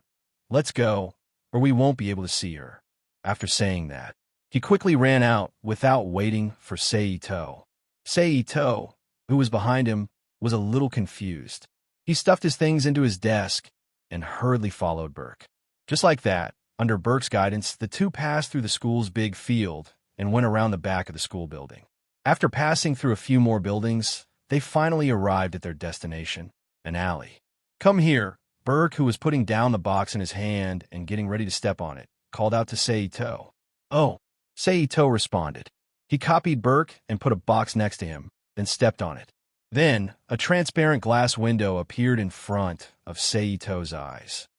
"Let's go, or we won't be able to see her." After saying that, he quickly ran out without waiting for Seito. Seito, who was behind him, was a little confused. He stuffed his things into his desk and hurriedly followed Burke. Just like that, under Burke's guidance, the two passed through the school's big field and went around the back of the school building. After passing through a few more buildings, they finally arrived at their destination, an alley. "Come here." Burke, who was putting down the box in his hand and getting ready to step on it, called out to Seito. "Oh." Seito responded. He copied Burke and put a box next to him, then stepped on it. Then, a transparent glass window appeared in front of Seito's eyes.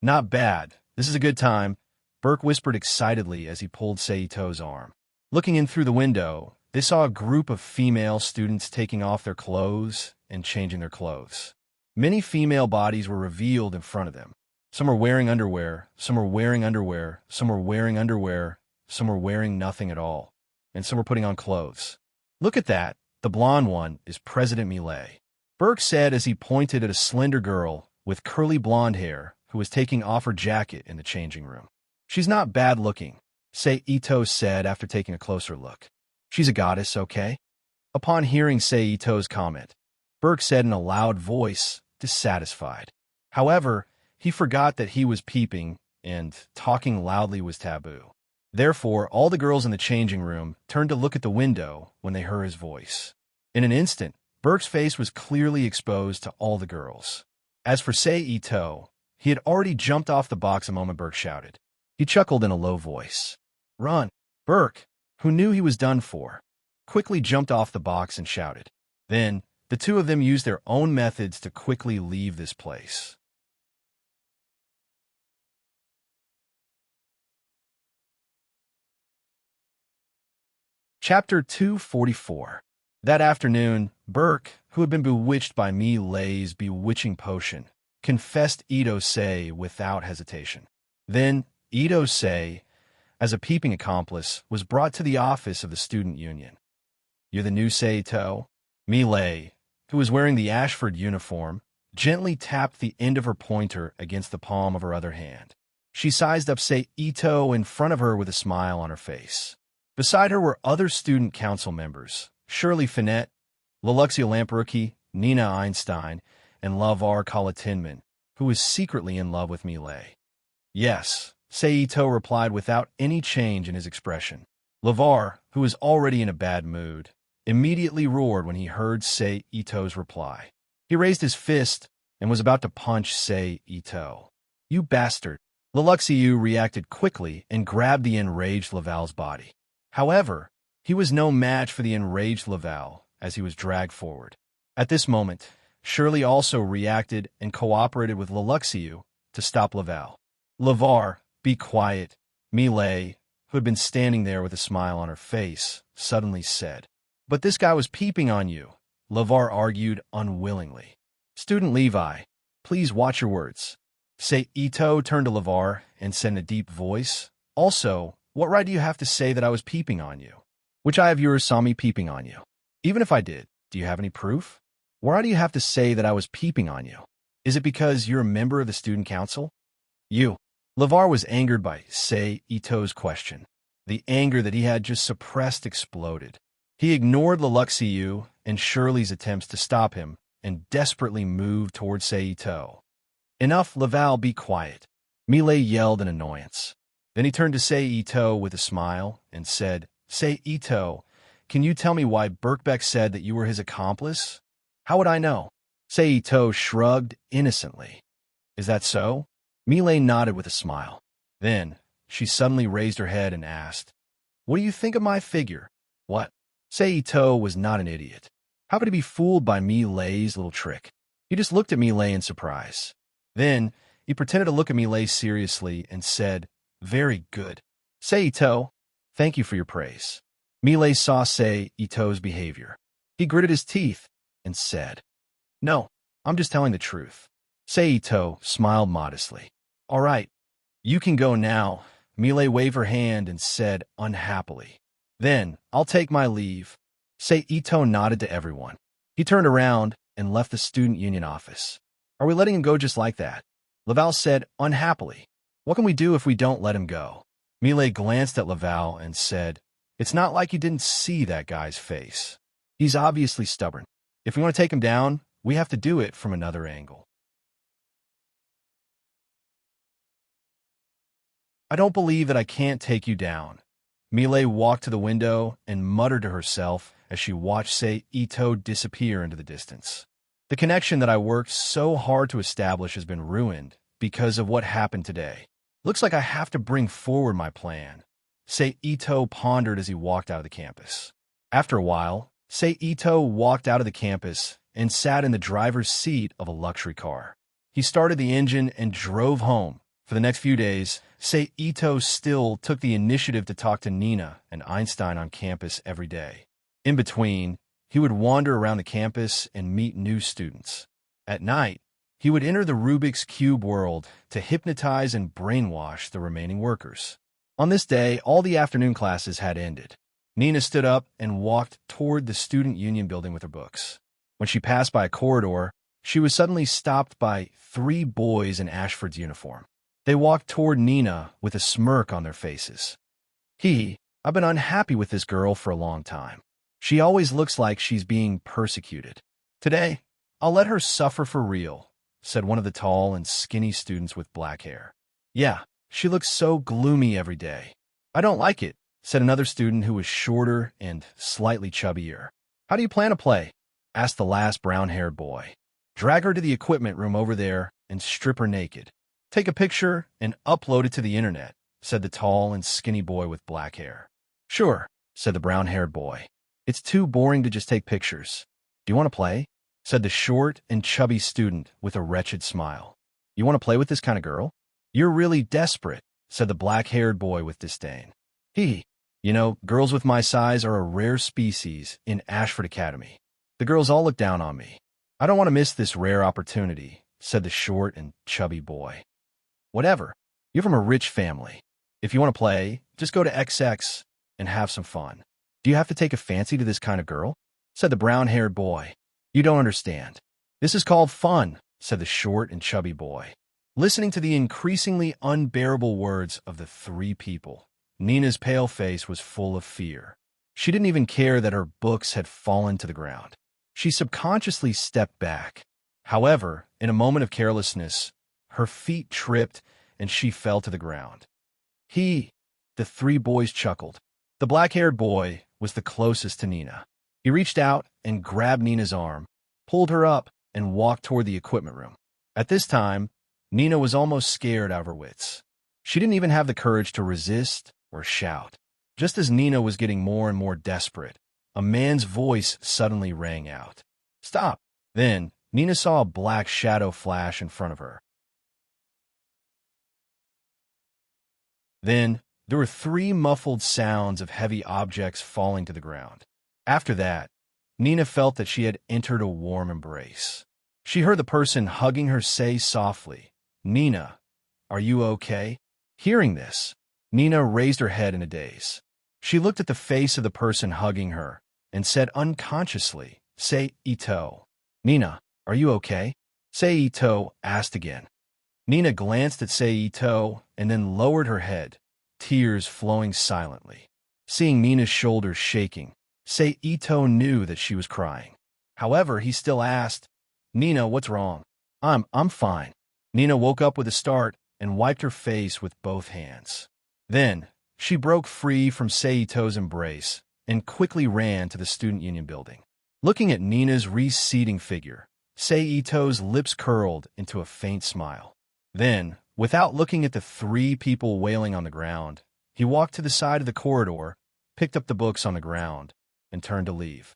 "Not bad. This is a good time," Burke whispered excitedly as he pulled Seito's arm. Looking in through the window, they saw a group of female students taking off their clothes and changing their clothes. Many female bodies were revealed in front of them. Some were wearing underwear, some were wearing underwear, some were wearing underwear, some were wearing nothing at all, and some were putting on clothes. "Look at that. The blonde one is President Millet," Burke said as he pointed at a slender girl with curly blonde hair who was taking off her jacket in the changing room. "She's not bad looking," Seito said after taking a closer look. "She's a goddess, okay?" Upon hearing Seito's comment, Burke said in a loud voice, dissatisfied. However, he forgot that he was peeping and talking loudly was taboo. Therefore, all the girls in the changing room turned to look at the window when they heard his voice. In an instant, Burke's face was clearly exposed to all the girls. As for Seito, he had already jumped off the box the moment Burke shouted. He chuckled in a low voice. "Run!" Burke, who knew he was done for, quickly jumped off the box and shouted. Then, the two of them used their own methods to quickly leave this place. Chapter 244. That afternoon, Burke, who had been bewitched by Mi Lei's bewitching potion, confessed Ito Sei without hesitation. Then, Ito Sei, as a peeping accomplice, was brought to the office of the student union. "You're the new Sei-to?" Mi Lei, who was wearing the Ashford uniform, gently tapped the end of her pointer against the palm of her other hand. She sized up Sei-to in front of her with a smile on her face. Beside her were other student council members, Shirley Finette, Leluxia Lamperouki, Nina Einstein, and Lavar Kalatinman, who was secretly in love with Mi Lei. "Yes," Sei-to replied without any change in his expression. Lavar, who was already in a bad mood, immediately roared when he heard Sei-to's reply. He raised his fist and was about to punch Sei-to. "You bastard!" Leluxia reacted quickly and grabbed the enraged Laval's body. However, he was no match for the enraged Laval as he was dragged forward. At this moment, Shirley also reacted and cooperated with Leluxia to stop Laval. "Lavar, be quiet," Mi Lei, who had been standing there with a smile on her face, suddenly said. "But this guy was peeping on you," Lavar argued unwillingly. "Student Levi, please watch your words." Sei-to turned to Lavar and said in a deep voice, "Also, what right do you have to say that I was peeping on you? Which eye of yours saw me peeping on you? Even if I did, do you have any proof? Why do you have to say that I was peeping on you? Is it because you're a member of the student council?" "You." Lavar was angered by Sei-to's question. The anger that he had just suppressed exploded. He ignored Leluxia and Shirley's attempts to stop him and desperately moved towards Sei-to. "Enough, Laval, be quiet," Mi Lei yelled in annoyance. Then he turned to Sei-to with a smile and said, "Sei-to, can you tell me why Birkbeck said that you were his accomplice?" "How would I know?" Sei-to shrugged innocently. "Is that so?" Mi Lei nodded with a smile. Then she suddenly raised her head and asked, "What do you think of my figure?" "What?" Sei-to was not an idiot. How could he be fooled by Mi Lei's little trick? He just looked at Mi Lei in surprise. Then he pretended to look at Mi Lei seriously and said, "Very good. Sei-to, thank you for your praise." Mi Lei saw Sei-to's behavior. He gritted his teeth and said, "No, I'm just telling the truth." Sei-to smiled modestly. "All right, you can go now." Mi Lei waved her hand and said unhappily, "Then I'll take my leave." Sei-to nodded to everyone. He turned around and left the student union office. "Are we letting him go just like that?" Laval said unhappily. "What can we do if we don't let him go?" Mi Lei glanced at Laval and said, "It's not like you didn't see that guy's face. He's obviously stubborn. If we want to take him down, we have to do it from another angle." "I don't believe that I can't take you down." Mi Lei walked to the window and muttered to herself as she watched Sei-to disappear into the distance. "The connection that I worked so hard to establish has been ruined because of what happened today. Looks like I have to bring forward my plan," Sei-to pondered as he walked out of the campus. After a while, Sei-to walked out of the campus and sat in the driver's seat of a luxury car. He started the engine and drove home. For the next few days, Sei-to still took the initiative to talk to Nina and Einstein on campus every day. In between, he would wander around the campus and meet new students. At night, he would enter the Rubik's Cube world to hypnotize and brainwash the remaining workers. On this day, all the afternoon classes had ended. Nina stood up and walked toward the student union building with her books. When she passed by a corridor, she was suddenly stopped by 3 boys in Ashford's uniform. They walked toward Nina with a smirk on their faces. "I've been unhappy with this girl for a long time. She always looks like she's being persecuted. Today, I'll let her suffer for real," said one of the tall and skinny students with black hair. "Yeah, she looks so gloomy every day." "I don't like it," said another student who was shorter and slightly chubbier. "How do you plan to play?" asked the last brown-haired boy. "Drag her to the equipment room over there and strip her naked. Take a picture and upload it to the internet," said the tall and skinny boy with black hair. "Sure," said the brown-haired boy. "It's too boring to just take pictures. Do you want to play?" said the short and chubby student with a wretched smile. "You want to play with this kind of girl?" "You're really desperate," said the black-haired boy with disdain. You know, girls with my size are a rare species in Ashford Academy. The girls all look down on me. I don't want to miss this rare opportunity, said the short and chubby boy. Whatever. You're from a rich family. If you want to play, just go to XX and have some fun. Do you have to take a fancy to this kind of girl? Said the brown-haired boy. You don't understand. This is called fun, said the short and chubby boy. Listening to the increasingly unbearable words of the three people, Nina's pale face was full of fear. She didn't even care that her books had fallen to the ground. She subconsciously stepped back. However, in a moment of carelessness, her feet tripped and she fell to the ground. The three boys chuckled. The black-haired boy was the closest to Nina. He reached out and grabbed Nina's arm, pulled her up, and walked toward the equipment room. At this time, Nina was almost scared out of her wits. She didn't even have the courage to resist or shout. Just as Nina was getting more and more desperate, a man's voice suddenly rang out. Stop! Then, Nina saw a black shadow flash in front of her. Then, there were three muffled sounds of heavy objects falling to the ground. After that, Nina felt that she had entered a warm embrace. She heard the person hugging her say softly, Nina, are you okay? Hearing this, Nina raised her head in a daze. She looked at the face of the person hugging her and said unconsciously, Say Ito. Nina, are you okay? Say Ito asked again. Nina glanced at Say Ito and then lowered her head, tears flowing silently. Seeing Nina's shoulders shaking, Say Ito knew that she was crying. However, he still asked, Nina, what's wrong? I'm fine. Nina woke up with a start and wiped her face with both hands. Then, she broke free from Say Ito's embrace and quickly ran to the Student Union building. Looking at Nina's receding figure, Say Ito's lips curled into a faint smile. Then, without looking at the three people wailing on the ground, he walked to the side of the corridor, picked up the books on the ground, and turned to leave.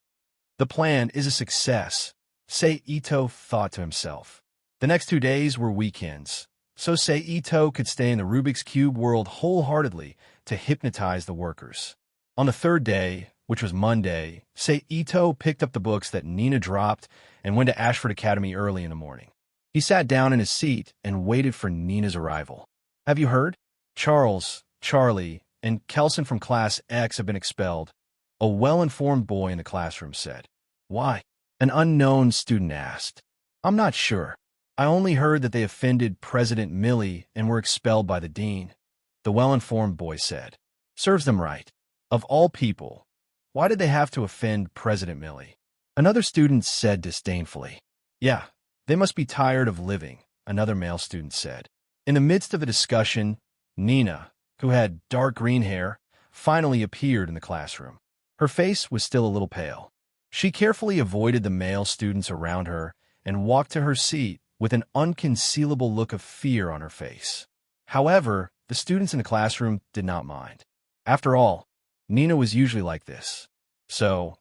The plan is a success, Say Ito thought to himself. The next 2 days were weekends, so Say Ito could stay in the Rubik's Cube world wholeheartedly to hypnotize the workers. On the third day, which was Monday, Say Ito picked up the books that Nina dropped and went to Ashford Academy early in the morning. He sat down in his seat and waited for Nina's arrival. Have you heard? Charles, Charlie, and Kelson from Class X have been expelled, a well-informed boy in the classroom said. Why? An unknown student asked. I'm not sure. I only heard that they offended President Millie and were expelled by the dean, the well-informed boy said. Serves them right. Of all people, why did they have to offend President Millie? Another student said disdainfully. Yeah, they must be tired of living, another male student said. In the midst of the discussion, Nina, who had dark green hair, finally appeared in the classroom. Her face was still a little pale. She carefully avoided the male students around her and walked to her seat with an unconcealable look of fear on her face. However, the students in the classroom did not mind. After all, Nina was usually like this. So,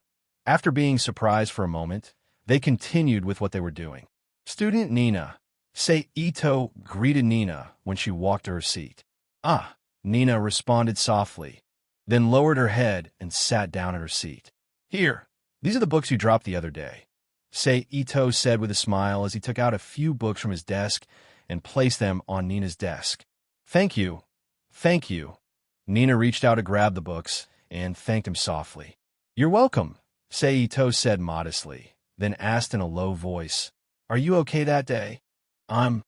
after being surprised for a moment, they continued with what they were doing. Student Nina, Say Ito greeted Nina when she walked to her seat. Ah, Nina responded softly, then lowered her head and sat down in her seat. Here, these are the books you dropped the other day, Say Ito said with a smile as he took out a few books from his desk and placed them on Nina's desk. Thank you. Thank you. Nina reached out to grab the books and thanked him softly. You're welcome, Say Ito said modestly, then asked in a low voice, Are you okay that day? I'm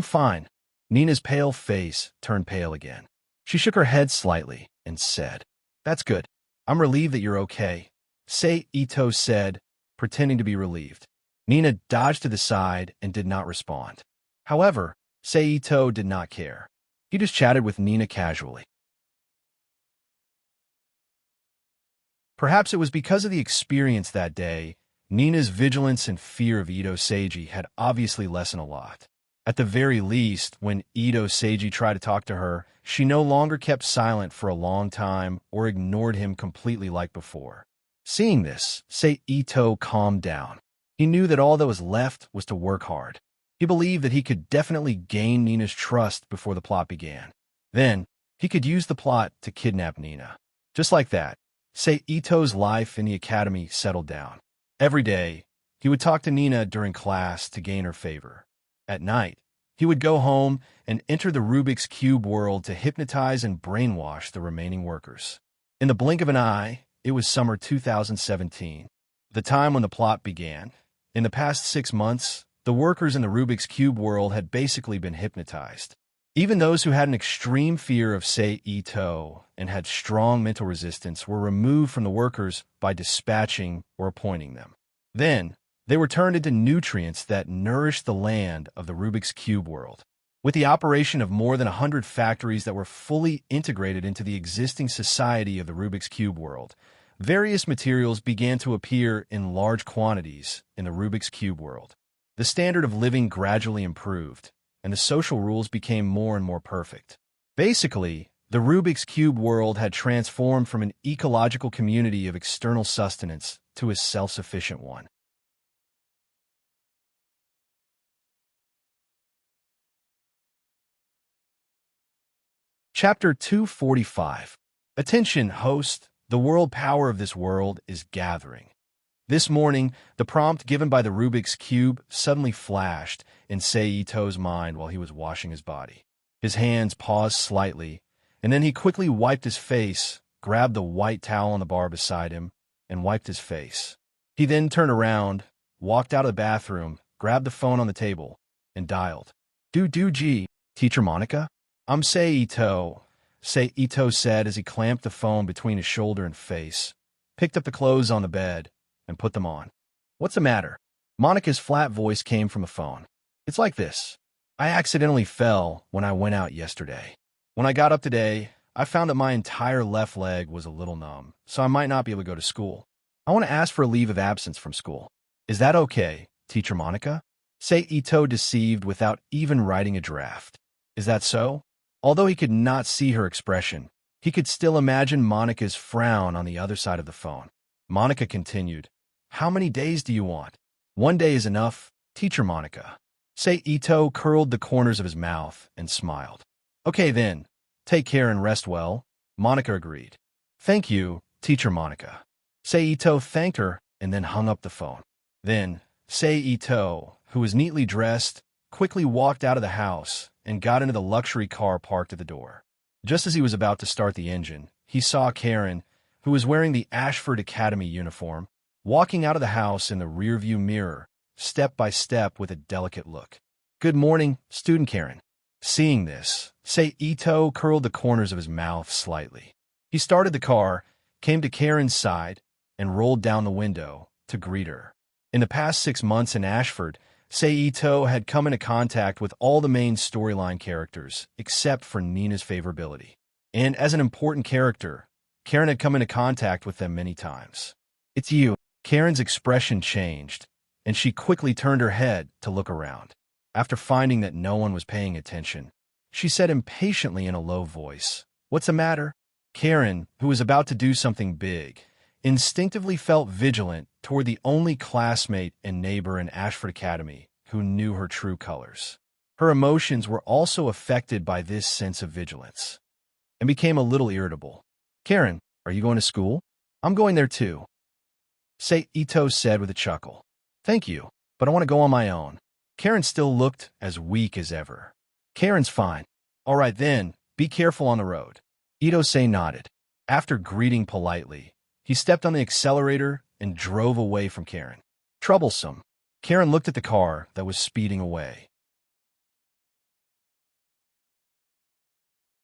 fine. Nina's pale face turned pale again. She shook her head slightly and said, That's good. I'm relieved that you're okay, Say Ito said, pretending to be relieved. Nina dodged to the side and did not respond. However, Say Ito did not care. He just chatted with Nina casually. Perhaps it was because of the experience that day, Nina's vigilance and fear of Ito Seiji had obviously lessened a lot. At the very least, when Ito Seiji tried to talk to her, she no longer kept silent for a long time or ignored him completely like before. Seeing this, Say Ito calmed down. He knew that all that was left was to work hard. He believed that he could definitely gain Nina's trust before the plot began. Then, he could use the plot to kidnap Nina. Just like that, Sei Ito's life in the academy settled down. Every day, he would talk to Nina during class to gain her favor. At night, he would go home and enter the Rubik's Cube world to hypnotize and brainwash the remaining workers. In the blink of an eye, it was summer 2017, the time when the plot began. In the past 6 months, the workers in the Rubik's Cube world had basically been hypnotized. Even those who had an extreme fear of Sei Ito and had strong mental resistance were removed from the workers by dispatching or appointing them. Then, they were turned into nutrients that nourished the land of the Rubik's Cube world. With the operation of more than 100 factories that were fully integrated into the existing society of the Rubik's Cube world, various materials began to appear in large quantities in the Rubik's Cube world. The standard of living gradually improved, and the social rules became more and more perfect. Basically, the Rubik's Cube world had transformed from an ecological community of external sustenance to a self-sufficient one. Chapter 245. Attention, host. The world power of this world is gathering. This morning, the prompt given by the Rubik's Cube suddenly flashed in Sei Ito's mind while he was washing his body. His hands paused slightly, and then he quickly wiped his face, grabbed the white towel on the bar beside him, and wiped his face. He then turned around, walked out of the bathroom, grabbed the phone on the table, and dialed. Gee, Teacher Monica? I'm Sei Ito, Sei Ito said as he clamped the phone between his shoulder and face, picked up the clothes on the bed, and put them on. What's the matter? Monica's flat voice came from the phone. It's like this. I accidentally fell when I went out yesterday. When I got up today, I found that my entire left leg was a little numb, so I might not be able to go to school. I want to ask for a leave of absence from school. Is that okay, Teacher Monica? Sei Ito deceived without even writing a draft. Is that so? Although he could not see her expression, he could still imagine Monica's frown on the other side of the phone. Monica continued, How many days do you want? 1 day is enough, Teacher Monica. Sei Ito curled the corners of his mouth and smiled. Okay then, take care and rest well, Monica agreed. Thank you, Teacher Monica. Sei Ito thanked her and then hung up the phone. Then, Sei Ito, who was neatly dressed, quickly walked out of the house and got into the luxury car parked at the door. Just as he was about to start the engine, he saw Karen, who was wearing the Ashford Academy uniform, walking out of the house in the rearview mirror, step by step with a delicate look. Good morning, student Karen. Seeing this, Sei Ito curled the corners of his mouth slightly. He started the car, came to Karen's side, and rolled down the window to greet her. In the past 6 months in Ashford, Sei Ito had come into contact with all the main storyline characters, except for Nina's favorability. And as an important character, Karen had come into contact with them many times. It's you. Karen's expression changed, and she quickly turned her head to look around. After finding that no one was paying attention, she said impatiently in a low voice, What's the matter? Karen, who was about to do something big, instinctively felt vigilant toward the only classmate and neighbor in Ashford Academy who knew her true colors. Her emotions were also affected by this sense of vigilance, and became a little irritable. Karen, are you going to school? I'm going there too, Sei Ito said with a chuckle. Thank you, but I want to go on my own. Karen still looked as weak as ever. Karen's fine. All right then, be careful on the road. Ito-sei nodded. After greeting politely, he stepped on the accelerator and drove away from Karen. Troublesome. Karen looked at the car that was speeding away.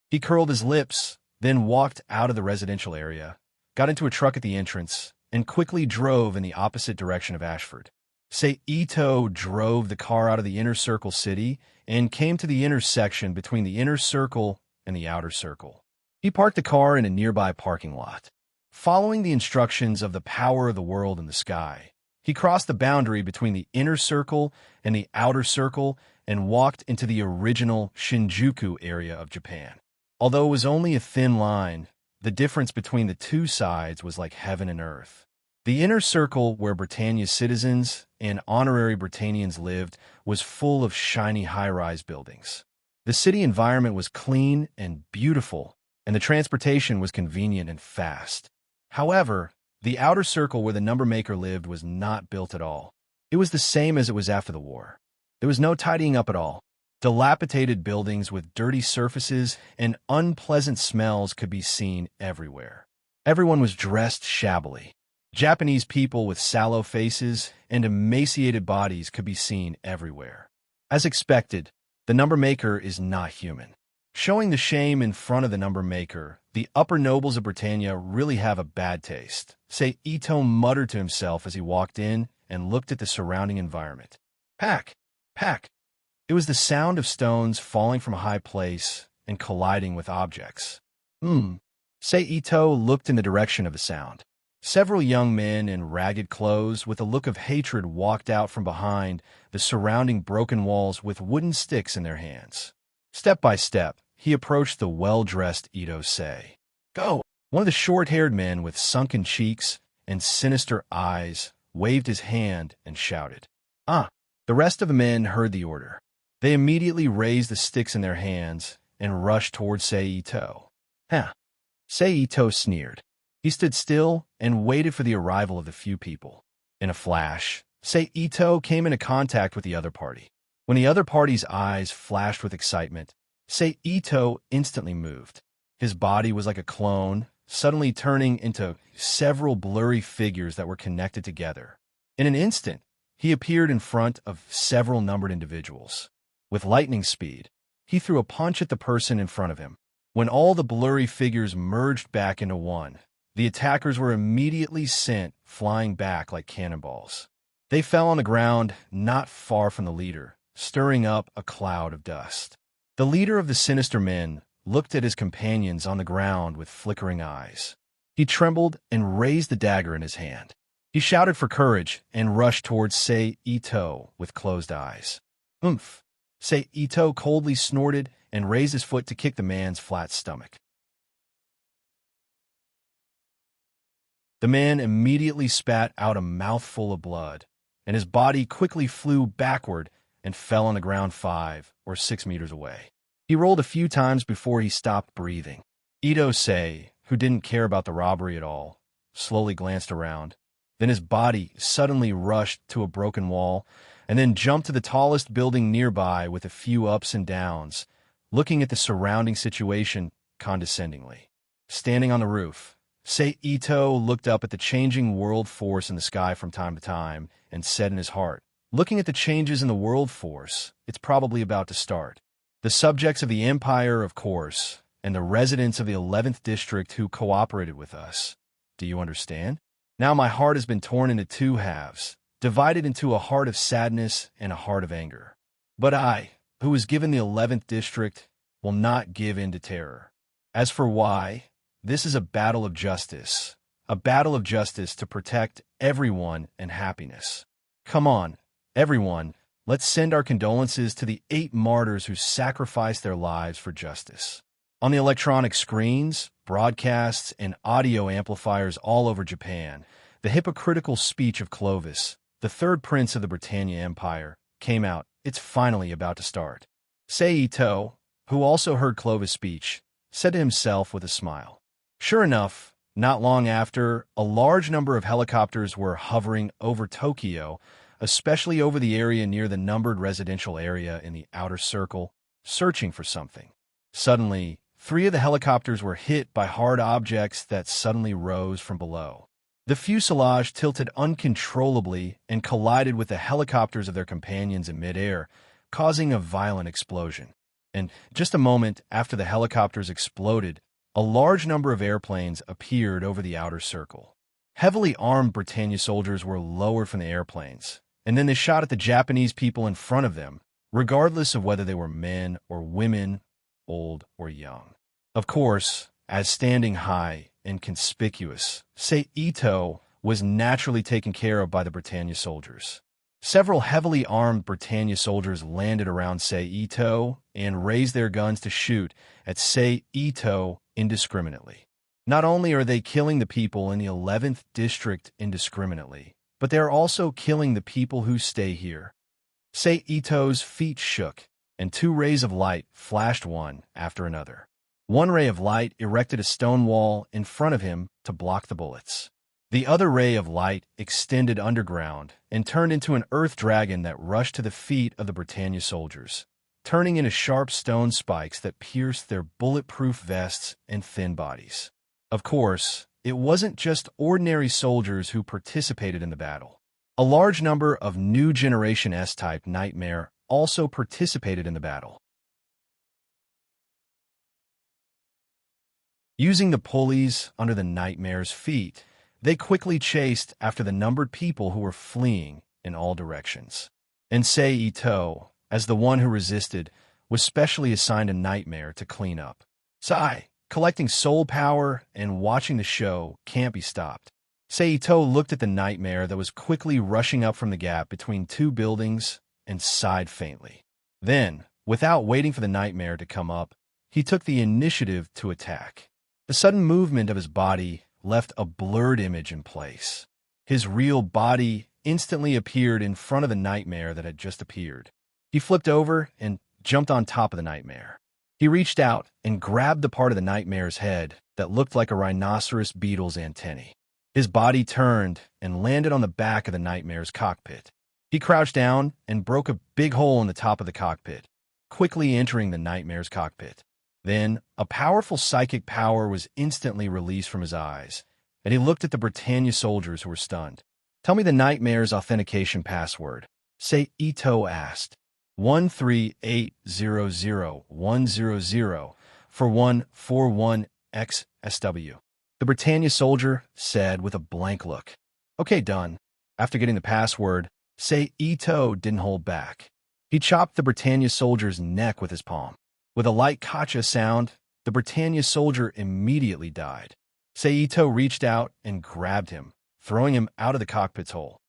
He curled his lips, then walked out of the residential area, got into a truck at the entrance, and quickly drove in the opposite direction of Ashford. Sei Ito drove the car out of the inner circle city and came to the intersection between the inner circle and the outer circle. He parked the car in a nearby parking lot. Following the instructions of the power of the world in the sky, he crossed the boundary between the inner circle and the outer circle and walked into the original Shinjuku area of Japan. Although it was only a thin line, the difference between the two sides was like heaven and earth. The inner circle, where Britannia's citizens and honorary Britannians lived, was full of shiny high-rise buildings. The city environment was clean and beautiful, and the transportation was convenient and fast. However, the outer circle where the number maker lived was not built at all. It was the same as it was after the war. There was no tidying up at all. Dilapidated buildings with dirty surfaces and unpleasant smells could be seen everywhere. Everyone was dressed shabbily. Japanese people with sallow faces and emaciated bodies could be seen everywhere. As expected, the number maker is not human. Showing the shame in front of the number maker, the upper nobles of Britannia really have a bad taste, say Ito muttered to himself as he walked in and looked at the surrounding environment. Pack! Pack! It was the sound of stones falling from a high place and colliding with objects. Say Ito looked in the direction of the sound. Several young men in ragged clothes with a look of hatred walked out from behind the surrounding broken walls with wooden sticks in their hands. Step by step, he approached the well-dressed Ito Sei. Go! One of the short-haired men with sunken cheeks and sinister eyes waved his hand and shouted. Ah! The rest of the men heard the order. They immediately raised the sticks in their hands and rushed towards Sei Ito. Huh! Sei Ito sneered. He stood still and waited for the arrival of the few people. In a flash, Sei Ito came into contact with the other party. When the other party's eyes flashed with excitement, Sei Ito instantly moved. His body was like a clone, suddenly turning into several blurry figures that were connected together. In an instant, he appeared in front of several numbered individuals. With lightning speed, he threw a punch at the person in front of him. When all the blurry figures merged back into one, the attackers were immediately sent flying back like cannonballs. They fell on the ground not far from the leader, stirring up a cloud of dust. The leader of the sinister men looked at his companions on the ground with flickering eyes. He trembled and raised the dagger in his hand. He shouted for courage and rushed towards Sei Ito with closed eyes. Oomph! Sei Ito coldly snorted and raised his foot to kick the man's flat stomach. The man immediately spat out a mouthful of blood, and his body quickly flew backward and fell on the ground 5 or 6 meters away. He rolled a few times before he stopped breathing. Ito Sei, who didn't care about the robbery at all, slowly glanced around. Then his body suddenly rushed to a broken wall and then jumped to the tallest building nearby with a few ups and downs, looking at the surrounding situation condescendingly. Standing on the roof, Sei Ito looked up at the changing world force in the sky from time to time and said in his heart, looking at the changes in the world force, it's probably about to start. The subjects of the Empire, of course, and the residents of the 11th District who cooperated with us. Do you understand? Now my heart has been torn into 2 halves, divided into a heart of sadness and a heart of anger. But I, who was given the 11th District, will not give in to terror. As for why, this is a battle of justice to protect everyone and happiness. Come on, everyone, let's send our condolences to the 8 martyrs who sacrificed their lives for justice. On the electronic screens, broadcasts, and audio amplifiers all over Japan, the hypocritical speech of Clovis, the 3rd prince of the Britannia Empire, came out. It's finally about to start. Sei Ito, who also heard Clovis' speech, said to himself with a smile. Sure enough, not long after, a large number of helicopters were hovering over Tokyo, especially over the area near the numbered residential area in the outer circle, searching for something. Suddenly, 3 of the helicopters were hit by hard objects that suddenly rose from below. The fuselage tilted uncontrollably and collided with the helicopters of their companions in midair, causing a violent explosion. And just a moment after the helicopters exploded, a large number of airplanes appeared over the outer circle. Heavily armed Britannia soldiers were lowered from the airplanes, and then they shot at the Japanese people in front of them, regardless of whether they were men or women, old or young. Of course, as standing high and conspicuous, Sei Ito was naturally taken care of by the Britannia soldiers. Several heavily armed Britannia soldiers landed around Sei Ito and raised their guns to shoot at Sei Ito indiscriminately. Not only are they killing the people in the 11th District indiscriminately, but they are also killing the people who stay here. Sei Ito's feet shook, and 2 rays of light flashed one after another. One ray of light erected a stone wall in front of him to block the bullets. The other ray of light extended underground and turned into an earth dragon that rushed to the feet of the Britannia soldiers, turning into sharp stone spikes that pierced their bulletproof vests and thin bodies. Of course, it wasn't just ordinary soldiers who participated in the battle. A large number of new generation S-type Nightmare also participated in the battle. Using the pulleys under the Nightmare's feet, they quickly chased after the numbered people who were fleeing in all directions. And Sei Ito, as the one who resisted, was specially assigned a Nightmare to clean up. Sai, collecting soul power and watching the show, can't be stopped. Sei Ito looked at the Nightmare that was quickly rushing up from the gap between two buildings and sighed faintly. Then, without waiting for the Nightmare to come up, he took the initiative to attack. The sudden movement of his body left a blurred image in place. His real body instantly appeared in front of the Nightmare that had just appeared. He flipped over and jumped on top of the Nightmare. He reached out and grabbed the part of the Nightmare's head that looked like a rhinoceros beetle's antennae. His body turned and landed on the back of the Nightmare's cockpit. He crouched down and broke a big hole in the top of the cockpit, quickly entering the Nightmare's cockpit. Then, a powerful psychic power was instantly released from his eyes, and he looked at the Britannia soldiers who were stunned. "Tell me the Nightmare's authentication password," Sei Ito asked. 138000100 for 141XSW. The Britannia soldier said with a blank look. "Okay, done." After getting the password, Sei Ito didn't hold back. He chopped the Britannia soldier's neck with his palm. With a light kacha sound, the Britannia soldier immediately died. Sei Ito reached out and grabbed him, throwing him out of the cockpit's hole.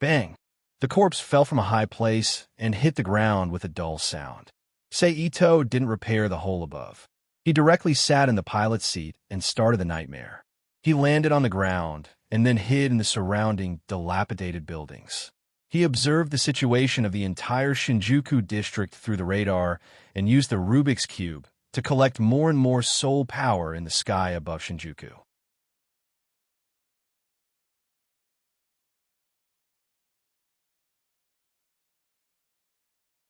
Bang! The corpse fell from a high place and hit the ground with a dull sound. Sei Ito didn't repair the hole above. He directly sat in the pilot's seat and started the Nightmare. He landed on the ground and then hid in the surrounding dilapidated buildings. He observed the situation of the entire Shinjuku district through the radar and used the Rubik's Cube to collect more and more soul power in the sky above Shinjuku.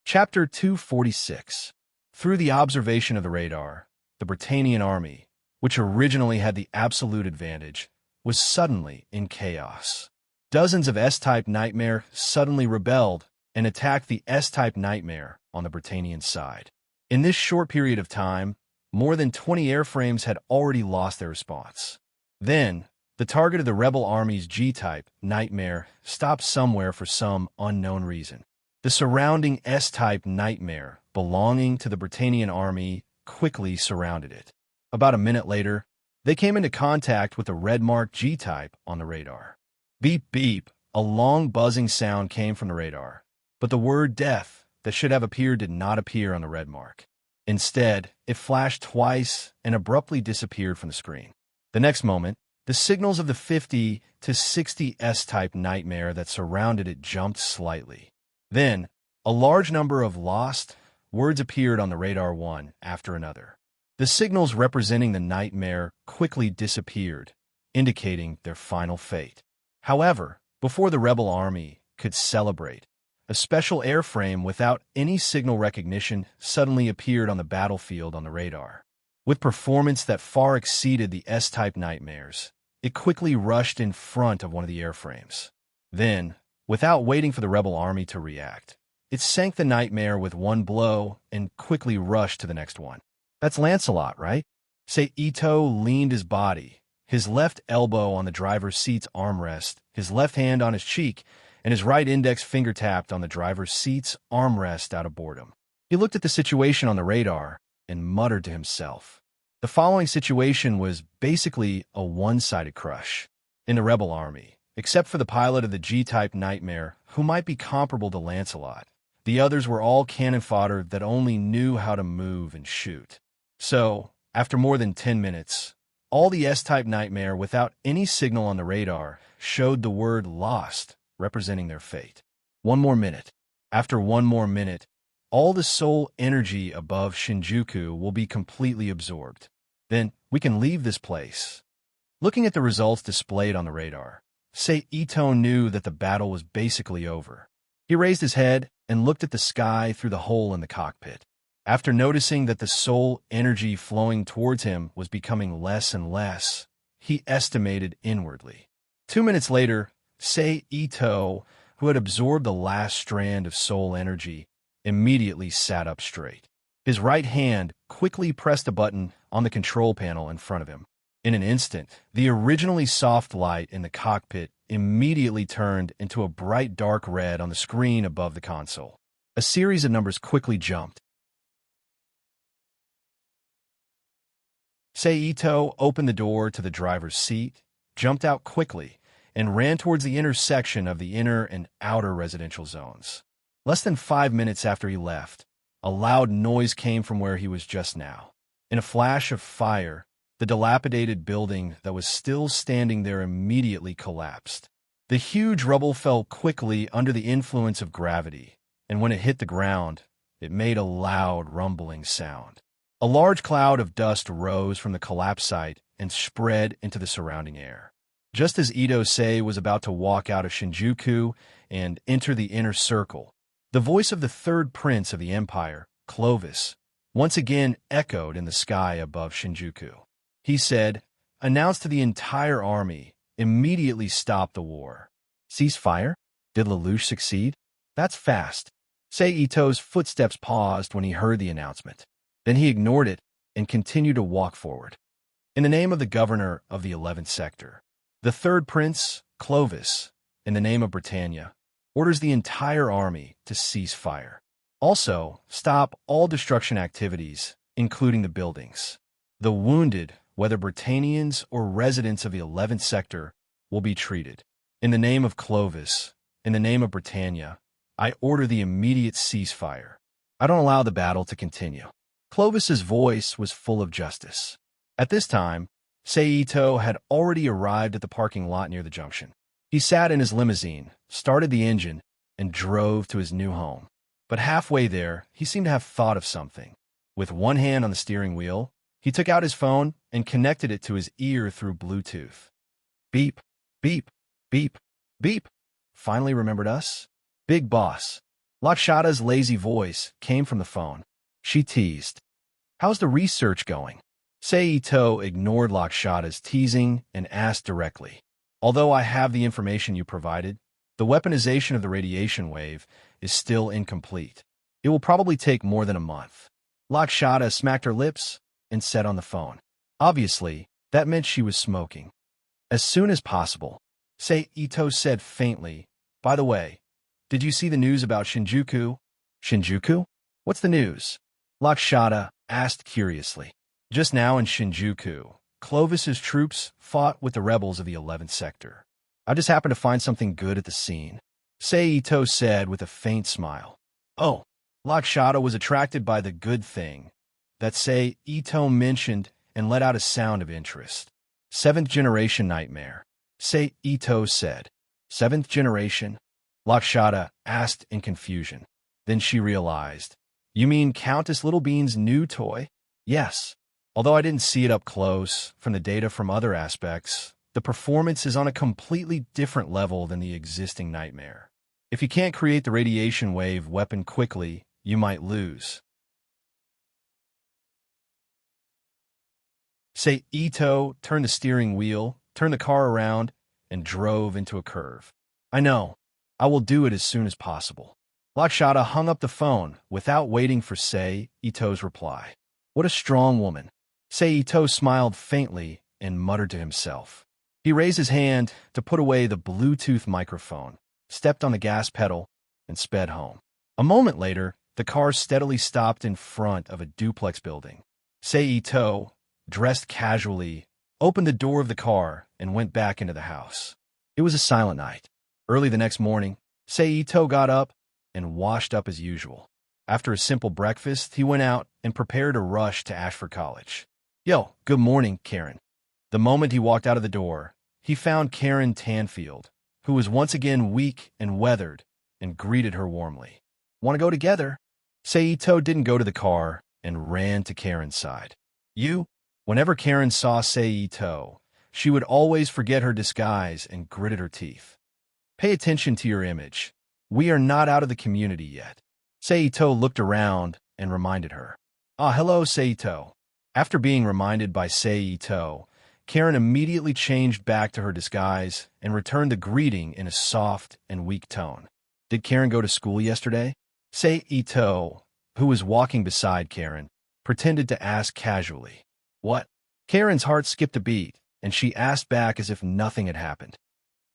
Chapter 246. Through the observation of the radar, the Britannian army, which originally had the absolute advantage, was suddenly in chaos. Dozens of S-type Nightmare suddenly rebelled and attacked the S-type Nightmare on the Britannian side. In this short period of time, more than 20 airframes had already lost their response. Then, the target of the rebel army's G-type Nightmare stopped somewhere for some unknown reason. The surrounding S-type Nightmare, belonging to the Britannian army, quickly surrounded it. About a minute later, they came into contact with the red-marked G-type on the radar. Beep, beep, a long buzzing sound came from the radar, but the word death that should have appeared did not appear on the red mark. Instead, it flashed twice and abruptly disappeared from the screen. The next moment, the signals of the 50 to 60 S-type Nightmare that surrounded it jumped slightly. Then, a large number of lost words appeared on the radar one after another. The signals representing the Nightmare quickly disappeared, indicating their final fate. However, before the rebel army could celebrate, a special airframe without any signal recognition suddenly appeared on the battlefield on the radar. With performance that far exceeded the S-type Nightmares, it quickly rushed in front of one of the airframes. Then, without waiting for the rebel army to react, it sank the Nightmare with one blow and quickly rushed to the next one. "That's Lancelot, right?" Sei Ito leaned his body, his left elbow on the driver's seat's armrest, his left hand on his cheek, and his right index finger tapped on the driver's seat's armrest out of boredom. He looked at the situation on the radar and muttered to himself. The following situation was basically a one-sided crush. In the rebel army, except for the pilot of the G-type Nightmare, who might be comparable to Lancelot, the others were all cannon fodder that only knew how to move and shoot. So, after more than 10 minutes, all the S-type Nightmare without any signal on the radar showed the word lost, representing their fate. One more minute. After one more minute, all the soul energy above Shinjuku will be completely absorbed. Then we can leave this place. Looking at the results displayed on the radar, Ito knew that the battle was basically over. He raised his head and looked at the sky through the hole in the cockpit. After noticing that the soul energy flowing towards him was becoming less and less, he estimated inwardly. 2 minutes later, Ito, who had absorbed the last strand of soul energy, immediately sat up straight. His right hand quickly pressed a button on the control panel in front of him. In an instant, the originally soft light in the cockpit immediately turned into a bright dark red on the screen above the console. A series of numbers quickly jumped. Ito opened the door to the driver's seat, jumped out quickly, and ran towards the intersection of the inner and outer residential zones. Less than 5 minutes after he left, a loud noise came from where he was just now. In a flash of fire, the dilapidated building that was still standing there immediately collapsed. The huge rubble fell quickly under the influence of gravity, and when it hit the ground, it made a loud rumbling sound. A large cloud of dust rose from the collapse site and spread into the surrounding air. Just as Ito was about to walk out of Shinjuku and enter the inner circle, the voice of the third prince of the empire, Clovis, once again echoed in the sky above Shinjuku. He said, "Announce to the entire army, immediately stop the war." Cease fire? Did Lelouch succeed? That's fast. Ito's footsteps paused when he heard the announcement. Then he ignored it and continued to walk forward. In the name of the governor of the 11th sector, the third prince, Clovis, in the name of Britannia, orders the entire army to cease fire. Also, stop all destruction activities, including the buildings. The wounded, whether Britannians or residents of the 11th sector, will be treated. In the name of Clovis, in the name of Britannia, I order the immediate ceasefire. I don't allow the battle to continue. Clovis's voice was full of justice. At this time, Ito had already arrived at the parking lot near the junction. He sat in his limousine, started the engine, and drove to his new home. But halfway there, he seemed to have thought of something. With one hand on the steering wheel, he took out his phone and connected it to his ear through Bluetooth. Beep, beep, beep, beep. Finally remembered us? Big boss. Lakshada's lazy voice came from the phone. She teased. How's the research going? Ito ignored Lakshada's teasing and asked directly. Although I have the information you provided, the weaponization of the radiation wave is still incomplete. It will probably take more than a month. Lakshada smacked her lips and said on the phone. Obviously, that meant she was smoking. As soon as possible. Ito said faintly, by the way, did you see the news about Shinjuku? Shinjuku? What's the news? Lakshada asked curiously. Just now in Shinjuku, Clovis's troops fought with the rebels of the 11th sector. I just happened to find something good at the scene. Ito said with a faint smile. Oh, Lakshada was attracted by the good thing that Ito mentioned and let out a sound of interest. 7th generation nightmare. Ito said. 7th generation? Lakshada asked in confusion. Then she realized. You mean Countess Littlebean's new toy? Yes. Although I didn't see it up close, from the data from other aspects, the performance is on a completely different level than the existing nightmare. If you can't create the radiation wave weapon quickly, you might lose. Ito turned the steering wheel, turned the car around, and drove into a curve. I know. I will do it as soon as possible. Lakshada hung up the phone without waiting for Ito's reply. What a strong woman. Ito smiled faintly and muttered to himself. He raised his hand to put away the Bluetooth microphone, stepped on the gas pedal, and sped home. A moment later, the car steadily stopped in front of a duplex building. Ito, dressed casually, opened the door of the car and went back into the house. It was a silent night. Early the next morning, Ito got up and washed up as usual. After a simple breakfast, he went out and prepared to rush to Ashford College. Yo, good morning, Karen. The moment he walked out of the door, he found Karen Tanfield, who was once again weak and weathered, and greeted her warmly. Want to go together? Seito didn't go to the car and ran to Karen's side. Whenever Karen saw Seito, she would always forget her disguise and gritted her teeth. Pay attention to your image. We are not out of the community yet. Seito looked around and reminded her. Ah, hello, Seito. After being reminded by Seito, Karen immediately changed back to her disguise and returned the greeting in a soft and weak tone. Did Karen go to school yesterday? Seito, who was walking beside Karen, pretended to ask casually. What? Karen's heart skipped a beat, and she asked back as if nothing had happened.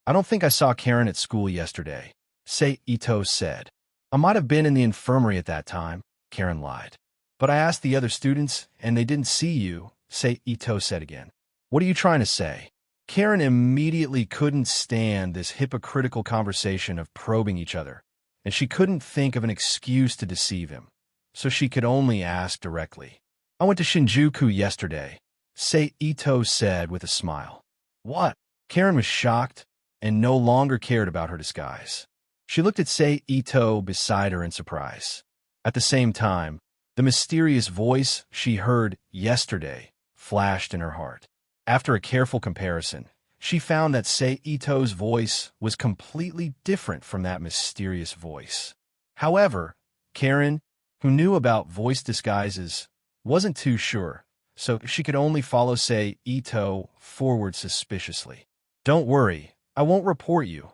I don't think I saw Karen at school yesterday, Seito said. I might have been in the infirmary at that time, Karen lied. But I asked the other students, and they didn't see you, Seito said again. What are you trying to say? Karen immediately couldn't stand this hypocritical conversation of probing each other, and she couldn't think of an excuse to deceive him, so she could only ask directly. I went to Shinjuku yesterday, Seito said with a smile. What? Karen was shocked and no longer cared about her disguise. She looked at Seito beside her in surprise. At the same time, the mysterious voice she heard yesterday flashed in her heart. After a careful comparison, she found that Seito's voice was completely different from that mysterious voice. However, Karen, who knew about voice disguises, wasn't too sure, so she could only follow Seito forward suspiciously. Don't worry, I won't report you,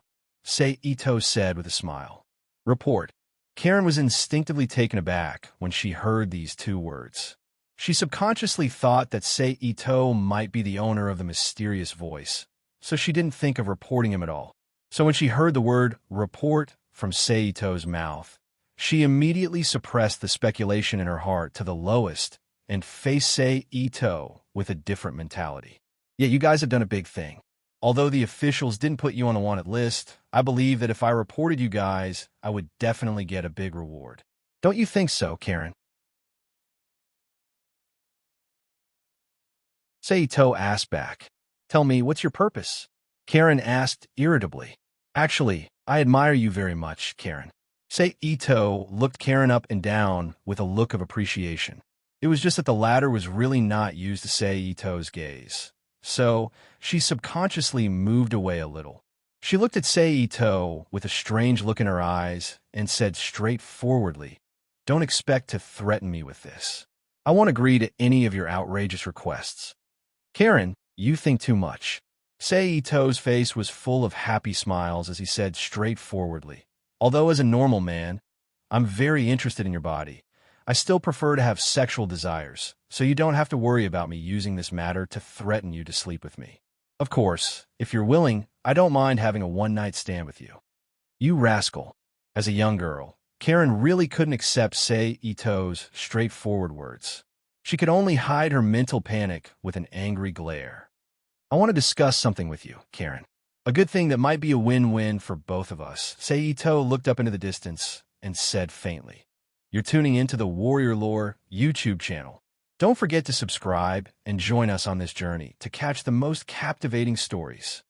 Seito said with a smile. Report. Karen was instinctively taken aback when she heard these two words. She subconsciously thought that Seito might be the owner of the mysterious voice, so she didn't think of reporting him at all. So when she heard the word report from Seito's mouth, she immediately suppressed the speculation in her heart to the lowest and faced Seito with a different mentality. Yeah, you guys have done a big thing. Although the officials didn't put you on the wanted list, I believe that if I reported you guys, I would definitely get a big reward. Don't you think so, Karen? Seito asked back. Tell me, what's your purpose? Karen asked irritably. Actually, I admire you very much, Karen. Seito looked Karen up and down with a look of appreciation. It was just that the latter was really not used to Seito's gaze. So, she subconsciously moved away a little. She looked at Seito with a strange look in her eyes and said straightforwardly, Don't expect to threaten me with this. I won't agree to any of your outrageous requests. Karen, you think too much. Seito's face was full of happy smiles as he said straightforwardly, Although as a normal man, I'm very interested in your body, I still prefer to have sexual desires, so you don't have to worry about me using this matter to threaten you to sleep with me. Of course, if you're willing, I don't mind having a one-night stand with you. You rascal. As a young girl, Karen really couldn't accept Seito's straightforward words. She could only hide her mental panic with an angry glare. I want to discuss something with you, Karen. A good thing that might be a win-win for both of us. Seito looked up into the distance and said faintly, You're tuning into the Warrior Lore YouTube channel. Don't forget to subscribe and join us on this journey to catch the most captivating stories.